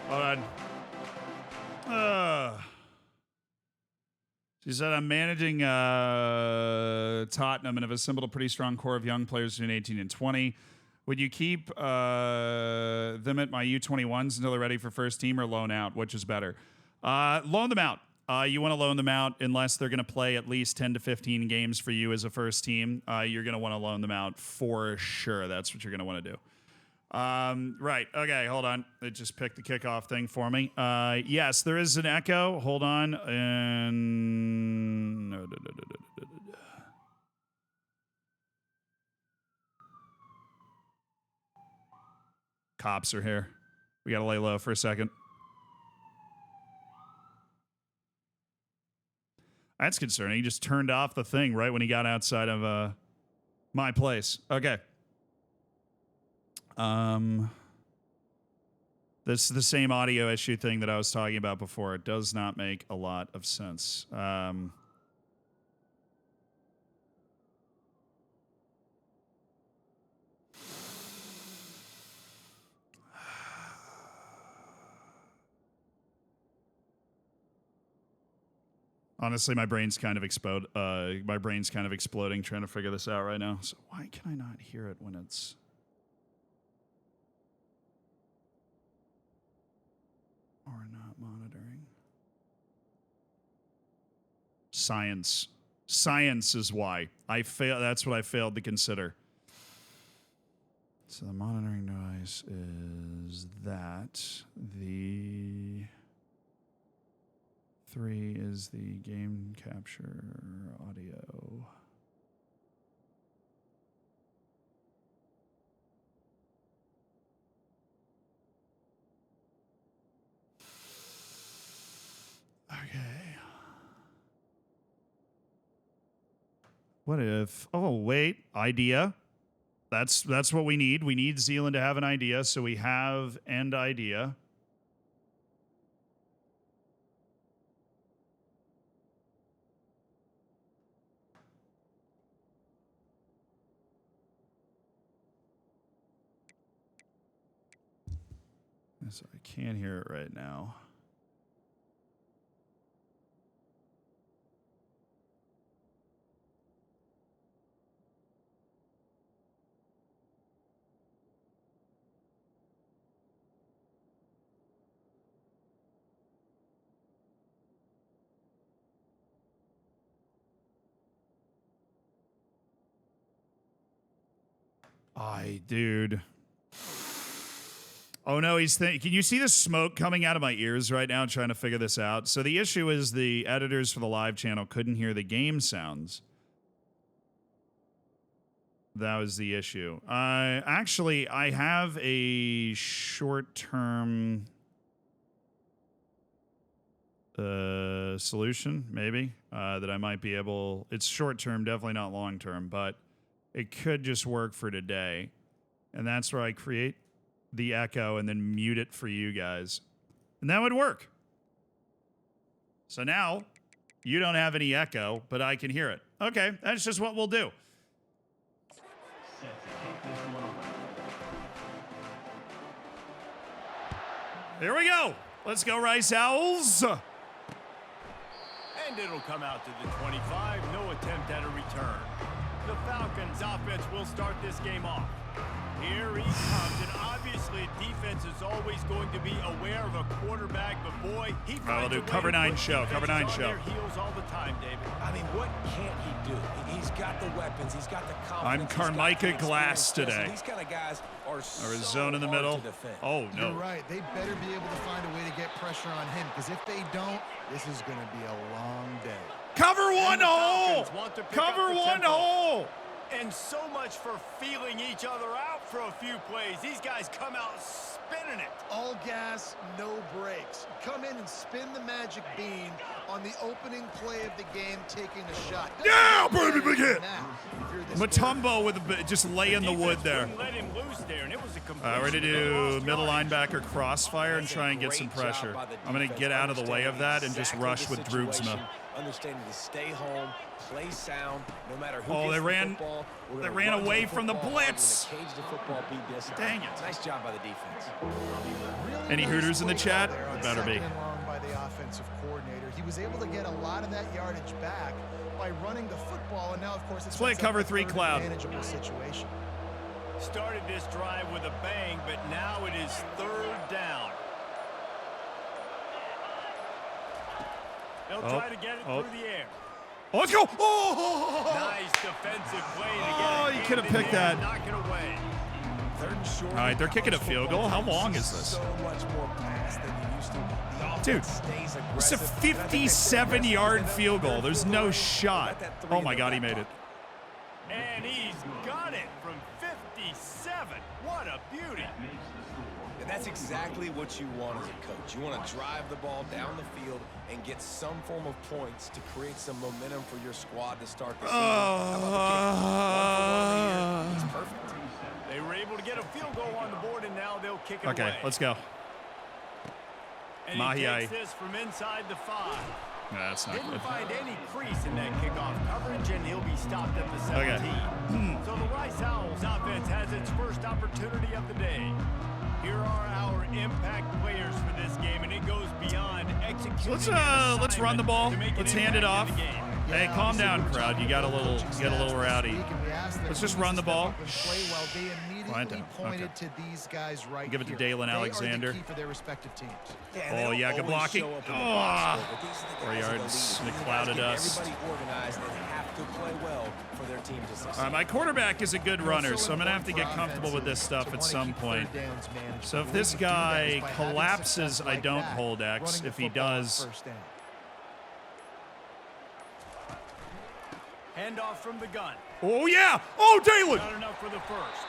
Hold on. She said, I'm managing Tottenham and have assembled a pretty strong core of young players between 18 and 20. Would you keep them at my U21s until they're ready for first team, or loan out? Which is better? Loan them out. You want to loan them out unless they're going to play at least 10 to 15 games for you as a first team. You're going to want to loan them out for sure. That's what you're going to want to do. Right. Okay, hold on. It just picked the kickoff thing for me. Yes, there is an echo. Hold on. And cops are here. We got to lay low for a second. That's concerning. He just turned off the thing right when he got outside of my place. Okay. This is the same audio issue thing that I was talking about before. It does not make a lot of sense. Honestly, my brain's kind of exploding trying to figure this out right now. So why can I not hear it when it's... or not monitoring? Science. Science is why. That's what I failed to consider. So the monitoring device is that. The 3 is the game capture audio. Okay. What if... oh, wait. Idea. That's what we need. We need Zealand to have an idea, so we have end idea. So I can't hear it right now. Dude. Oh no, can you see the smoke coming out of my ears right now trying to figure this out? So the issue is the editors for the live channel couldn't hear the game sounds. That was the issue. Actually, I have a short-term solution, maybe, that I might be able... it's short-term, definitely not long-term, but it could just work for today. And that's where I create the echo and then mute it for you guys. And that would work. So now, you don't have any echo, but I can hear it. Okay, that's just what we'll do. Here we go. Let's go, Rice Owls. And it'll come out to the 25. No attempt at a return. The Falcons' offense will start this game off. Here he comes, and obviously defense is always going to be aware of a quarterback, but boy, he finds do cover 9 show, cover 9 show. Their heels all the time, David. I mean, what can't he do? He's got the weapons, he's got the confidence. I'm Carmichael Glass today. These kind of guys are so zone in the middle. Oh no! You're right. They better be able to find a way to get pressure on him, because if they don't, this is going to be a long day. Cover one hole. Cover one hole. And so much for feeling each other out for a few plays. These guys come out spinning it. All gas, no brakes. Come in and spin the magic bean on the opening play of the game, taking a shot. Yeah, baby, big hit. Matumbo with just laying the wood there. Let him loose there, and it was a Ready to do middle linebacker crossfire and try and get some pressure. I'm going to get out of the way of that and just rush with Droobsma. Understanding to stay home, play sound, no matter who they ran away from the football. blitz. Cage the football, be disciplined. Dang it. Nice job by the defense. Any Hooters in the chat? It better be. By the offensive coordinator. He was able to get a lot of that yardage back by running the football, and now, of course, it's play a cover 3 cloud. Manageable situation. Started this drive with a bang, but now it is 3rd down. They'll try to get it through the air. Oh, let's go! Oh! Nice defensive play to get Oh, you could have picked that. Knock it away. 3rd and short. All right, they're kicking a field goal. How long is this? So much more pass than you used to. Dude, it's a 57-yard field goal. There's no shot. Oh, my God, he made it. And he's got it from 57. What a beauty. And that's exactly what you want as a coach. You want to drive the ball down the field and get some form of points to create some momentum for your squad to start the season. How about the kick? 1 for 1 of the year. It's perfect. They were able to get a field goal on the board, and now they'll kick it away. Okay, let's go. And he takes this from inside the 5. No, that's not Didn't good. find any crease in that kickoff coverage, and he'll be stopped at the 17. Okay. So the Rice Owls offense has its first opportunity of the day. Here are our impact players for this game, and it goes beyond executing. So let's run the ball. Let's hand it off. Hey, calm down, crowd. You got a little rowdy. Let's just run the ball. Immediately pointed to these guys right Give it to here. Dalen Alexander. They are the key for their respective teams. Oh, yeah, good blocking. 4 yards. They clouded us. All right, my quarterback is a good runner, so I'm going to have to get comfortable with this stuff at some point. So if this guy collapses, I don't hold X. If he does... Handoff from the gun. Oh, yeah. Oh, Dalen. Not enough for the first.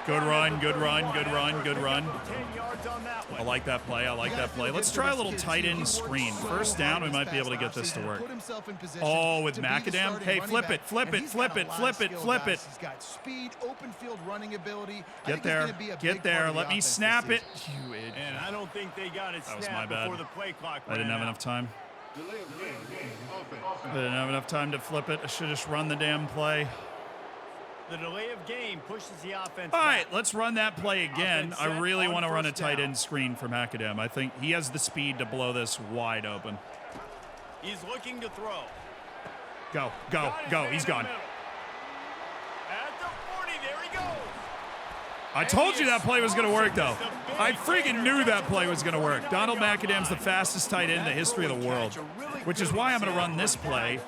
Good run, good run, good run, good run. 10 yards on that one. I like that play. I like that play. Let's try a little tight end screen. First down, we might be able to get this to work. Oh, with Macadam. Hey, flip it, flip it, flip it, flip it, flip it. He's got speed, open field running ability. Get there, get there. Let me snap it. You idiot. And I don't think they got it That was my snapped bad. before the play clock I didn't have ran enough out. time. I didn't have enough time to flip it. I should have just run the damn play. The delay of game pushes the offense. All right, back. let's run that play again. Offense I set really on want to run a first tight down. end screen from Macadam. I think he has the speed to blow this wide open. He's looking to throw. Go, go, Got his go. man He's in the gone. middle. At the 40, there he goes. I told you that play was going to work, though. I freaking knew that play was going to work. Donald Macadam's the fastest tight end in the history of the world, which is why I'm going to run this play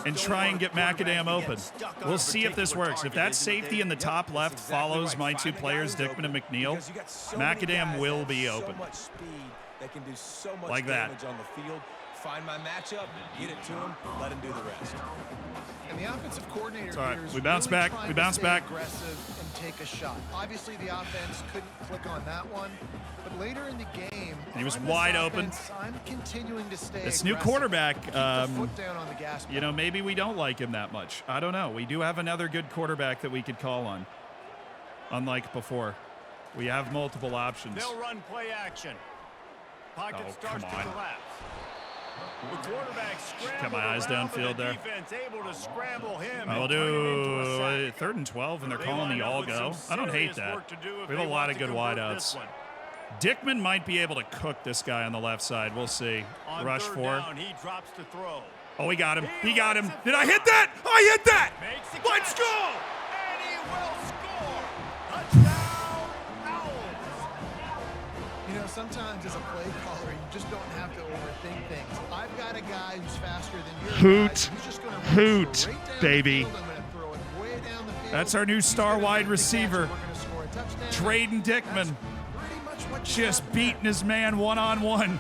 and try and get Macadam open. We'll see if this works. If that safety in the top left follows my two players, Dickman and McNeil, Macadam will be open. Like that. On the field. Find my matchup, get it to him, let him do the rest. And the offensive coordinator It's all right. here is We bounce really back. trying We to bounce stay back. aggressive and take a shot. Obviously, the offense couldn't click on that one, but later in the game, He was on this wide open. offense, I'm continuing to stay This new aggressive. quarterback, Keep the foot down on the gas you know, maybe we don't like him that much. I don't know. We do have another good quarterback that we could call on, unlike before. We have multiple options. They'll run play action. Pocket Oh, starts come to on. collapse. The quarterback scrambled Got my eyes around, but downfield the there. defense able to scramble him I'll and turn it into a do sack. 3rd and 12, and they're They calling line the up all with go. some I don't hate serious that. work to do if We they have a lot want of to good convert wideouts. this one. Dickman might be able to cook this guy on the left side. We'll see. On Rush 3rd 4. down, he drops to throw. Oh, he got him. He got him. Did I hit that? I hit that. Makes the Let's catch. go. And he will score. Touchdown, Owls. You know, sometimes as a play caller, you just don't have to overthink things. I've got a guy who's faster than your Hoot. guy. He's just gonna run Hoot, straight down the baby. field. I'm gonna throw it way down the field. That's our new He's star gonna wide make the catch, receiver, and we're gonna score a touchdown. Drayden Dickman. That's pretty much what you Just have to beating his man one-on-one.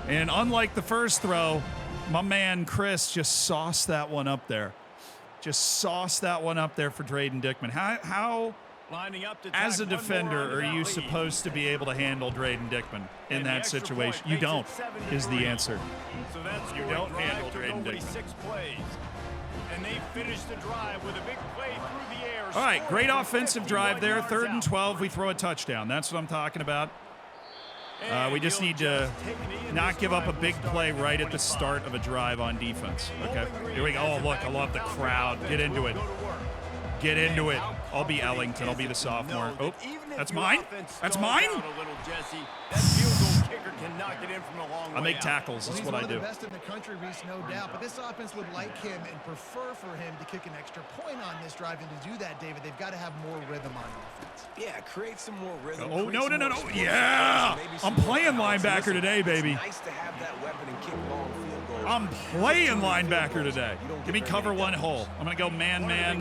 And unlike the first throw, my man Chris just sauced that one up there. Just sauced that one up there for Drayden Dickman. How Lining up to as a tack one more defender, onto are that you lead. supposed to be able to handle Drayden Dickman in And the that extra situation? point You makes it don't, 7-3. is the answer. So that's You scoring don't drive handle took Drayden only Dickman. 6 plays. And they finished the drive with a big play through the air. All right, scoring great from offensive 51 drive there. yards 3rd and out. 12, we throw a touchdown. That's what I'm talking about. And We just he'll need to just take it in. not This give up a drive big will start play at right at the 25. start of a drive on defense. Okay, here we go. Oh, look, I love the crowd. Get into it. Get into it. I'll be Ellington. I'll be the sophomore. Oh, that's mine? That's mine? That field goal kicker can knock it in from a long I way make out. tackles. That's He's what one I of the do. best in the country, Reese, no doubt. But this offense would like him and prefer for him to kick an extra point on this drive. And to do that, David, they've got to have more rhythm on offense. Yeah, create some more rhythm. Oh, create no, some no, no, more no. explosive Yeah. plays, maybe I'm some more playing balance. linebacker Listen, today, baby. It's nice to have that weapon and kick long field goals. I'm playing linebacker today. Give me cover one hole. I'm going to go man-man,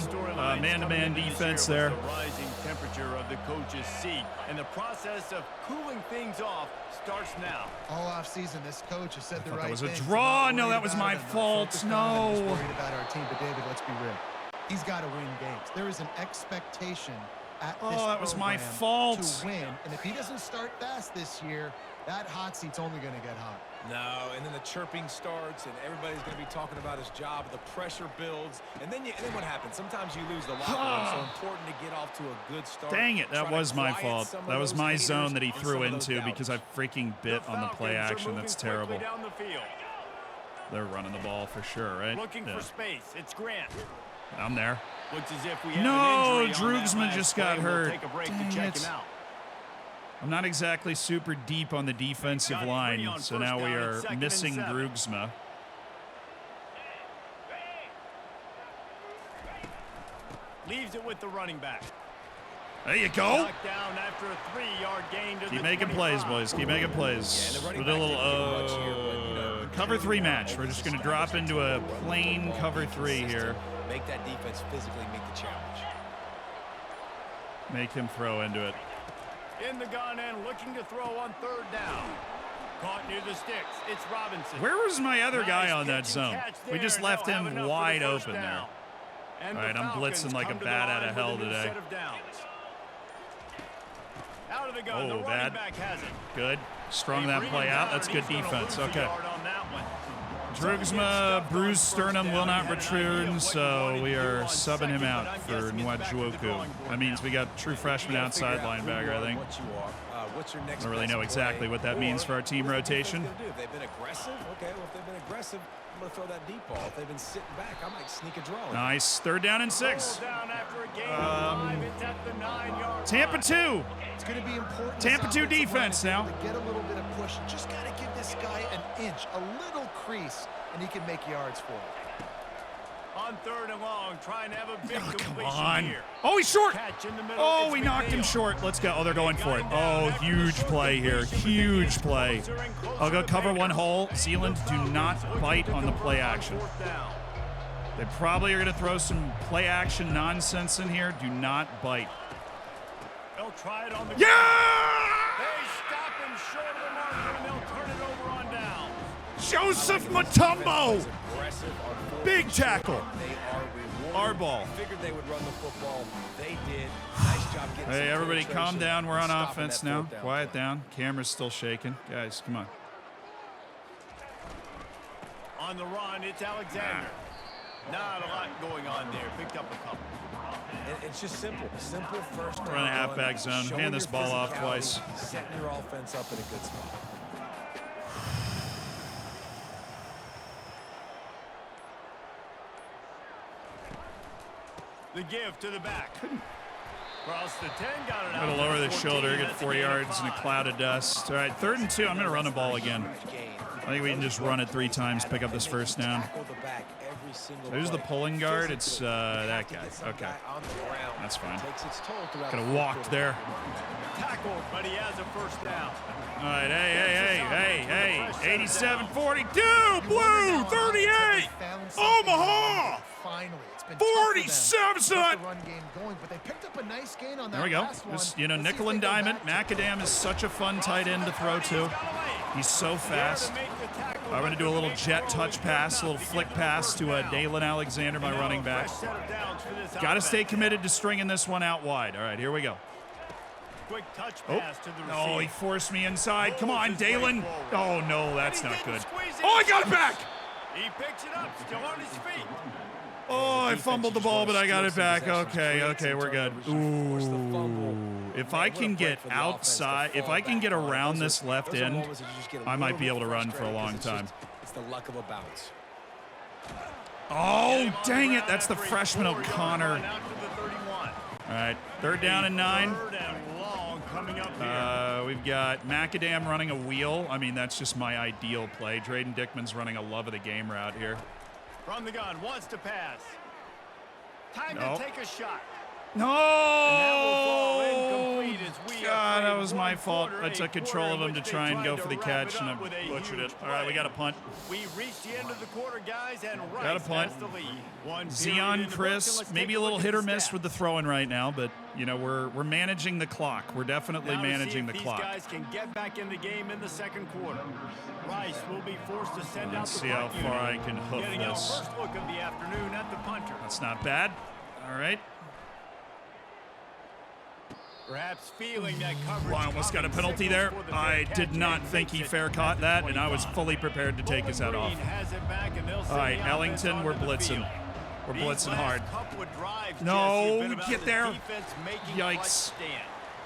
man-to-man defense there. The rising temperature of the coach's seat, and the process of cooling things off starts now. All offseason, this coach has said the thought right that was a things. draw. I'm not No, that worried was about my it. I'm not fault. focused on it. I'm just No. worried about our team. But David, let's be real. He's got to win games. There is an expectation at this that was my program fault. to win. And if he doesn't start fast this year, that hot seat's only going to get hot. No, and then the chirping starts, and everybody's going to be talking about his job. The pressure builds, and then what happens? Sometimes you lose the locker room. So important to get off to a good start. Dang it, that was my fault. That was my zone that he and threw some of those into doubters. because I freaking bit on the play Falcons are action. moving That's quickly terrible. down the field. They're running the ball for sure, right? Looking for space. It's Grant. I'm there. Looks as if we have No, an injury on that Drugsman last just play. got We'll hurt. take a break Dang to check it. him out. I'm not exactly super deep on the defensive Got 3 line, on so first now we down and are 2nd and missing 7. Drugsma. Leaves it with the running back. There you go. Knocked down after a 3-yard gain to Keep the making 25. plays, boys. Keep making plays. Yeah, and the With a running little back didn't get much here, but, you know, cover 3 match. We're just going to drop into a plain cover 3 here. Make that defense physically meet the challenge. Make him throw into it. In the gun and looking to throw on 3rd down. Caught near the sticks. It's Robinson. Where was my other guy Nice on that catch and zone? catch We there, just and left they'll have him enough for the wide first open there. down. And All the right, I'm Falcons blitzing like a come to the bat out line of with hell a new today. set of downs. Out of the gun, the Oh, running bad. back has it. Good. Strung that They play bring him out. down, That's and good he's gonna defense. lose a Okay. yard on that one. Drugsma, bruised sternum, will not return, so we are subbing him out for Nwajioku. That means we got true freshman outside linebacker, I think. I don't really know exactly what that means for our team rotation. If they've been aggressive, okay, well, if they've been aggressive, I'm going to throw that deep ball. If they've been sitting back, I might sneak a draw. Nice. 3rd down and 6. Down after a gain of 5. It's at the 9-yard Tampa line. 2. It's going to be important. Tampa this 2 offensive line defense to be able now. to get a little bit of push. Just got to give this guy an inch, a little crease, and he can make yards for it. On 3rd and long, trying to have a big Oh, come completion on. here. Oh, he's short. Catch in the middle. Oh, It's we knocked him McNeil. short. Let's go. Oh, they're going for it. Oh, huge play here. Huge play. I'll go cover 1 hole. Zealand, do not bite on the play action. They probably are going to throw some play action nonsense in here. Do not bite. They'll try it on the Yeah! They stop him short of the marker, and they'll turn it over on down. Joseph Mutombo. Big tackle. Our ball. Figured they would run the football. They did. Nice job getting Hey, some everybody calm penetration down. We're on and stopping offense that now. 4th down Quiet play. down. Camera's still shaking. Guys, come on. On the run, it's Alexander. Not a lot going on there. Picked up a couple. And it's just simple. Simple first down. We're in a halfback zone. Showing Hand this your ball off physicality, twice. Setting your offense up in a good spot. The give to the back. Across the 10, got it out. I'm going to lower the 14, shoulder, get that's 4 a gain of yards in a 5. cloud of dust. All right, 3rd and 2. I'm going to run the ball again. I think we can just run it 3 times, pick up this first down. There's the pulling guard. It's that guy. Okay. That's fine. Could have walked there. Tackled, but he has a first down. All right, hey. 87-42, Blue, 38, Omaha, Finally, it's been 47, son. run game going, but they picked up a nice gain on that There we go. last one. Just, you know, Let's see nickel if and they go diamond. back to it. Macadam is such a fun tight end to throw to. He's so fast. I'm going to do a little jet touch pass, a little flick pass to Dalen Alexander, my running back. Got to stay committed to stringing this one out wide. All right, here we go. Quick touch Oh, pass to the no, he receiver. forced me inside. Come on, Dalen. Oh, no, that's not good. Oh, I got it back. He picks it up, still on his feet. Oh, I fumbled the ball, but I got it back. Okay, we're good. Ooh, if I can get outside, if I can get around this left end, I might be able to run for a long time. It's the luck of a bounce. Oh, dang it. That's the freshman O'Connor. Out to the 31. All right, 3rd down and 9. 3rd and long coming up here. We've got Macadam running a wheel. I mean, that's just my ideal play. Drayden Dickman's running a love of the game route here. From the gun, wants to pass. Time Nope. to take a shot. No! God, that was my fault. I took control of him to try and go for the catch, and I butchered it. All right, we got a punt. We reached the end of the quarter, guys, and Got a punt. has the lead. One period Zion, in the books, and Chris, let's maybe take a little look hit at or the miss stats. with the throwing right now, but you know we're managing the clock. We're definitely Now to see managing if the these clock. guys can get back in the game in the second quarter. Rice will be forced to send out Let's the see how punt far I unit. can hoof Getting our this. first look of the afternoon at the punter. That's not bad. All right. Perhaps feeling that coverage. I almost got a penalty there. I did not think he fair caught that, and I was fully prepared to take his head off. All right, Ellington, we're blitzing. We're blitzing hard. No, get there. Yikes.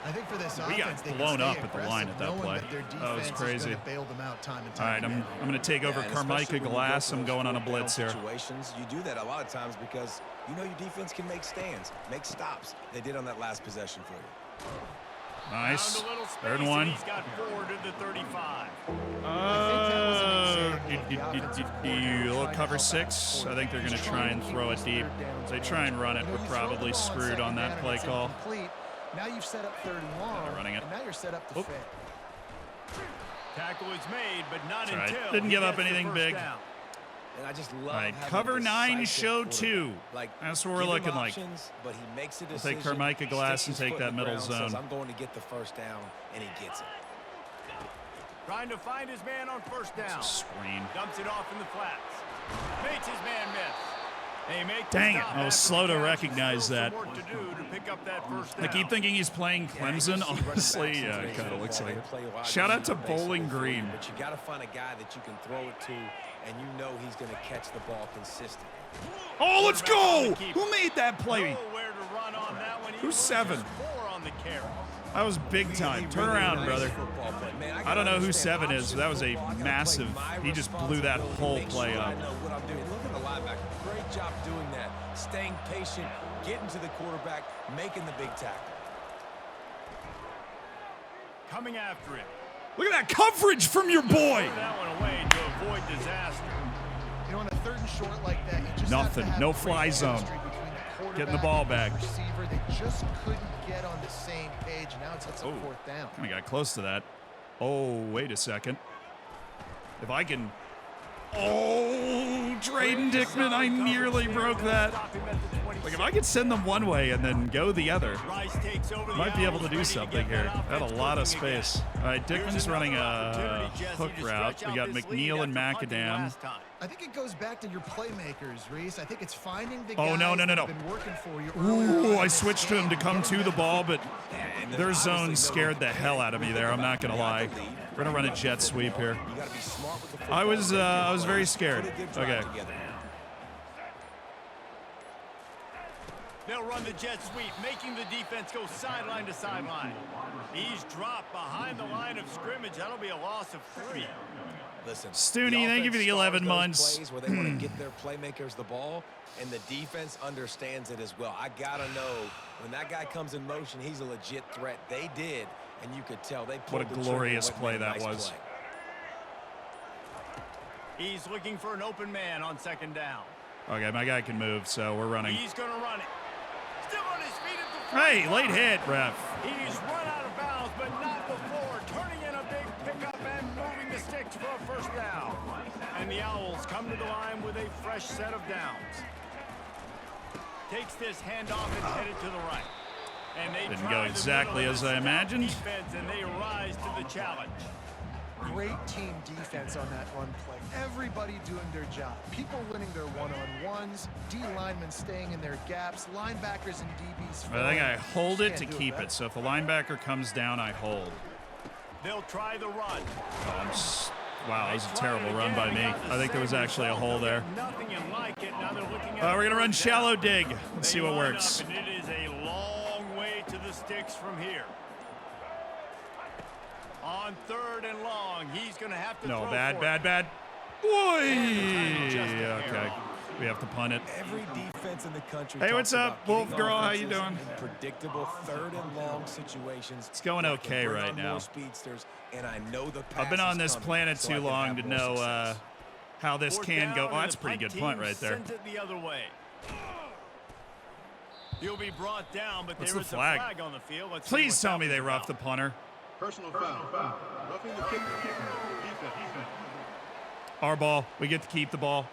I think for this We got offense, they blown can up stay at the line at that knowing play. their That was defense is crazy. gonna bail them out time and All time right, again. I'm going to take over Carmichael Glass. I'm going on a blitz here. Situations, you do that a lot of times because you know your defense can make stands, make stops. They did on that last possession for you. Nice. 3rd and 1. He's got 4 to the 35. Little cover 6. I think they're going to try and throw it deep. If they try and run it, we're probably screwed on that play call. Now you've set up 3rd and long, They're running it. and now you're set up to fail. Tackle is made, but not That's all right. until Didn't he give up gets the anything first big. down. And I just love All right, having cover a 9, decisive show quarterback. 2. Like, That's what we're give him looking like. options, but he makes a We'll decision. take Carmichael Glass and sticks his take foot that in the middle ground, says, zone. I'm going to get the first down, and he gets it. Trying to find his man on first down. Screen. Dumps it off in the flats. Makes his man miss. They make the Dang it, stop I was after slow the to catch. recognize Still that. some work to do to pick up that first I down. keep thinking he's playing Clemson. Honestly, yeah, it kind of looks like it. Shout out to Bowling Green. But you got to find a guy that you can throw it to, and you know he's going to catch the ball consistently. Oh, let's go! Who made that play? Nowhere to run on that one. He Who's loses 7? 4 on the carry. That was big time. Turn around, brother. I don't know who 7 is. That was a massive. He just blew that whole play up. I know what I'm doing. Look at the linebacker. Great job doing that. Staying patient, getting to the quarterback, making the big tackle. Coming after him. Look at that coverage from your boy. Throw that one away to avoid disaster. You know, on a 3rd and short like that, you just Nothing. have to have No great fly zone. chemistry between the quarterback Getting the ball and back. Receiver, they just couldn't get on the same page. Now it's a 4th down. Kind of got close to that. Oh, wait a second. If I can. Oh, Drayden Dickman, I nearly broke that. Like, if I could send them one way and then go the other, Rice takes over the might be able to Owls, do ready something get here. that Had a offense lot of moving again. space. All right, Dickman's running a hook route. We got McNeil and Macadam. I think it goes back to your playmakers, Reese. I think it's finding the Oh, guys no. that have been working for you earlier on Ooh, in I this switched to him to game. come to the ball, but And their there's zone obviously scared the no hell out of me there. I'm not going to lie. We're going to run a jet sweep here. You got to be smart with the football. I was very scared. Put a good drive Okay. together. They'll run the jet sweep, making the defense go sideline to sideline. He's dropped behind the line of scrimmage. That'll be a loss of 3. Listen, Stooney, thank you for the 11 months. Plays where they want to get their playmakers the ball, and the defense understands it as well. I gotta know when that guy comes in motion, he's a legit threat. They did, and you could tell they pulled What a the glorious trigger and play went and that made a nice was. play. He's looking for an open man on 2nd down. Okay, my guy can move, so we're running. He's going to run it. Still on his feet at the Hey, late hit, ref. He's run out of bounds, but not before turning in a big pickup and moving the sticks for a first down. And the Owls come to the line with a fresh set of downs. Takes this handoff and headed to the right. And they Didn't try go the exactly middle as of I the imagined. defense, and they rise to the challenge. Great team defense on that run play. Everybody doing their job. People winning their one-on-ones, D linemen staying in their gaps, linebackers and DBs. I think I hold it to Can't do keep better. it. So if the linebacker comes down, I hold. They'll try the run. Oh, wow, that was a terrible run by me. I think there was actually a hole there. Nothing like it. Now they're looking at We're going to run first down. shallow dig. Let's see They what line works. up, and it is a long way to the sticks from here. On 3rd and long, he's going to have to No, throw bad. for it. Boy! Okay, we have to punt it. Every defense in the country. Hey, what's talks up, about Wolf getting Girl? How you offenses doing? in predictable 3rd and long situations. It's going where I can okay bring right on now. more speedsters, and I know the I've been pass on is this coming, planet so I too can long have to more know success. how this Fourth can go. down, Oh, and that's a the pretty good team punt right there. sends it the other way. He'll be brought down, but What's there the is flag? a flag on the field. Let's see Please what tell me happens they now. roughed the punter. Personal foul. Roughing the kicker. Defense. Our ball. We get to keep the ball.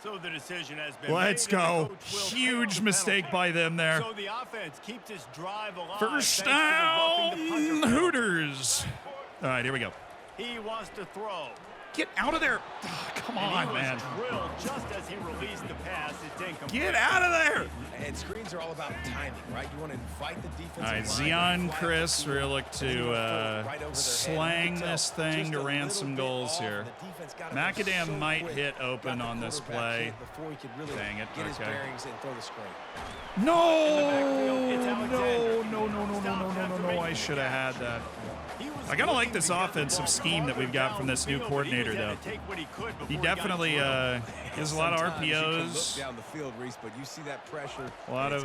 So the decision has been Let's made, and go. the coach will Huge take the mistake penalty. by them there. So the offense keeps its drive alive. First thanks to the roughing down, the punter penalty. Hooters. All right, here we go. He wants to throw. Get out of there. Oh, come on, man. Drilled just as he released the pass. It's incomplete. Get out of there. And screens are all about timing, right? You want to invite the defense. All right, Zion, Chris, we're going to look to slang this thing to ransom goals here. Macadam might hit open on this play. Dang it. Okay. No. I should have had that. I kind of like this offensive scheme that we've got from this new coordinator, though. He definitely gives a lot of RPOs. Down the field, Reese, but you see that pressure. A lot of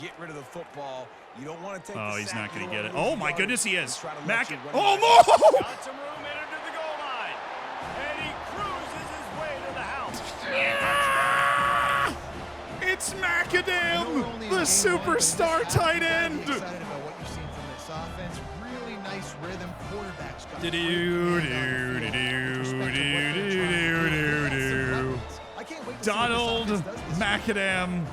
get rid of the football. You don't want to take. Oh, he's not going to get it. Oh my goodness, he is. Mac. Oh no! Got some room in to the goal line, and he cruises his way to the house. Yeah! It's Macadam, the superstar tight end. Excited about what you've seen from this offense. Really nice rhythm. Quarterbacks got Donald Macadam.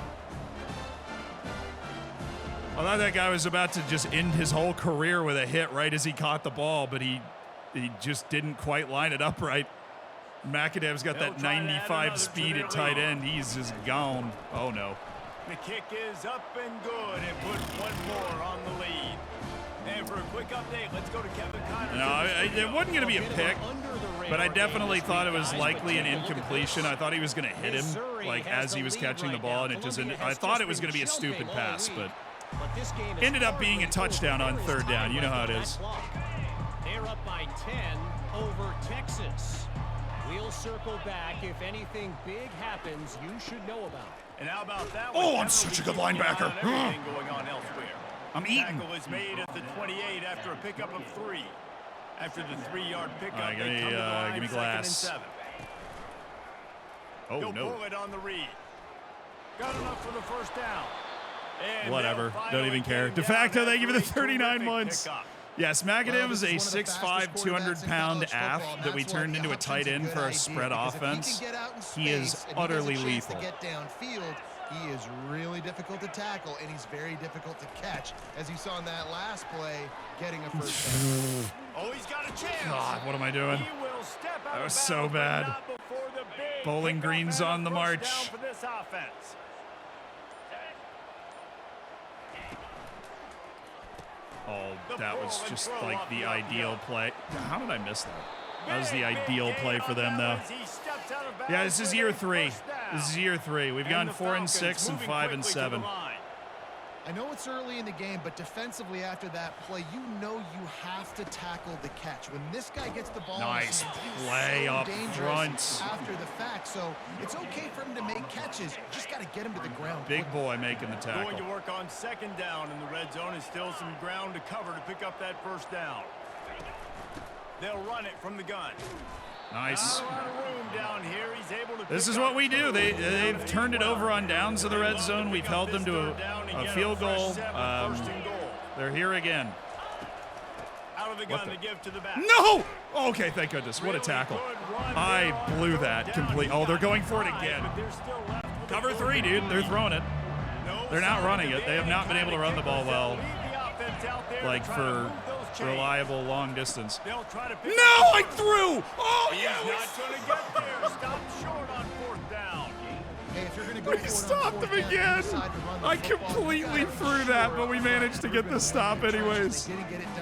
I thought that guy was about to just end his whole career with a hit right as he caught the ball, but he just didn't quite line it up right. Macadam's got that 95 speed at tight end. He's just gone. Oh, no. The kick is up and good and put one more on the lead. And for a quick update, let's go to Kevin Connors. No, it wasn't going to be a pick, but I definitely thought it was likely an incompletion. I thought he was going to hit him, like, as he was catching the ball, and it just ended. I thought it was going to be a stupid pass, but ended up being a touchdown on third down. You know how it is. They're up by 10 over Texas. We'll circle back. If anything big happens, you should know about it. And how about that? Oh, I'm such a good linebacker. Everything going on elsewhere. I'm eating. Tackle is made at the 28 after a pickup of 3. After the 3-yard pickup, right, give me glass. Oh, He'll no. pull it on the read. Got enough for the first down. And whatever. Don't even care. De facto, they give you the 39 months. Yes, Macadam is a 6'5", 200-pound ath that we turned into a tight end for our spread offense. He is utterly lethal. He is really difficult to tackle, and he's very difficult to catch, as you saw in that last play, getting a first down. Oh, he's got a chance. God, what am I doing? That was so bad. Bowling Green's on the march. For this offense. Oh, that was just like the ideal play. How did I miss that? That was the ideal play for them, though. Yeah, this is year 3. This is year 3. We've gone 4 and 6 and 5 and 7. I know it's early in the game, but defensively after that play, you know you have to tackle the catch. When this guy gets the ball, nice play up front after the fact, so it's okay for him to make catches. You just got to get him to the ground. Big boy making the tackle. Going to work on second down in the red zone, and still some ground to cover to pick up that first down. They'll run it from the gun. Nice. Down here. He's able to this is what we do. They've turned it over on downs of the red zone. We've held them to a field goal. They're here again. Out of the gun to give to the back. No! Okay, thank goodness. What a tackle. I blew that complete. Oh, they're going for it again. Cover 3, dude. They're throwing it. They're not running it. They have not been able to run the ball well, like for reliable long distance. No, I threw! Oh, yeah! Stop short on fourth down. Hey, if you're gonna go we stopped them again. I completely threw that, but we managed to get the stop anyways.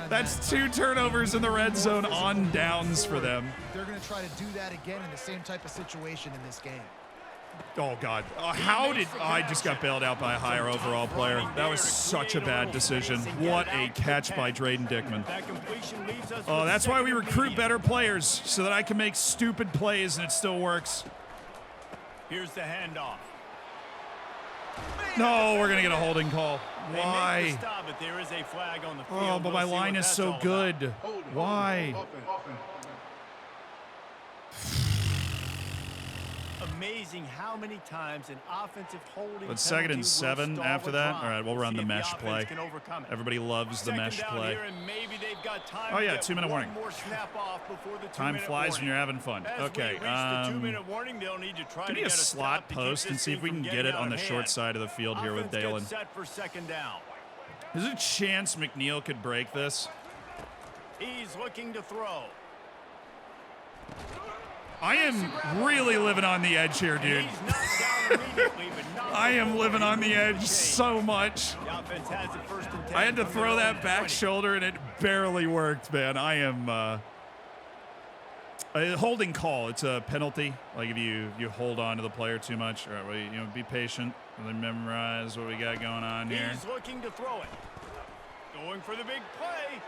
That's 2 turnovers in the red zone on downs for them. They're going to try to do that again in the same type of situation in this game. Oh, God. How did... I just got bailed out by a higher overall player. That was such a bad decision. What a catch by Drayden Dickman. Oh, that's why we recruit better players, so that I can make stupid plays and it still works. Here's the handoff. No, we're going to get a holding call. Why? There is a flag on the field. Oh, but my line is so good. Why? Amazing how many times an offensive holding. But 2nd and 7 after that. All right, we'll run the mesh play. Everybody loves the mesh play. Oh yeah, 2-minute warning. Time flies when you're having fun. Okay. Give me a slot post and see if we can get it on the short side of the field here with Dalen. There's a chance McNeil could break this. He's looking to throw. I am really living on the edge here, dude. I am living on the edge so much. I had to throw that back shoulder, and it barely worked, man. I am a holding call. It's a penalty. Like if you hold on to the player too much. All right, well, you know, be patient. Really memorize what we got going on here. He's looking to throw it. Going for the big play.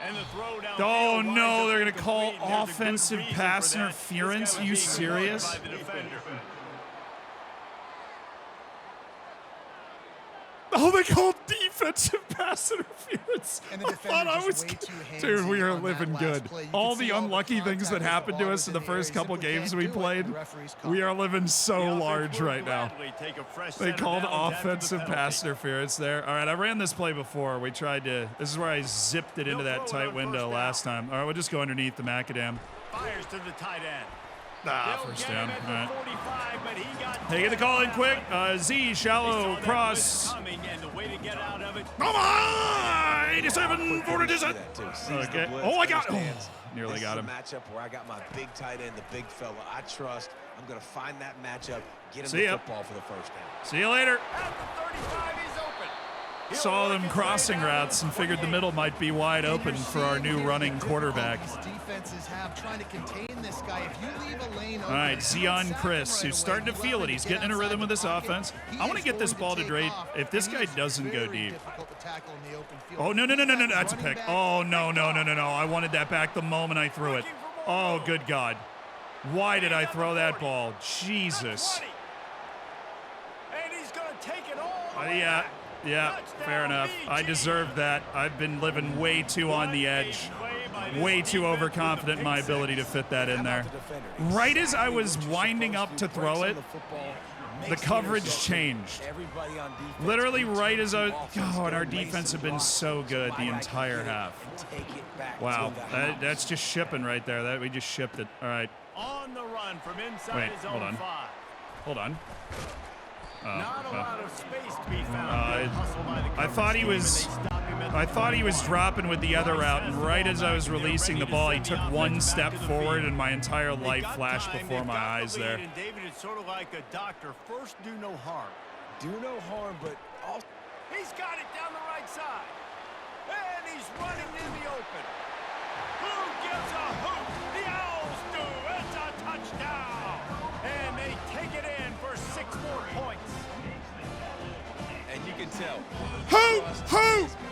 And the throw down. Oh no, they're going to call offensive pass interference. Are you serious? Oh, they called defensive pass interference. And I thought I was... Dude, we are living good. All the unlucky things that happened to us in the first couple games we played, we are living so large right now. They called offensive pass interference there. All right, I ran this play before. We tried to... This is where I zipped it into that tight window last time. All right, we'll just go underneath the macadam. Fires to the tight end. First down. All right. They get the call in quick. Z, shallow, cross. Come on! 87, 47. Okay. Oh, I got him. Nearly got him. Matchup where I got my big tight end, the big fella I trust. I'm going to find that matchup, get him the football for the first down. See you later. At the 35, he's open. Saw them crossing routes and figured the middle might be wide open for our new running quarterback. All right, Zion Chris, who's starting to feel it. He's getting in a rhythm with this offense. I want to get this ball to Drake. If this guy doesn't go deep. Oh, no, that's a pick. Oh, no. I wanted that back the moment I threw it. Oh, good God. Why did I throw that ball? Jesus. And he's going to take it all. Yeah, fair enough. I deserved that. I've been living way too on the edge. Way too overconfident in my ability to fit that in there. Right as I was winding up to throw it, the coverage changed. Literally right as I was... Oh, and our defense had been so good the entire half. Wow, that's just shipping right there. We just shipped it. All right. On the run from inside his own 5. Hold on. Not a lot of space to be found. I thought he was dropping with the other route, and right as I was releasing the ball, he took one step forward, and my entire life flashed before my eyes there. And David is sort of like a doctor. First, do no harm. Do no harm, but also... He's got it down the right side. And he's running in the open. Who gives a hoot? The Owls do. It's a touchdown. And they take it in for 6 more points. And you can tell. Who?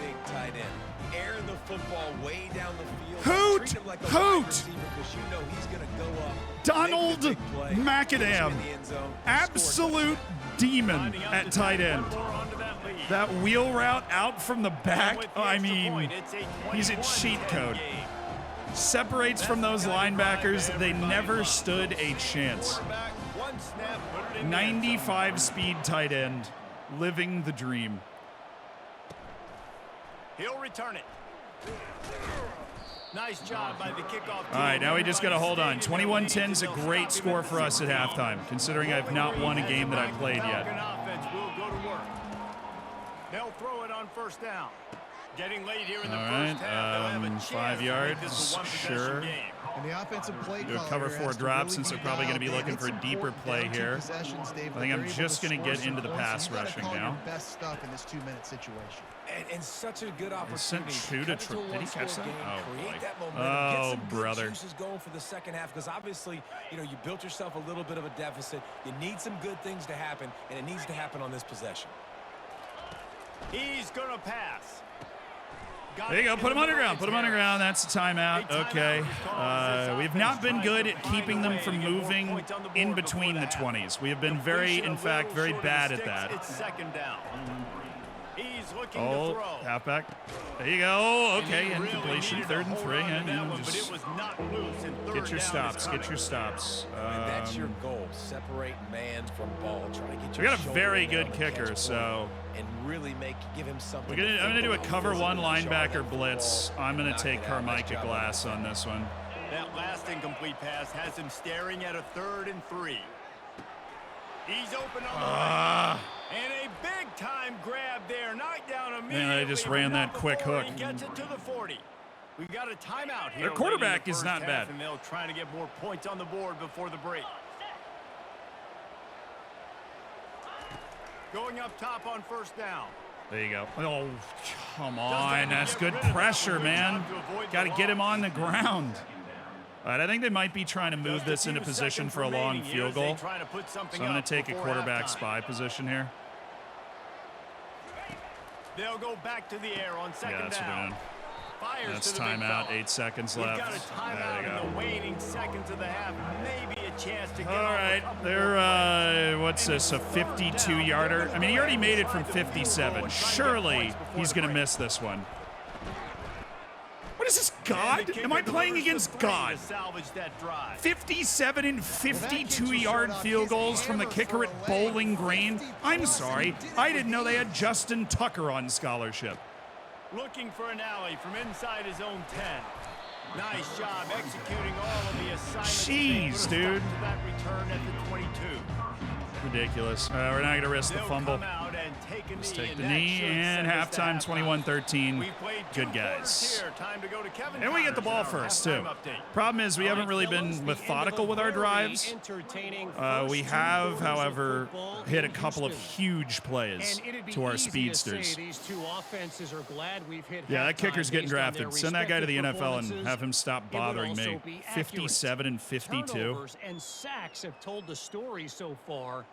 Big tight end. Air the football way down the field. Hoot! Treat him like a Hoot! wide receiver because you know he's going to go up. Donald make the big play, Macadam. in the end zone, Absolute demon at tight end. That wheel route out from the back, I mean, he's a cheat code. Separates from those linebackers. They never stood a chance. 95 speed tight end, living the dream. He'll return it. Nice job by the kickoff. All right, now we just got to hold on. 21-10 is a great score for us at halftime, considering I've not won a game that I've played yet. They'll throw it on first down. Getting late here in the All right, first half. 5 yards, sure. And the offensive play Do a cover 4 drop since they're probably going to be looking for a deeper play here. I think I'm just going to get into the pass rushing now. Best stuff in this 2-minute situation. And such a good opportunity. Sent Chu to did he catch that? Oh, boy. Oh, brother. Juices going for the second half because obviously, you know, you built yourself a little bit of a deficit. You need some good things to happen, and it needs to happen on this possession. He's going to pass. There you go. Put him underground. Put him underground. That's a timeout. Okay. We've not been good at keeping them from moving in between the 20s. We have been in fact, very bad at that. It's second down. He's looking Oh, to throw. halfback. There you go. Okay, incompletion. 3rd and 3. And just get your stops. Get your stops. And that's your goal. Separate man from ball. Try to get your We got a very good kicker, so and really give him something. I'm gonna do a cover 1 linebacker blitz. I'm gonna take Carmicah Glass on this one. That last incomplete pass has him staring at a 3rd and 3. He's open on the right. And a big-time grab there. Knocked down immediately. Man, I just ran that quick hook. He gets it to the 40. We got a timeout here. Their quarterback late in the is not first half, bad. and they'll try to get more points on the board before the break. Going up top on first down. There you go. Oh, come on. That's good pressure, man. Got to get him on the ground. All right, I think they might be trying to move this into position for a long field goal. So I'm going to take a quarterback spy position here. They'll go back to the air on second Yeah, that's what down. we're doing. Fires That's to the big timeout. fella. 8 seconds We've left. got a timeout There you in go. the waning seconds of the half. Maybe a chance to get All right, they're, what's this, a 52-yarder? I mean, he already made it from 57. Surely he's going to miss this one. What is this, God? Am I playing against God? 57 and 52-yard field goals from the kicker at Bowling Green? I'm sorry. I didn't know they had Justin Tucker on scholarship. Looking for an alley from inside his own 10. Nice job executing all of the assignments. Jeez, dude. To that return at the 22. Ridiculous. We're not going to risk the fumble. Let's take the knee, and halftime 21-13. Good guys. And we get the ball first, too. Problem is, we haven't really been methodical with our drives. We have, however, hit a couple of huge plays to our speedsters. Yeah, that kicker's getting drafted. Send that guy to the NFL and have him stop bothering me. 57 and 52. And sacks have told the story so far.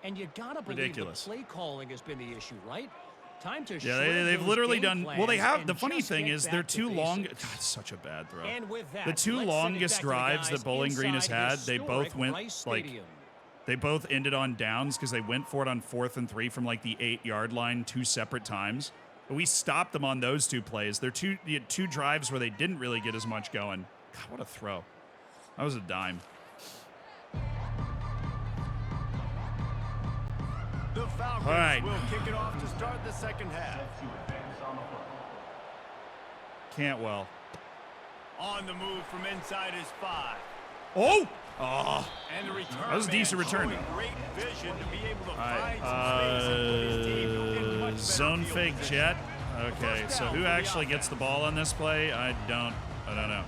And you gotta believe Ridiculous. the play calling has been the issue, right? Time to yeah, they've literally done. Well, they have. The funny thing is, they're two long. God, it's such a bad throw. The two longest drives that Bowling Green has had, they both went like. They both ended on downs because they went for it on 4th and 3 from like the 8-yard line 2 separate times. But we stopped them on those 2 plays. They're two drives where they didn't really get as much going. God, what a throw! That was a dime. The Falcons will kick it off to start the second half. Cantwell. On the move from inside his 5. Oh! Oh! And the return, that was a decent return. Great vision to be able to All find some space and put his team in much better zone field fake position. jet. Okay, so who actually gets the ball on this play? I don't know.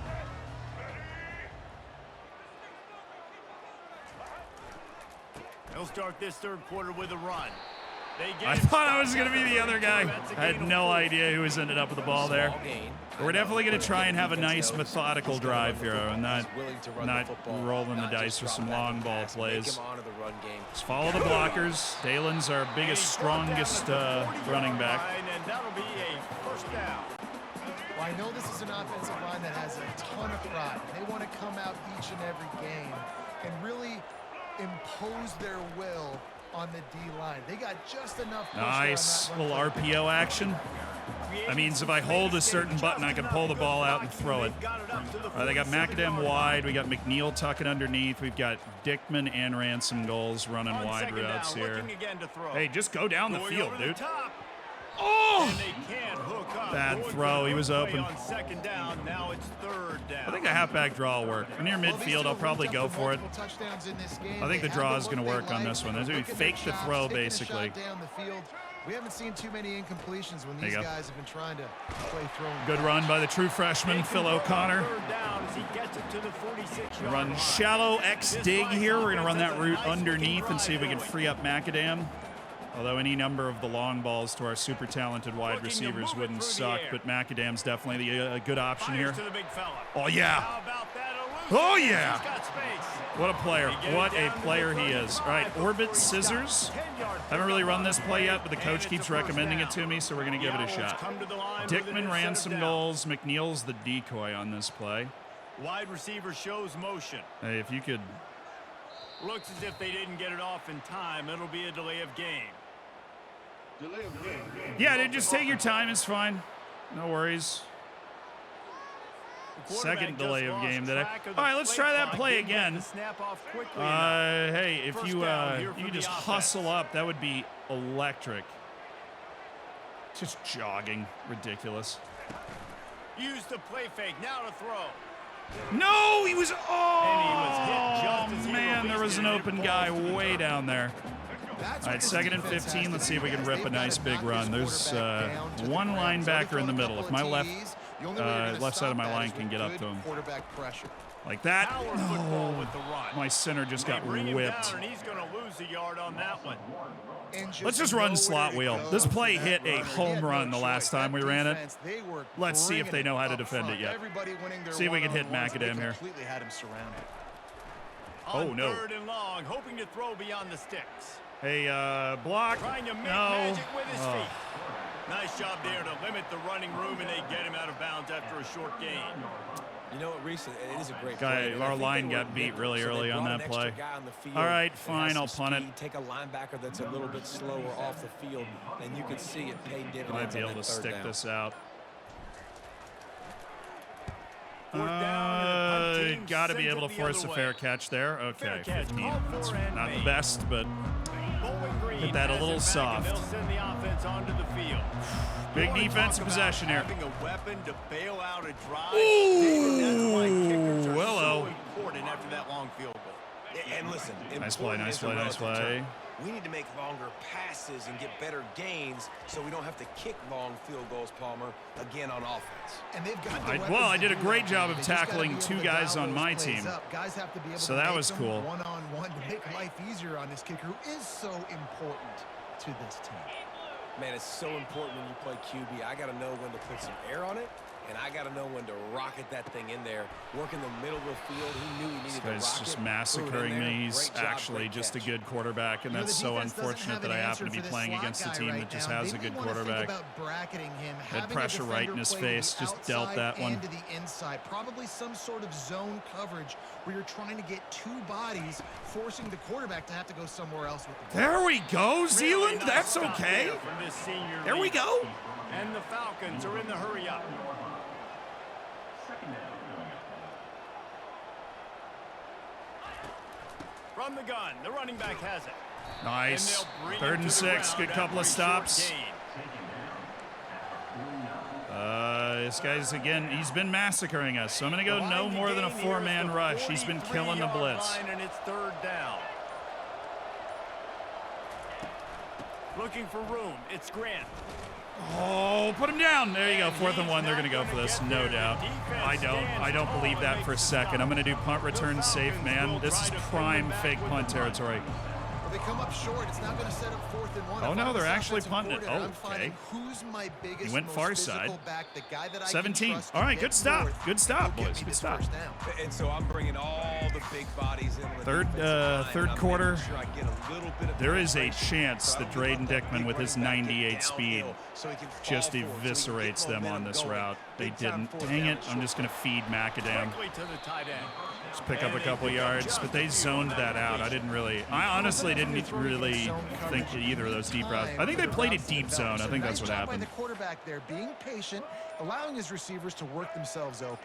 They'll start this third quarter with a run. I thought I was going to be the other guy. I had no idea who was ended up with the ball there. But we're definitely going to try and have a nice methodical drive here and not rolling the dice with some long ball plays. Just follow the blockers. Dalen's our biggest, strongest running back. And that'll be a first down. Well, I know this is an offensive line that has a ton of pride. They want to come out each and every game and really impose their will on the D-line. They got just enough push Nice on little that RPO action. That means if I hold a certain button, I can pull the ball out and throw it. They got Macadam wide. We got McNeil tucking underneath. We've got Dickman and Ransom goals running wide routes here. Hey, just go down the field, dude. Oh! Bad throw. He was open. On second down, now it's third down. I think a halfback draw will work. When you're midfield, I'll probably go for it. I think the draw is going to work on this one. There's going to be fake the throw, basically. We haven't seen too many incompletions when these guys have been trying to play throwing. Good run by the true freshman, Phil O'Connor. Run shallow X dig here. We're going to run that route underneath and see if we can free up Macadam. Although any number of the long balls to our super talented wide receivers wouldn't suck, but Macadam's definitely a good option here. Oh, yeah. Oh, yeah. What a player. What a player he is. All right, orbit scissors. I haven't really run this play yet, but the coach keeps recommending it to me, so we're going to give it a shot. Dickman Ransom goals. McNeil's the decoy on this play. Wide receiver shows motion. Hey, if you could... Looks as if they didn't get it off in time. It'll be a delay of game. Yeah, dude, just take your time. It's fine. No worries. Second delay of game today. All right, let's try that play again. Hey, if you could just hustle up, that would be electric. Just jogging. Ridiculous. Use the play fake. Now to throw. No, he was. Oh, man, there was an open guy way down there. All right, 2nd and 15. Let's see if we can rip a nice big run. There's one linebacker in the middle. If my left The only way you're gonna left side of stop my that line is can with get up good to him. quarterback pressure. Like that. Power football with the run. My center just got They bring him whipped. down, and he's going to lose a yard on that one. And Let's just run nowhere slot to wheel. go This for play that hit a runner. He home had run no the last choice. time That we ran it. defense, they were Let's see if bringing they know how to up defend front. it yet. Everybody winning their See if we can hit one-on-ones, Macadam they here. completely had him surrounded. Oh, On no. 3rd and long, hoping to throw beyond the sticks. Hey, block. Trying to make No. magic with his feet. Nice job there to limit the running room, and they get him out of bounds after a short gain. You know what, Reese? It is a great Guy, play. And I our think line they were got beat different. really So they early on brought that an extra play. guy on the field All right, that has fine, some I'll punt it. speed. Take a linebacker that's a little bit slower off the field, and you can see it pay dividends. Might be on able to that 3rd stick down. this out. 4th down, and the punt team Got to be sends able it to the force a other fair way. catch there. Fair Okay, catch, 15. called for That's and not the made. best, but Bowling Green hit that a has little it back, soft. and they'll send the offense onto the field. big You wanna defensive talk possession about here. having a weapon to bail out a drive. Ooh, That's why kickers are hello. so important after that long field goal. And listen, Nice play, important nice is a play, nice relative play. term. We need to make longer passes and get better gains so we don't have to kick long field goals, Palmer, again on offense. And they've got the Well, I weapons did to a do great that. job They of just gotta tackling be able 2 to guys dial on those my plays team. up. Guys have to be able So to that make was them cool. one-on-one to make life easier on this kicker who is so important to this team. Man, it's so important when you play QB. I got to know when to put some air on it, and I got to know when to rocket that thing in there. Work in the middle of the field. He knew he needed This to rock guy's it. just threw it in massacring there. me. He's Great job, actually great just a catch. good quarterback, and You know, that's the so defense doesn't unfortunate have that an I answer happen to be for this playing slot against a guy team right that just now. has They a good may wanna think quarterback. about bracketing him, Had having a pressure right in defender his play to face, the just dealt outside that one. and to the inside. Probably some sort of zone coverage where you're trying to get 2 bodies, forcing the quarterback to have to go somewhere else with the ball. There we go, Really Zealand. nice That's stop okay. there from this senior There we leader. go. And the Falcons are in the hurry up. From the gun, the running back has it. Nice. And they'll bring 3rd him and to the 6. ground Good couple of after a short stops. gain. This guy's, again, he's been massacring us. So I'm going to go no Behind the more than a gain here is 4-man the rush. He's been killing the 43-yard blitz. line, and it's 3rd down. Looking for room. It's Grant. Oh, put him down. There you go. 4th and 1. They're going to go for this, no doubt. I don't believe that for a second. I'm going to do punt return safe, man. This is prime fake punt territory. Well, they come up short. It's not going to set up 4th and 1. Oh, If no, I'm they're this actually offensive punting it. coordinator, Oh, I'm finding okay. Who's my biggest, He went most far physical side. back, the guy that I 17. can trust All right, to good get stop. north, Good stop, will get boys. me Good this stop. first down. And so I'm bringing all the big bodies in. On the Third defensive line, and I'm quarter, making sure I get a little bit of there is a penetration, chance so I that don't give up Drayden that Dickman big with his running back, 98 get speed downhill so he can fall just forward, so he can eviscerates get them on momentum this going. route. They Big time didn't. 4th Dang down it. and I'm short. just going to feed Macadam. Quickly to the tight end. Just pick up a couple yards, but they zoned that out. I honestly didn't really think either of those deep routes. I think they played a deep zone. I think that's what Nice job happened. by the quarterback there, being patient, allowing his receivers to work themselves open.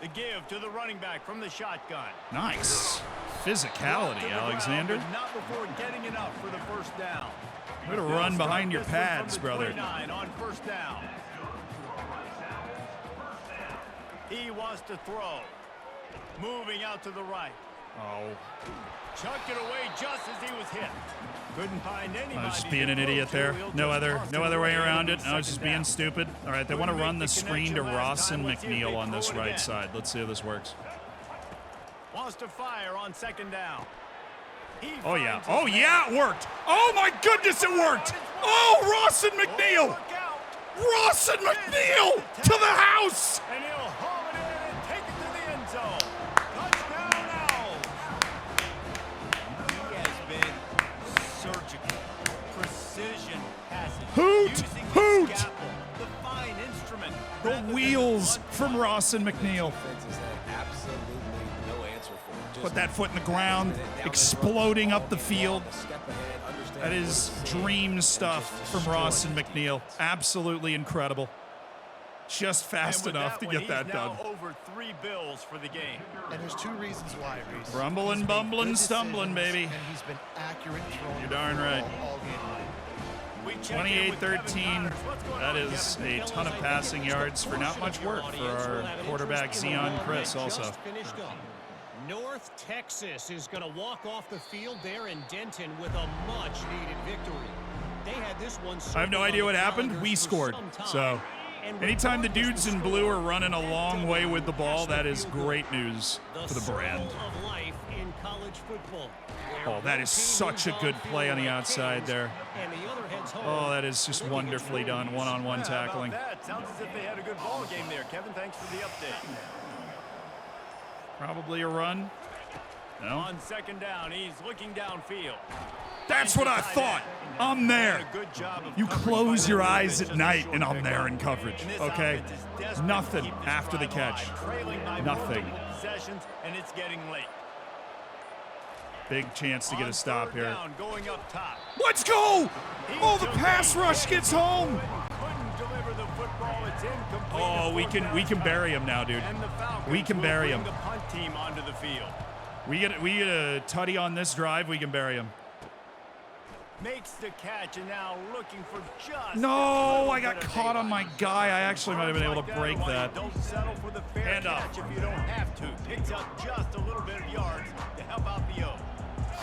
The give to the running back from the shotgun. Nice. Brought to Physicality, the Alexander. ground, but not before getting enough for the 1st down. Way to They'll run start behind your this one from pads, the brother. 29 on 1st down. He wants to throw. Moving out to the right. Oh, Chucked it away just as he was hit. Couldn't find anybody. I was just to being an throw idiot to. there. He'll No just toss other way away around on it. I was just 2nd being down. stupid. All right, they want to Couldn't run make the the screen to connection last Ross and time. Let's see if McNeil they on this throw it right again. side. Let's see how this works. Wants to fire on 2nd down. He Oh, yeah. finds his Oh, man. yeah, it worked. Oh, my goodness, it worked. Oh, Ross and McNeil. Look out. Ross and McNeil to the house. And he'll haul it in and take it to the end zone. Touchdown, Owls. He has been surgical, precision passes. Hoot, using the hoot. scalpel, the fine instrument. The rather than wheels blunt from force. Ross and McNeil. Defenses had absolutely no answer for it. Just Put that foot in the ground, down and exploding run, up the all field. a step ahead, understand That what is he's seeing, dream and stuff just from Ross and destroy McNeil. Absolutely incredible. Just fast And with enough to one, get that he's done. now over 3 bills for the game. And there's 2 reasons why, Reese. Rumbling, He's made bumbling, good stumbling, decisions, baby. And he's been accurate throwing You're the darn right. football all game long. We check in with Kevin 28-13. Connors. What's going That on, is Kevin? a ton of passing yards for not much work for our quarterback, Zeon Chris, also. Just finished up. North Texas is going to walk off the field there in Denton with a much-needed victory. They had this one. I have no idea what happened. We scored. So And Anytime the regardless dudes of in the blue score, are running a that long way with the ball, has to that is feel good. great news for the brand. circle of life in college football, where Oh, that one is team such a moves good on play on the feeling like outside kings, there. and the other heads home Oh, that is just living in wonderfully done. trophies. One-on-one tackling. That sounds as if they had a good ball game there. Kevin, thanks for the update. Probably a run. No. On second down, he's looking downfield. That's what I thought. I'm there. A good job of You covering close by your the eyes defense, at just a night short and I'm pickup. there in coverage, And this okay? offense is desperate Nothing to keep this after the drive catch. alive. Trailing by Nothing. multiple possessions, and it's getting late. Big chance to get On a stop third here. down, going up top. Let's go! He Oh, the took pass a rush hit, gets home. couldn't deliver the football. It's incomplete. Oh, we can bury him now, dude. And the Falcons We can will bury bring him. the punt team onto the field. We get a tutty on this drive, we can bury him. Makes the catch and now looking for just No, I got caught on my guy. I actually might have been able to break that. Don't settle for the fair Hand up. catch if you don't have to. Picks up just a little bit of yards to help out the O.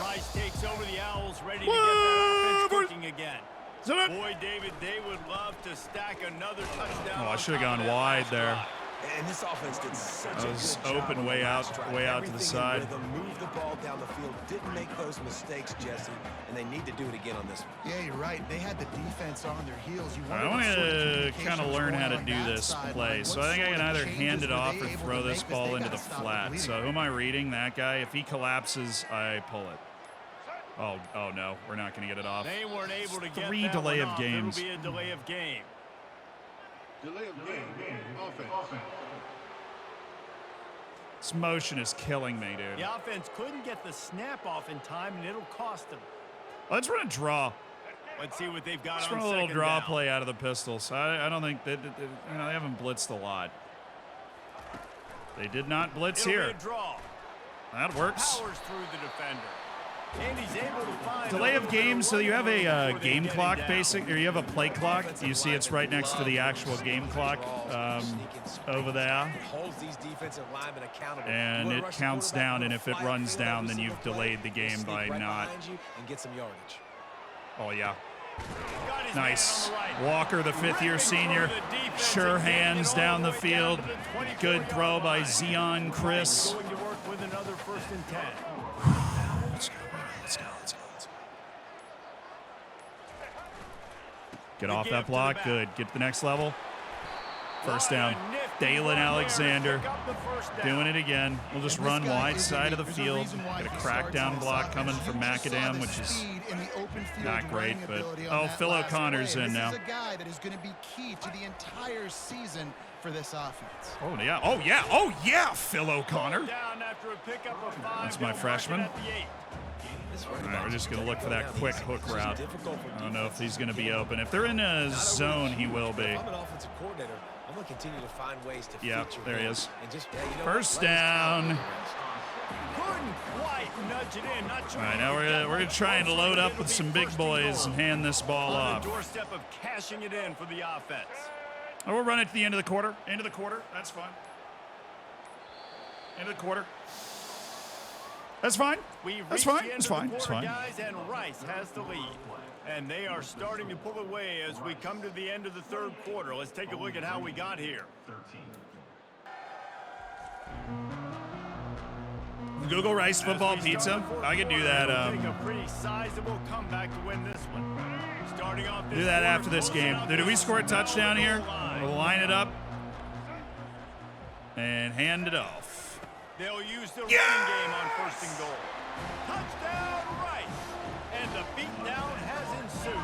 Rice takes over the Owls, ready to get that offense cooking again. Boy, David, they would love to stack another touchdown. Oh, I on should have top of gone that wide last there. drive. And this offense did such That a was good job open on the way last out- drive. way out to the Everything side. in rhythm, move the ball down the field, didn't make those mistakes, Jesse, and they need to do it again on this one. Yeah, you're right. They had the defense on their heels. You I wonder want what sort of to communication kind of was learn going how to on do that this sideline. play. What So I think I sort can of either changes hand it were off they or able throw to this make? 'Cause ball they into the gotta stop the flat. bleeding. So who am I reading? That guy. If he collapses, I pull it. Oh no, we're not going to get it off. They weren't able to get Three that delay one of off. games. It'll be a delay of game. Delay of game. Offense. This motion is killing me, dude. The offense couldn't get the snap off in time, and it'll cost them. Let's run a draw. Let's see what they've got Let's on run a little second draw down. play out of the pistols. I don't think they haven't blitzed a lot. They did not blitz It'll here. be a draw. That works. Powers through the defender. And he's able to find Delay a of little bit game, so you have running room a before they game get him clock, down. basic, or you have a play clock. You see it's right next to the actual game clock over there. It holds these defensive linemen accountable. And You wanna it rush the counts quarterback, down, you and wanna if it fly runs the field down, every then single you've play, delayed the game sneak by right not. behind you and get some yardage. Oh, yeah. Got his Nice. man on the right. Walker, the fifth-year senior. Sure hands down the field. Good throw by Zion Chris. Going to work with another 1st and 10. Let's go. Get off that block. Good. Get to the next level. First down. Dalen Alexander doing it again. We'll just And run this guy wide is side of the elite. There's a field. reason why Get a he crackdown starts in block this coming offense. from You just saw Macadam, the which is speed in the open field not great, running but ability on oh, that Phil last O'Connor's play. in And now. This is a guy that is going to be key to the entire season for this offense. Oh yeah, Phil O'Connor. Down after a pickup of 5. That's my They'll mark it freshman. at the 8. All right, we're just going to look for that quick hook route. I don't know if he's going to be open. If they're in a zone, he will be. If I'm an offensive coordinator, I'm going to continue to find ways to Yeah, feature there he him is. and just, you know, First let his talent down. Couldn't quite nudge it in. Not sure All right, if now he we're got gonna try and close, load but up it'll with be some big 1st and boys goal. and hand this ball On off. the doorstep of cashing it in for the offense. Oh, we'll run it to the end of the quarter. End of the quarter. That's fine. End of the quarter. That's fine. We've That's reached fine. the end It's of the fine. It's quarter, fine. guys, and Rice has the lead. And they are starting to pull away as we come to the end of the 3rd quarter. Let's take a look at how we got here. Google Rice football As we pizza. start the 4th I could do quarter, that. it'll take a pretty sizable comeback to win this one. Starting off this Do that quarter, after this closing game. out Did the we score a touchdown here? line. We'll line it up and hand it off. They'll use the Yes! running game on 1st and goal. Touchdown, Rice! And the beatdown has ensued.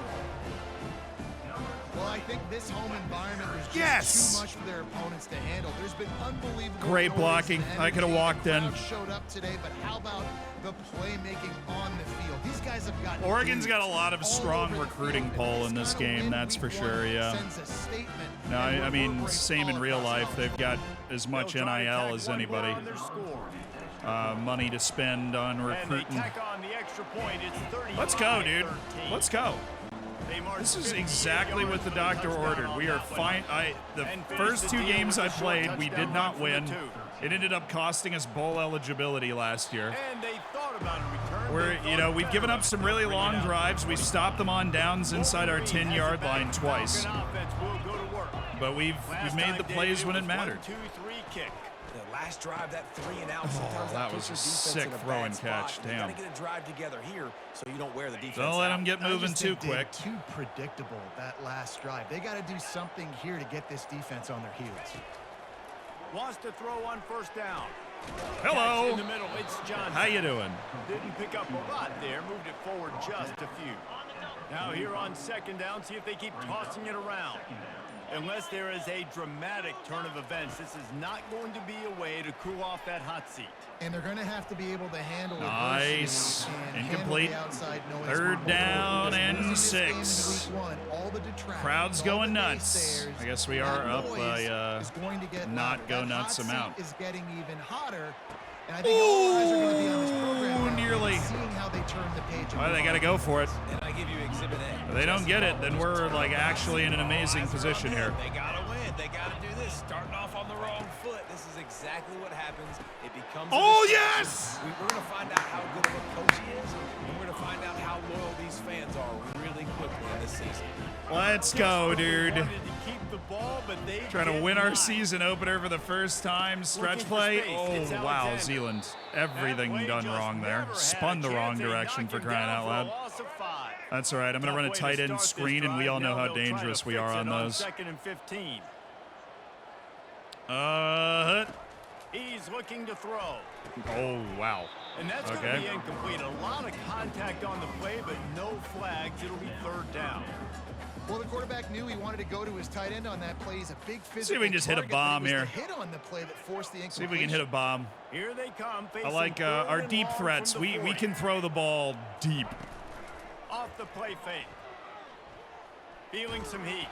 Well, I think this home environment was just Yes! too much for their opponents to handle. There's been unbelievable Great noise blocking. and I coulda energy. walked The in. crowd showed up today, but how about the playmaking on the field? These guys have got Oregon's got a dudes lot of all strong over the recruiting field, pull and in this kinda game, win that's for week sure, one yeah. sends a statement No, and I mean, reverberates same in all real across life. They've got as much They'll try to NIL tack as one more anybody. on their score. Money to spend on And they recruiting. tack on the extra point. It's 35-13. Let's go, dude. Let's go. They march This is 58 exactly yards what the for doctor touchdown ordered. on We are that one. fine. The And finish first the 2 deal games with I a short played, we touchdown did not run from the win. 2. It ended up costing us bowl eligibility last year. And they thought about a return. We're, They you know, thought we've given better up some of it. really Bring it long out. drives. We've stopped them on downs inside our Wolverine has 10-yard it back. line twice. Falcon offense will go to work. but we've made the plays when it mattered. 1-2-3 kick. The last drive, that 3 and out. Sometimes that puts was a your defense sick in a throw bad and spot. catch. You Damn. gotta get a drive together here so you don't wear the defense Don't let out. them get I moving just too think they're quick. Too predictable, that last drive. They got to do something here to get this defense on their heels. Wants to throw on first down. Hello. Catch in the middle. It's Johnson. How you doing? Didn't pick up a lot there. Moved it forward just a few. Now here on second down, see if they keep tossing it around. Unless there is a dramatic turn of events, this is not going to be a way to cool off that hot seat. And they're going to have to be able to handle Nice. adversity and Incomplete. handle the outside noise. Third down and Losing this game in 6. week 1, all the detractors, Crowd's all going the nuts. naysayers, I guess we that are up noise by is going to get not louder. go That nuts hot amount. seat is getting even hotter. And I think all eyes are going to be on this program now, nearly. seeing how they turn the page. and Well, they move got to on. go for it. And I give you Exhibit A. If they don't get it, then we're like actually in an amazing position here. They gotta win. They gotta do this. Starting off on the wrong foot. This is exactly what happens. It becomes. Oh, yes! We're gonna find out how good of a coach he is, and we're gonna find out how loyal these fans are really quickly in this season. Let's go, dude. Wanted to keep the ball, but they Trying to did win our not. season opener for the first time. Stretch Looking for play. space. Oh, It's wow, Alexander. Zealand. That Everything play done just wrong there. never had Spun a the wrong chance, and he direction knocked for him crying down out for a loud. loss of 5. That's all right. I'm going to run a Tough tight way to end start screen, this and we drive. all know Now how they'll try to dangerous we fix are it on those. 2nd and 15. He's looking to throw. Oh, wow. And that's going Okay. to be incomplete. A lot of contact on the play, but no flags. It'll be third down. Well, the quarterback knew he wanted to go to his tight end on that play. He's a big physical See if we can just hit a target, but it bomb was here. the hit on the play that forced the incompletion. See if we can hit a bomb. Here they come. I like our deep threats. We can throw the ball deep. Off the play fake. Feeling some heat.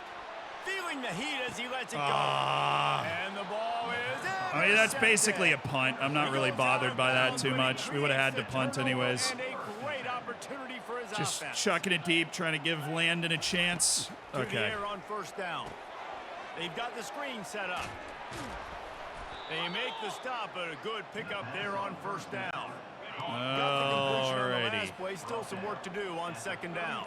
Feeling the heat as he lets it go. And the ball is I mean, that's intercepted. basically a punt. I'm not really bothered by that too much. We would have had to punt anyways. And a great opportunity for his Just offense. chucking it deep, trying to give Landon a chance. To the Okay. air on first down. They've got the screen set up. They make the stop, but a good pickup there on first down. Got the completion on the Alrighty. last play. Still some work to do on second down.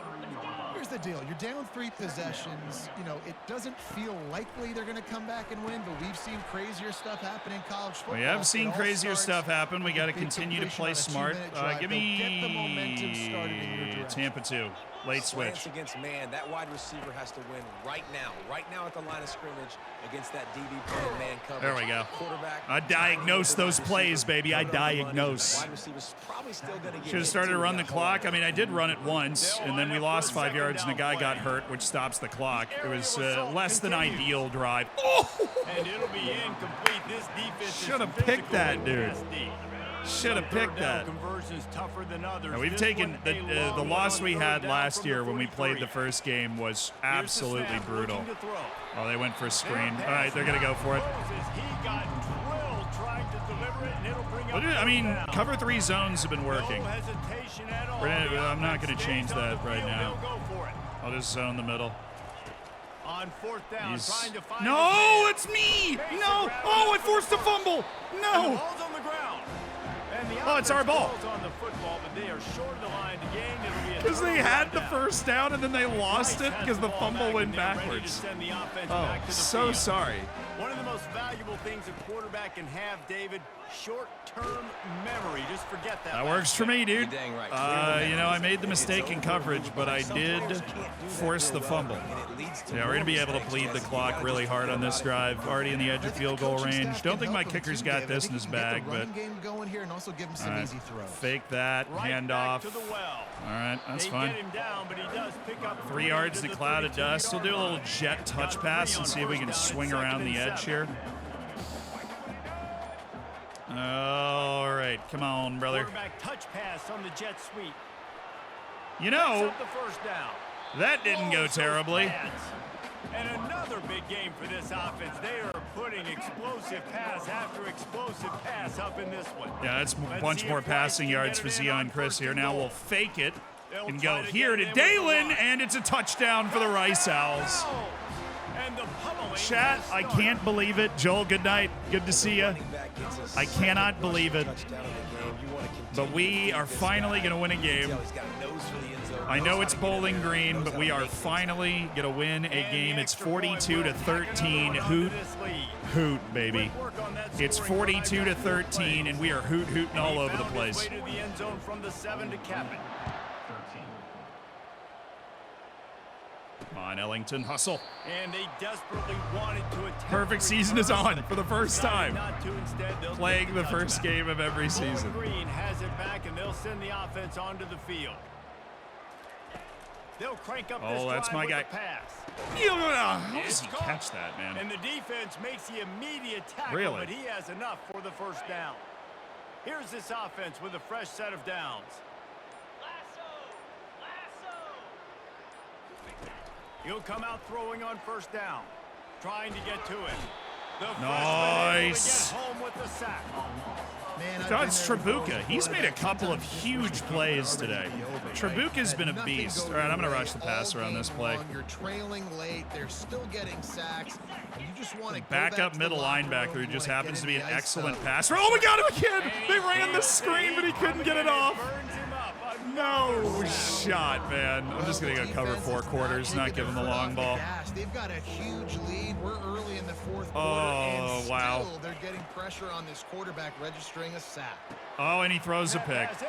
Here's the deal. You're down 3 possessions. You know, it doesn't feel likely they're going to come back and win, but we've seen crazier stuff happen in college football. We have seen It all crazier starts stuff happen. We with got a to big continue to completion play on a smart. 2-minute drive. Give They'll get the momentum started in your me direction. Tampa 2. Late Slants switch. against man, that wide receiver has to win right now at the line of scrimmage against that DB playing man coverage. There we go. Quarterback, I diagnose those plays, baby. I diagnose. Wide receiver's probably still gonna get Should have hit, started to too, run with the that hole. clock. I mean, I did run it once, and then we lost 5 yards, and the guy got hurt, which stops the clock. It was less than ideal drive. Oh! And it'll be incomplete. This defense Should have is picked that, physical dude. and nasty. Should have Third picked down that. conversion's tougher than others. Now, we've This taken one, the a long the one loss on we third had down last from year the when we played the 43. first game was Here's the absolutely snap, brutal. looking to throw. Oh, they went for a screen. Their All right, they're going to go for it. Moses, he got drilled trying to deliver it, and it'll bring up I mean, third down. cover 3 zones have been working. No hesitation at all. I'm not The gonna offense change stays on that the right field. now. They'll go for it. I'll just zone the middle. On fourth down, trying to find No, his man. it's me! Mason No! grabbing Oh, it I forced a fumble! And the No! ball's on the ground. And the Oh, it's our offense ball. falls on the football, but they are short of the line to gain. It'll be a Because they third had the down. first down and then they lost Rice it has because the ball fumble back, went and they're ready to backwards. send the offense Oh, back to the so field. sorry. One of the most valuable things a quarterback can have, David, short-term memory. Just forget that. That last works for me, dude. You're dang right. You know, I made the mistake in coverage, but I did force the fumble. Yeah, we're going to be able to bleed the clock really hard on this drive. Already in the edge of field goal range. Don't think my kicker's got this in his bag, but game going here and also give him some easy throws. fake that, Right hand back off. to the well. All right, that's They fine. get him down, but he does pick up 3 yards to in a the cloud of 32-yard dust. We'll do a little line. jet touch Got pass 3 and on see if we first can down swing and around the second and edge 7. here. All right, come on, brother. Quarterback touch pass on the jet sweep. You Picks know, up the first down. that didn't go Blows those terribly. pads. And another big game for this offense. They are putting explosive pass after explosive pass up in this one. Yeah, that's a Let's bunch see more if Rice passing can yards get for it in Zia on and Chris first here. and Now goal. we'll fake it They'll and try go to here get to it in with the Dalen, line. and it's a touchdown for the Rice Owls. And the pummeling Chat, has I started. can't believe it. Joel, good night. Good to see you. Running back gets us I cannot believe it. touchdown in the game. You want to continue But we to are feed this finally guy. going to win a game. He's got a nose for the end zone. I know it's Knows how to get in Bowling there, Green, knows but how we to are make things finally going to win a And game. the It's extra point 42 to will tack another 13. one onto Hoot, this lead. hoot, baby. Quick work on that It's scoring 42 to drive. Got 4 13, and plays. we are hooting all He over the found his place. way to the end zone from the 7 to cap it. 13. Come on, Ellington, hustle. And they desperately wanted to attempt Perfect to season is return, on but for the first decided time. not to. Instead, they'll Playing take the first touchback. game of every Bowling season. Green has it back, and they'll send the offense onto the field. They'll crank up this Oh, that's drive my with guy. the pass. How does It's he caught. catch that, man? And the defense makes the immediate tackle, Really? but he has enough for the first down. Here's this offense with a fresh set of downs. He'll come out throwing on first down, trying to get to it. The freshman able to Nice. get home with the sack. Man, I've That's been there before Trabuca. with He's made a quarterbacks. couple of Sometimes huge this plays one's today. already over, right? Trabuca's been a That beast. nothing All right, I'm going to goes rush the your way passer on all this game play. long. You're trailing late. They're still getting sacks. And you just want to go Backup back to the middle locker linebacker room. who You just wanna happens get to be in an the ice excellent tub. passer. Oh, we got him again! They ran the screen, but he couldn't get it off. Burns him up. No shot, man. I'm just going to go cover 4 quarters, not give him the long ball. They've got a huge lead. We're early in the fourth quarter. Oh, and wow. still they're getting pressure on this quarterback, registering a sack. Oh, and he throws a pick. Pass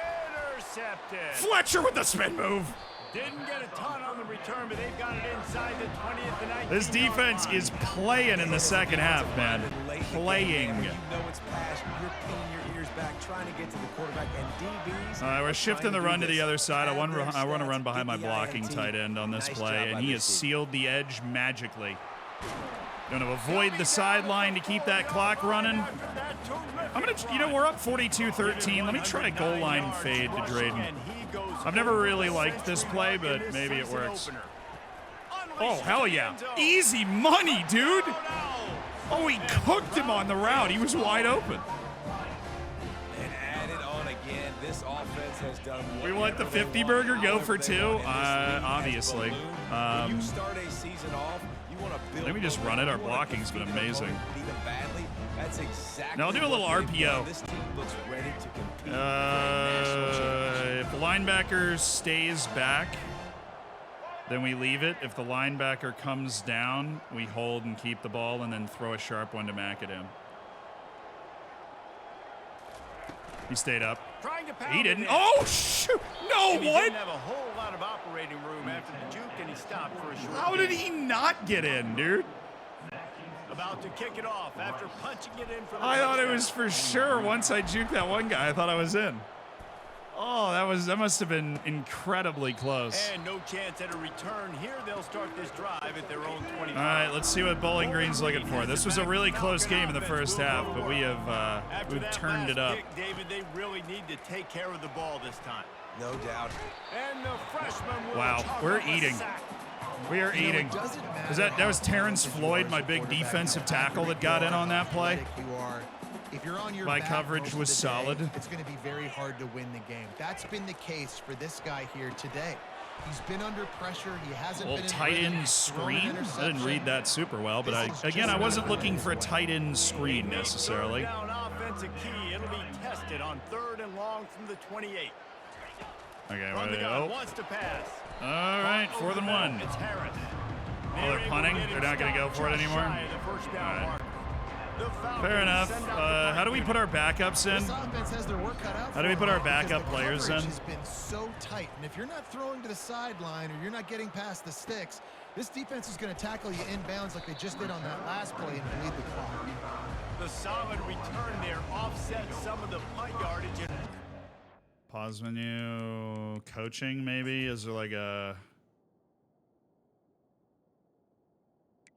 intercepted. Fletcher with the spin move. Didn't get a ton on the return, but they've got it inside the 20th and 19th. This defense is playing in the second half, man. Playing. You know it's pass. You're pinning your ears back, trying to get to the quarterback, and DBs. We're shifting the run to the other side. I want to run behind my DBINT. blocking tight end on this Nice play, job and by he the has team. sealed the edge magically. Going to avoid the sideline to keep that clock running. I'm going to, we're up 42-13. Let me try a goal line fade to Drayden. I've never really liked this play, but maybe it works. Oh, hell yeah. Easy money, dude. Oh, he cooked him on the route. He was wide open. And add it on again. This offense has done. We let the whatever 50 they burger want, go however for they 2. want, and this league has Obviously. ballooned. When you start a season off, you want to build. Let me just run it. Our You wanna blocking's been defeat an amazing. opponent, beat them badly. That's exactly. Now I'll do a little what they've RPO. done. This team looks ready to compete for a national championship. If the linebacker stays back, then we leave it. If the linebacker comes down, we hold and keep the ball and then throw a sharp one to McAdam. He stayed up. He didn't. Oh, shoot. No, He what? didn't have a whole lot of operating room after the juke, and he stopped for a short How did gain. he not get in, dude? About to kick it off after punching it in for the I thought it touchdown. was for sure. Once I juked that one guy, I thought I was in. Oh, that must have been incredibly close. And no chance at a return here. They'll start this drive at their own 25. All right, let's see what Bowling Green's looking for. This was a really close game in the first half, but we have After we've that turned it last up. kick, David, they really need to take care of the ball this time. No doubt. And the freshman will Wow, chalk we're up a eating. sack. We are eating. Was that was Terrence Floyd, my big defensive tackle that got in on that play? If you're on your My back coverage most of was the day, solid. It's going to be very hard to win the game. That's been the case for this guy here today. He's been under pressure. He hasn't Well, been tight end screen. I didn't read that super well, but I wasn't looking for a tight end screen necessarily. Third down offensive key. It'll be tested on 3rd and long from the 28. Okay, From the ready to gun, go. wants to pass. All right, 4th and 1. It's Harris. Oh, they're punting? They're not going to go for it anymore? Shy of the first down All right. mark. The Falcons Fair enough. send out the How do we put our backups in? This offense has their work cut out How do we for put them our because backup the players coverage in? has been so tight, and if you're not throwing to the sideline or you're not getting past the sticks, this defense is going to tackle you inbounds like they just did on that last play and bleed the clock. The solid return there offsets some of the punt yardage. And Pause menu. Coaching, maybe? Is there like a...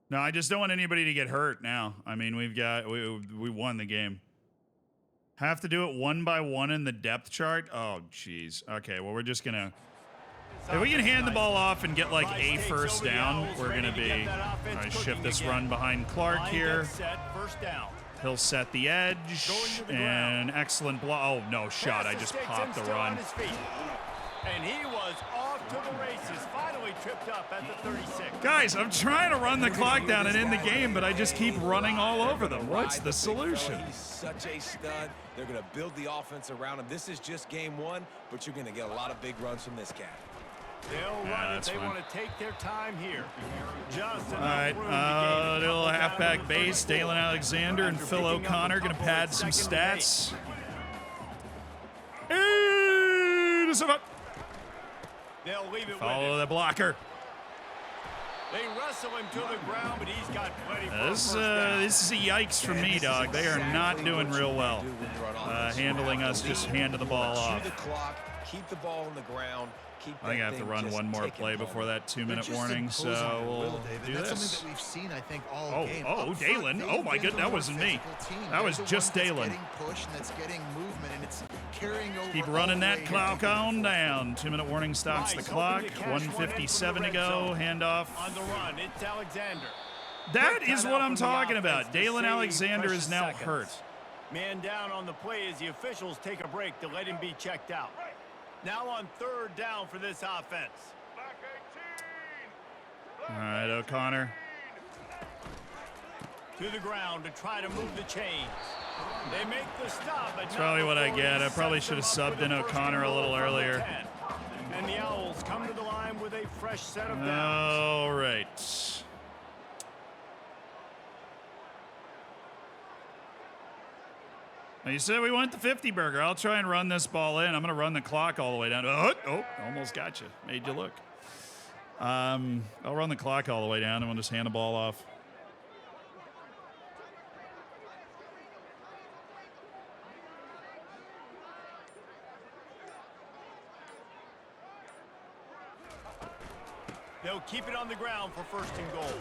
No, I just don't want anybody to get hurt now. I mean, we won the game. Have to do it one by one in the depth chart? Oh, jeez. Okay, well, we're just going to... If we can hand the ball off and get like a first down, we're going to be... All right, shift this run behind Clark here. First down. He'll set the edge. And excellent block. Oh, no shot. I just popped the run. And he was off off to the races. Finally tripped up at the 36. Guys, I'm trying to run the clock down and end the game, but I just keep running all over them. What's the solution? He's such a stud. They're going to build the offense around him. This is just game one, but you're going to get a lot of big runs from this cat. They'll run it. They want to take their time here. Just all right, little halfback base. Dalen Alexander and Phil O'Connor going to pad some stats. They'll leave it Follow the blocker. They wrestle him to the ground, but he's got plenty This is a yikes for me, dog. They are not doing real well. Handling us just handing the ball off. The clock, keep the ball on the ground. I think I have to run one more play before that 2-minute warning, so we'll do That's this. something that we've seen, I think, all game. Oh, Dalen. Oh, my goodness, that wasn't me. That was just Dalen. Keep running that clock on down. 2-minute warning stops the clock. 1:57 to go. Handoff. On the run, it's Alexander. That is what I'm talking about. Dalen Alexander is now hurt. Man down on the play as the officials take a break to let him be checked out. Now on 3rd down for this offense. All right, O'Connor. To the ground to try to move the chains. They make the stop. But That's probably what I get. I probably should have subbed in O'Connor a little earlier. And the Owls come to the line with a fresh set of downs. All right. Now you said we want the 50 burger. I'll try and run this ball in. I'm going to run the clock all the way down. Oh, almost got you. Made you look. I'll run the clock all the way down and we'll just hand the ball off. They'll keep it on the ground for 1st and goal.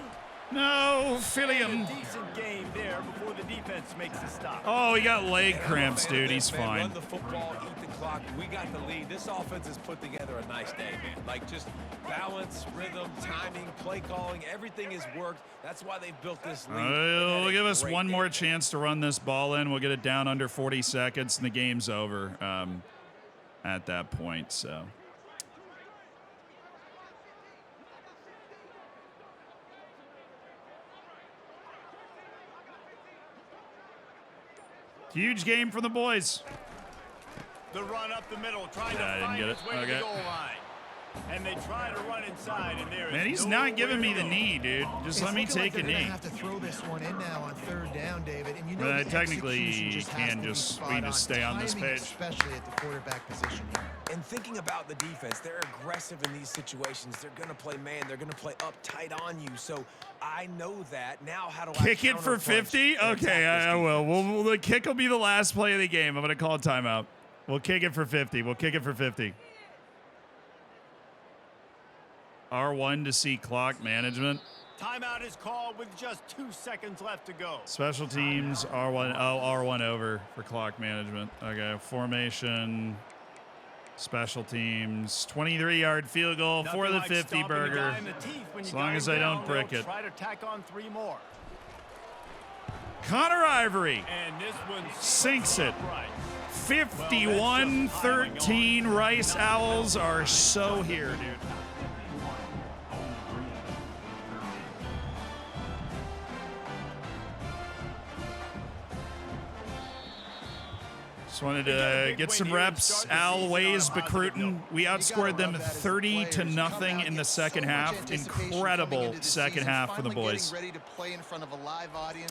No, Filliam. A decent game there before the defense makes the stop. Oh, he got leg cramps, dude. He's fine. Run the football, eat the clock. We got the lead. This offense has put together a nice day, man. Like just balance, rhythm, timing, play calling. Everything has worked. That's why they've built this lead. They'll give us one more chance to run this ball in. We'll get it down under 40 seconds, and the game's over at that point. So. Huge game for the boys. The run up the middle, trying to find his way to the goal line. And they try to run inside, and there is Man, he's not giving me the knee, dude. Just let me take a knee. Have to throw this one in now on 3rd down, David. And you know but technically, you can just stay on this page. Especially at the quarterback position here. And thinking about the defense, they're aggressive in these situations. They're going to play man. They're going to play up tight on you. So I know that. Now how do I kick it for 50? Okay, I will. The kick will be the last play of the game. I'm going to call a timeout. We'll kick it for 50. We'll kick it for 50. R1 to see clock management. Timeout is called with just 2 seconds left to go. Special teams, R1. Oh, R1 over for clock management. Okay, formation. Special teams, 23-yard field goal for the 50 burger. As long as I don't brick it. Try to tack on 3 more. Connor Ivory and this one sinks it. 51-13. Rice Owls are so here, dude. Just wanted to get some reps. Al Ways Recruiting. We outscored them 30-0 in the second half. Incredible second half for the boys.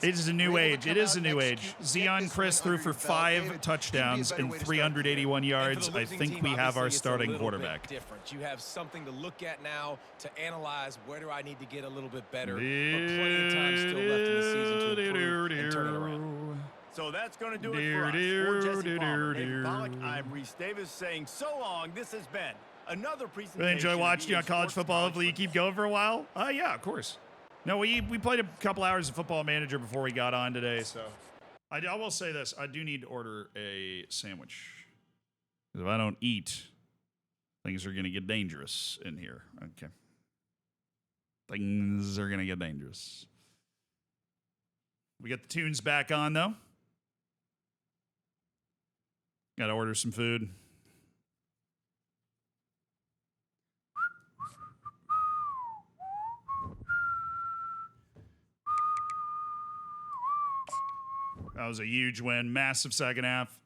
It is a new age. It is a new age. Zion Chris threw for 5 touchdowns and 381 yards. I think we have our starting quarterback. You have something to look at now to analyze where do I need to get a little bit better. But plenty of time still left in the season to improve and turn it around. So that's going to do it for us. For Jesse Palmer, David Pollack, I'm Reese Davis saying so long. This has been another presentation. Really enjoy watching you on college football. Hopefully you keep going for a while. Yeah, of course. No, we played a couple hours of Football Manager before we got on today. So I will say this. I do need to order a sandwich. Because if I don't eat, things are going to get dangerous in here. Okay. Things are going to get dangerous. We got the tunes back on, though. Got to order some food. That was a huge win. Massive second half.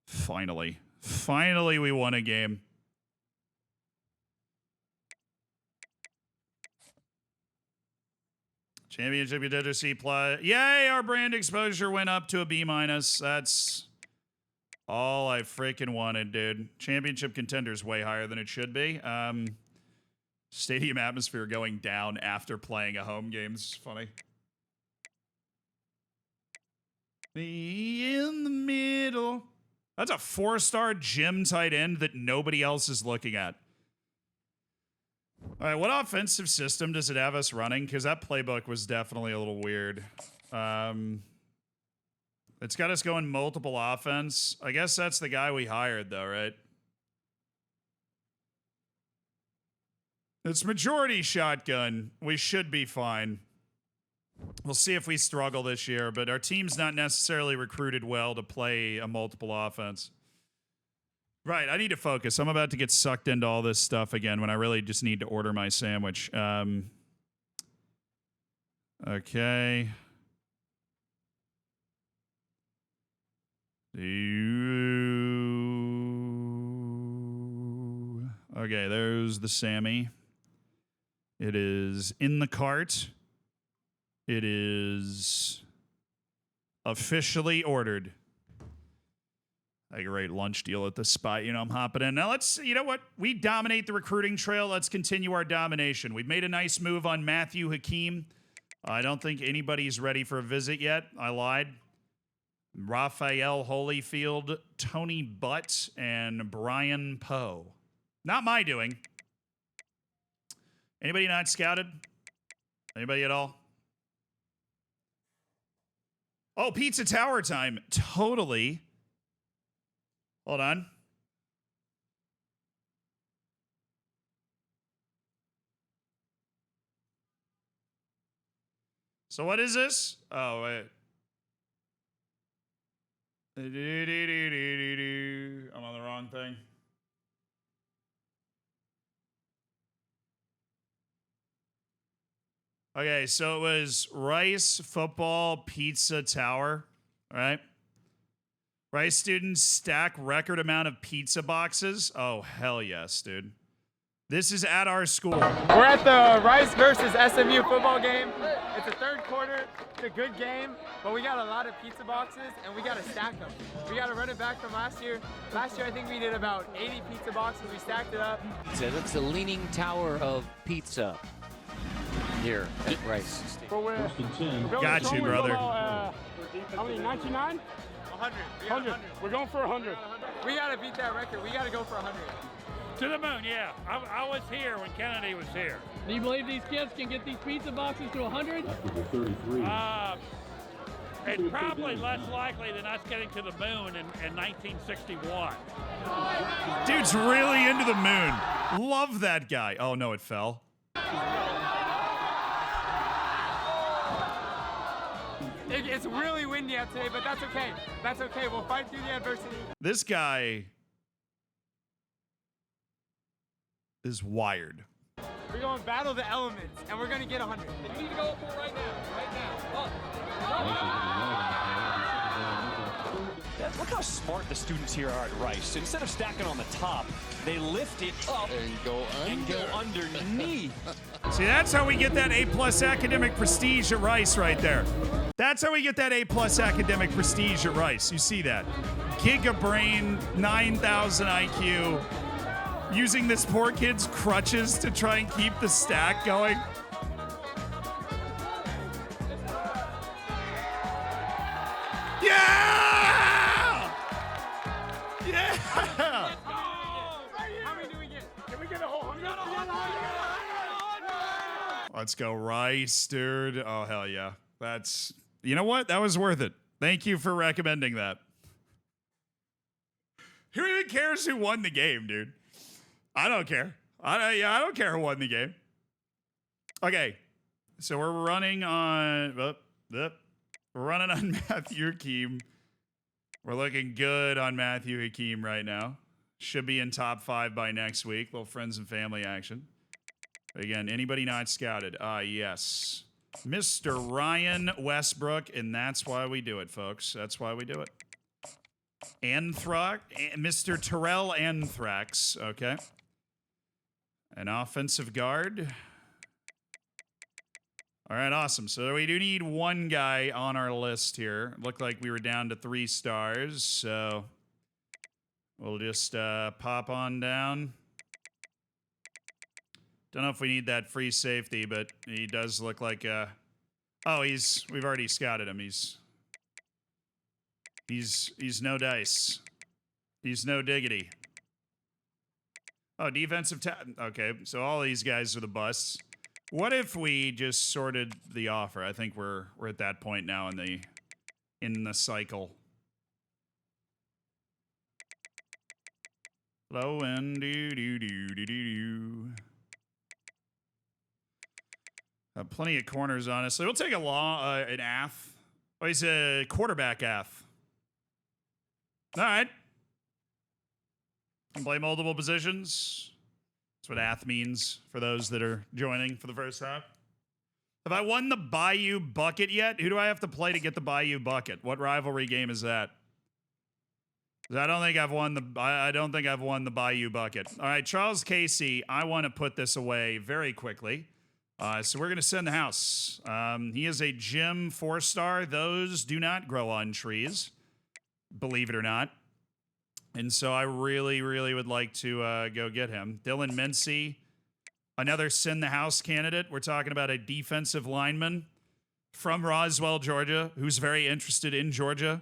Finally. Finally, we won a game. Championship contender C+. Yay, our brand exposure went up to a B-. That's all I freaking wanted, dude. Championship contender's way higher than it should be. Stadium atmosphere going down after playing a home game's funny. In the middle. That's a 4-star gym tight end that nobody else is looking at. All right, what offensive system does it have us running? Because that playbook was definitely a little weird. It's got us going multiple offense. I guess that's the guy we hired, though, right? It's majority shotgun. We should be fine. We'll see if we struggle this year, but our team's not necessarily recruited well to play a multiple offense. Right, I need to focus. I'm about to get sucked into all this stuff again when I really just need to order my sandwich. Okay. Okay, there's the Sammy. It is in the cart. It is officially ordered. A great lunch deal at the spot. You know, I'm hopping in. Now let's, you know what? We dominate the recruiting trail. Let's continue our domination. We've made a nice move on Matthew Hakeem. I don't think anybody's ready for a visit yet. I lied. Raphael Holyfield, Tony Butt, and Brian Poe. Not my doing. Anybody not scouted? Anybody at all? Oh, Pizza Tower time. Totally. Hold on. So what is this? Oh, wait. I'm on the wrong thing. Okay, so it was Rice Football Pizza Tower, all right? Rice students stack record amount of pizza boxes. Oh, hell yes, dude. This is at our school. We're at the Rice versus SMU football game. It's the third quarter. It's a good game, but we got a lot of pizza boxes, and we got to stack them. We got to run it back from last year. Last year, I think we did about 80 pizza boxes. We stacked it up. So that's the leaning tower of pizza here at Rice. Got you, brother. How many, 99? 100. We're going for 100. We got to beat that record. We got to go for 100. To the moon, yeah. I was here when Kennedy was here. Do you believe these kids can get these pizza boxes to 100? It's probably less likely than us getting to the moon in 1961. Dude's really into the moon. Love that guy. Oh, no, it fell. It's really windy out today, but that's okay. That's okay. We'll fight through the adversity. This guy is wired. We're going to battle the elements, and we're going to get 100. You need to go for it right now. Right now. Up. Look how smart the students here are at Rice. Instead of stacking on the top, they lift it up and go underneath. See, that's how we get that A+ academic prestige at Rice right there. That's how we get that A+ academic prestige at Rice. You see that? Giga brain, 9,000 IQ. Using this poor kid's crutches to try and keep the stack going. Yeah! Yeah! How many do we get? Can we get a whole 100? Let's go Rice, dude. Oh, hell yeah. That's, you know what? That was worth it. Thank you for recommending that. Who even cares who won the game, dude? I don't care. I don't care who won the game. Okay, so we're running on Matthew Hakeem. We're looking good on Matthew Hakeem right now. Should be in top 5 by next week. Little friends and family action. Again, anybody not scouted? Yes. Mr. Ryan Westbrook, and that's why we do it, folks. That's why we do it. Mr. Terrell Anthrax, okay. An offensive guard. All right, awesome. So we do need one guy on our list here. Looked like we were down to 3 stars, so we'll just pop on down. Don't know if we need that free safety, but he does look like oh, we've already scouted him. He's no dice. He's no diggity. Oh, defensive okay, so all these guys are the busts. What if we just sorted the offer? I think we're at that point now in the cycle. Low end, do. Plenty of corners, honestly. We'll take an ath. Oh, he's a quarterback ath. All right. Can play multiple positions. That's what ath means for those that are joining for the first half. Have I won the Bayou Bucket yet? Who do I have to play to get the Bayou Bucket? What rivalry game is that? I don't think I've won the Bayou Bucket. All right, Charles Casey, I want to put this away very quickly. So we're going to send the house. He is a gym 4-star. Those do not grow on trees, believe it or not. And so I really, really would like to go get him. Dylan Mincy, another send the house candidate. We're talking about a defensive lineman from Roswell, Georgia, who's very interested in Georgia.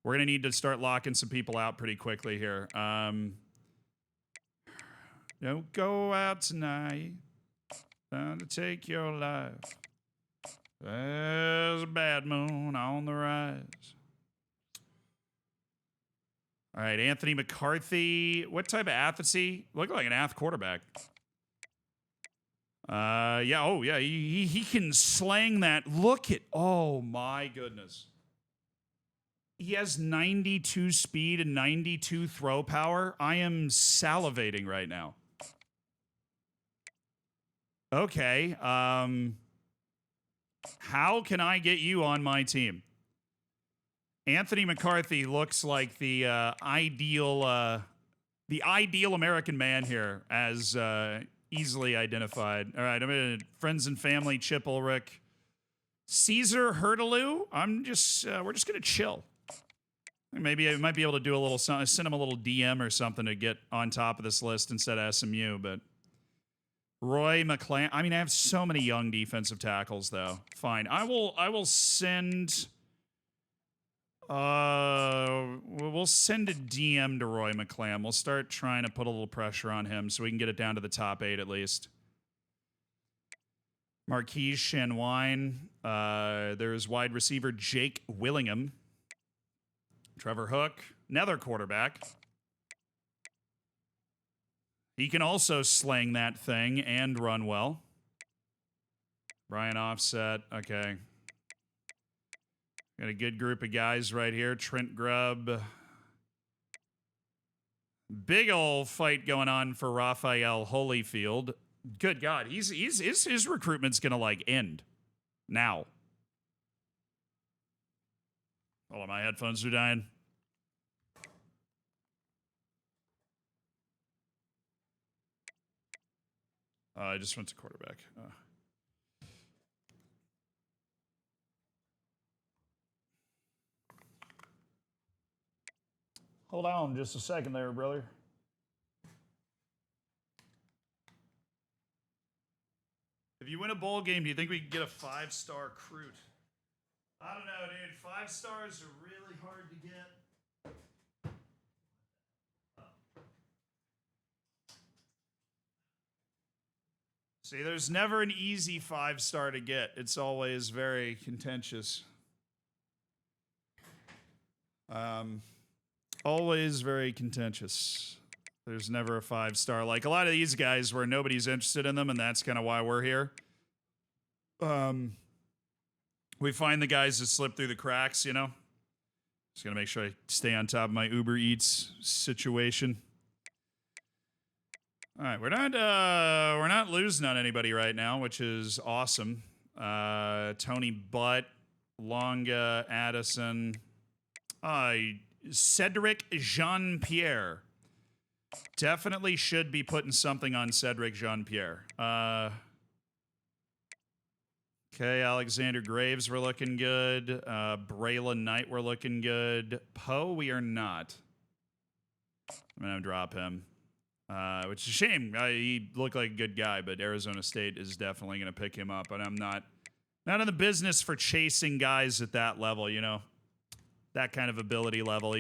We're going to need to start locking some people out pretty quickly here. Don't go out tonight. Time to take your life. There's a bad moon on the rise. All right, Anthony McCarthy. What type of ath is he? Look like an ath quarterback. Yeah. Oh, yeah. He can slang that. Look at. Oh my goodness. He has 92 speed and 92 throw power. I am salivating right now. Okay. How can I get you on my team? Anthony McCarthy looks like the ideal American man here, as easily identified. All right, I'm gonna friends and family. Chip Ulrich, Caesar Hurtaloo. We're just gonna chill. Maybe I might be able to do a little send him a little DM or something to get on top of this list instead of SMU, but. Roy McClan. I mean, I have so many young defensive tackles, though. Fine. I will send. We'll send a DM to Roy McClam. We'll start trying to put a little pressure on him so we can get it down to the top 8 at least. Marquise Shanwine. There's wide receiver Jake Willingham. Trevor Hook. Another quarterback. He can also slang that thing and run well. Brian Offset. Okay. Got a good group of guys right here. Trent Grubb. Big old fight going on for Raphael Holyfield. Good God. His recruitment's going to, like, end now. Hold on, my headphones are dying. I just went to quarterback. Hold on just a second there, brother. If you win a bowl game, do you think we can get a 5-star recruit? I don't know, dude. 5 stars are really hard to get. See, there's never an easy 5-star to get. It's always very contentious. Always very contentious. There's never a 5-star. Like a lot of these guys where nobody's interested in them, and that's kind of why we're here. We find the guys that slip through the cracks, you know? Just gotta make sure I stay on top of my Uber Eats situation. All right, we're not losing on anybody right now, which is awesome. Tony Butt, Longa, Addison, Cedric Jean-Pierre. Definitely should be putting something on Cedric Jean-Pierre. Okay, Alexander Graves, we're looking good. Braylon Knight, we're looking good. Poe, we are not. I'm going to drop him. Which is a shame. He looked like a good guy, but Arizona State is definitely going to pick him up. And I'm not in the business for chasing guys at that level, you know. That kind of ability level.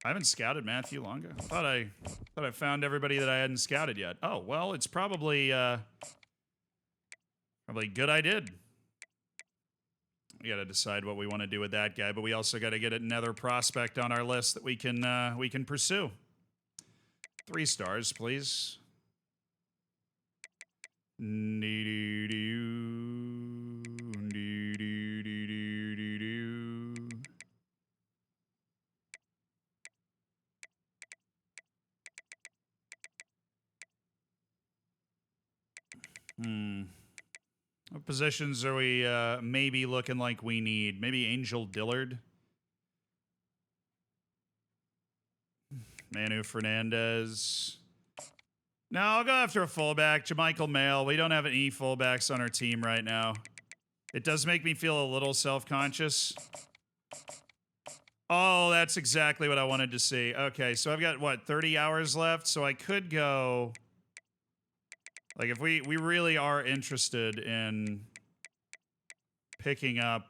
I haven't scouted Matthew Longa. I thought I found everybody that I hadn't scouted yet. Oh, well, it's probably good I did. We got to decide what we want to do with that guy, but we also got to get another prospect on our list that we can pursue. 3 stars, please. What positions are we maybe looking like we need? Maybe Angel Dillard? Manu Fernandez. No, I'll go after a fullback. Jamichael Mail. We don't have any fullbacks on our team right now. It does make me feel a little self-conscious. Oh, that's exactly what I wanted to see. Okay, so I've got, what, 30 hours left? So I could go... Like, if we really are interested in picking up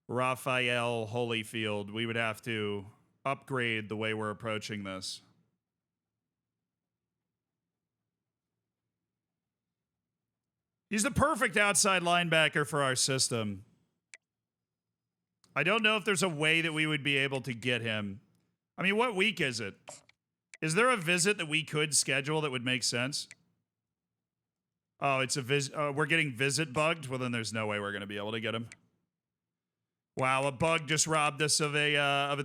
Raphael Holyfield, we would have to upgrade the way we're approaching this. He's the perfect outside linebacker for our system. I don't know if there's a way that we would be able to get him. I mean, what week is it? Is there a visit that we could schedule that would make sense? Oh, it's a visit. We're getting visit bugged? Well, then there's no way we're going to be able to get him. Wow, a bug just robbed us of a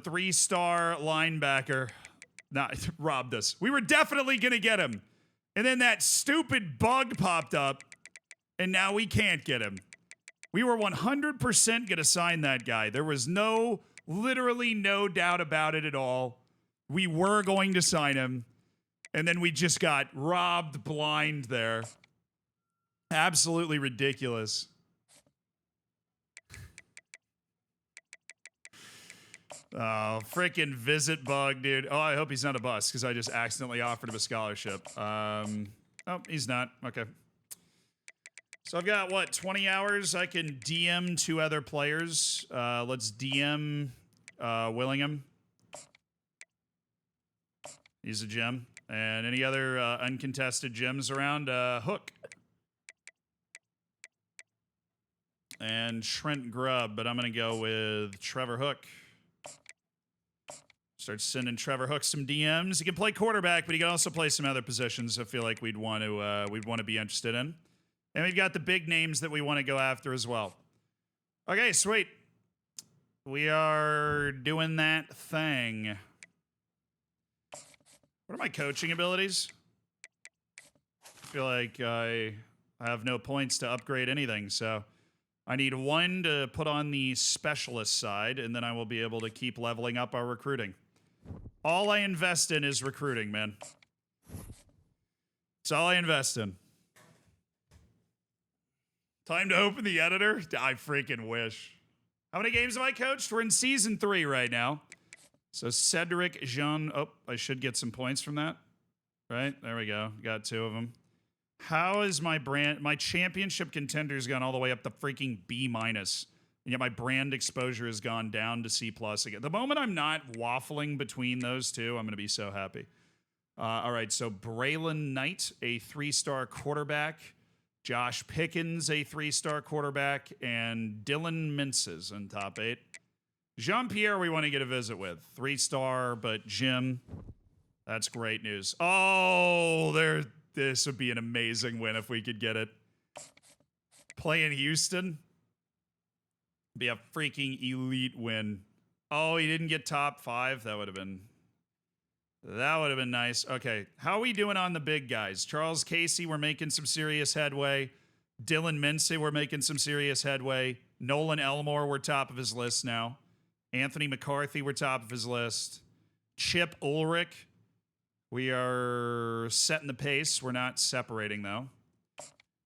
3-star linebacker. Nah, robbed us. We were definitely going to get him. And then that stupid bug popped up, and now we can't get him. We were 100% going to sign that guy. There was literally no doubt about it at all. We were going to sign him, and then we just got robbed blind there. Absolutely ridiculous. Oh, freaking visit bug, dude. Oh, I hope he's not a bust, because I just accidentally offered him a scholarship. Oh, he's not. Okay. So I've got, what, 20 hours? I can DM 2 other players. Let's DM Willingham. He's a gem. And any other uncontested gems around? Hook. And Trent Grubb, but I'm going to go with Trevor Hook. Start sending Trevor Hook some DMs. He can play quarterback, but he can also play some other positions I feel like we'd want to be interested in. And we've got the big names that we want to go after as well. Okay, sweet. We are doing that thing. What are my coaching abilities? I feel like I have no points to upgrade anything, so I need 1 to put on the specialist side, and then I will be able to keep leveling up our recruiting. All I invest in is recruiting, man. It's all I invest in. Time to open the editor? I freaking wish. How many games have I coached? We're in season 3 right now. So Cedric Jean... Oh, I should get some points from that. Right? There we go. Got 2 of them. How is my championship contenders gone all the way up to freaking B-? And yet my brand exposure has gone down to C+ again. The moment I'm not waffling between those two, I'm going to be so happy. All right, so Braylon Knight, a 3-star quarterback. Josh Pickens, a 3-star quarterback. And Dylan Minces in top 8. Jean-Pierre we want to get a visit with. 3-star, but Jim, that's great news. Oh, this would be an amazing win if we could get it. Play in Houston. Be a freaking elite win. Oh, he didn't get top 5. That would have been That would have been nice. Okay, how are we doing on the big guys? Charles Casey, we're making some serious headway. Dylan Mincey, we're making some serious headway. Nolan Elmore, we're top of his list now. Anthony McCarthy, we're top of his list. Chip Ulrich, we are setting the pace. We're not separating, though.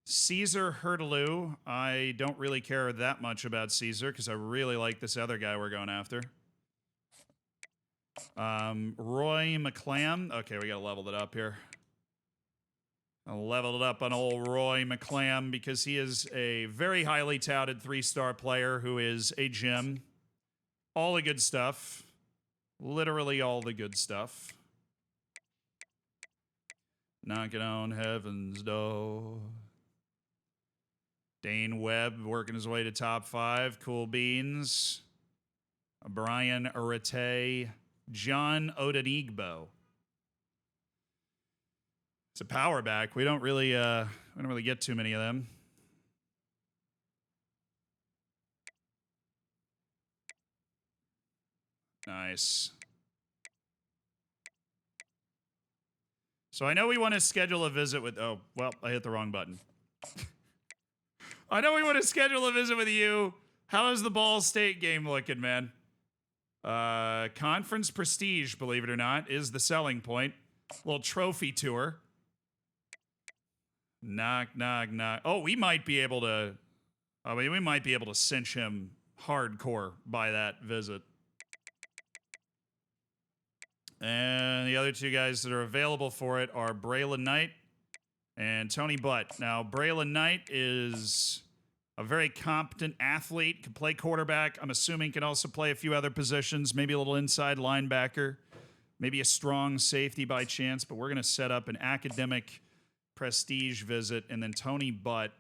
Caesar Hurtaloo, I don't really care that much about Caesar because I really like this other guy we're going after. Roy McClam. Okay, we got to level it up here. I'll level it up on old Roy McClam because he is a very highly touted 3-star player who is a gem. All the good stuff. Literally all the good stuff. Knocking on heaven's door. Dane Webb working his way to top 5. Cool beans. Brian Arate. John Odenigbo. It's a power back. We don't really get too many of them. Nice. So I know we want to schedule a visit with... Oh, well, I hit the wrong button. I know we want to schedule a visit with you. How is the Ball State game looking, man? Conference prestige, believe it or not, is the selling point. Little trophy tour. Knock, knock, knock. Oh, we might be able to... I mean, we might be able to cinch him hardcore by that visit. And the other 2 guys that are available for it are Braylon Knight and Tony Butt. Now, Braylon Knight is a very competent athlete, can play quarterback. I'm assuming can also play a few other positions, maybe a little inside linebacker, maybe a strong safety by chance, but we're going to set up an academic prestige visit. And then Tony Butt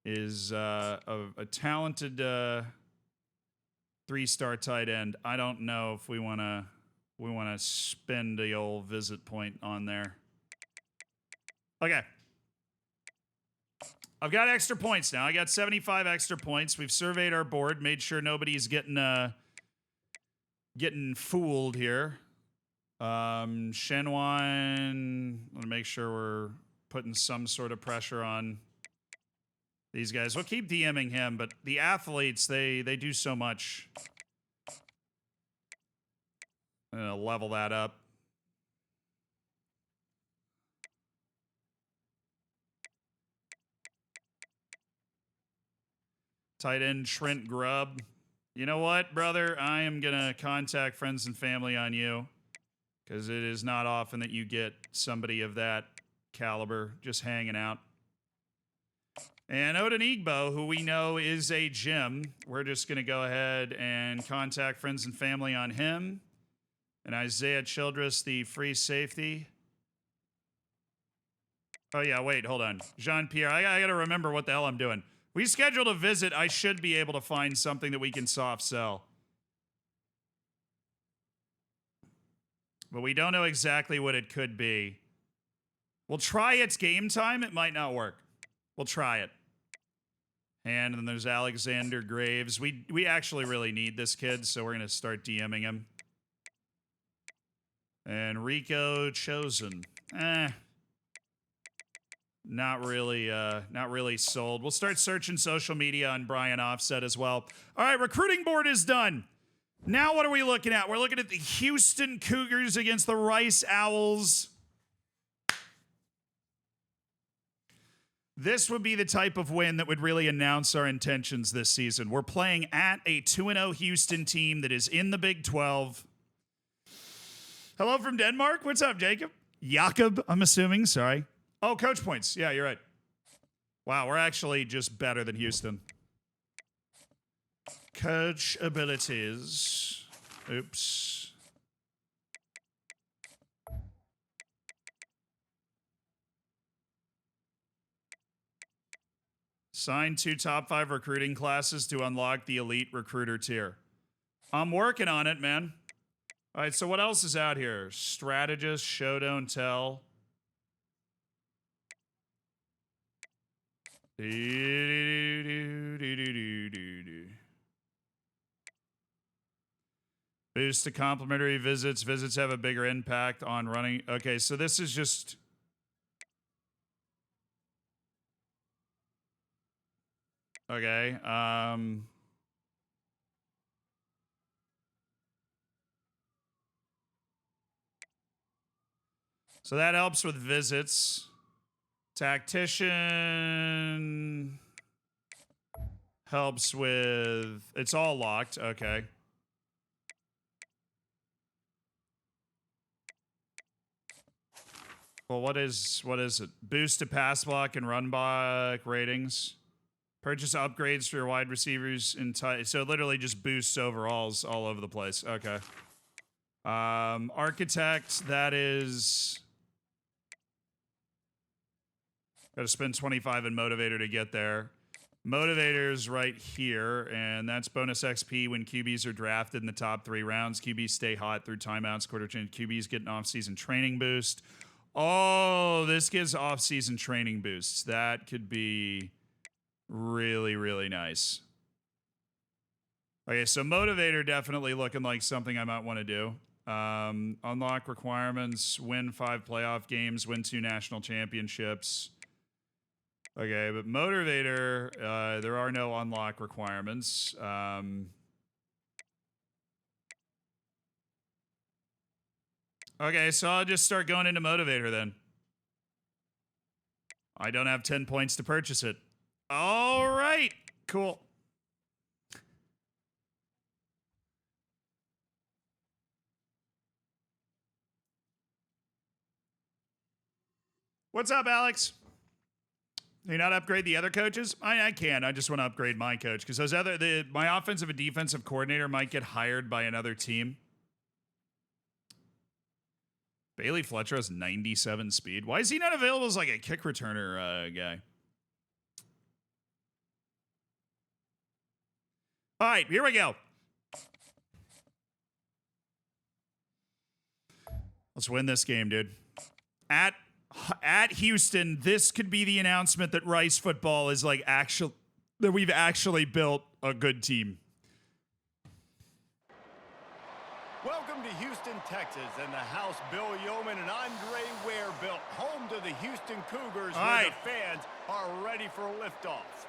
is a talented 3-star tight end. I don't know if we want to spend the old visit point on there. Okay. I've got extra points now. I got 75 extra points. We've surveyed our board, made sure nobody's getting fooled here. Shenwan, want to make sure we're putting some sort of pressure on these guys. We'll keep DMing him, but the athletes, they do so much. I'm going to level that up. Tight end Trent Grubb. You know what, brother? I am going to contact friends and family on you because it is not often that you get somebody of that caliber just hanging out. And Odenigbo, who we know is a gem, we're just going to go ahead and contact friends and family on him. And Isaiah Childress, the free safety. Oh, yeah, wait, hold on. Jean-Pierre, I got to remember what the hell I'm doing. We scheduled a visit. I should be able to find something that we can soft sell. But we don't know exactly what it could be. We'll try its game time. It might not work. We'll try it. And then there's Alexander Graves. We actually really need this kid, so we're going to start DMing him. And Rico Chosen. Not really sold. We'll start searching social media on Brian Offset as well. All right, recruiting board is done. Now what are we looking at? We're looking at the Houston Cougars against the Rice Owls. This would be the type of win that would really announce our intentions this season. We're playing at a 2-0 Houston team that is in the Big 12. Hello from Denmark. What's up, Jacob? Jakob, I'm assuming. Sorry. Oh, coach points. Yeah, you're right. Wow, we're actually just better than Houston. Coach abilities. Oops. Sign 2 top 5 recruiting classes to unlock the elite recruiter tier. I'm working on it, man. All right, so what else is out here? Strategist, show, don't tell. Boost to complimentary visits. Visits have a bigger impact on running. Okay, so this is just... Okay, so that helps with visits. Tactician helps with... It's all locked. Okay. Well, what is it? Boost to pass block and run block ratings. Purchase upgrades for your wide receivers in so it literally just boosts overalls all over the place. Okay. Architect, that is... Got to spend 25 in Motivator to get there. Motivator's right here, and that's bonus XP when QBs are drafted in the top 3 rounds. QBs stay hot through timeouts, quarter change. QBs get an off-season training boost. Oh, this gives off-season training boosts. That could be really, really nice. Okay, so Motivator definitely looking like something I might want to do. Unlock requirements, win 5 playoff games, win 2 national championships. Okay, but Motivator, there are no unlock requirements. Okay, so I'll just start going into Motivator then. I don't have 10 points to purchase it. All right, cool. What's up, Alex? Can you not upgrade the other coaches? I can. I just want to upgrade my coach because those my offensive and defensive coordinator might get hired by another team. Bailey Fletcher has 97 speed. Why is he not available as like a kick returner guy? All right, here we go. Let's win this game, dude. At Houston, this could be the announcement that Rice football is like that we've actually built a good team. Welcome to Houston, Texas, and the house Bill Yeoman and Andre Ware built, home to the Houston Cougars, where the fans are ready for liftoff.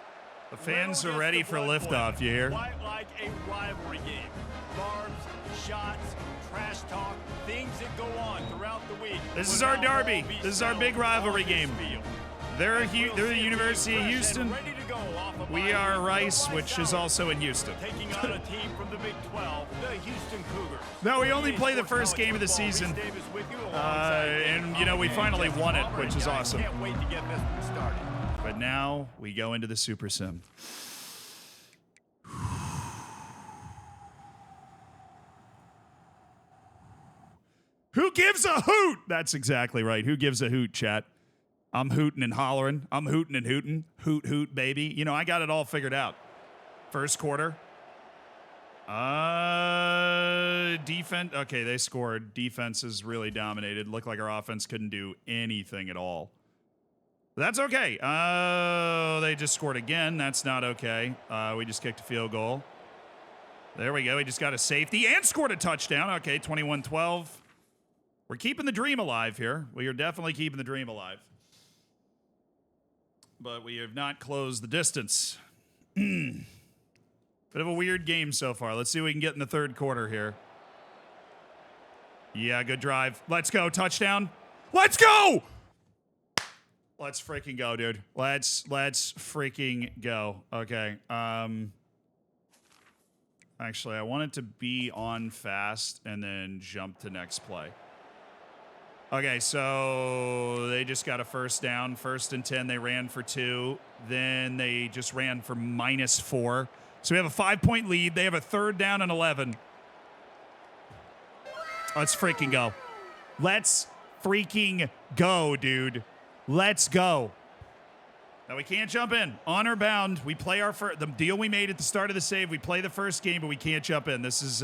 The fans are ready for liftoff, you hear? Quite like a rivalry game. Barbs, shots, trash talk, things that go on throughout the week. This is our derby. This is our big rivalry game. They're the University of Houston. We are Rice, which is also in Houston. Taking on a team from the Big 12, the Houston Cougars. No, we only play the first game of the season. And, you know, we finally won it, which is awesome. Can't wait to get this one started. But now we go into the Super Sim. Who gives a hoot? That's exactly right. Who gives a hoot, chat? I'm hooting and hollering. I'm hooting and hooting. Hoot, hoot, baby. You know, I got it all figured out. First quarter. Defense. Okay, they scored. Defense is really dominated. Looked like our offense couldn't do anything at all. That's okay. Oh, they just scored again. That's not okay. We just kicked a field goal. There we go. He just got a safety and scored a touchdown. Okay, 21-12. We're keeping the dream alive here. We are definitely keeping the dream alive. But we have not closed the distance. Bit of a weird game so far. Let's see what we can get in the third quarter here. Yeah, good drive. Let's go. Touchdown. Let's go! Let's freaking go, dude. Let's freaking go. Okay. Actually, I want it to be on fast and then jump to next play. Okay, so they just got a first down. 1st and 10, they ran for 2. Then they just ran for -4. So we have a 5-point lead. They have a 3rd down and 11. Let's freaking go. Let's freaking go, dude. Let's go. Now, we can't jump in. Honor bound. We play the deal we made at the start of the save. We play the first game, but we can't jump in. This is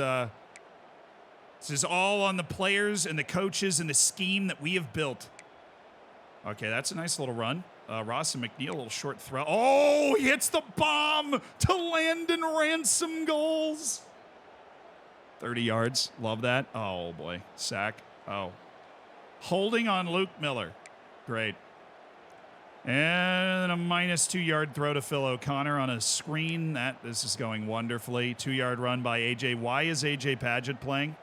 all on the players and the coaches and the scheme that we have built. Okay, that's a nice little run. Ross and McNeil, a little short throw. Oh, he hits the bomb to Landon Ransom goals. 30 yards. Love that. Oh, boy. Sack. Oh. Holding on Luke Miller. Great. And a -2 yard throw to Phil O'Connor on a screen. This is going wonderfully. 2 yard run by AJ. Why is AJ Padgett playing?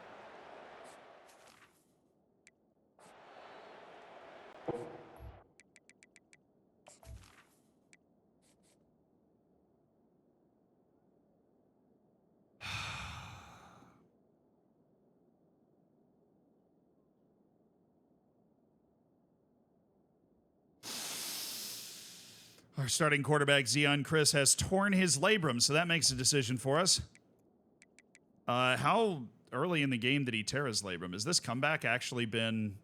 Our starting quarterback, Zion Chris, has torn his labrum, so that makes a decision for us. How early in the game did he tear his labrum? Has this comeback actually been...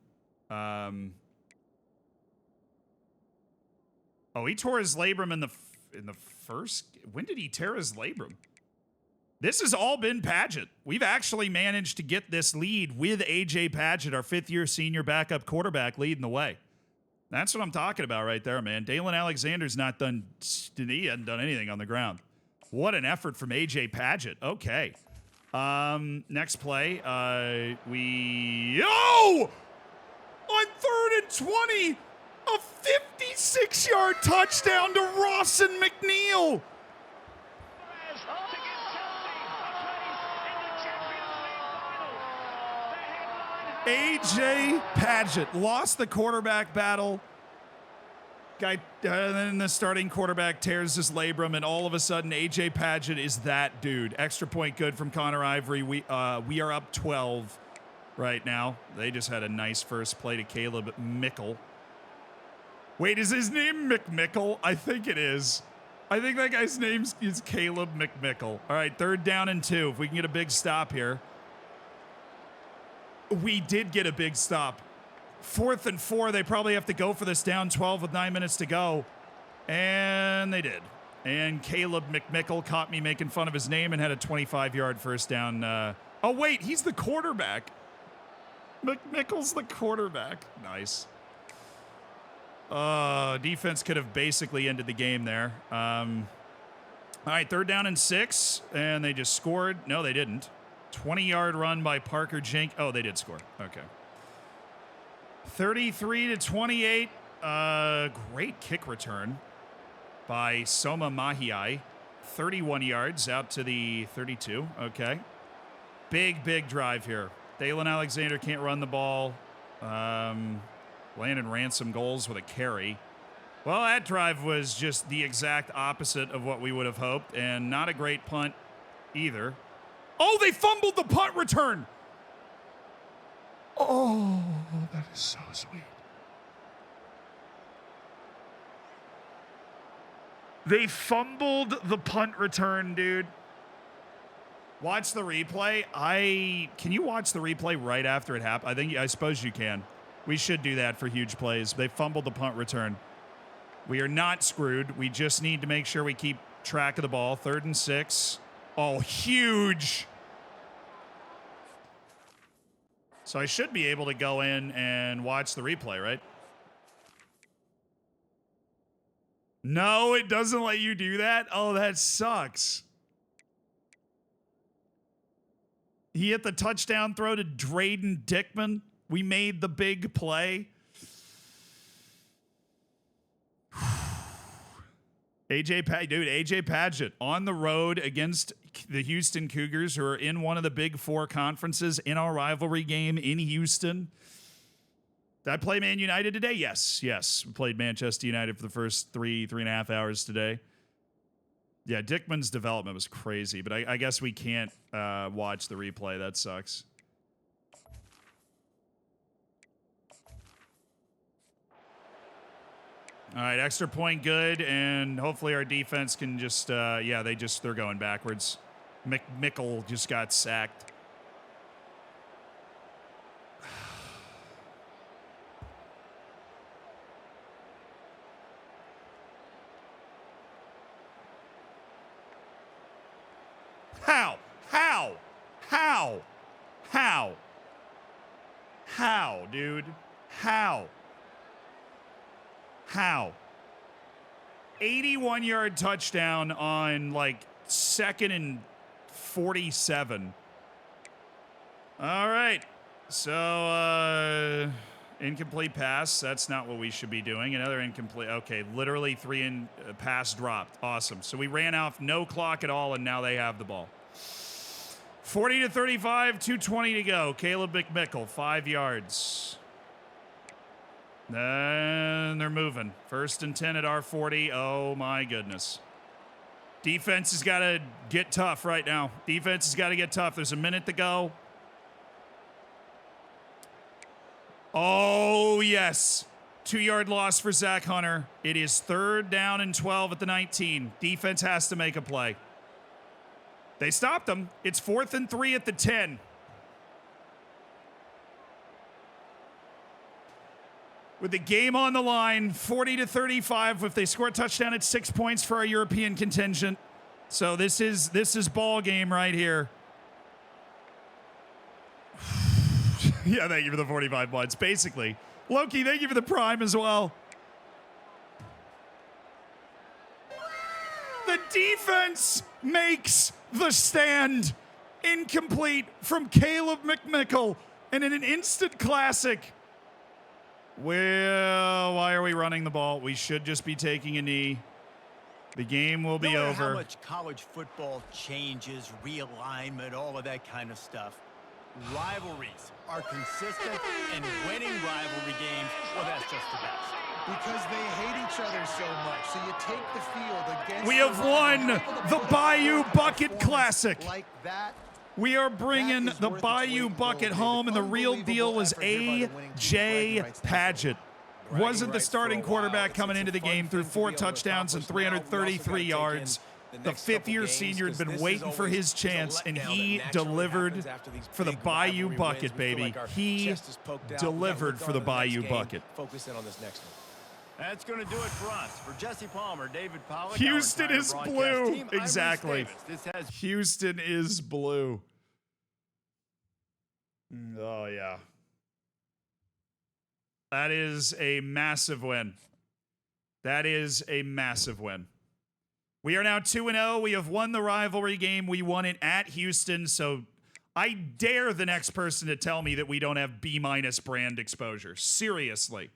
Oh, he tore his labrum in the first... When did he tear his labrum? This has all been Padgett. We've actually managed to get this lead with A.J. Padgett, our fifth-year senior backup quarterback, leading the way. That's what I'm talking about right there, man. Dalen Alexander's not done... He hadn't done anything on the ground. What an effort from A.J. Padgett. Okay. Next play. Oh! On 3rd and 20, a 56-yard touchdown to Rawson McNeil. A.J. Padgett lost the quarterback battle. Then the starting quarterback tears his labrum, and all of a sudden, A.J. Padgett is that dude. Extra point good from Connor Ivory. We are up 12 right now. They just had a nice first play to Caleb Mickle. Wait, is his name McMickle? I think it is. I think that guy's name is Caleb McMickle. All right, 3rd down and 2. If we can get a big stop here. We did get a big stop. 4th and 4. They probably have to go for this down 12 with 9 minutes to go. And they did. And Caleb McMickle caught me making fun of his name and had a 25-yard first down. Oh, wait, he's the quarterback. McMickle's the quarterback. Nice. Defense could have basically ended the game there. All right, 3rd down and 6. And they just scored. No, they didn't. 20-yard run by Parker Jink. Oh, they did score. Okay. 33-28. Great kick return by Soma Mahiai. 31 yards out to the 32. Okay. Big drive here. Dalen Alexander can't run the ball. Landon Ransom goals with a carry. Well, that drive was just the exact opposite of what we would have hoped, and not a great punt either. Oh, they fumbled the punt return. Oh, that is so sweet. They fumbled the punt return, dude. Watch the replay. Can you watch the replay right after it happened? I suppose you can. We should do that for huge plays. They fumbled the punt return. We are not screwed. We just need to make sure we keep track of the ball. 3rd and 6. Oh, huge. So I should be able to go in and watch the replay, right? No, it doesn't let you do that? Oh, that sucks. He hit the touchdown throw to Drayden Dickman. We made the big play. AJ Padgett on the road against the Houston Cougars, who are in one of the big 4 conferences in our rivalry game in Houston. Did I play Man United today? Yes. We played Manchester United for the first 3.5 hours today. Yeah, Dickman's development was crazy, but I guess we can't watch the replay. That sucks. All right, extra point good, and hopefully our defense can just, they're going backwards. Mickle just got sacked. How, dude? How? 81-yard touchdown on, like, 2nd and 47. All right. So, incomplete pass. That's not what we should be doing. Another incomplete. Okay, literally 3 pass dropped. Awesome. So we ran off no clock at all, and now they have the ball. 40-35, 2:20 to go. Caleb McMickle, 5 yards. Then they're moving. 1st and 10 at our 40. Oh, my goodness. Defense has got to get tough right now. Defense has got to get tough. There's a minute to go. Oh, yes. 2-yard loss for Zach Hunter. It is 3rd down and 12 at the 19. Defense has to make a play. They stopped them. It's 4th and 3 at the 10. With the game on the line, 40-35. If they score a touchdown, it's 6 points for our European contingent. So this is ball game right here. Yeah, thank you for the 45 months. Basically, Loki, thank you for the prime as well. The defense makes the stand. Incomplete from Caleb McMickle, and in an instant classic. Well, why are we running the ball? We should just be taking a knee. The game will be over. How much college football changes, realignment, all of that kind of stuff. Rivalries are consistent, and winning rivalry games, well, that's just the best. Because they hate each other so much. So you take the field against. We have won the Bayou Bucket Classic. Like that. We are bringing the Bayou Bucket home, and the real deal was A.J. Paget. Wasn't the starting quarterback coming into the game, threw 4 touchdowns and 333 yards. The 5th-year senior had been waiting for his chance, and he delivered for the Bayou Bucket, baby. He delivered for the Bayou Bucket. Focus in on this next one. That's going to do it for us. For Jesse Palmer, David Pollack, Houston is blue. Team, Exactly. This has Houston is blue. Oh, yeah. That is a massive win. That is a massive win. We are now 2-0. We have won the rivalry game. We won it at Houston. So I dare the next person to tell me that we don't have B- brand exposure. Seriously.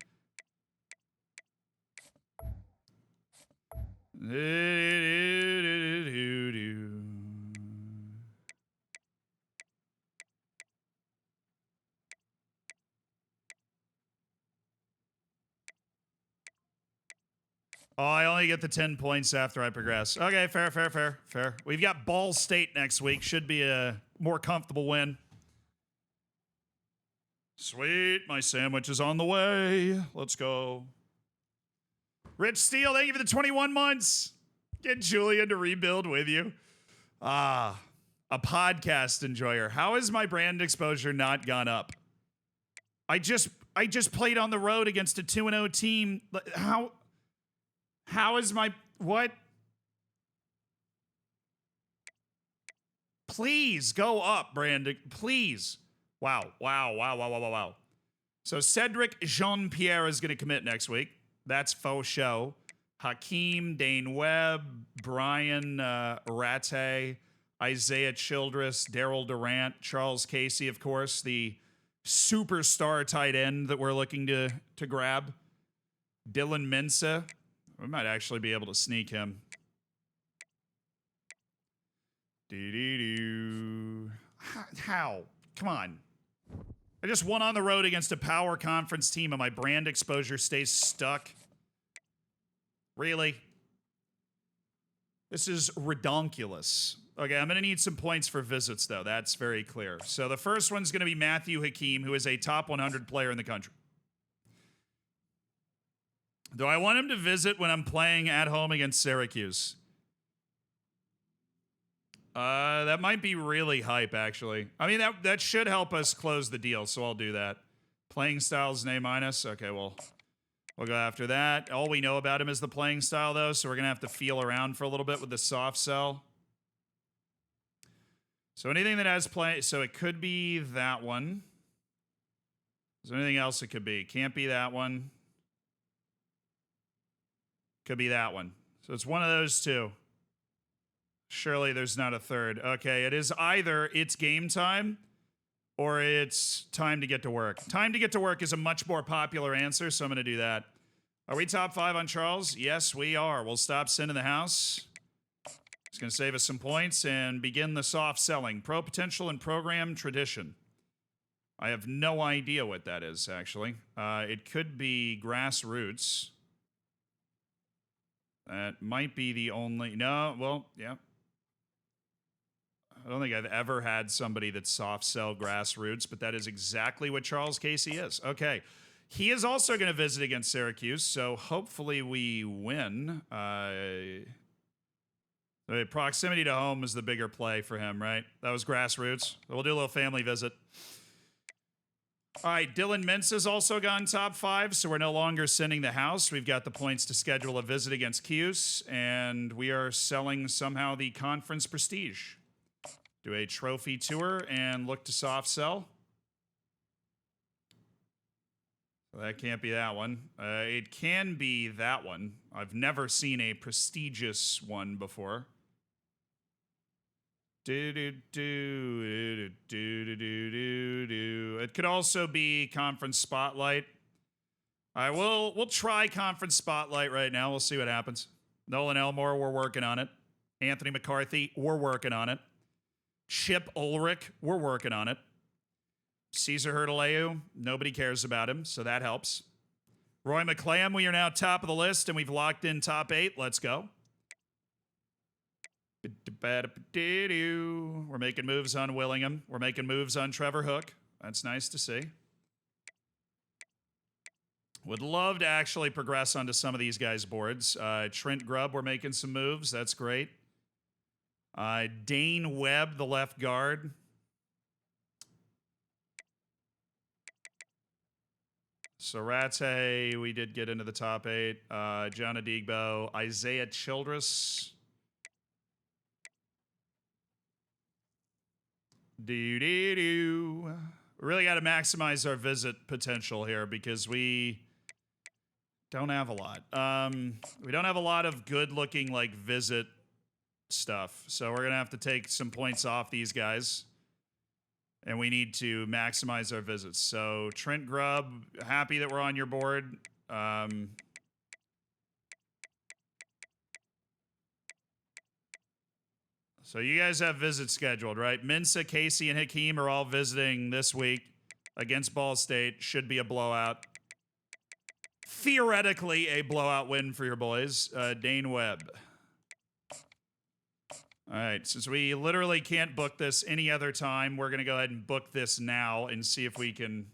Oh, I only get the 10 points after I progress. Okay, fair. We've got Ball State next week. Should be a more comfortable win. Sweet, my sandwich is on the way. Let's go. Rich Steele, thank you for the 21 months. Get Julian to rebuild with you. A podcast enjoyer. How has my brand exposure not gone up? I just played on the road against a 2-0 team. How is my what? Please go up, Brandon. Please. Wow. So Cedric Jean-Pierre is going to commit next week. That's faux show. Hakeem, Dane Webb, Brian Rattay, Isaiah Childress, Daryl Durant, Charles Casey, of course, the superstar tight end that we're looking to grab. Dylan Mensa. We might actually be able to sneak him. How? Come on. I just won on the road against a power conference team and my brand exposure stays stuck. Really? This is redonkulous. Okay, I'm going to need some points for visits, though. That's very clear. So the first one's going to be Matthew Hakeem, who is a top 100 player in the country. Do I want him to visit when I'm playing at home against Syracuse? That might be really hype, actually. I mean, that should help us close the deal, so I'll do that. Playing style's an A-. Okay, well, we'll go after that. All we know about him is the playing style, though, so we're going to have to feel around for a little bit with the soft sell. So anything that has play... So it could be that one. Is there anything else it could be? Can't be that one. Could be that one. So it's one of those two. Surely there's not a third. Okay, it is either it's game time or it's time to get to work. Time to get to work is a much more popular answer, so I'm going to do that. Are we top 5 on Charles? Yes, we are. We'll stop Sin in the house. It's going to save us some points and begin the soft selling. Pro potential and program tradition. I have no idea what that is, actually. It could be grassroots. That might be the only... No, well, yeah. I don't think I've ever had somebody that soft sell grassroots, but that is exactly what Charles Casey is. Okay. He is also going to visit against Syracuse, so hopefully we win. The proximity to home is the bigger play for him, right? That was grassroots. We'll do a little family visit. All right, Dylan Mintz has also gone top 5, so we're no longer sending the house. We've got the points to schedule a visit against Cuse, and we are selling somehow the conference prestige. Do a trophy tour and look to soft sell. That can't be that one. It can be that one. I've never seen a prestigious one before. It could also be Conference Spotlight. All right, we'll try Conference Spotlight right now. We'll see what happens. Nolan Elmore, we're working on it. Anthony McCarthy, we're working on it. Chip Ulrich, we're working on it. Caesar Hurtaleu, nobody cares about him, so that helps. Roy McClam, we are now top of the list, and we've locked in top 8. Let's go. We're making moves on Willingham. We're making moves on Trevor Hook. That's nice to see. Would love to actually progress onto some of these guys' boards. Trent Grubb, we're making some moves. That's great. Dane Webb, the left guard. Sorate, we did get into the top 8. John Adigbo, Isaiah Childress. We really got to maximize our visit potential here because we don't have a lot. We don't have a lot of good-looking, like, visit stuff. So we're going to have to take some points off these guys. And we need to maximize our visits. So Trent Grubb, happy that we're on your board. So you guys have visits scheduled, right? Mensa, Casey, and Hakeem are all visiting this week against Ball State. Should be a blowout. Theoretically, a blowout win for your boys. Dane Webb. All right, since we literally can't book this any other time, we're going to go ahead and book this now and see if we can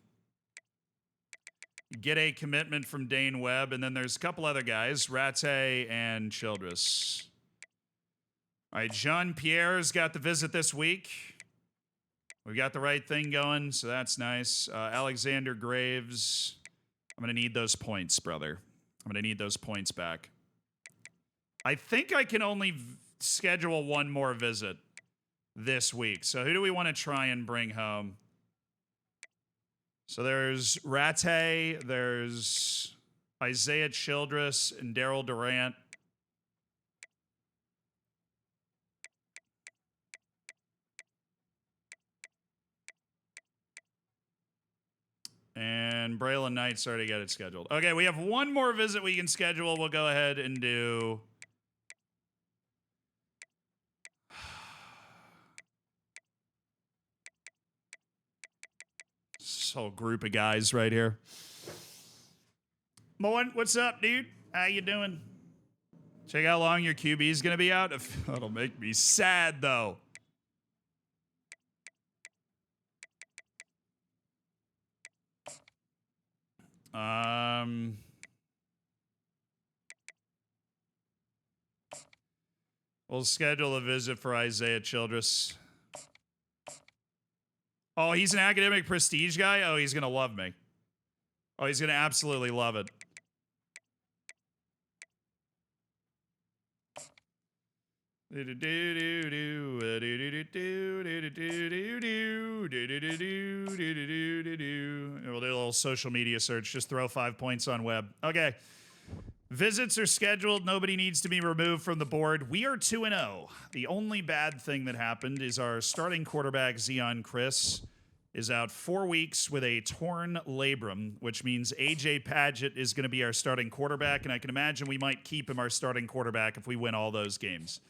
get a commitment from Dane Webb. And then there's a couple other guys, Rattay and Childress. All right, Jean-Pierre's got the visit this week. We got the right thing going, so that's nice. Alexander Graves. I'm going to need those points, brother. I'm going to need those points back. I think I can only schedule one more visit this week. So who do we want to try and bring home? So there's Rattay, there's Isaiah Childress, and Daryl Durant. And Braylon Knight's already got it scheduled. Okay, we have one more visit we can schedule. We'll go ahead and do... this whole group of guys right here. Moen, what's up, dude? How you doing? Check how long your QB is going to be out. That'll make me sad, though. We'll schedule a visit for Isaiah Childress. Oh, he's an academic prestige guy? Oh, he's going to love me. Oh, he's going to absolutely love it. We'll do a little social media search. Just throw 5 points on web. Okay. Visits are scheduled. Nobody needs to be removed from the board. We are 2-0. The only bad thing that happened is our starting quarterback, Zion Chris, is out 4 weeks with a torn labrum, which means A.J. Padgett is going to be our starting quarterback, and I can imagine we might keep him our starting quarterback if we win all those games.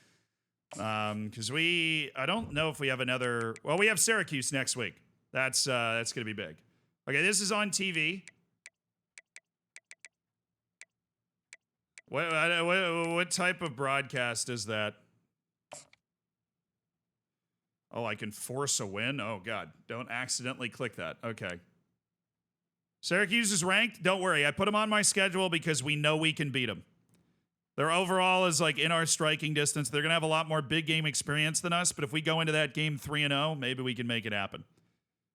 Because I don't know if we have another. Well, we have Syracuse next week. That's going to be big. Okay, this is on TV. What type of broadcast is that? Oh, I can force a win? Oh, God. Don't accidentally click that. Okay. Syracuse is ranked. Don't worry. I put them on my schedule because we know we can beat them. Their overall is like in our striking distance. They're going to have a lot more big game experience than us, but if we go into that game 3-0, maybe we can make it happen.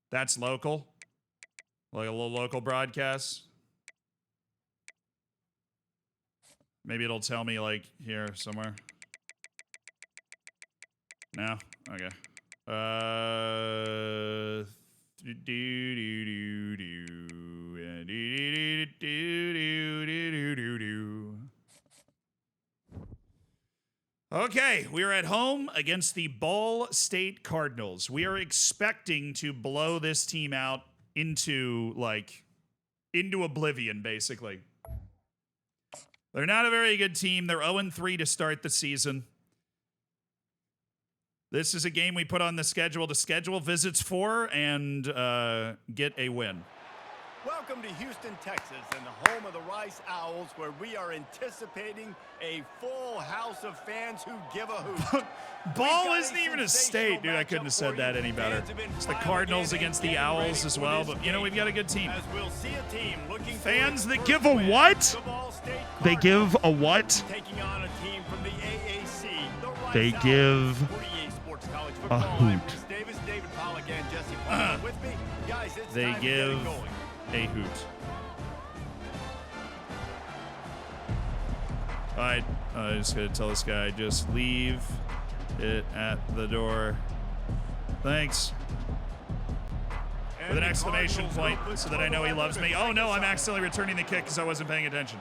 That's local. Like a little local broadcast. Maybe it'll tell me like here somewhere. No? Okay. Okay, we are at home against the Ball State Cardinals. We are expecting to blow this team out into oblivion, basically. They're not a very good team. They're 0-3 to start the season. This is a game we put on the schedule to schedule visits for and get a win. Welcome to Houston, Texas, and the home of the Rice Owls, where we are anticipating a full house of fans who give a hoot. Ball isn't even a state, dude. I couldn't have said that any better. It's the Cardinals against the Owls as well, but you know, we've got a good team. As we'll see a team looking fans that give a what? They give a what? Taking on a team from the AAC. The Rice They Owls. give 48 Sports College a Football. hoot. I'm Chris Davis, David Pollack, and Jesse Pollack with me. Guys, it's They time to get give it going. a hoot. All right, I'm just gonna tell this guy, just leave it at the door. Thanks. With an exclamation point so that I know he loves me. Oh no, I'm accidentally returning the kick because I wasn't paying attention.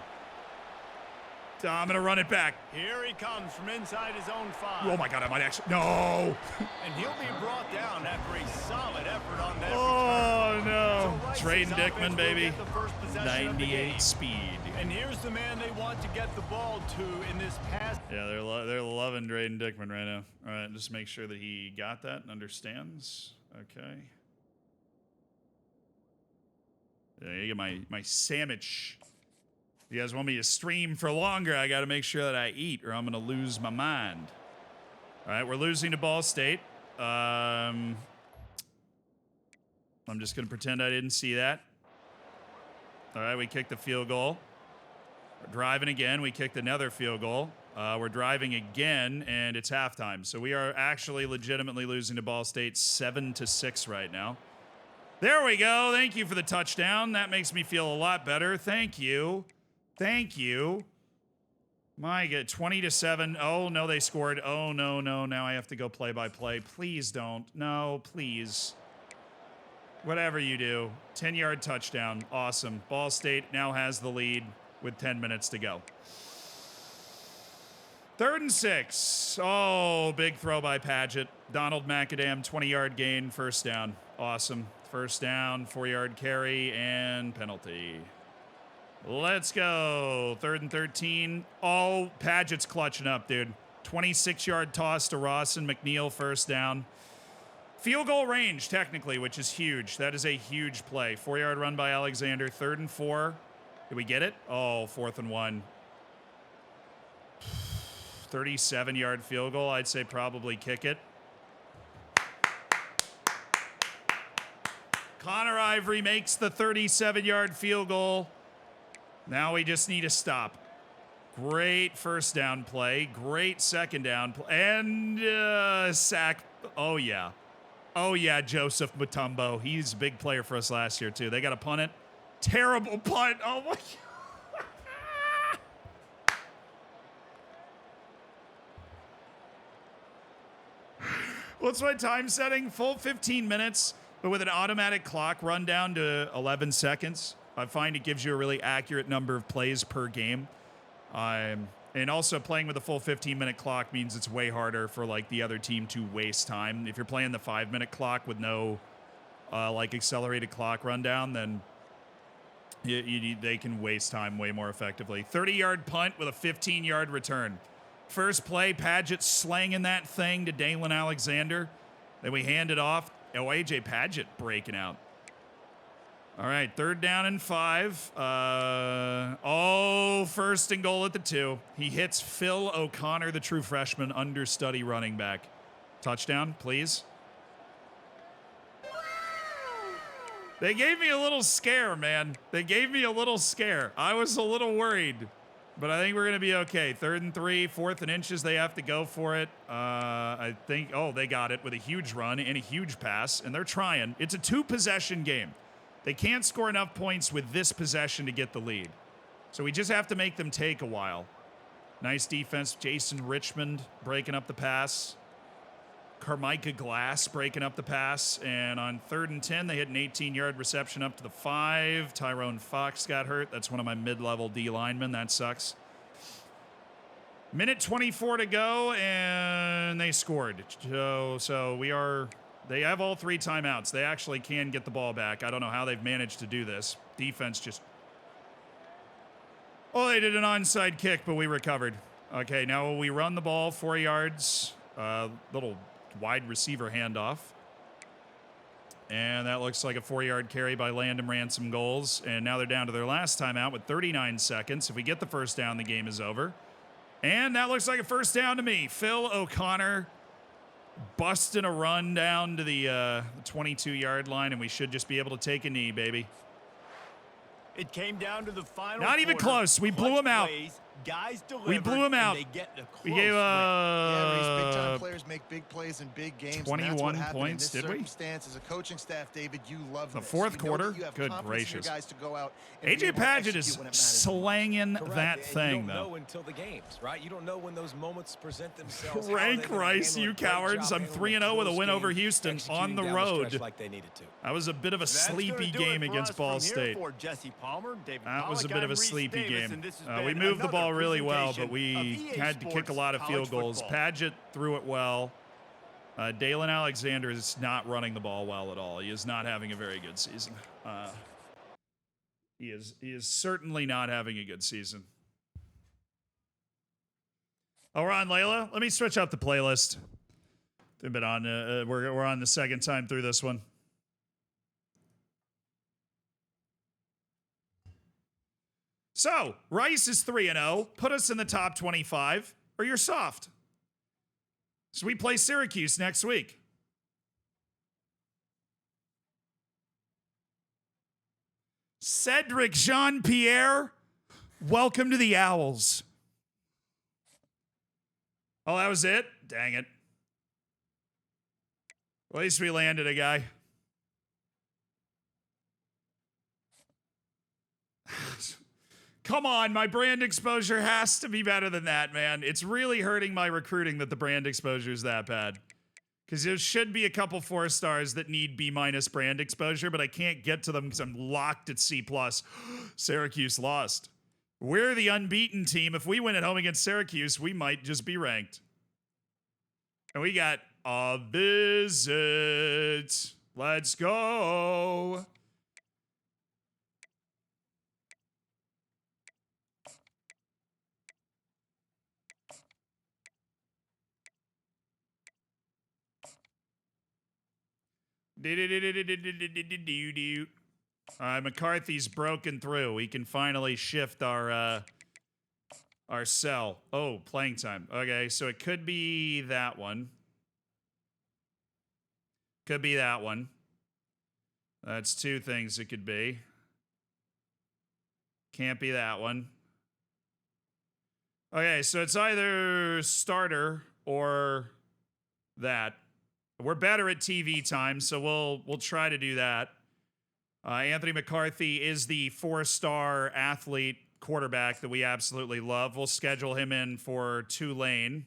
I'm gonna run it back. Here he comes from inside his own 5. Oh my God, I might actually, no. And he'll be brought down after a solid effort on that Oh return. no. So Rice's Trade offense Dickman, will baby. get the first possession of the 98 game. speed. And here's the man they want to get the ball to in this pass. Yeah, they're loving Drayden Dickman right now. All right, just make sure that he got that and understands. Okay. Yeah, you get my sandwich. If you guys want me to stream for longer, I got to make sure that I eat or I'm going to lose my mind. All right, we're losing to Ball State. I'm just going to pretend I didn't see that. All right, we kicked the field goal. We're driving again. We kicked another field goal. We're driving again, and it's halftime. So we are actually legitimately losing to Ball State 7-6 right now. There we go. Thank you for the touchdown. That makes me feel a lot better. Thank you. Thank you. My God, 20-7. Oh, no, they scored. Oh, no. Now I have to go play-by-play. Please don't. No, please. Whatever you do. 10-yard touchdown. Awesome. Ball State now has the lead with 10 minutes to go. 3rd and 6. Oh, big throw by Padgett. Donald McAdam, 20-yard gain, first down. Awesome. First down, 4-yard carry, and penalty. Let's go. 3rd and 13. Oh, Padgett's clutching up, dude. 26-yard toss to Rawson McNeil, first down. Field goal range, technically, which is huge. That is a huge play. 4-yard run by Alexander. 3rd and 4. Did we get it? Oh, 4th and 1. 37-yard field goal. I'd say probably kick it. Connor Ivory makes the 37-yard field goal. Now we just need a stop. Great first down play. Great second down play. And sack. Oh, yeah. Oh, yeah, Joseph Mutombo. He's a big player for us last year, too. They got to punt it. Terrible punt. Oh, my God. What's my time setting? Full 15 minutes, but with an automatic clock run down to 11 seconds. I find it gives you a really accurate number of plays per game. And also playing with a full 15-minute clock means it's way harder for like the other team to waste time. If you're playing the 5-minute clock with no like accelerated clock rundown, then they can waste time way more effectively. 30-yard punt with a 15-yard return. First play, Padgett slanging that thing to Dalen Alexander. Then we hand it off. Oh, A.J. Padgett breaking out. All right, 3rd down and 5. First and goal at the 2. He hits Phil O'Connor, the true freshman understudy running back. Touchdown, please. They gave me a little scare, man. They gave me a little scare. I was a little worried, but I think we're going to be okay. 3rd and 3, 4th and inches. They have to go for it. I think, they got it with a huge run and a huge pass, and they're trying. It's a 2-possession game. They can't score enough points with this possession to get the lead. So we just have to make them take a while. Nice defense. Jason Richmond breaking up the pass. Carmicah Glass breaking up the pass. And on 3rd and 10, they hit an 18-yard reception up to the 5. Tyrone Fox got hurt. That's one of my mid-level D linemen. That sucks. Minute 24 to go, and they scored. So we are... They have all 3 timeouts. They actually can get the ball back. I don't know how they've managed to do this. Defense just... Oh, they did an onside kick, but we recovered. Okay, now we run the ball 4 yards. Little wide receiver handoff. And that looks like a 4-yard carry by Landon Ransom Goals. And now they're down to their last timeout with 39 seconds. If we get the first down, the game is over. And that looks like a first down to me. Phil O'Connor busting a run down to the 22-yard line, and we should just be able to take a knee, baby. It came down to the final. Not even close. We blew him out. Guys delivered, we blew him out. We gave big-time players make big plays in big games. 21 points, did we? As a coaching staff, David, you love the 4th quarter. Good gracious. AJ Padgett is slanging that thing, you don't though. know until the games, right? You don't know when those moments present themselves. Rank Rice, you cowards! I'm 3-0 with a win over Houston on the road. Like they needed to. That was a bit of a sleepy game against Ball State. That was a bit of a sleepy game. We moved the ball really well, but we had to kick a lot of field goals. Padgett threw it well. Dalen Alexander is not running the ball well at all. He is not having a very good season. He is certainly not having a good season. Oh, we're on Layla. Let me switch up the playlist. We've been on. We're on the 2nd time through this one. So, Rice is 3-0. Put us in the top 25, or you're soft. So we play Syracuse next week. Cedric Jean-Pierre, welcome to the Owls. Oh, that was it? Dang it. At least we landed a guy. Come on, my brand exposure has to be better than that, man. It's really hurting my recruiting that the brand exposure is that bad. Because there should be a couple 4 stars that need B- brand exposure, but I can't get to them because I'm locked at C+. Syracuse lost. We're the unbeaten team. If we win at home against Syracuse, we might just be ranked. And we got a visit. Let's go. McCarthy's broken through. We can finally shift our cell. Oh, playing time. Okay, so it could be that one. Could be that one. That's 2 things it could be. Can't be that one. Okay, so it's either starter or that. We're better at TV time, so we'll try to do that. Anthony McCarthy is the 4-star athlete quarterback that we absolutely love. We'll schedule him in for Tulane.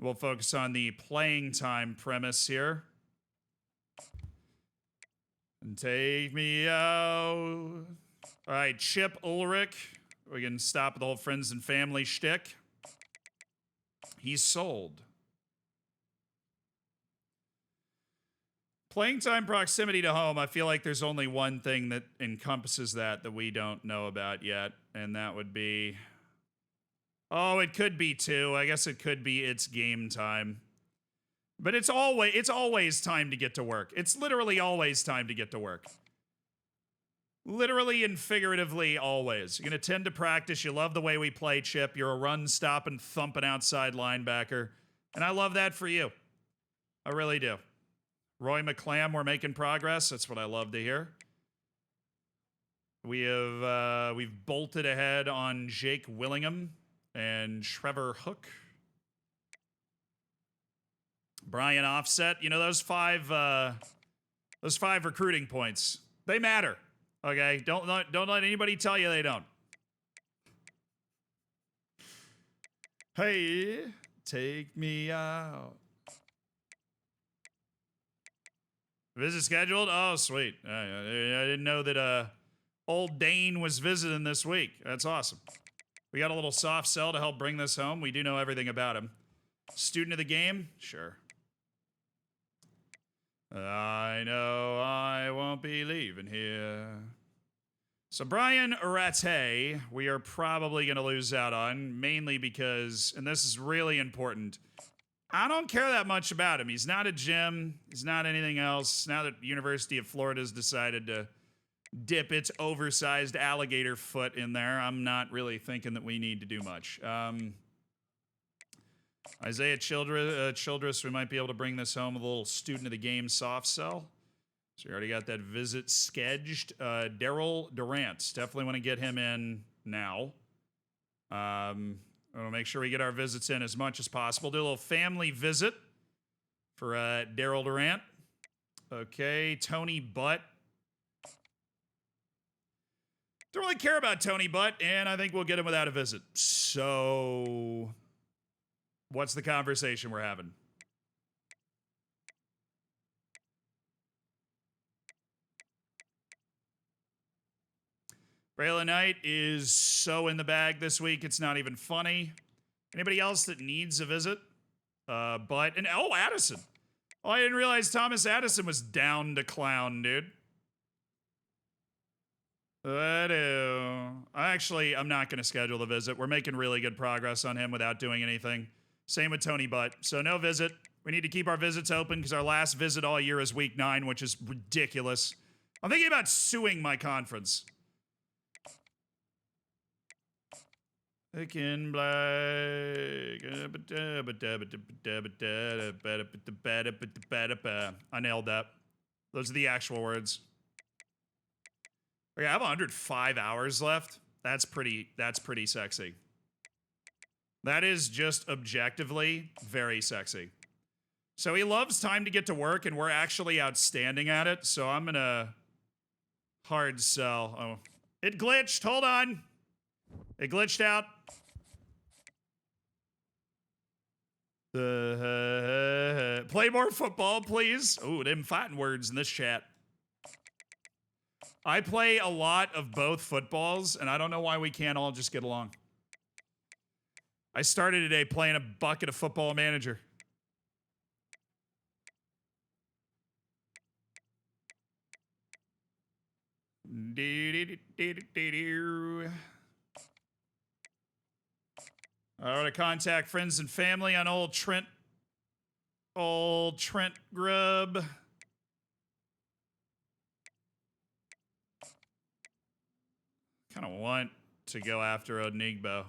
We'll focus on the playing time premise here. And take me out. All right, Chip Ulrich. We can stop the whole friends and family shtick. He's sold. Playing time proximity to home, I feel like there's only one thing that encompasses that we don't know about yet, and that would be... Oh, it could be two. I guess it could be it's game time. But it's always time to get to work. It's literally always time to get to work. Literally and figuratively always. You're going to tend to practice. You love the way we play, Chip. You're a run, stop, and thumping outside linebacker. And I love that for you. I really do. Roy McClam, we're making progress. That's what I love to hear. We've bolted ahead on Jake Willingham and Trevor Hook. Brian Offset. You know, those five recruiting points, they matter. Okay? Don't let anybody tell you they don't. Hey, take me out. Visit scheduled? Oh, sweet. I didn't know that old Dane was visiting this week. That's awesome. We got a little soft sell to help bring this home. We do know everything about him. Student of the game? Sure. I know I won't be leaving here. So Brian Arate, we are probably going to lose out on, mainly because, and this is really important, I don't care that much about him. He's not a gym. He's not anything else. Now that University of Florida's decided to dip its oversized alligator foot in there, I'm not really thinking that we need to do much. Isaiah Childress, we might be able to bring this home with a little student of the game soft sell. So we already got that visit sketched. Daryl Durant, definitely want to get him in now. We'll make sure we get our visits in as much as possible. Do a little family visit for Daryl Durant. Okay, Tony Butt. Don't really care about Tony Butt, and I think we'll get him without a visit. So, what's the conversation we're having? Braylon Knight is so in the bag this week, it's not even funny. Anybody else that needs a visit? Addison. Oh, I didn't realize Thomas Addison was down to clown, dude. I'm not going to schedule the visit. We're making really good progress on him without doing anything. Same with Tony Butt. So no visit. We need to keep our visits open because our last visit all year is week 9, which is ridiculous. I'm thinking about suing my conference. Again, black. I nailed that. Those are the actual words. Okay, I have 105 hours left. That's pretty sexy. That is just objectively very sexy. So he loves time to get to work, and we're actually outstanding at it. So I'm gonna hard sell. Oh, it glitched. Hold on. It glitched out. Play more football, please. Ooh, them fighting words in this chat. I play a lot of both footballs, and I don't know why we can't all just get along. I started today playing a bucket of Football Manager. I want to contact friends and family on old Trent Grubb. Kind of want to go after Onigbo.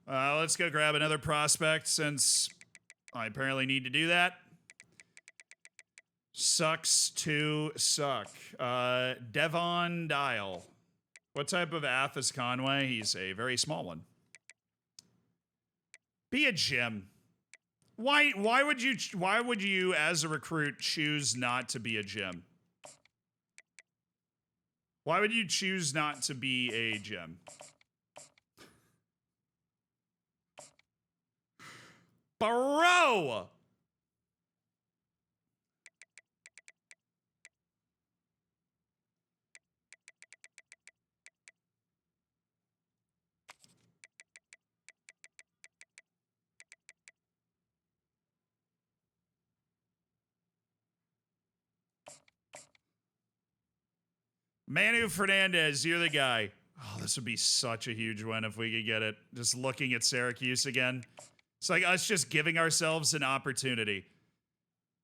Let's go grab another prospect since I apparently need to do that. Sucks to suck. Devon Dial. What type of ath is Conway? He's a very small one. Be a gym. Why would you as a recruit choose not to be a gym? Why would you choose not to be a gym? bro. Manu Fernandez, you're the guy. Oh, this would be such a huge win if we could get it. Just looking at Syracuse again. It's like us just giving ourselves an opportunity.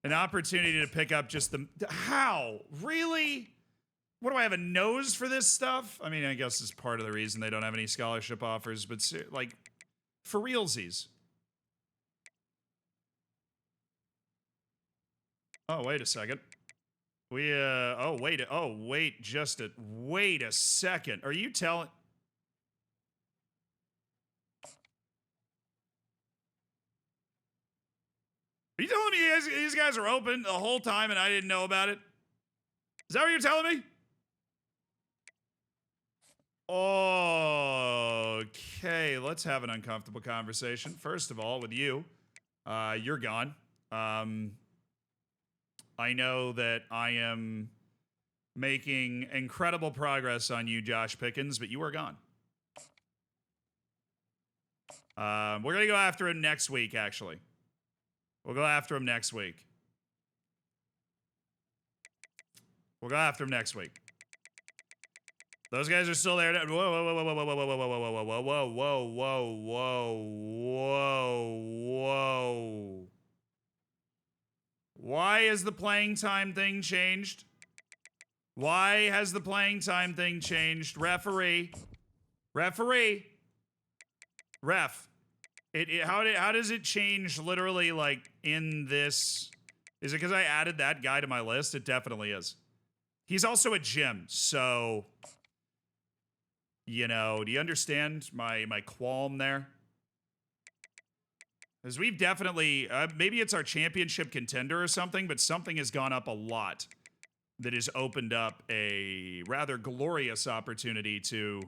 An opportunity to pick up just the... How? Really? What, do I have a nose for this stuff? I mean, I guess it's part of the reason they don't have any scholarship offers, but like, for realsies. Oh, wait a second. Wait a second. Are you telling... Are you telling me these guys are open the whole time and I didn't know about it? Is that what you're telling me? Okay, let's have an uncomfortable conversation. First of all, with you, you're gone. I know that I am making incredible progress on you, Josh Pickens, but you are gone. We're going to go after him next week, actually. We'll go after him next week. We'll go after him next week. Those guys are still there. Whoa, whoa, whoa, whoa, whoa, whoa, whoa, whoa, whoa, whoa, whoa, whoa, whoa, whoa. Why has the playing time thing changed? Why has the playing time thing changed? Referee. Referee. Ref. How does it change literally like in this? Is it because I added that guy to my list? It definitely is. He's also a gym, so you know, do you understand my qualm there? Because we've definitely, maybe it's our championship contender or something, but something has gone up a lot that has opened up a rather glorious opportunity to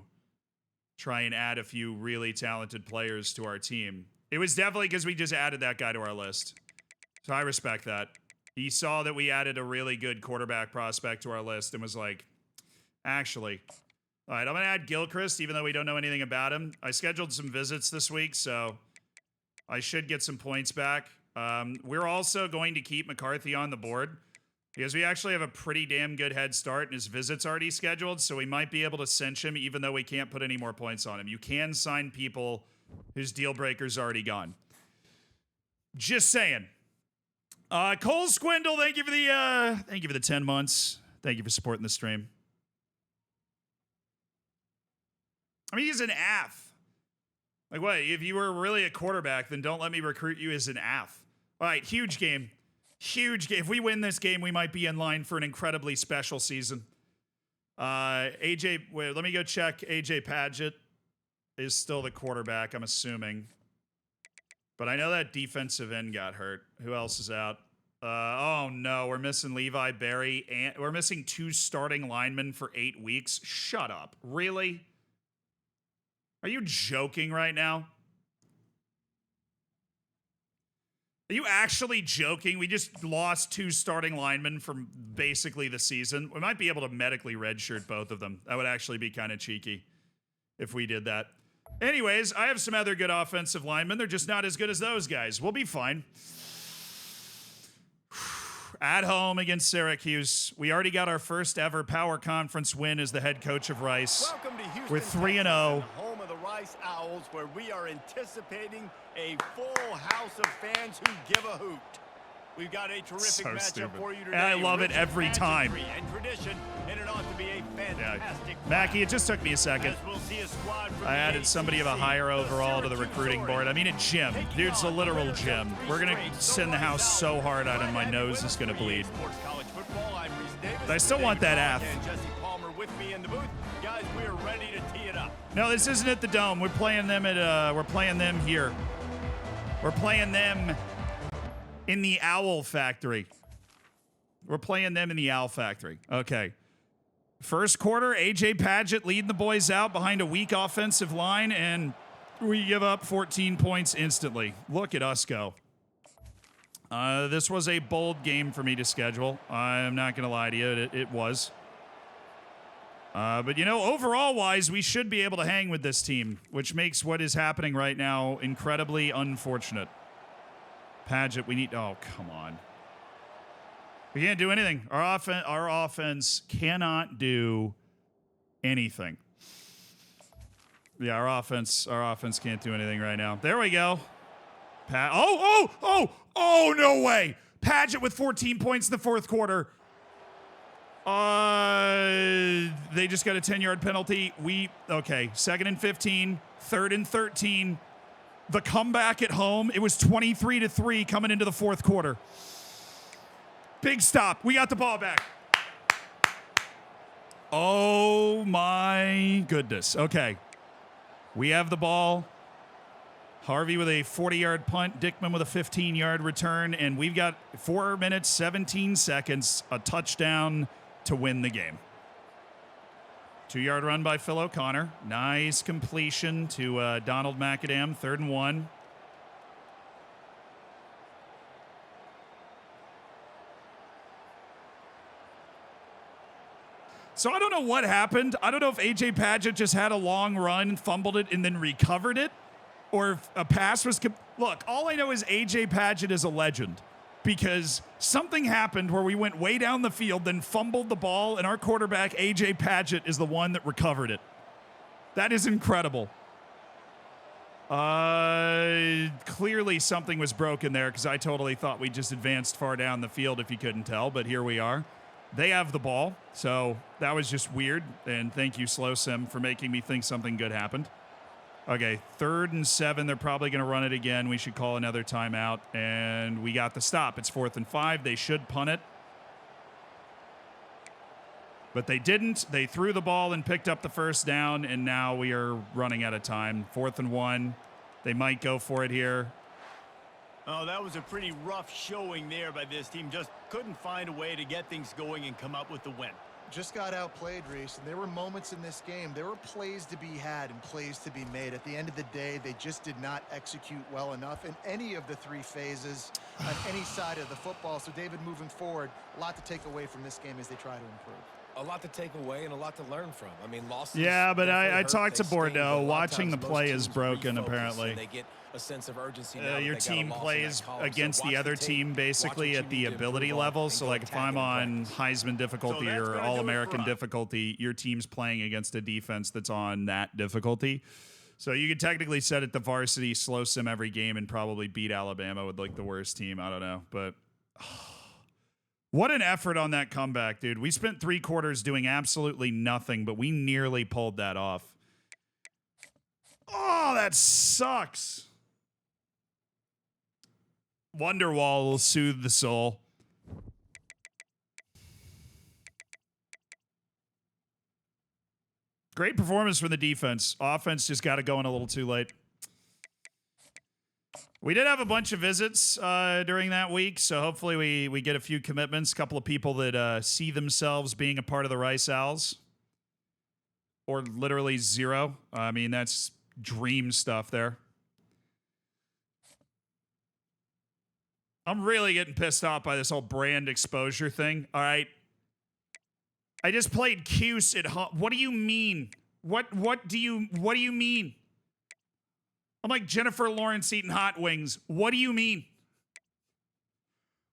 try and add a few really talented players to our team. It was definitely because we just added that guy to our list. So I respect that. He saw that we added a really good quarterback prospect to our list and was like, actually, all right, I'm going to add Gilchrist, even though we don't know anything about him. I scheduled some visits this week, so I should get some points back. We're also going to keep McCarthy on the board because we actually have a pretty damn good head start and his visit's already scheduled, so we might be able to cinch him even though we can't put any more points on him. You can sign people whose deal breaker's already gone. Just saying. Cole Squindle, thank you for the 10 months. Thank you for supporting the stream. I mean, he's an AF. Like, what? If you were really a quarterback, then don't let me recruit you as an AF. All right, huge game. Huge game. If we win this game, we might be in line for an incredibly special season. AJ, wait, let me go check. AJ Padgett is still the quarterback, I'm assuming. But I know that defensive end got hurt. Who else is out? Oh, no. We're missing Levi Berry. And we're missing 2 starting linemen for 8 weeks. Shut up. Really? Are you joking right now? Are you actually joking? We just lost 2 starting linemen from basically the season. We might be able to medically redshirt both of them. That would actually be kind of cheeky if we did that. Anyways, I have some other good offensive linemen. They're just not as good as those guys. We'll be fine. At home against Syracuse. We already got our first ever Power Conference win as the head coach of Rice. Welcome to Houston, we're 3-0. Home of the Rice Owls, where we are anticipating a full house of fans who give a hoot. We've got a terrific matchup for you today. And I love it every time. And tradition, and it ought to be a fantastic Mackie, it just took me a second. We'll see a squad from I added somebody of a higher overall to the recruiting board. I mean, a gym. Dude's a literal gym. We're going to send the house so hard on him, my nose is going to bleed. But I still want that AF. Guys, we are ready to tee it up. No, this isn't at the Dome. We're playing them at, we're playing them here. We're playing them in the Owl Factory. We're playing them in the Owl Factory. Okay. First quarter, AJ Padgett leading the boys out behind a weak offensive line, and we give up 14 points instantly. Look at us go. This was a bold game for me to schedule. I'm not going to lie to you. It was. But, you know, overall-wise, we should be able to hang with this team, which makes what is happening right now incredibly unfortunate. Paget, we need... Oh, come on. We can't do anything. Our offense cannot do anything. Yeah, our offense can't do anything right now. There we go. Oh, no way. Paget with 14 points in the fourth quarter. They just got a 10-yard penalty. Okay, 2nd and 15, 3rd and 13. The comeback at home, it was 23-3 coming into the fourth quarter. Big stop. We got the ball back. Oh, my goodness. Okay. We have the ball. Harvey with a 40-yard punt, Dickman with a 15-yard return, and we've got 4 minutes, 17 seconds, a touchdown to win the game. 2-yard run by Phil O'Connor. Nice completion to Donald McAdam, 3rd and 1. So I don't know what happened. I don't know if A.J. Paget just had a long run, fumbled it, and then recovered it, or if a pass was... Look, all I know is A.J. Paget is a legend because something happened where we went way down the field, then fumbled the ball, and our quarterback, A.J. Paget, is the one that recovered it. That is incredible. Clearly something was broken there because I totally thought we just advanced far down the field if you couldn't tell, but here we are. They have the ball, so that was just weird, and thank you, Slow Sim, for making me think something good happened. Okay, 3rd and 7. They're probably going to run it again. We should call another timeout, and we got the stop. It's 4th and 5. They should punt it. But they didn't. They threw the ball and picked up the first down, and now we are running out of time. 4th and 1. They might go for it here. Oh, that was a pretty rough showing there by this team. Just couldn't find a way to get things going and come up with the win. Just got outplayed, Reese, and there were moments in this game. There were plays to be had and plays to be made. At the end of the day, they just did not execute well enough in any of the 3 phases on any side of the football. So, David, moving forward, a lot to take away from this game as they try to improve. A lot to take away and a lot to learn from. I mean, losses... Yeah, but I talked to Bordeaux. Watching the play is broken, apparently. They get a sense of urgency now your team plays against the other team basically at the ability level. So, like, if I'm on Heisman difficulty or All-American difficulty, your team's playing against a defense that's on that difficulty. So you could technically set it to varsity, slow sim every game, and probably beat Alabama with, like, the worst team. I don't know, but... What an effort on that comeback, dude. We spent 3 quarters doing absolutely nothing, but we nearly pulled that off. Oh, that sucks. Wonderwall will soothe the soul. Great performance from the defense. Offense just got it going a little too late. We did have a bunch of visits during that week, so hopefully we get a few commitments, a couple of people that see themselves being a part of the Rice Owls. Or literally 0. I mean, that's dream stuff there. I'm really getting pissed off by this whole brand exposure thing. All right. I just played Cuse at home. What do you mean? What do you mean? I'm like Jennifer Lawrence eating hot wings. What do you mean?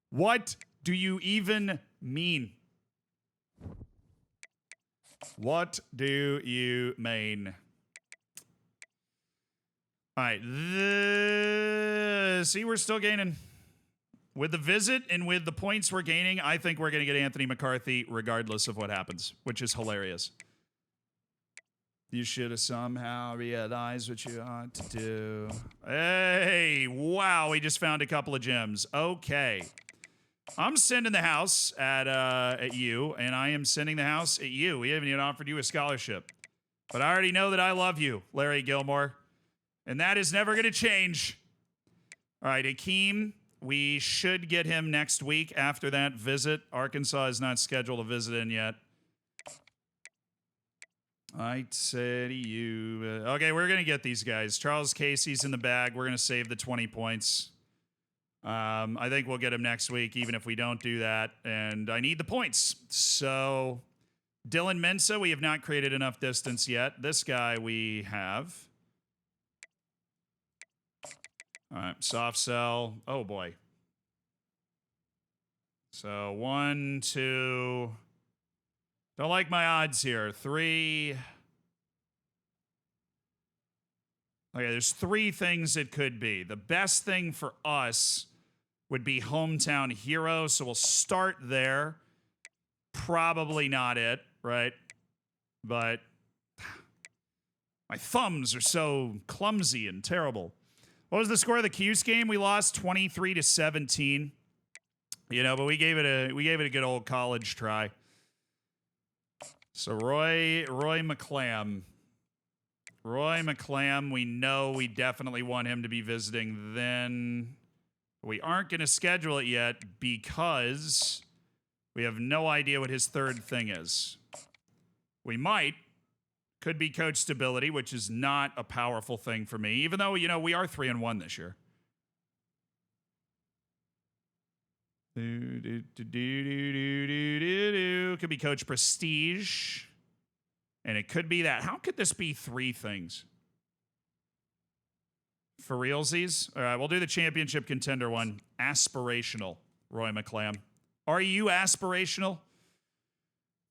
What do you even mean? What do you mean? All right. See, we're still gaining. With the visit and with the points we're gaining, I think we're going to get Anthony McCarthy regardless of what happens, which is hilarious. You should have somehow realized what you ought to do. Hey, wow, we just found a couple of gems. Okay. I'm sending the house at you, and I am sending the house at you. We haven't even offered you a scholarship. But I already know that I love you, Larry Gilmore. And that is never going to change. All right, Akeem, we should get him next week after that visit. Arkansas is not scheduled a visit in yet. I say to you, okay, we're going to get these guys. Charles Casey's in the bag. We're going to save the 20 points. I think we'll get him next week, even if we don't do that. And I need the points. So Dylan Mensa, we have not created enough distance yet. This guy we have. All right, soft sell. Oh, boy. So 1, 2. Don't like my odds here. 3. Okay, there's 3 things it could be. The best thing for us would be hometown hero, so we'll start there. Probably not it, right? But my thumbs are so clumsy and terrible. What was the score of the Cuse game? We lost 23-17. You know, but we gave it a good old college try. So Roy McClam. Roy McClam, we know we definitely want him to be visiting then. We aren't going to schedule it yet because we have no idea what his third thing is. We might. Could be coach stability, which is not a powerful thing for me, even though, you know, we are 3-1 this year. Could be coach prestige. And it could be that. How could this be 3 things? For realsies? All right, we'll do the championship contender one. Aspirational, Roy McClam. Are you aspirational?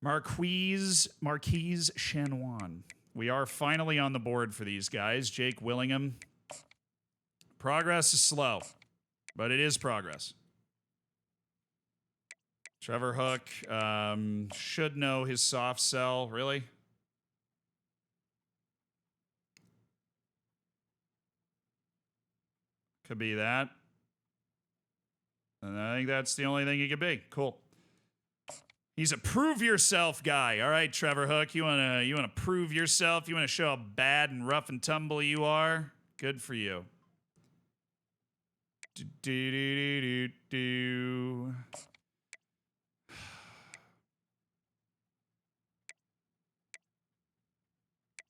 Marquise Chanwan. We are finally on the board for these guys. Jake Willingham. Progress is slow, but it is progress. Trevor Hook should know his soft sell. Really? Could be that. And I think that's the only thing he could be. Cool. He's a prove yourself guy. All right, Trevor Hook, you wanna prove yourself? You wanna show how bad and rough and tumble you are? Good for you.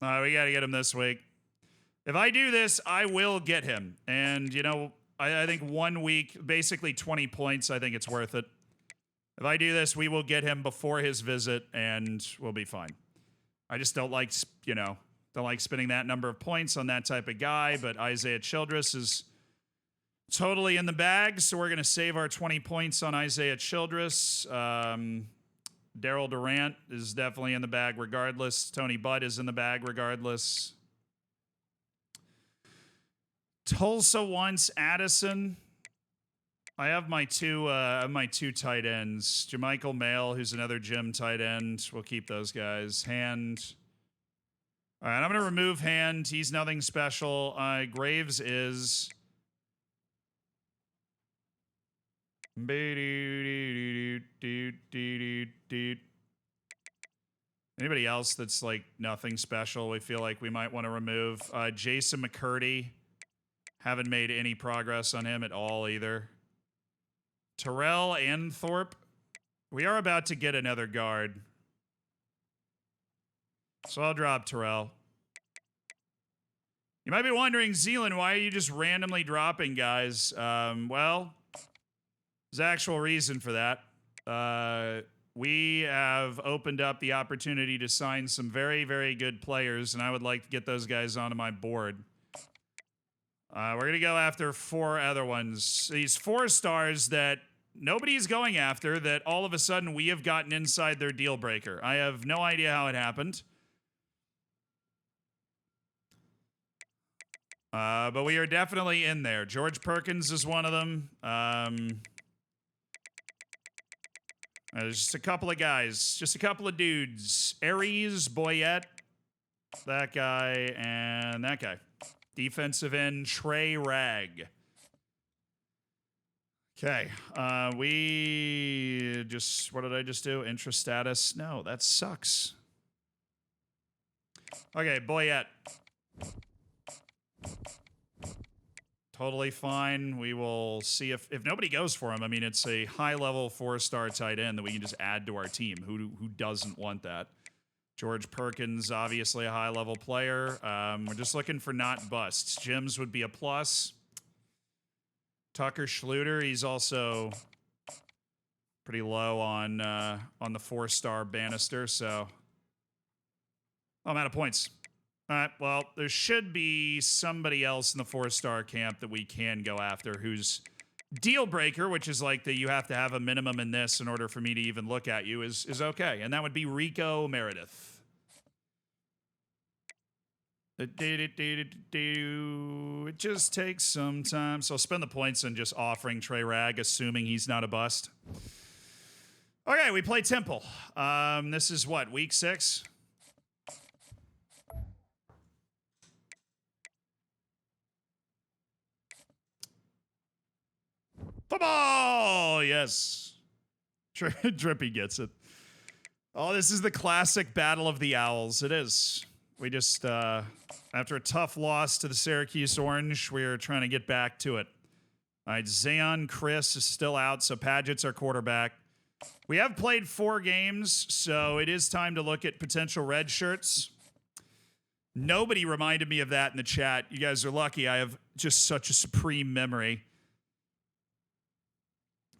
All right, we got to get him this week. If I do this, I will get him. And, you know, I think 1 week, basically 20 points, I think it's worth it. If I do this, we will get him before his visit, and we'll be fine. I just don't like, you know, spending that number of points on that type of guy, but Isaiah Childress is totally in the bag, so we're going to save our 20 points on Isaiah Childress. Daryl Durant is definitely in the bag regardless. Tony Budd is in the bag regardless. Tulsa wants Addison. I have my two tight ends. Jermichael Mail, who's another gym tight end. We'll keep those guys. Hand. All right, I'm going to remove Hand. He's nothing special. Graves is. Anybody else that's like nothing special we feel like we might want to remove? Jason McCurdy. Haven't made any progress on him at all either. Terrell Anthorpe. We are about to get another guard. So I'll drop Terrell. You might be wondering, Zealand, why are you just randomly dropping guys? Well, there's actual reason for that. We have opened up the opportunity to sign some very, very good players, and I would like to get those guys onto my board. We're going to go after 4 other ones. These 4 stars that nobody's going after, that all of a sudden we have gotten inside their deal breaker. I have no idea how it happened. But we are definitely in there. George Perkins is one of them. There's just a couple of guys. Just a couple of dudes. Aries, Boyette, that guy, and that guy. Defensive end, Trey Ragg. Okay. We just, what did I just do? Interest status? No, that sucks. Okay, Boyette. Totally fine. We will see if nobody goes for him. I mean, it's a high-level 4-star tight end that we can just add to our team. Who doesn't want that? George Perkins, obviously a high-level player. We're just looking for not busts. Jims would be a plus. Tucker Schluter, he's also pretty low on the 4-star banister, so I'm out of points. All right, well, there should be somebody else in the 4-star camp that we can go after who's deal breaker, which is like that you have to have a minimum in this in order for me to even look at you, is okay. And that would be Rico Meredith. It just takes some time. So I'll spend the points on just offering Trey Rag, assuming he's not a bust. Okay, we play Temple. This is what, week 6? Football! Yes. Drippy gets it. Oh, this is the classic Battle of the Owls. It is. We just, after a tough loss to the Syracuse Orange, we're trying to get back to it. All right, Zayon Chris is still out, so Padgett's our quarterback. We have played 4 games, so it is time to look at potential red shirts. Nobody reminded me of that in the chat. You guys are lucky. I have just such a supreme memory.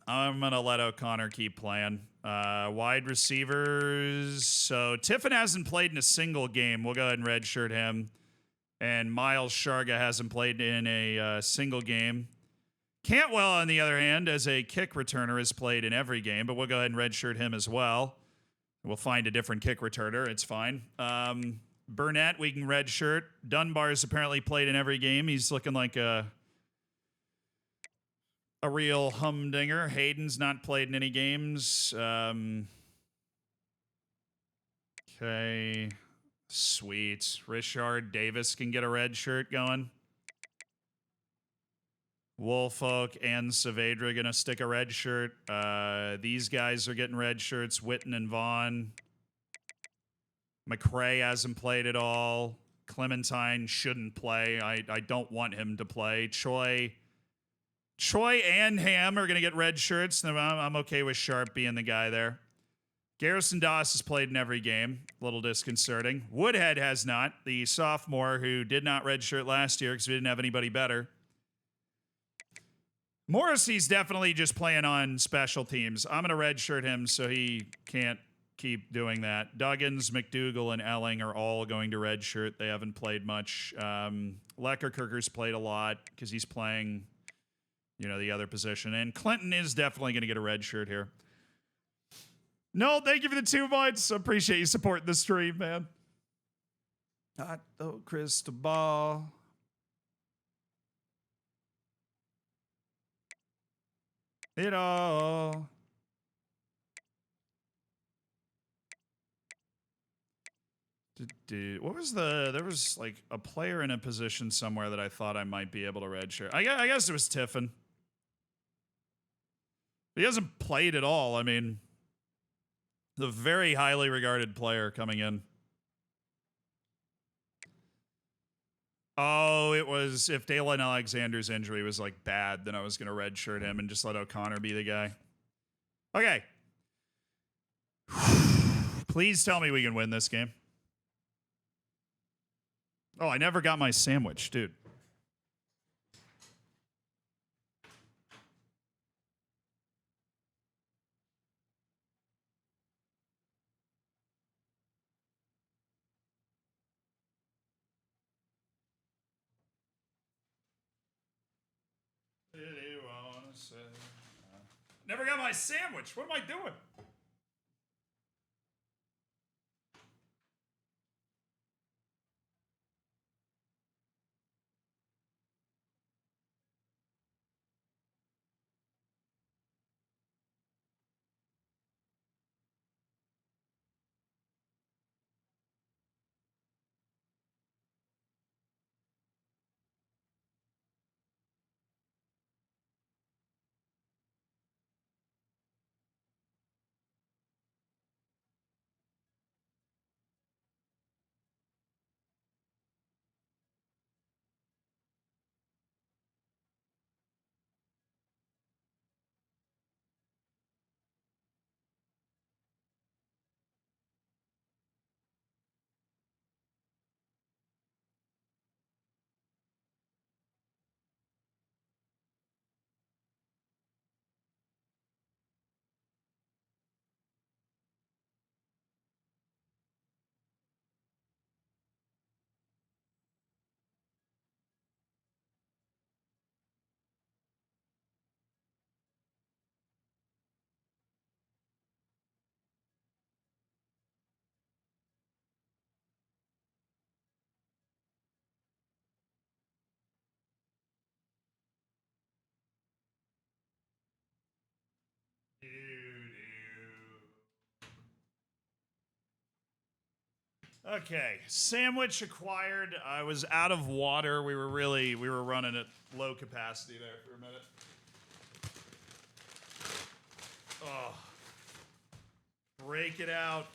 I'm going to let O'Connor keep playing. Wide receivers. So Tiffin hasn't played in a single game. We'll go ahead and redshirt him. And Miles Sharga hasn't played in a single game. Cantwell, on the other hand, as a kick returner, has played in every game, but we'll go ahead and redshirt him as well. We'll find a different kick returner. It's fine. Burnett, we can redshirt. Dunbar's apparently played in every game. He's looking like a real humdinger. Hayden's not played in any games. Okay. Sweet. Richard Davis can get a red shirt going. Woolfolk and Saavedra going to stick a red shirt. These guys are getting red shirts. Witten and Vaughn. McRae hasn't played at all. Clementine shouldn't play. I don't want him to play. Troy and Ham are going to get red shirts. I'm okay with Sharp being the guy there. Garrison Doss has played in every game. A little disconcerting. Woodhead has not. The sophomore who did not redshirt last year because we didn't have anybody better. Morrissey's definitely just playing on special teams. I'm going to redshirt him so he can't keep doing that. Duggins, McDougal, and Elling are all going to redshirt. They haven't played much. Leckerkirker's played a lot because he's playing, the other position. And Clinton is definitely going to get a red shirt here. No, thank you for the 2 months. I appreciate you supporting the stream, man. Not the crystal ball. It all. What was there was like a player in a position somewhere that I thought I might be able to redshirt. I guess it was Tiffin. He hasn't played at all. I mean, the very highly regarded player coming in. Oh, it was if Dalen Alexander's injury was like bad, then I was going to redshirt him and just let O'Connor be the guy. Okay. Please tell me we can win this game. Oh, I never got my sandwich, dude. Never got my sandwich. What am I doing? Okay, sandwich acquired. I was out of water. We were running at low capacity there for a minute. Oh. Break it out.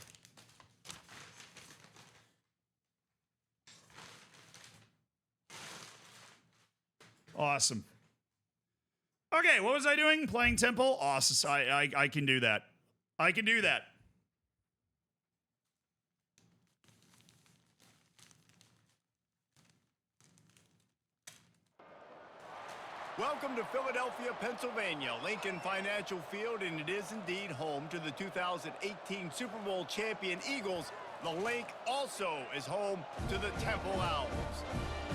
Awesome. Okay, what was I doing? Playing Temple? Awesome. I can do that. I can do that. Welcome to Philadelphia, Pennsylvania, Lincoln Financial Field, and it is indeed home to the 2018 Super Bowl champion Eagles. The link also is home to the Temple Owls.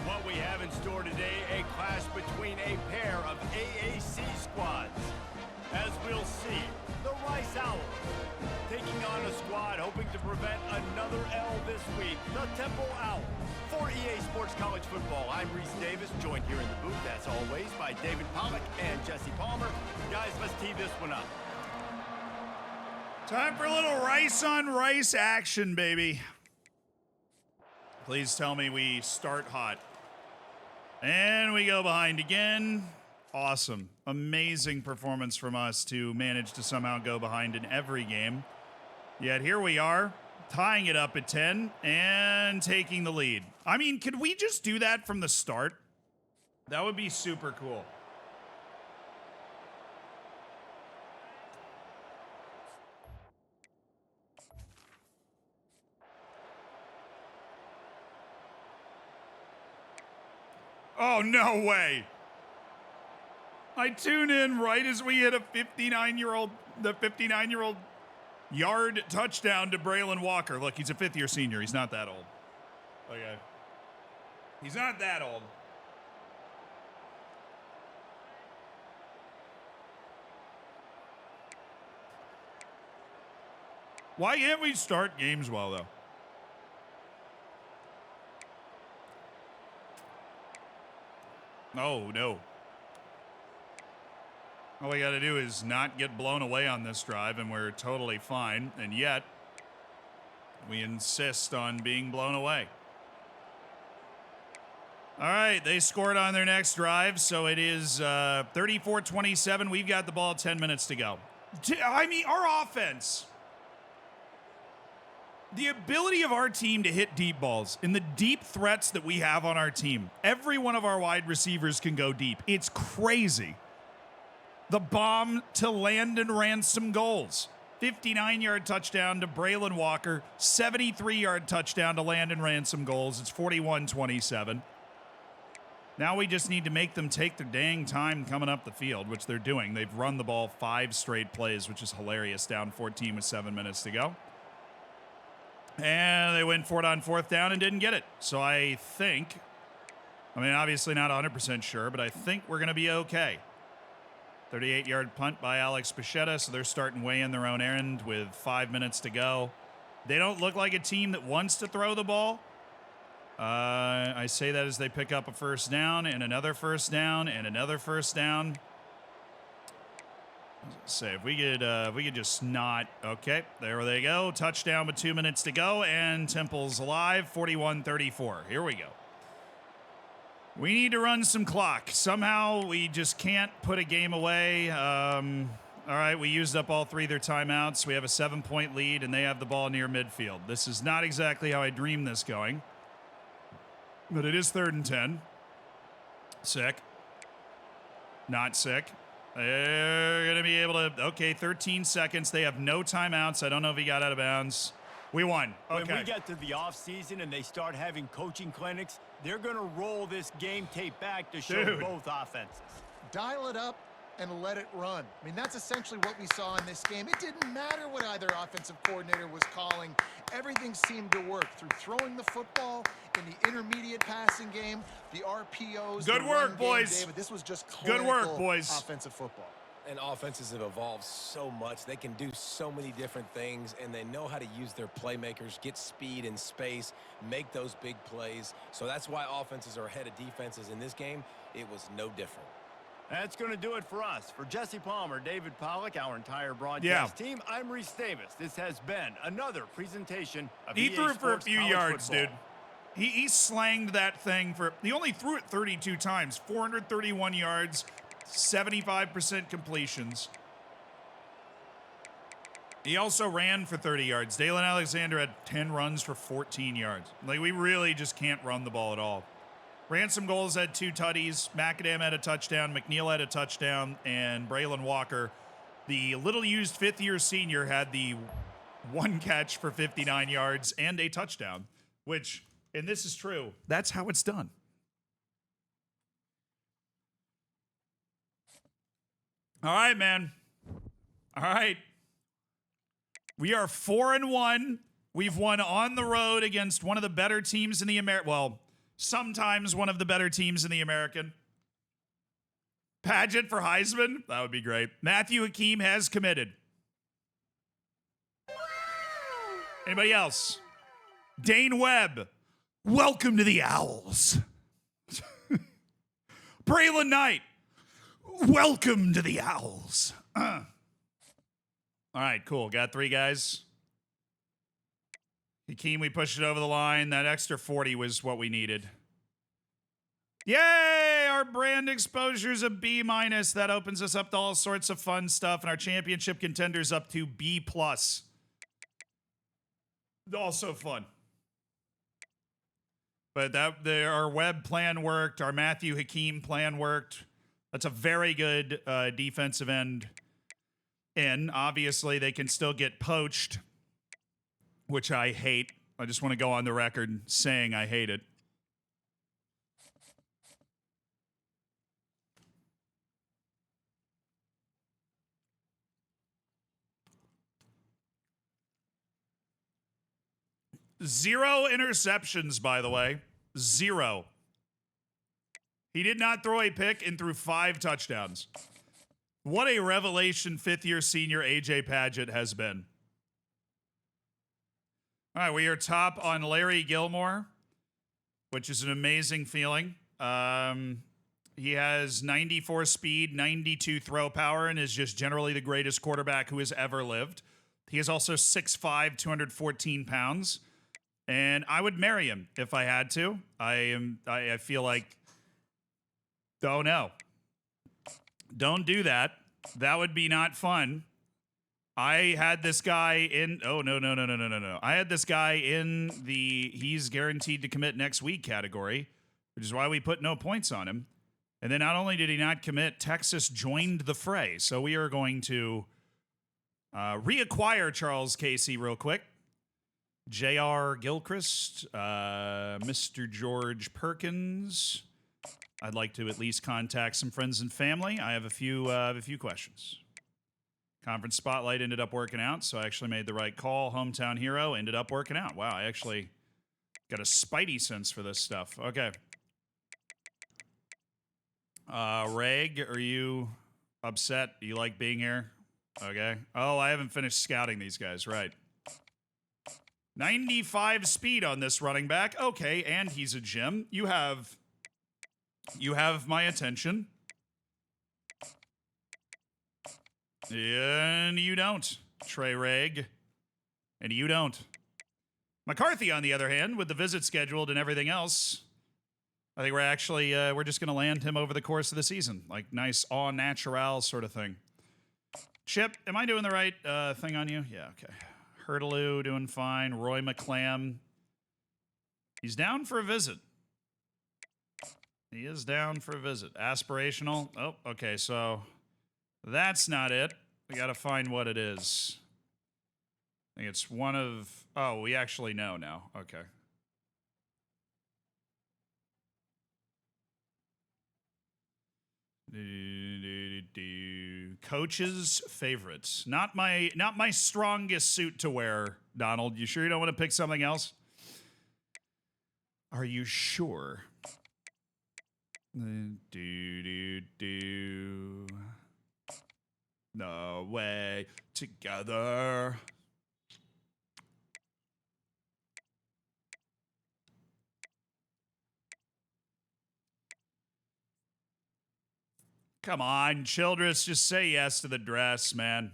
What we have in store today, a clash between a pair of AAC squads. As we'll see, the Rice Owls taking on a squad hoping to prevent another L this week, the Temple Owls. For EA Sports College Football, I'm Reese Davis, joined here in the booth, as always, by David Pollack and Jesse Palmer. Guys, let's tee this one up. Time for a little rice on rice action, baby. Please tell me we start hot. And we go behind again. Awesome. Amazing performance from us to manage to somehow go behind in every game. Yet here we are, tying it up at 10 and taking the lead. I mean, could we just do that from the start? That would be super cool. Oh, no way. I tune in right as we hit a 59-year-old yard touchdown to Braylon Walker. Look, he's a fifth-year senior. He's not that old. Okay. He's not that old. Why can't we start games well, though? Oh, no. All we got to do is not get blown away on this drive, and we're totally fine. And yet, we insist on being blown away. All right, they scored on their next drive, so it is 34-27. We've got the ball, 10 minutes to go. I mean, our offense, the ability of our team to hit deep balls and the deep threats that we have on our team. Every one of our wide receivers can go deep. It's crazy. The bomb to Landon Ransom goals. 59-yard touchdown to Braylon Walker. 73-yard touchdown to Landon Ransom goals. It's 41-27. Now we just need to make them take their dang time coming up the field, which they're doing. They've run the ball 5 straight plays, which is hilarious, down 14 with 7 minutes to go. And they went for it on 4th down and didn't get it. So I think, I mean, obviously not 100% sure, but I think we're going to be okay. 38-yard punt by Alex Bichetta, so they're starting way in their own end with 5 minutes to go. They don't look like a team that wants to throw the ball. I say that as they pick up a first down and another first down and another first down. Say if we could just not. Okay, there they go. Touchdown with 2 minutes to go, and Temple's alive. 41-34. Here we go. We need to run some clock. Somehow we just can't put a game away. All right, we used up all 3 of their timeouts. We have a 7-point lead, and they have the ball near midfield. This is not exactly how I dreamed this going, but it is 3rd and 10. Sick. Not sick. They're going to be able to, okay, 13 seconds. They have no timeouts. I don't know if he got out of bounds. We won. Okay. When we get to the offseason and they start having coaching clinics, they're going to roll this game tape back to show both offenses. Dial it up and let it run. I mean, that's essentially what we saw in this game. It didn't matter what either offensive coordinator was calling. Everything seemed to work through throwing the football in the intermediate passing game, the RPOs. Good work, boys. David, this was just clinical good work, boys. Offensive football. And offenses have evolved so much. They can do so many different things, and they know how to use their playmakers, get speed and space, make those big plays. So that's why offenses are ahead of defenses in this game. It was no different. That's going to do it for us. For Jesse Palmer, David Pollack, our entire broadcast team, I'm Reese Davis. This has been another presentation of He EA threw it for a Sports few College yards, Football. dude. He slanged that thing for, he only threw it 32 times, 431 yards, 75% completions. He also ran for 30 yards. Dalen Alexander had 10 runs for 14 yards. Like, we really just can't run the ball at all. Ransom Goals had 2 tutties. Macadam had a touchdown. McNeil had a touchdown. And Braylon Walker, the little-used fifth-year senior, had the 1 catch for 59 yards and a touchdown, which, and this is true, that's how it's done. All right, man. All right. We are 4-1. We've won on the road against one of the better teams in the well, sometimes one of the better teams in the American. Pageant for Heisman? That would be great. Matthew Hakeem has committed. Anybody else? Dane Webb, welcome to the Owls. Braylon Knight, welcome to the Owls. All right, cool. Got 3 guys. Hakeem, we pushed it over the line. That extra 40 was what we needed. Yay! Our brand exposure's a B-. That opens us up to all sorts of fun stuff. And our championship contenders up to B+. Also fun. But our web plan worked. Our Matthew Hakeem plan worked. That's a very good defensive end. And obviously, they can still get poached, which I hate. I just want to go on the record saying I hate it. Zero interceptions, by the way. 0. He did not throw a pick and threw 5 touchdowns. What a revelation 5th-year senior AJ Padgett has been. All right, we are top on Larry Gilmore, which is an amazing feeling. He has 94 speed, 92 throw power, and is just generally the greatest quarterback who has ever lived. He is also 6'5", 214 pounds, and I would marry him if I had to. I feel like, oh no. Don't do that. That would be not fun. I had this guy in, oh, no. I had this guy in the he's guaranteed to commit next week category, which is why we put no points on him. And then not only did he not commit, Texas joined the fray. So we are going to reacquire Charles Casey real quick. J.R. Gilchrist, Mr. George Perkins. I'd like to at least contact some friends and family. I have a few questions. Conference Spotlight ended up working out, so I actually made the right call. Hometown Hero ended up working out. Wow, I actually got a spidey sense for this stuff. Okay. Reg, are you upset? Do you like being here? Okay. Oh, I haven't finished scouting these guys. Right. 95 speed on this running back. Okay, and he's a gym. You have my attention. And you don't, Trey Reg. And you don't. McCarthy, on the other hand, with the visit scheduled and everything else, I think we're actually, we're just going to land him over the course of the season. Like, nice au naturel sort of thing. Chip, am I doing the right thing on you? Yeah, okay. Hurtaloo doing fine. Roy McClam. He's down for a visit. He is down for a visit. Aspirational. Oh, okay, so that's not it. We got to find what it is. I think it's one of... Oh, we actually know now. Okay. Coach's favorites. Not my strongest suit to wear, Donald. You sure you don't want to pick something else? Are you sure? No way together. Come on, Childress, just say yes to the dress, man.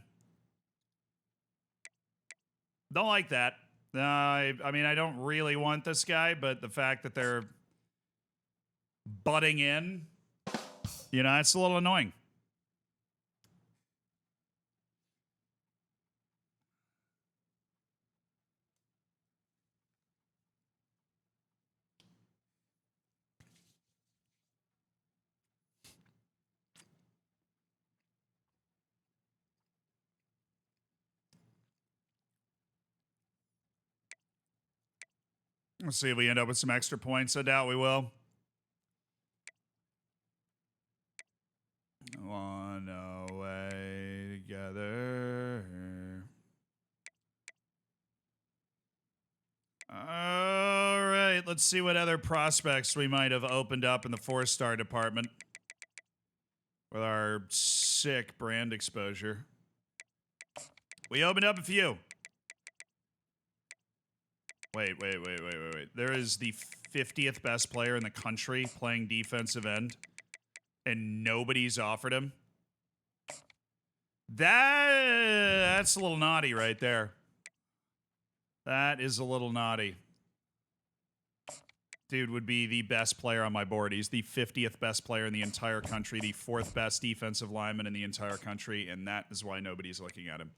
Don't like that. I mean, I don't really want this guy, but the fact that they're butting in, you know, it's a little annoying. Let's see if we end up with some extra points. I doubt we will. On our way together. All right, let's see what other prospects we might have opened up in the 4-star department with our sick brand exposure. We opened up a few. Wait. There is the 50th best player in the country playing defensive end, and nobody's offered him. That's a little naughty right there. That is a little naughty. Dude would be the best player on my board. He's the 50th best player in the entire country, the 4th best defensive lineman in the entire country, and that is why nobody's looking at him.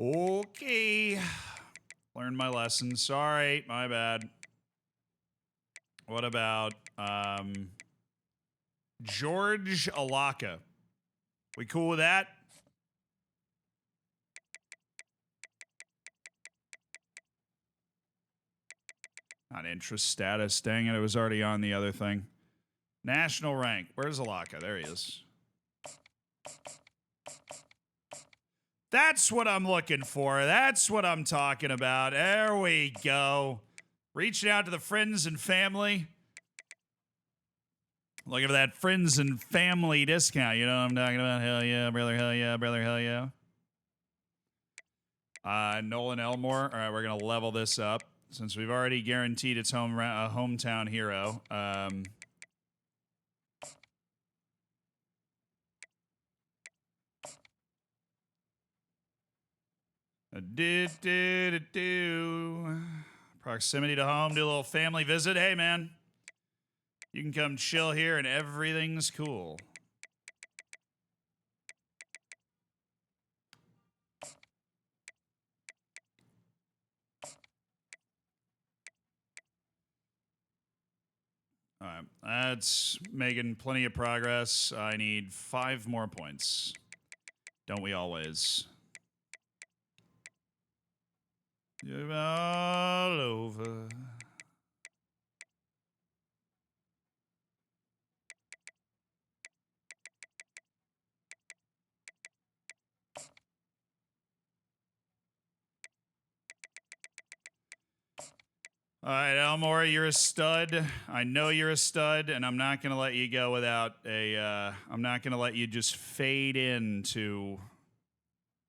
Okay. Learned my lesson. Sorry, my bad. What about George Alaka? We cool with that? Not interest status. Dang it, it was already on the other thing. National rank. Where's Alaka? There he is. That's what I'm looking for. That's what I'm talking about. There we go. Reaching out to the friends and family. Looking for that friends and family discount. You know what I'm talking about? Hell yeah, brother. Hell yeah, brother. Hell yeah. Nolan Elmore. All right, we're going to level this up since we've already guaranteed its hometown hero. Proximity to home, do a little family visit. Hey, man, you can come chill here and everything's cool. All right, that's making plenty of progress. I need 5 more points. Don't we always? You're all over. All right, Elmore, you're a stud. I know you're a stud, and I'm not going to let you go without a... I'm not going to let you just fade into,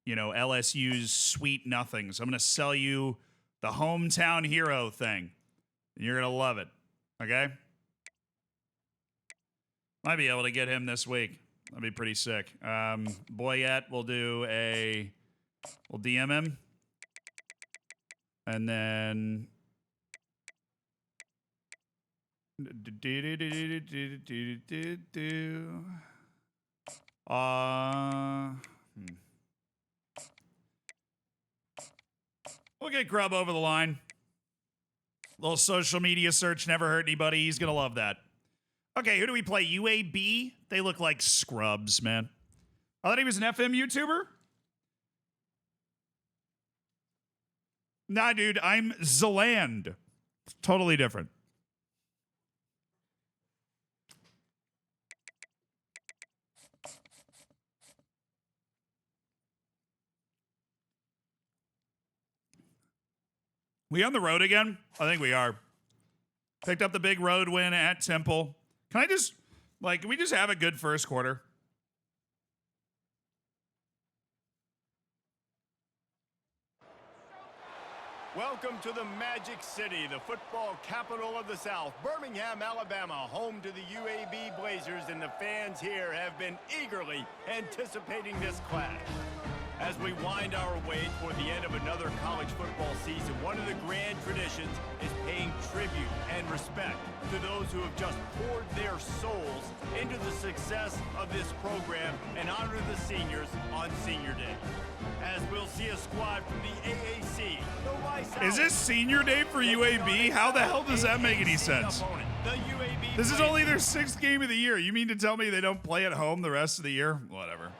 you know, LSU's sweet nothings. I'm going to sell you the hometown hero thing. And you're going to love it, okay? Might be able to get him this week. That'd be pretty sick. Boyette, we'll do a... We'll DM him. And then... We'll get Grub over the line. Little social media search never hurt anybody. He's gonna love that. Okay, who do we play? UAB? They look like scrubs, man. I thought he was an FM YouTuber. Nah, dude, I'm Zealand. Totally different. We on the road again? I think we are. Picked up the big road win at Temple. Can we just have a good first quarter? Welcome to the Magic City, the football capital of the South, Birmingham, Alabama, home to the UAB Blazers, and the fans here have been eagerly anticipating this clash. As we wind our way toward the end of another college football season, one of the grand traditions is paying tribute and respect to those who have just poured their souls into the success of this program and honor the seniors on Senior Day. As we'll see a squad from the AAC, the Rice Is this Senior Day for UAB? How the hell does that make any sense? This is only their 6th game of the year. You mean to tell me they don't play at home the rest of the year? Whatever.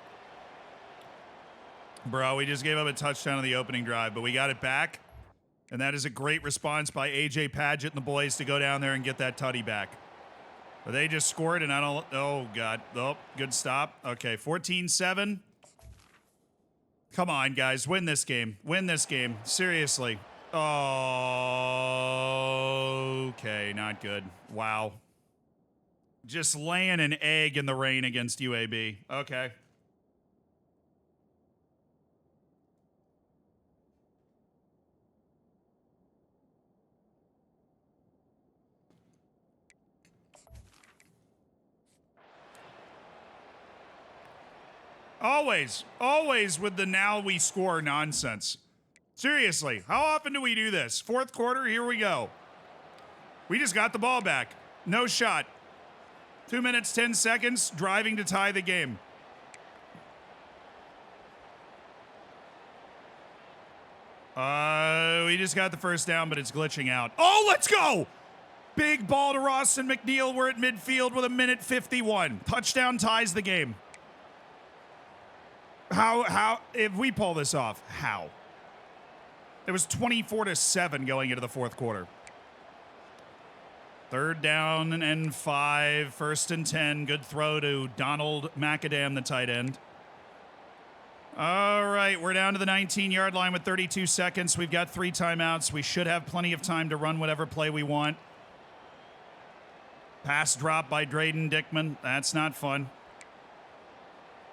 Bro, we just gave up a touchdown on the opening drive, but we got it back. And that is a great response by AJ Paget and the boys to go down there and get that tutty back. But they just scored, and I don't... Oh, God. Oh, good stop. Okay, 14-7. Come on, guys. Win this game. Win this game. Seriously. Oh, okay, not good. Wow. Just laying an egg in the rain against UAB. Okay. Always with the now we score nonsense. Seriously, how often do we do this? 4th quarter, here we go. We just got the ball back. No shot. 2 minutes, 10 seconds, driving to tie the game. We just got the first down, but it's glitching out. Oh, let's go! Big ball to Ross and McNeil. We're at midfield with 1:51. Touchdown ties the game. How, if we pull this off, how? It was 24-7 going into the 4th quarter. 3rd down and 5, 1st and 10. Good throw to Donald McAdam, the tight end. All right, we're down to the 19-yard line with 32 seconds. We've got 3 timeouts. We should have plenty of time to run whatever play we want. Pass drop by Drayden Dickman. That's not fun.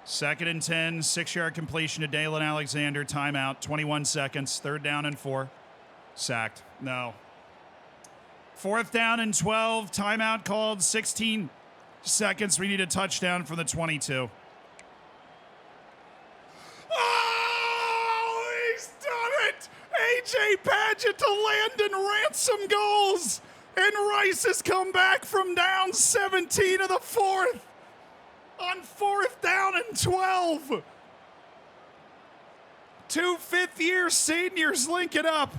2nd and 10, 6-yard completion to Dalen Alexander. Timeout, 21 seconds. 3rd down and 4. Sacked. No. 4th down and 12. Timeout called. 16 seconds. We need a touchdown from the 22. Oh, he's done it! AJ Paget to Landon Ransom goals. And Rice has come back from down 17 to the 4th. On 4th down and 12. 2 fifth-year seniors link it up.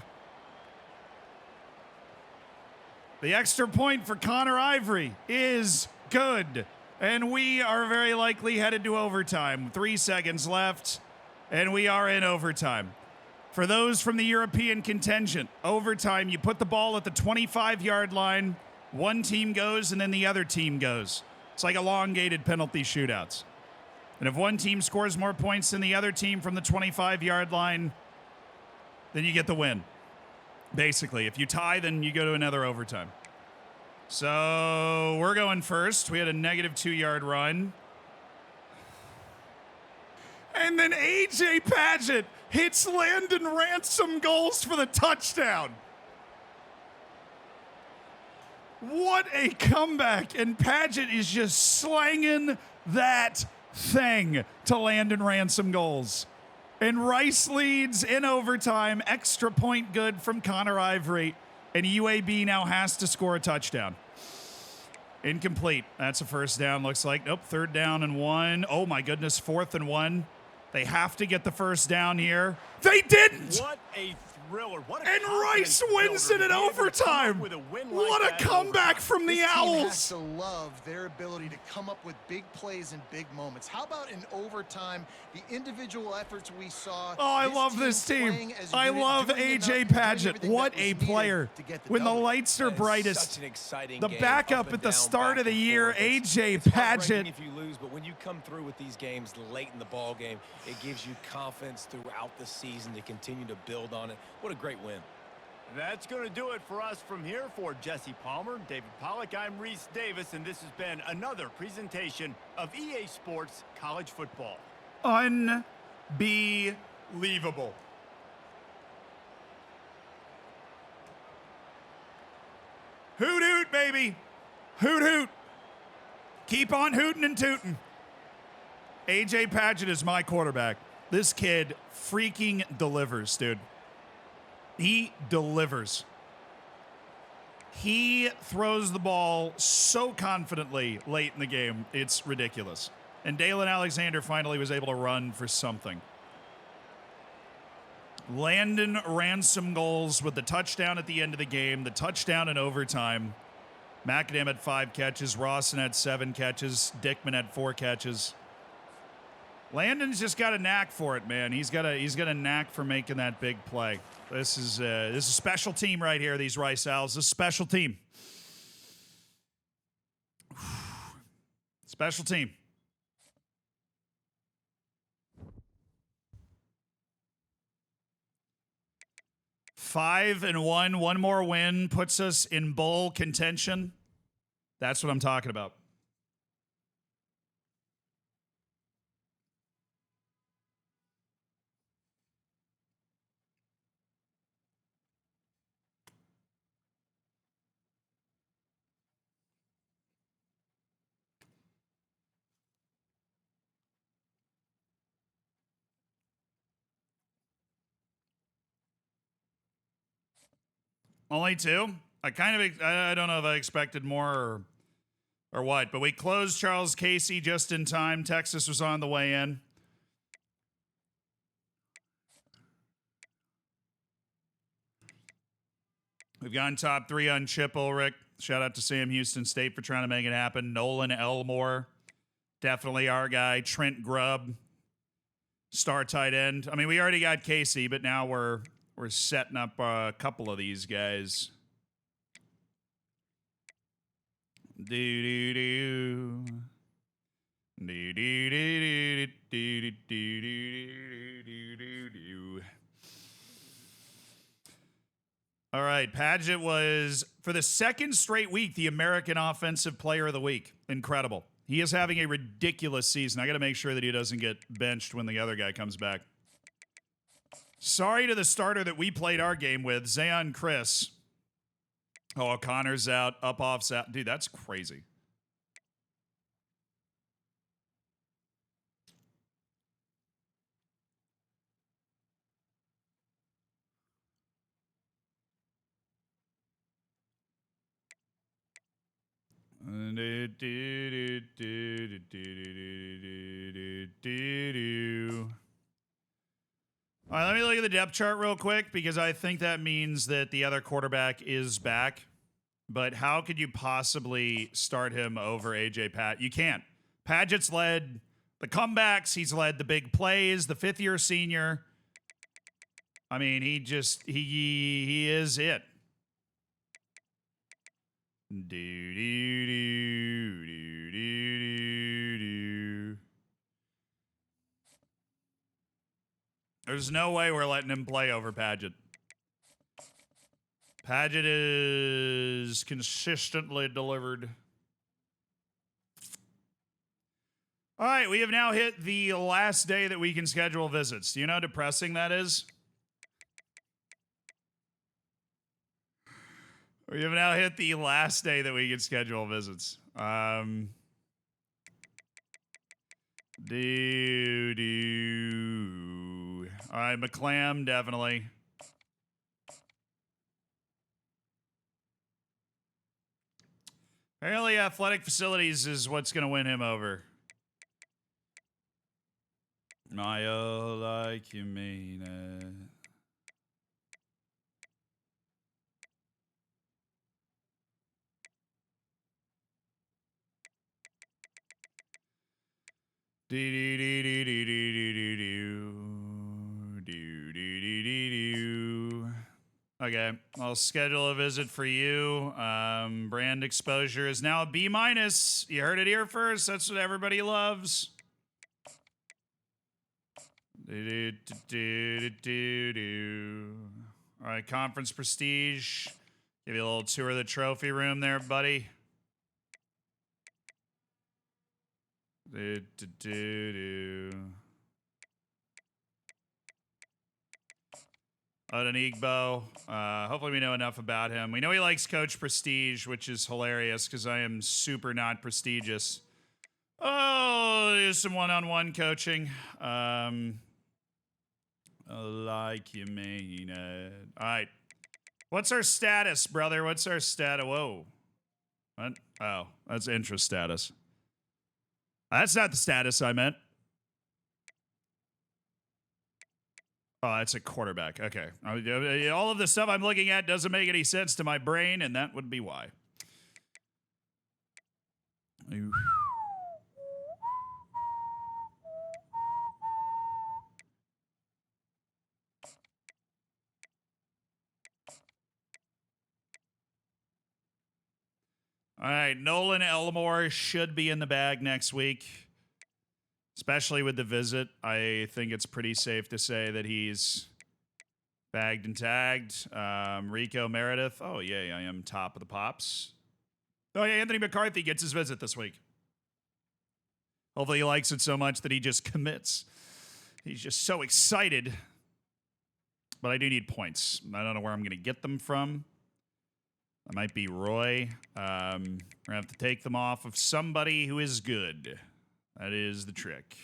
The extra point for Connor Ivory is good. And we are very likely headed to overtime. 3 seconds left, and we are in overtime. For those from the European contingent, overtime, you put the ball at the 25-yard line. One team goes, and then the other team goes. It's like elongated penalty shootouts. And if one team scores more points than the other team from the 25-yard line, then you get the win. Basically, if you tie, then you go to another overtime. So we're going first. We had a negative 2-yard run. And then AJ Paget hits Landon Ransom goals for the touchdown. What a comeback. And Paget is just slanging that thing to Landon Ransom goals. And Rice leads in overtime. Extra point good from Connor Ivory. And UAB now has to score a touchdown. Incomplete. That's a first down, looks like. Nope, 3rd down and 1. Oh, my goodness, 4th and 1. They have to get the first down here. They didn't! What a thriller. What a and Rice wins it in overtime. What a comeback from the Owls. Team has to love their ability to come up with big plays in big moments. How about in overtime, the individual efforts we saw? Oh, I love this team. I love AJ Paget. What a player. When the lights are brightest. Such an exciting the game, backup at the start of the year, AJ Paget. If you lose, but when you come through with these games late in the ball game, it gives you confidence throughout the season to continue to build on it. What a great win. That's going to do it for us from here. For Jesse Palmer, David Pollack, I'm Reese Davis, and this has been another presentation of EA Sports College Football. Unbelievable. baby. Hoot, hoot. Keep on hooting and tooting. AJ Padgett is my quarterback. This kid freaking delivers, dude. He delivers. He throws the ball so confidently late in the game. It's ridiculous. And Dalen Alexander finally was able to run for something. Landon Ransom goals with the touchdown at the end of the game, the touchdown in overtime. McAdam had 5 catches. Rawson had 7 catches. Dickman had 4 catches. Landon's just got a knack for it, man. He's got a knack for making that big play. This is a special team right here, these Rice Owls. This is a special team. Special team. Five and one more win puts us in bowl contention. That's what I'm talking about. Only 2? I don't know if I expected more or what, but we closed Charles Casey just in time. Texas was on the way in. We've gone top 3 on Chip Ulrich. Shout out to Sam Houston State for trying to make it happen. Nolan Elmore, definitely our guy. Trent Grubb, star tight end. I mean, we already got Casey, but now we're setting up a couple of these guys. All right, Padgett was, for the second straight week, the American Offensive Player of the Week. Incredible. He is having a ridiculous season. I got to make sure that he doesn't get benched when the other guy comes back. Sorry to the starter that we played our game with, Zayon Chris. Oh, O'Connor's out, Upoff's out. Dude, that's crazy. All right, let me look at the depth chart real quick because I think that means that the other quarterback is back. But how could you possibly start him over AJ Pat? You can't. Padgett's led the comebacks. He's led the big plays, the fifth-year senior. I mean, he is it. There's no way we're letting him play over Padgett. Padgett is consistently delivered. All right, we have now hit the last day that we can schedule visits. Do you know how depressing that is? We have now hit the last day that we can schedule visits. All right, McClam, definitely. Apparently, athletic facilities is what's going to win him over. I like you mean it. Okay, I'll schedule a visit for you. Brand exposure is now a B-. You heard it here first. That's what everybody loves. All right, conference prestige. Give you a little tour of the trophy room there, buddy. Odenigbo. Hopefully we know enough about him. We know he likes Coach Prestige, which is hilarious because I am super not prestigious. Oh, there's some one-on-one coaching. Like you mean it. All right. What's our status, brother? What's our status? Whoa. What? Oh, that's interest status. That's not the status I meant. Oh, that's a quarterback. Okay. All of the stuff I'm looking at doesn't make any sense to my brain, and that would be why. All right, Nolan Elmore should be in the bag next week, especially with the visit. I think it's pretty safe to say that he's bagged and tagged. Rico Meredith. Oh, yeah, I am top of the pops. Oh, yeah, Anthony McCarthy gets his visit this week. Hopefully he likes it so much that he just commits. He's just so excited. But I do need points. I don't know where I'm going to get them from. That might be Roy. We're going to have to take them off of somebody who is good. That is the trick.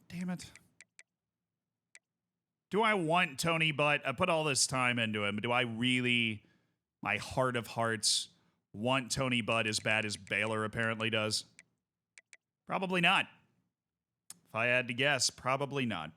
Damn it. Do I want Tony Butt? I put all this time into him. Do I really, my heart of hearts, want Tony Butt as bad as Baylor apparently does? Probably not. If I had to guess, probably not.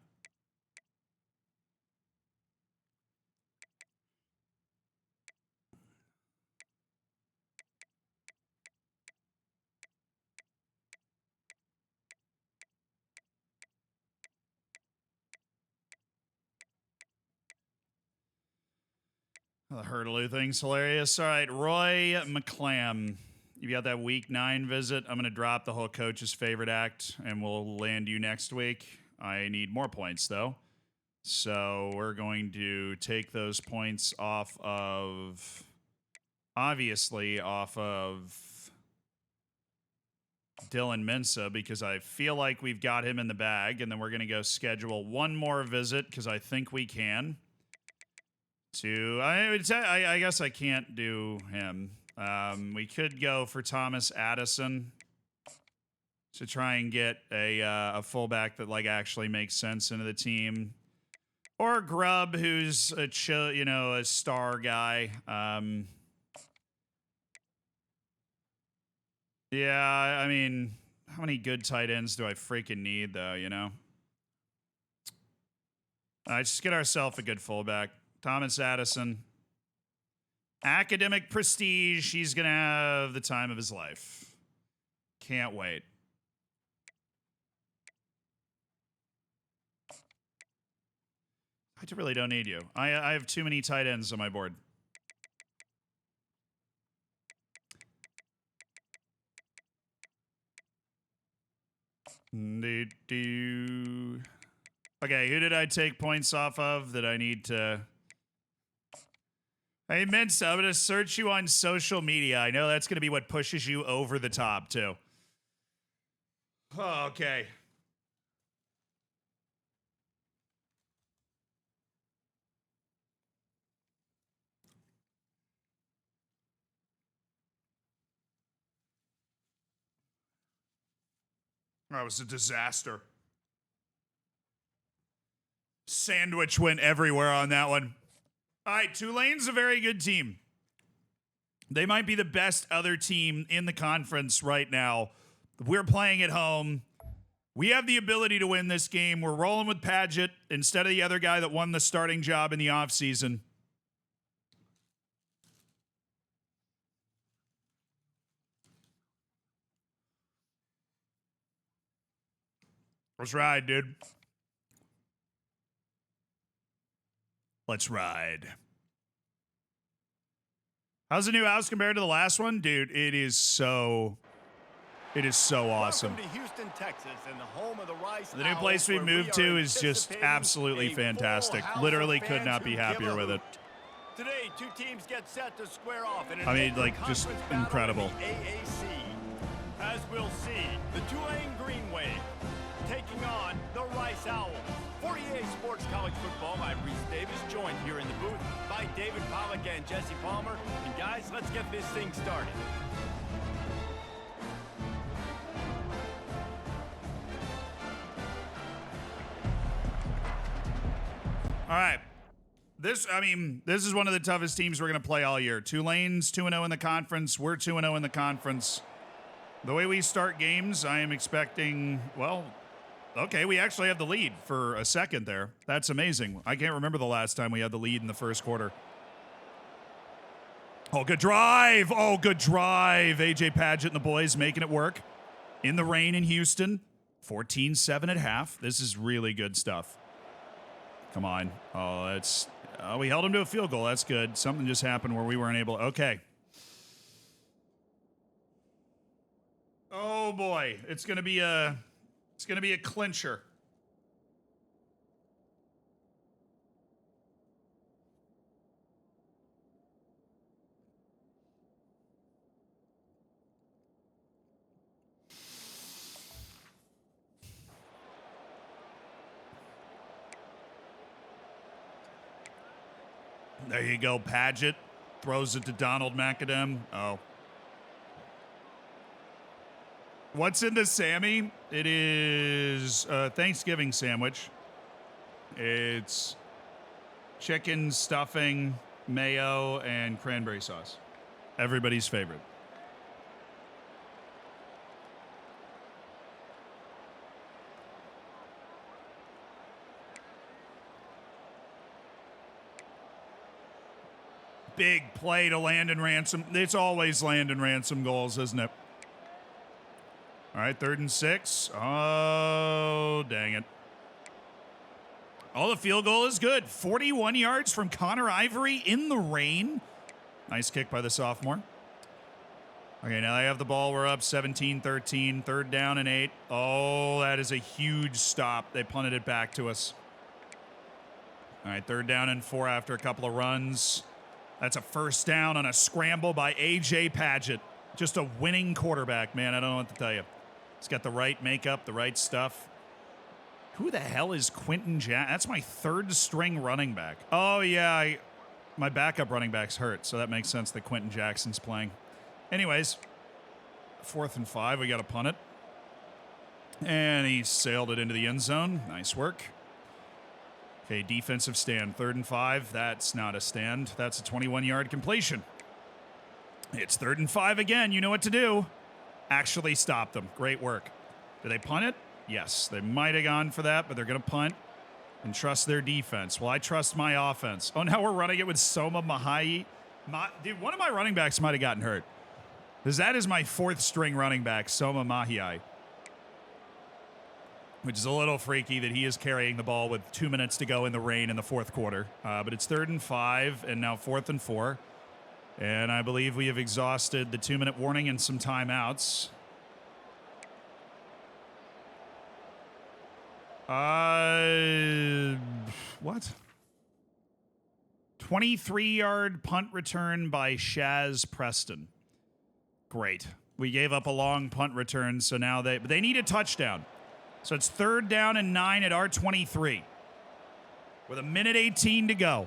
The hurdle thing's hilarious. All right, Roy McClam. You got that week 9 visit. I'm going to drop the whole coach's favorite act, and we'll land you next week. I need more points, though. So we're going to take those points off of, obviously, off of Dylan Mensa, because I feel like we've got him in the bag, and then we're going to go schedule one more visit, because I think we can. I guess I can't do him. We could go for Thomas Addison to try and get a fullback that like actually makes sense into the team, or Grubb, who's a star guy. Yeah, I mean, how many good tight ends do I freaking need though? You know, just get ourselves a good fullback, Thomas Addison. Academic prestige. He's going to have the time of his life. Can't wait. I really don't need you. I have too many tight ends on my board. Okay, who did I take points off of that I need to... Hey, Mince, I'm going to search you on social media. I know that's going to be what pushes you over the top, too. Oh, okay. That was a disaster. Sandwich went everywhere on that one. All right, Tulane's a very good team. They might be the best other team in the conference right now. We're playing at home. We have the ability to win this game. We're rolling with Padgett instead of the other guy that won the starting job in the offseason. Let's ride, dude. Let's ride. How's the new house compared to the last one? Dude, it is so awesome. Welcome to Houston, Texas, and the home of the Rice The new place we moved to is just absolutely fantastic. Literally could not be happier with it. Today, two teams get set to square off in I mean, like, just incredible. AAC. As we'll see, the Tulane Greenway taking on the Rice Owls. For EA Sports College Football, I'm Reese Davis, joined here in the booth by David Pollack and Jesse Palmer. And guys, let's get this thing started. All right. This is one of the toughest teams we're going to play all year. Tulane's 2-0 in the conference. We're 2-0 in the conference. The way we start games, I am expecting, well, okay, we actually have the lead for a second there. That's amazing. I can't remember the last time we had the lead in the first quarter. Oh, good drive. Oh, good drive. AJ Padgett and the boys making it work. In the rain in Houston. 14-7 at half. This is really good stuff. Come on. Oh, that's... we held him to a field goal. That's good. Something just happened where we weren't able... Okay. Oh, boy. It's going to be a... It's going to be a clincher. There you go, Padgett. Throws it to Donald McAdam. Oh. What's in the Sammy? It is a Thanksgiving sandwich. It's chicken, stuffing, mayo, and cranberry sauce. Everybody's favorite. Big play to Landon Ransom. It's always Landon Ransom goals, isn't it? All right, 3rd and 6. Oh, dang it. Oh, the field goal is good. 41 yards from Connor Ivory in the rain. Nice kick by the sophomore. Okay, now they have the ball. We're up 17-13. 3rd down and 8. Oh, that is a huge stop. They punted it back to us. All right, 3rd down and 4 after a couple of runs. That's a first down on a scramble by A.J. Padgett. Just a winning quarterback, man. I don't know what to tell you. He's got the right makeup, the right stuff. Who the hell is Quentin Jackson? That's my 3rd string running back. Oh, yeah. My backup running back's hurt, so that makes sense that Quentin Jackson's playing. Anyways, 4th and 5. We got to punt it. And he sailed it into the end zone. Nice work. Okay, defensive stand, 3rd and 5. That's not a stand. That's a 21-yard completion. It's 3rd and 5 again. You know what to do. Actually stop them. Great work. Do they punt it? Yes, they might have gone for that, but they're going to punt and trust their defense. Well, I trust my offense. Oh, now we're running it with Soma Mahai. Dude, one of my running backs might have gotten hurt. Because that is my 4th string running back, Soma Mahai. Which is a little freaky that he is carrying the ball with 2 minutes to go in the rain in the 4th quarter. But it's 3rd and 5 and now 4th and 4. And I believe we have exhausted the 2-minute warning and some timeouts. What? 23-yard punt return by Shaz Preston. Great. We gave up a long punt return, so now they need a touchdown. So it's 3rd down and 9 at our 23. With 1:18 to go.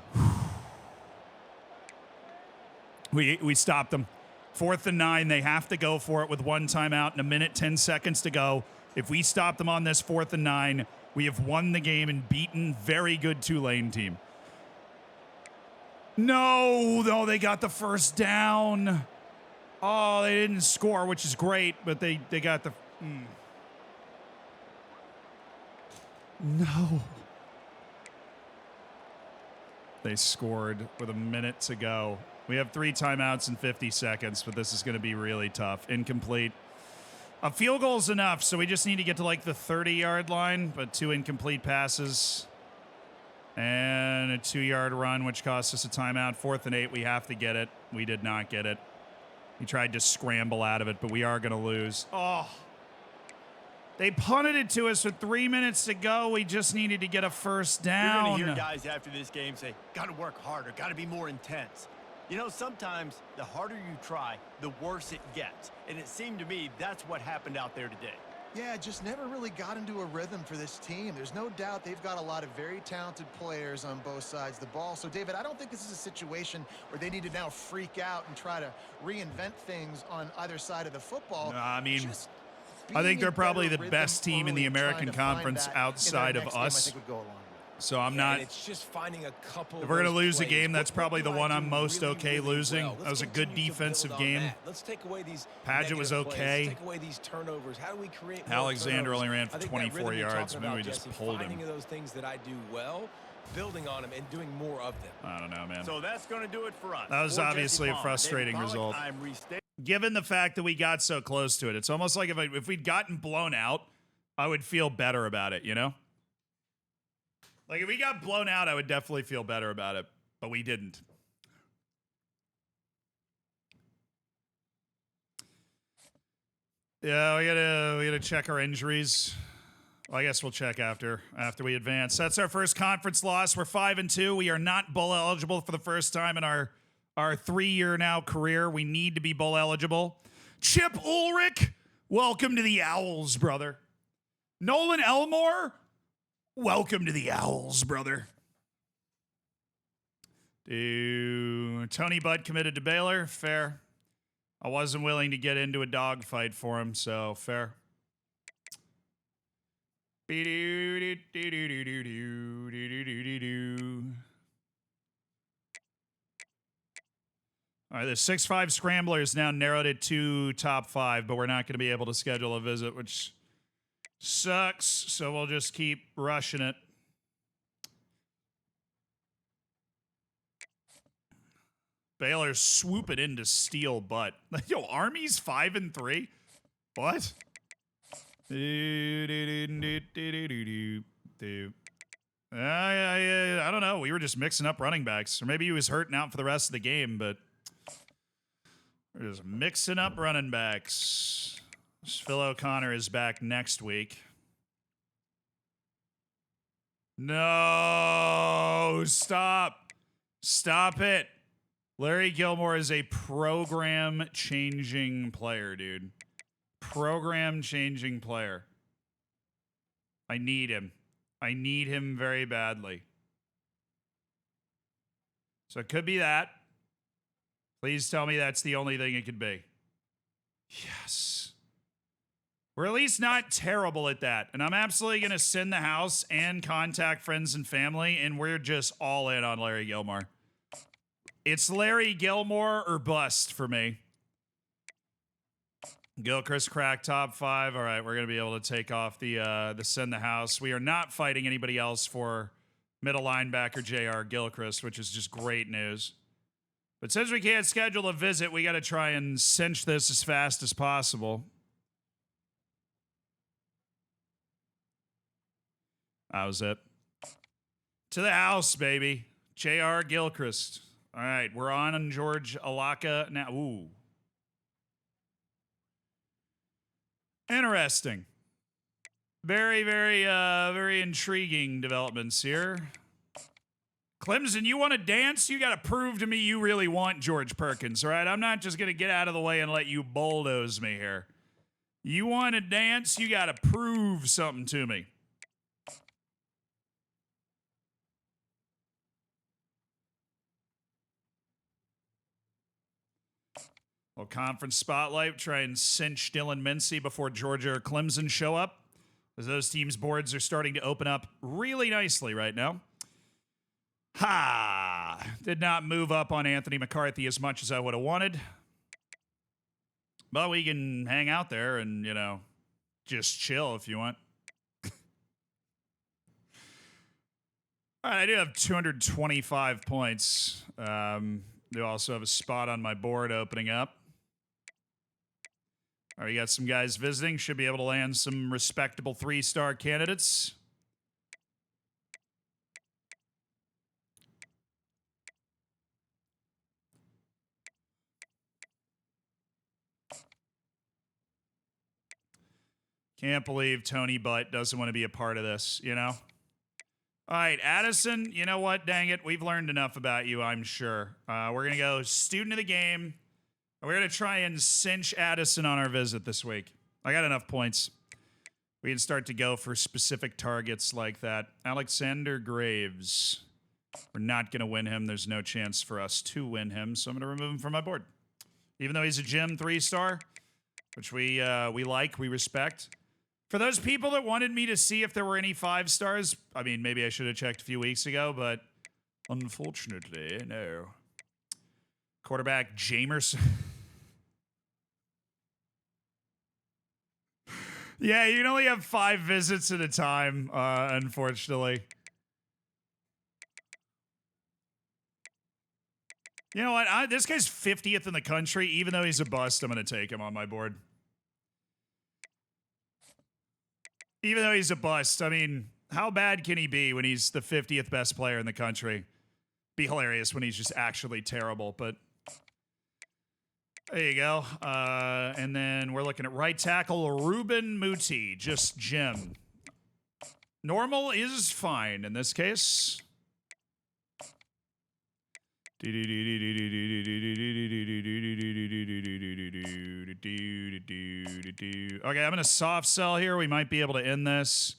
We stopped them. 4th and 9. They have to go for it with 1 timeout and 1:10 to go. If we stop them on this 4th and 9, we have won the game and beaten very good Tulane team. No, they got the first down. Oh, they didn't score, which is great, but they got the... No. They scored with 1 minute to go. We have 3 timeouts in 50 seconds, but this is going to be really tough. Incomplete. A field goal is enough, so we just need to get to like the 30-yard line, but 2 incomplete passes and a 2-yard run, which cost us a timeout. 4th and 8, we have to get it. We did not get it. We tried to scramble out of it, but we are going to lose. Oh. They punted it to us with 3 minutes to go. We just needed to get a first down. You're going to hear guys after this game say, got to work harder, got to be more intense. You know, sometimes the harder you try, the worse it gets. And it seemed to me that's what happened out there today. Yeah, just never really got into a rhythm for this team. There's no doubt they've got a lot of very talented players on both sides of the ball. So, David, I don't think this is a situation where they need to now freak out and try to reinvent things on either side of the football. I mean, Just I think they're probably the being in best better team in the rhythm early and American trying to find Conference that in their outside of next game, I us. think would go along with it. So I'm Yeah, not. and it's just finding a couple If we're going to of those lose a plays. game, that's What probably the do I one do I'm most really, okay really losing. well? That Let's was a good continue to defensive build on game. that. Let's take away these Padgett was negative plays. okay. Let's take away these turnovers. How do we create more Alexander only ran turnovers? for I think that 24 rhythm you're yards. talking Maybe we about, just Jesse, pulled him. finding those things that I do well, building on them, and doing more of them. I don't know, man. So that's going to do it for us. That was For obviously Jesse a Palmer, frustrating David Pollack, result. I'm restating. Given the fact that we got so close to it, it's almost like if we'd gotten blown out, I would feel better about it, you know? Like if we got blown out, I would definitely feel better about it, but we didn't. Yeah, we gotta check our injuries. Well, I guess we'll check after we advance. That's our first conference loss. We're 5-2. We are not bowl eligible for the first time in our 3-year now career. We need to be bowl eligible. Chip Ulrich, welcome to the Owls, brother. Nolan Elmore, welcome to the Owls, brother. Tony Butt committed to Baylor. Fair. I wasn't willing to get into a dogfight for him, so fair. All right, the 6'5" Scrambler is now narrowed it to top 5, but we're not going to be able to schedule a visit, which sucks, so we'll just keep rushing it. Baylor's swooping in to steal butt. Yo, Army's 5-3? What? I don't know. We were just mixing up running backs. Or maybe he was hurting out for the rest of the game, but we're just mixing up running backs. Phil O'Connor is back next week. No, stop. Stop it. Larry Gilmore is a program-changing player, dude. Program-changing player. I need him. I need him very badly. So it could be that. Please tell me that's the only thing it could be. Yes. We're at least not terrible at that. And I'm absolutely going to send the house and contact friends and family, and we're just all in on Larry Gilmore. It's Larry Gilmore or bust for me. Gilchrist crack top 5. All right, we're going to be able to take off the send the house. We are not fighting anybody else for middle linebacker J.R. Gilchrist, which is just great news. But since we can't schedule a visit, we got to try and cinch this as fast as possible. That was it. To the house, baby. J.R. Gilchrist. All right, we're on George Alaka now. Ooh. Interesting. Very, very, very intriguing developments here. Clemson, you want to dance? You got to prove to me you really want George Perkins, all right? I'm not just going to get out of the way and let you bulldoze me here. You want to dance? You got to prove something to me. Well, conference spotlight, try and cinch Dylan Mincy before Georgia or Clemson show up, as those teams' boards are starting to open up really nicely right now. Ha! Did not move up on Anthony McCarthy as much as I would have wanted. But we can hang out there and, you know, just chill if you want. All right, I do have 225 points. Do also have a spot on my board opening up. All right, you got some guys visiting. Should be able to land some respectable 3-star candidates. Can't believe Tony Butt doesn't want to be a part of this, you know? All right, Addison, you know what? Dang it. We've learned enough about you, I'm sure. We're going to go student of the game. We're going to try and cinch Addison on our visit this week. I got enough points. we can start to go for specific targets like that. Alexander Graves. We're not going to win him. There's no chance for us to win him, so I'm going to remove him from my board. Even though he's a gym 3-star, which we like, we respect. For those people that wanted me to see if there were any 5-stars, I mean, maybe I should have checked a few weeks ago, but unfortunately, no. Quarterback Jamerson. Yeah, you can only have 5 visits at a time, unfortunately. You know what? This guy's 50th in the country. Even though he's a bust, I'm going to take him on my board. Even though he's a bust, I mean, how bad can he be when he's the 50th best player in the country? Be hilarious when he's just actually terrible, but there you go. And then we're looking at right tackle Ruben Muti, just Jim. Normal is fine in this case. Okay, I'm going to soft sell here. We might be able to end this.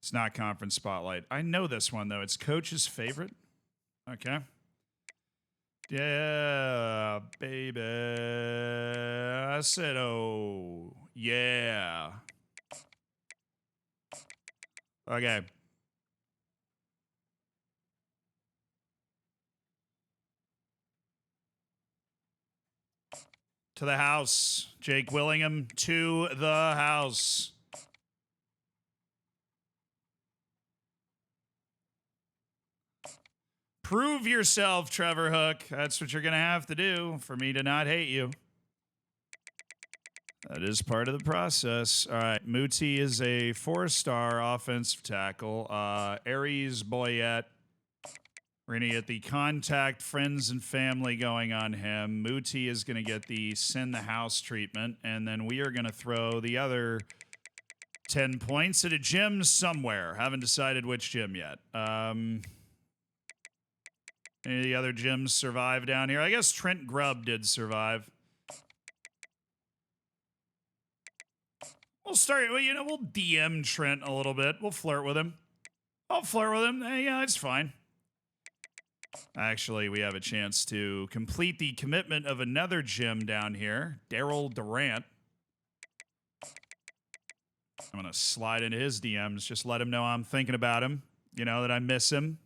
It's not conference spotlight. I know this one, though. It's coach's favorite. Okay. Yeah, baby. I said, oh, yeah. Okay. To the house. Jake Willingham to the house. Prove yourself, Trevor Hook. That's what you're going to have to do for me to not hate you. That is part of the process. All right. Muti is a 4-star offensive tackle. Aries Boyette. We're going to get the contact friends and family going on him. Muti is going to get the send the house treatment. And then we are going to throw the other 10 points at a gym somewhere. Haven't decided which gym yet. Any of the other gyms survive down here? I guess Trent Grubb did survive. We'll start, well, you know, we'll DM Trent a little bit. We'll flirt with him. I'll flirt with him. Hey, yeah, it's fine. Actually, we have a chance to complete the commitment of another gym down here, Daryl Durant. I'm going to slide into his DMs. Just let him know I'm thinking about him. You know, that I miss him.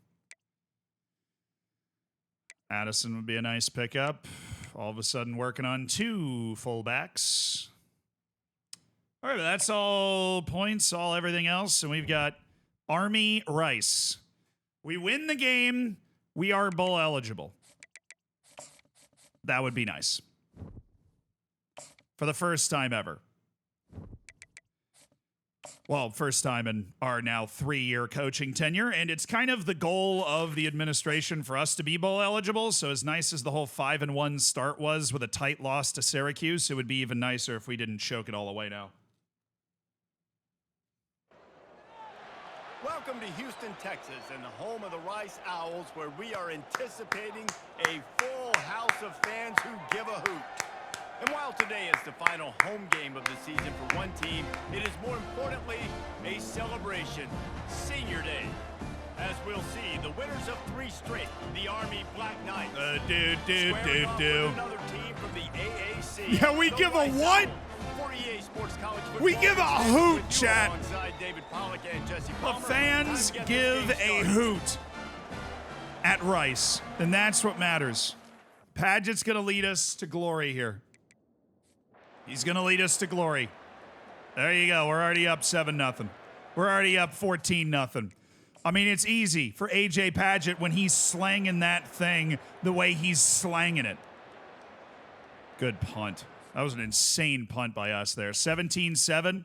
Addison would be a nice pickup. All of a sudden working on 2 fullbacks. All right, that's all points, all everything else. And we've got Army Rice. We win the game. We are bowl eligible. That would be nice. For the first time ever. Well, first time in our now 3-year coaching tenure, and it's kind of the goal of the administration for us to be bowl eligible, so as nice as the whole 5-1 start was with a tight loss to Syracuse, it would be even nicer if we didn't choke it all away now. Welcome to Houston, Texas, and the home of the Rice Owls, where we are anticipating a full house of fans who give a hoot. And while today is the final home game of the season for one team, it is more importantly a celebration, Senior Day. As we'll see, the winners of 3 straight, the Army Black Knights. Another team from the AAC. Yeah, we give a what? We give a hoot, chat. The fans give a hoot at Rice, and that's what matters. Padgett's going to lead us to glory here. He's going to lead us to glory. There you go. We're already up 7-0. We're already up 14-0. I mean, it's easy for AJ Padgett when he's slanging that thing the way he's slanging it. Good punt. That was an insane punt by us there. 17-7.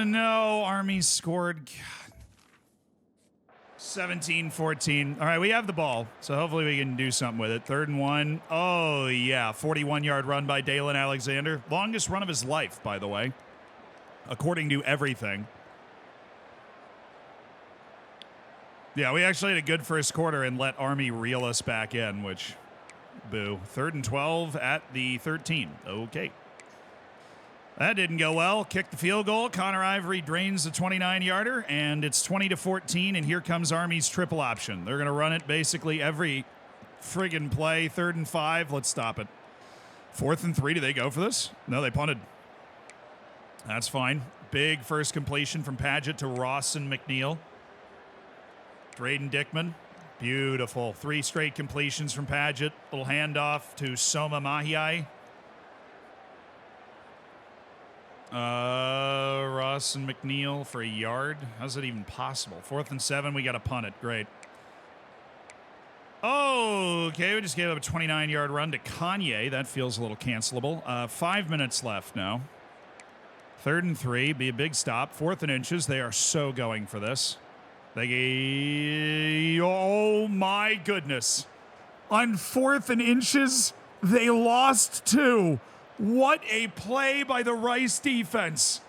No. Army scored. 17-14. All right, we have the ball, so hopefully we can do something with it. 3rd and 1. Oh, yeah. 41-yard run by Dalen Alexander. Longest run of his life, by the way, according to everything. Yeah, we actually had a good first quarter and let Army reel us back in, which boo. 3rd and 12 at the 13. Okay. That didn't go well. Kicked the field goal. Connor Ivory drains the 29-yarder, and it's 20-14, and here comes Army's triple option. They're going to run it basically every friggin' play. 3rd and 5. Let's stop it. 4th and 3. Do they go for this? No, they punted. That's fine. Big first completion from Padgett to Ross and McNeil. Drayden Dickman. Beautiful. 3 straight completions from Padgett. Little handoff to Soma Mahiai. Ross and McNeil for a yard. How's it even possible? 4th and 7. We got to punt it. Great. Oh, okay. We just gave up a 29-yard run to Kanye. That feels a little cancelable. 5 minutes left now. 3rd and 3. Be a big stop. 4th and inches. They are so going for this. Oh, my goodness. On 4th and inches, they lost 2. What a play by the Rice defense.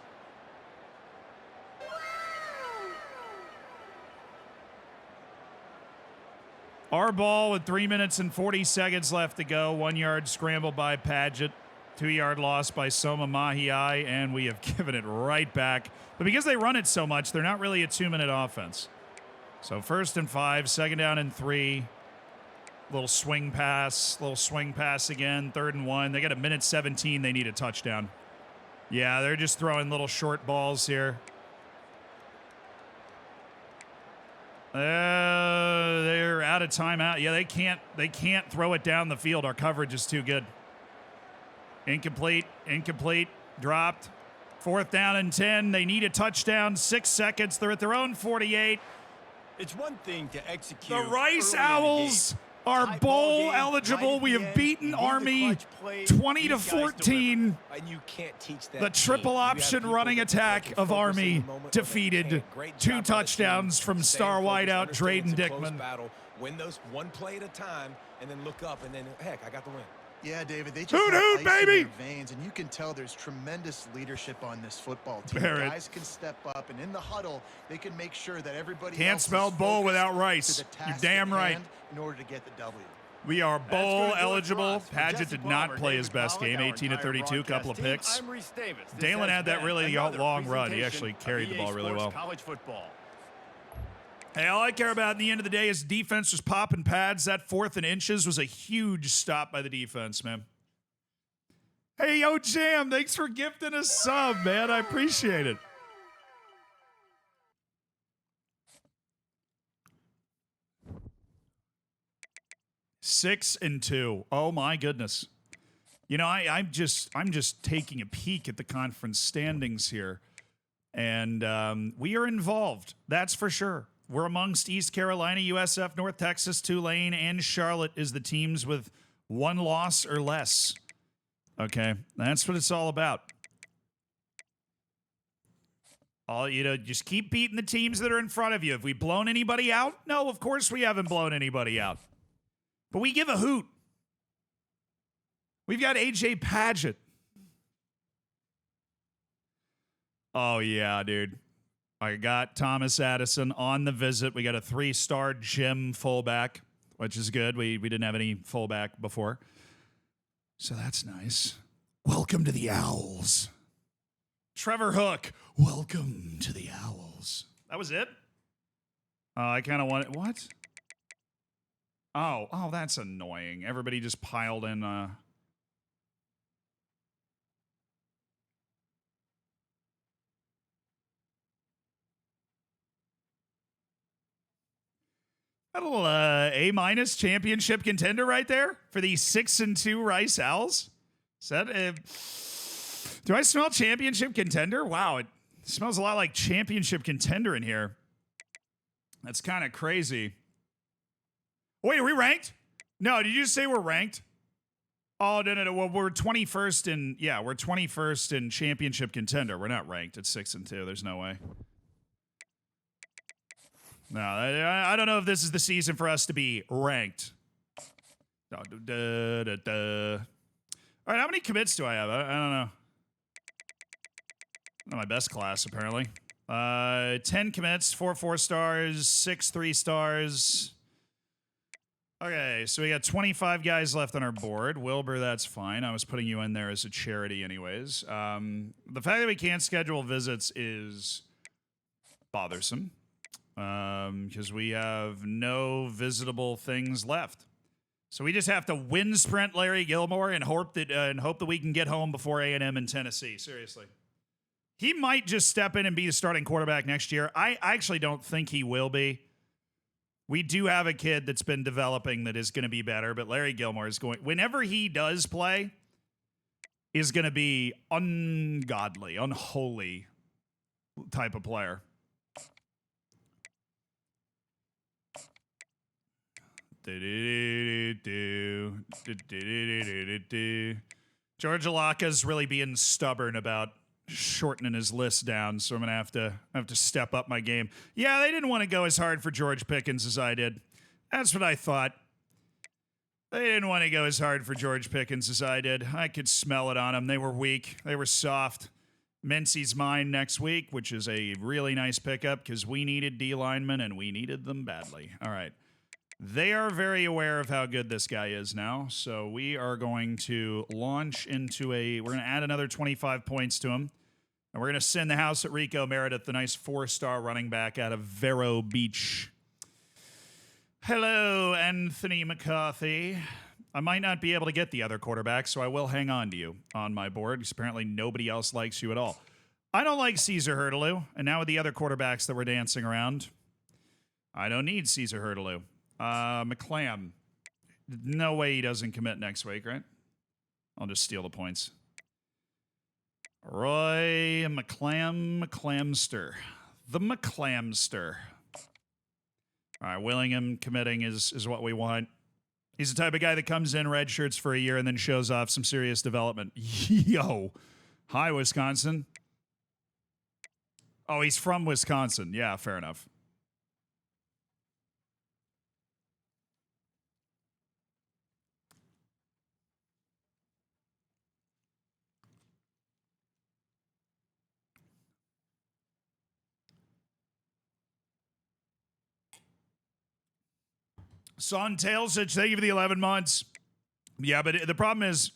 Our ball with 3 minutes and 40 seconds left to go. 1 yard scramble by Padgett. 2-yard loss by Soma Mahiai, and we have given it right back. But because they run it so much, they're not really a 2-minute offense. So 1st and 5, 2nd down and 3. Little swing pass again. 3rd and 1. They got a minute 17. They need a touchdown. Yeah, they're just throwing little short balls here. They're out of timeout. Yeah, they can't throw it down the field. Our coverage is too good. Incomplete, dropped. 4th down and 10. They need a touchdown. 6 seconds. They're at their own 48. It's one thing to execute. The Rice Owls are bowl eligible. We have beaten Army 20-14. And you can't teach that. The triple option running attack of Army defeated. 2 touchdowns from star wideout Drayden Dickman. Win those one play at a time, and then look up, and then heck, I got the win. Yeah, David, they just Hoot, have hoot, ice in baby! their veins, and you can tell there's tremendous leadership on this football team. Barrett. Guys can step up, and in the huddle, they can make sure that everybody Can't else spell is bowl focused without to Rice. the You're task damn at right. hand in order to get the W. We are That's bowl gonna do it for eligible. us. For Padgett Jesse did not Palmer, play his David best Pollack, game, our 18-32, entire couple of broadcast picks. team, I'm Reese Davis. This Dalen has had that been really another long run. He presentation actually carried the of ball EA really Sports well. College football. Hey, all I care about at the end of the day is defense was popping pads. That 4th and inches was a huge stop by the defense, man. Hey, yo, Jam, thanks for gifting a sub, man. I appreciate it. Six and 2. Oh my goodness. You know, I'm just taking a peek at the conference standings here, and we are involved. That's for sure. We're amongst East Carolina, USF, North Texas, Tulane, and Charlotte is the teams with 1 loss or less. Okay, that's what it's all about. Just keep beating the teams that are in front of you. Have we blown anybody out? No, of course we haven't blown anybody out. But we give a hoot. We've got AJ Padgett. Oh, yeah, dude. I got Thomas Addison on the visit. We got a 3-star gym fullback, which is good. We didn't have any fullback before. So that's nice. Welcome to the Owls. Trevor Hook, welcome to the Owls. That was it? I kind of wanted... What? Oh, that's annoying. Everybody just piled in... A little A- championship contender right there for the 6-2 Rice Owls. Is that do I smell championship contender? Wow, it smells a lot like championship contender in here. That's kind of crazy. Wait, are we ranked? No, did you just say we're ranked? Oh, no. Well, we're 21st in, we're 21st in championship contender. We're not ranked at 6-2. There's no way. No, I don't know if this is the season for us to be ranked. All right, how many commits do I have? I don't know. Not my best class, apparently. 10 commits, 4 4-stars, 6 3-stars. Okay, so we got 25 guys left on our board. Wilbur, that's fine. I was putting you in there as a charity anyways. The fact that we can't schedule visits is bothersome because we have no visitable things left. So we just have to win sprint Larry Gilmore and hope that we can get home before A&M in Tennessee. Seriously. He might just step in and be the starting quarterback next year. I actually don't think he will be. We do have a kid that's been developing that is going to be better, but Larry Gilmore is going, whenever he does play, is going to be ungodly, unholy type of player. George Alaka's really being stubborn about shortening his list down, so I'm gonna have to step up my game. Yeah, they didn't want to go as hard for George Pickens as I did. That's what I thought. They didn't want to go as hard for George Pickens as I did. I could smell it on them. They were weak. They were soft. Mincy's mine next week, which is a really nice pickup because we needed D linemen and we needed them badly. All right. They are very aware of how good this guy is now, so we are going to launch into we're going to add another 25 points to him, and we're going to send the house at Rico Meredith, the nice 4-star running back out of Vero Beach. Hello, Anthony McCarthy. I might not be able to get the other quarterback, so I will hang on to you on my board, because apparently nobody else likes you at all. I don't like Caesar Hurtaloo, and now with the other quarterbacks that we're dancing around, I don't need Caesar Hurtaloo. McClam. No way he doesn't commit next week, right? I'll just steal the points. Roy McClamster. The McClamster. All right, Willingham committing is what we want. He's the type of guy that comes in, red shirts for a year, and then shows off some serious development. Yo. Hi, Wisconsin. Oh, he's from Wisconsin. Yeah, fair enough. Son Tailsich, thank you for the 11 months. Yeah, but the problem is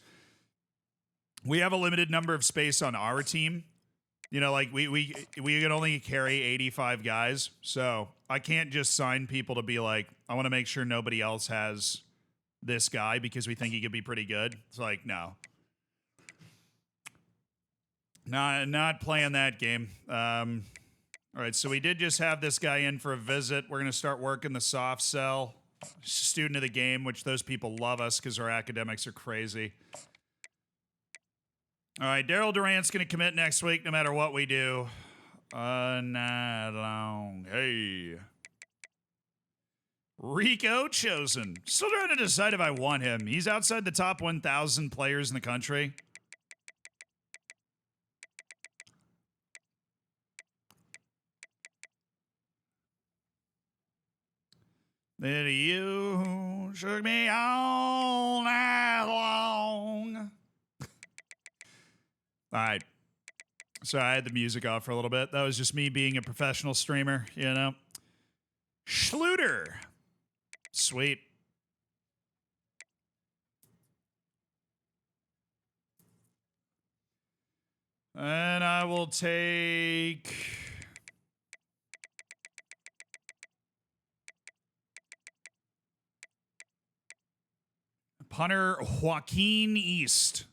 we have a limited number of space on our team. You know, like we can only carry 85 guys. So I can't just sign people to be like, I want to make sure nobody else has this guy because we think he could be pretty good. It's like, no. Not playing that game. All right, so we did just have this guy in for a visit. We're going to start working the soft sell. Student of the game, which those people love us because our academics are crazy. All right, Daryl Durant's going to commit next week no matter what we do. Not long. Hey. Rico Chosen. Still trying to decide if I want him. He's outside the top 1,000 players in the country. That you shook me all night long. All right. So I had the music off for a little bit. That was just me being a professional streamer, you know. Schluter. Sweet. And I will take... punter Joaquin East,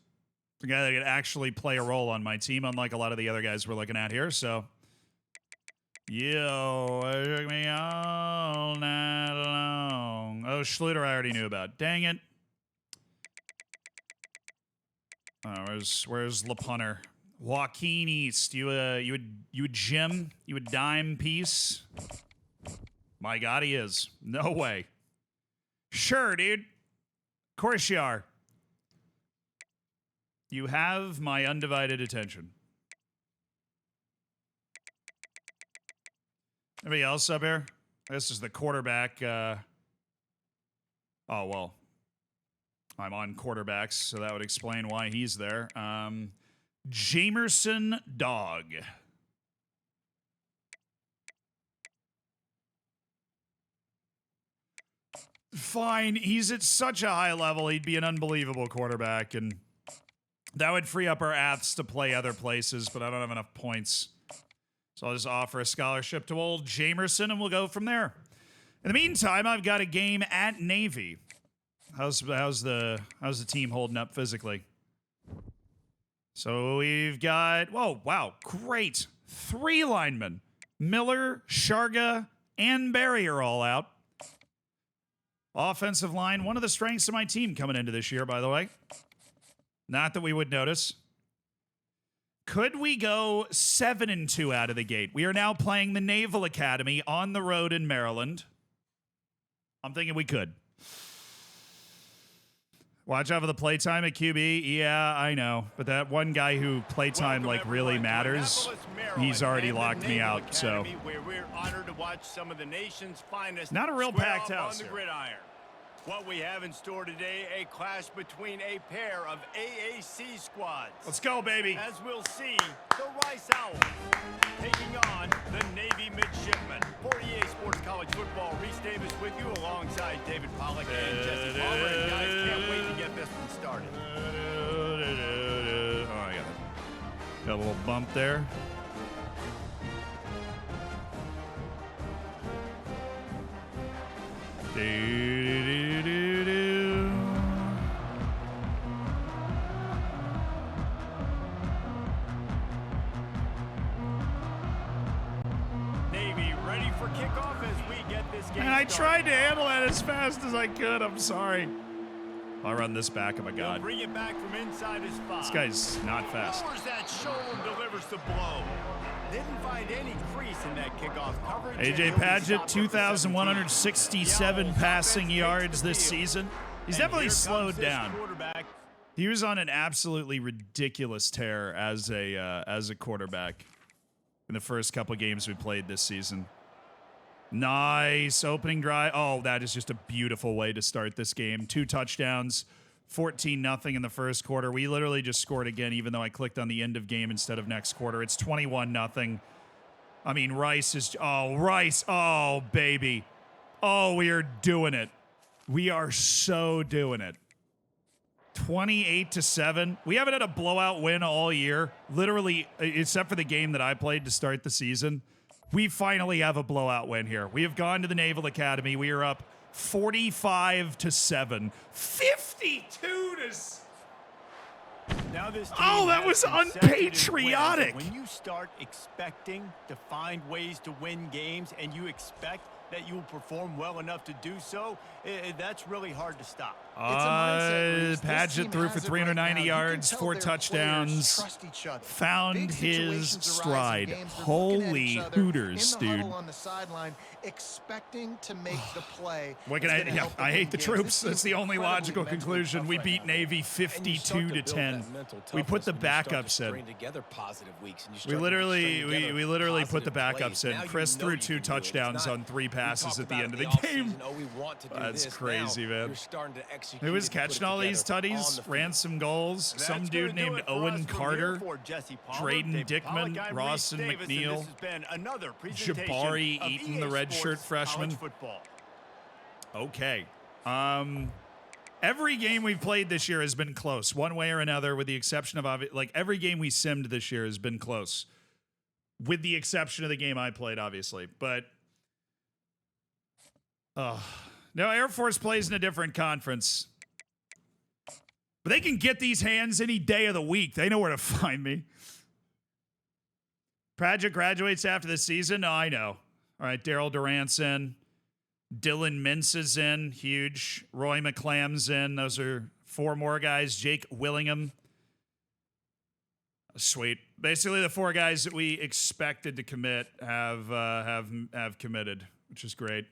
the guy that could actually play a role on my team, unlike a lot of the other guys we're looking at here. So, yo, it took me all night long. Oh, Schluter, I already knew about. Dang it. Oh, where's the punter? Joaquin East, you a gem, you a dime piece. My God, he is. No way. Sure, dude. Of course you are. You have my undivided attention. Anybody else up here? This is the quarterback. Oh, well. I'm on quarterbacks, so that would explain why he's there. Jamerson Dog. fine. He's at such a high level. He'd be an unbelievable quarterback, and that would free up our aths to play other places, but I don't have enough points. So I'll just offer a scholarship to old Jamerson, and we'll go from there. In the meantime, I've got a game at Navy. How's the team holding up physically? So we've got, whoa, wow, great. 3 linemen. Miller, Sharga, and Barry are all out. Offensive line, one of the strengths of my team coming into this year, by the way. Not that we would notice. Could we go 7-2 out of the gate? We are now playing the Naval Academy on the road in Maryland. I'm thinking we could. Watch out for the playtime at QB. Yeah, I know. But that one guy who playtime like really matters, he's already locked me out. So where we're honored to watch some of the nation's finest. Not a real packed house on the gridiron. What we have in store today, a clash between a pair of AAC squads. Let's go, baby. As we'll see, the Rice Owls taking on the Navy Midshipmen. 48 Sports College Football, Reese Davis with you alongside David Pollack and Jesse Palmer. And guys, can't wait to get this one started. Oh, I got a little bump there. Navy ready for kickoff as we get this game And I started. tried to handle that as fast as I could. I'm sorry. I'll run this back. Oh my God. Bring it back from inside his 5. This guy's not fast. Lowers that shoulder and delivers the blow. Didn't find any crease in that kickoff coverage. AJ Padgett, 2,167 passing yards this season. He's definitely slowed down. He was on an absolutely ridiculous tear as a quarterback in the first couple games we played this season. Nice opening drive. Oh, that is just a beautiful way to start this game. 2 touchdowns, 14-0 in the first quarter. We literally just scored again, even though I clicked on the end of game instead of next quarter. It's 21-0. I mean, Rice is... Oh, Rice. Oh, baby. Oh, we are doing it. We are so doing it. 28-7. We haven't had a blowout win all year. Literally, except for the game that I played to start the season. We finally have a blowout win here. We have gone to the Naval Academy. We are up 45-7. 52 to... Now this Oh, that was unpatriotic. When you start expecting to find ways to win games and you expect that you will perform well enough to do so, that's really hard to stop. Padgett threw for 390 yards, 4 touchdowns, found his stride. Holy Hooters, dude. On the sideline, expecting to make the play. What can I hate the troops. That's the only logical conclusion. We beat Navy 52-10. We put the backups in. We literally put the backups in. Chris threw 2 touchdowns on 3 passes at the end of the game. That's crazy, man. Who was catching all these tutties? Ran some goals. Some dude named Owen Carter, Drayden Dickman, Rawson McNeil, Jabari Eaton, the redshirt freshman. Okay. Every game we've played this year has been close, one way or another, with the exception of, like, every game we simmed this year has been close, with the exception of the game I played, obviously. But no, Air Force plays in a different conference. But they can get these hands any day of the week. They know where to find me. Padgett graduates after the season? No, I know. All right, Daryl Durant's in. Dylan Mintz is in. Huge. Roy McClam's in. Those are 4 more guys. Jake Willingham. Sweet. Basically, the 4 guys that we expected to commit have committed, which is great.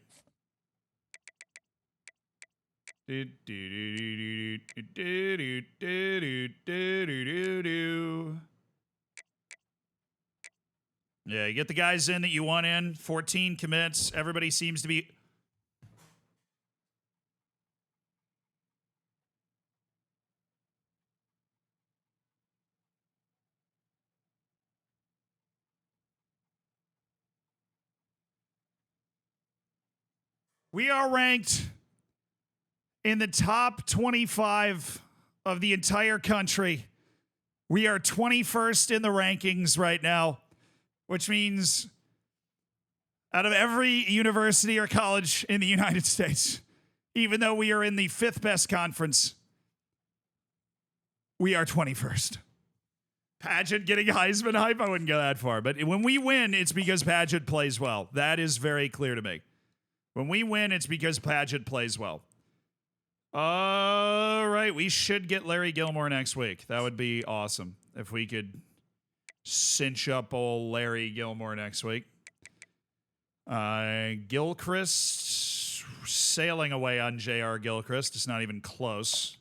Yeah, you get the guys in that you want in. 14 commits. Everybody seems to be... We are ranked in the top 25 of the entire country. We are 21st in the rankings right now, which means out of every university or college in the United States, even though we are in the 5th best conference, we are 21st. Paget getting Heisman hype? I wouldn't go that far. But when we win, it's because Paget plays well. That is very clear to me. When we win, it's because Paget plays well. All right, we should get Larry Gilmore next week. That would be awesome if we could cinch up old Larry Gilmore next week. Gilchrist sailing away on J.R. Gilchrist. It's not even close.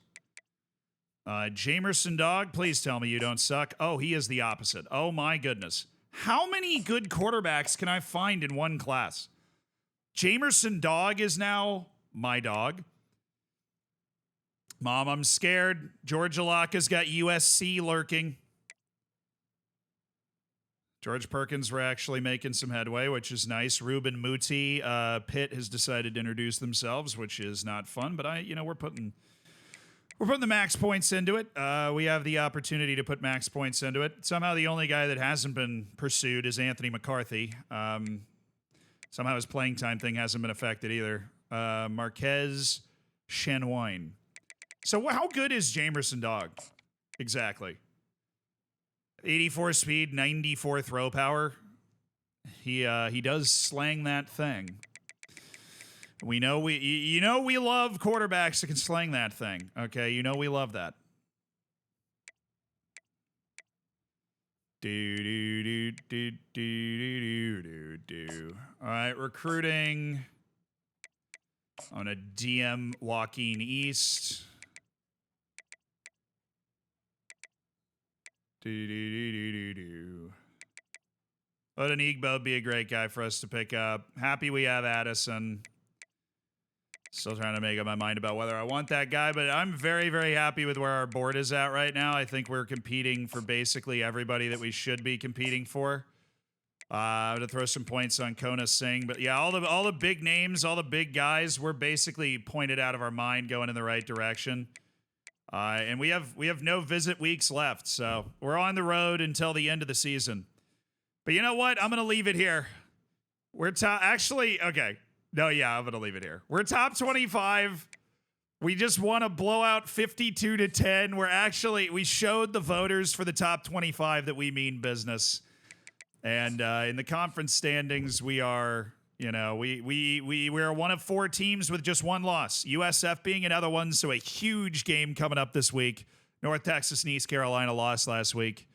Jamerson Dog, please tell me you don't suck. Oh, he is the opposite. Oh, my goodness. How many good quarterbacks can I find in one class? Jamerson Dog is now my dog. Mom, I'm scared. George Alaka's got USC lurking. George Perkins, we're actually making some headway, which is nice. Ruben Muti, Pitt has decided to introduce themselves, which is not fun, but we're putting the max points into it. We have the opportunity to put max points into it. Somehow the only guy that hasn't been pursued is Anthony McCarthy. Somehow his playing time thing hasn't been affected either. Marquez Shanwine. So how good is Jamerson Dog? Exactly. 84 speed, 94 throw power. He does slang that thing. We know we love quarterbacks that can slang that thing. Okay, we love that. Do. All right, recruiting on a DM Joaquin East. Let an Igbo be a great guy for us to pick up. Happy we have Addison. Still trying to make up my mind about whether I want that guy, but I'm very, very happy with where our board is at right now. I think we're competing for basically everybody that we should be competing for. I'm going to throw some points on Kona Singh, but yeah, all the big names, all the big guys, we're basically pointed out of our mind going in the right direction. And we have no visit weeks left, so we're on the road until the end of the season. But you know what? I'm going to leave it here. We're okay. No, yeah, I'm going to leave it here. We're top 25. We just won a blowout 52-10. We showed the voters for the top 25 that we mean business. And in the conference standings, we are, we're one of 4 teams with just 1 loss. USF being another one, so a huge game coming up this week. North Texas and East Carolina lost last week.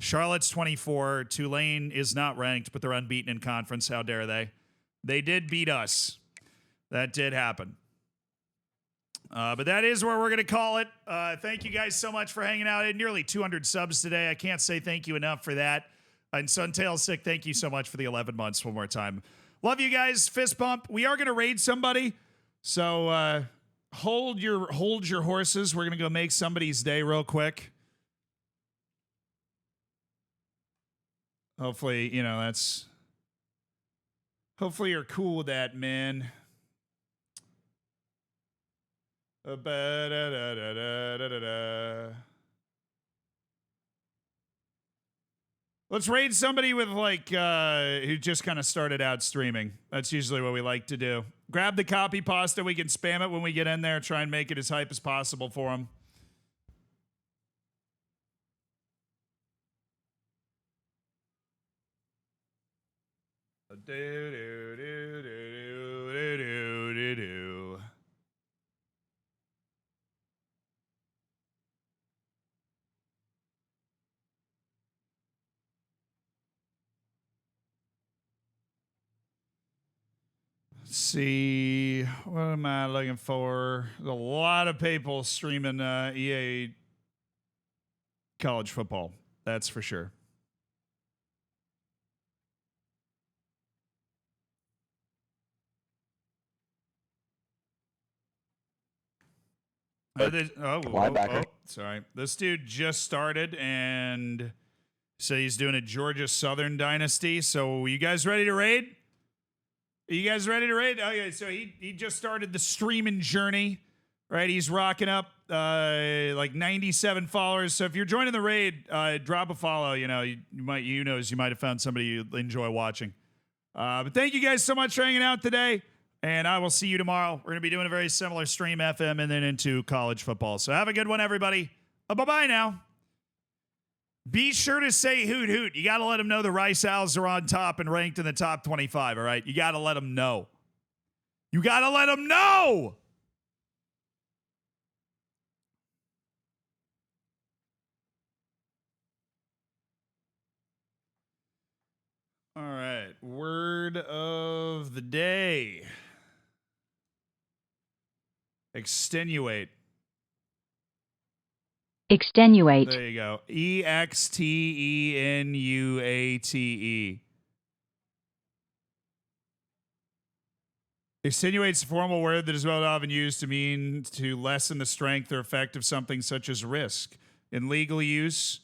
Charlotte's 24. Tulane is not ranked, but they're unbeaten in conference. How dare they? They did beat us. That did happen. But that is where we're going to call it. Thank you guys so much for hanging out. Nearly 200 subs today. I can't say thank you enough for that. And Suntail Sick, thank you so much for the 11 months one more time. Love you guys. Fist bump. We are going to raid somebody. So hold your horses. We're going to go make somebody's day real quick. Hopefully, hopefully you're cool with that, man. Let's raid somebody with who just kind of started out streaming. That's usually what we like to do. Grab the copy pasta. We can spam it when we get in there. Try and make it as hype as possible for them. Let's see, what am I looking for? There's a lot of people streaming EA college football. That's for sure. Sorry. This dude just started, and so he's doing a Georgia Southern Dynasty. So you guys ready to raid? Are you guys ready to raid? Okay, so he just started the streaming journey Right, he's rocking up like 97 followers. So if you're joining the raid, drop a follow. You know, you might have found somebody you enjoy watching. But thank you guys so much for hanging out today, and I will see you tomorrow. We're gonna be doing a very similar stream FM and then into college football. So have a good one, everybody. Bye-bye now. Be sure to say hoot hoot. You got to let them know the Rice Owls are on top and ranked in the top 25, all right? You got to let them know. You got to let them know. All right, word of the day. Extenuate. Extenuate. There you go. Extenuate. Extenuates a formal word that is well often used to mean to lessen the strength or effect of something such as risk. In legal use,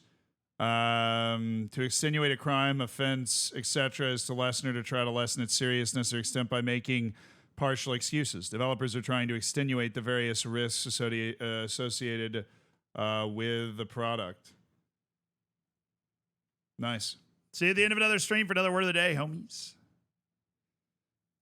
to extenuate a crime, offense, etc., is to lessen or to try to lessen its seriousness or extent by making partial excuses. Developers are trying to extenuate the various risks associated with the product. Nice. See you at the end of another stream for another word of the day, homies.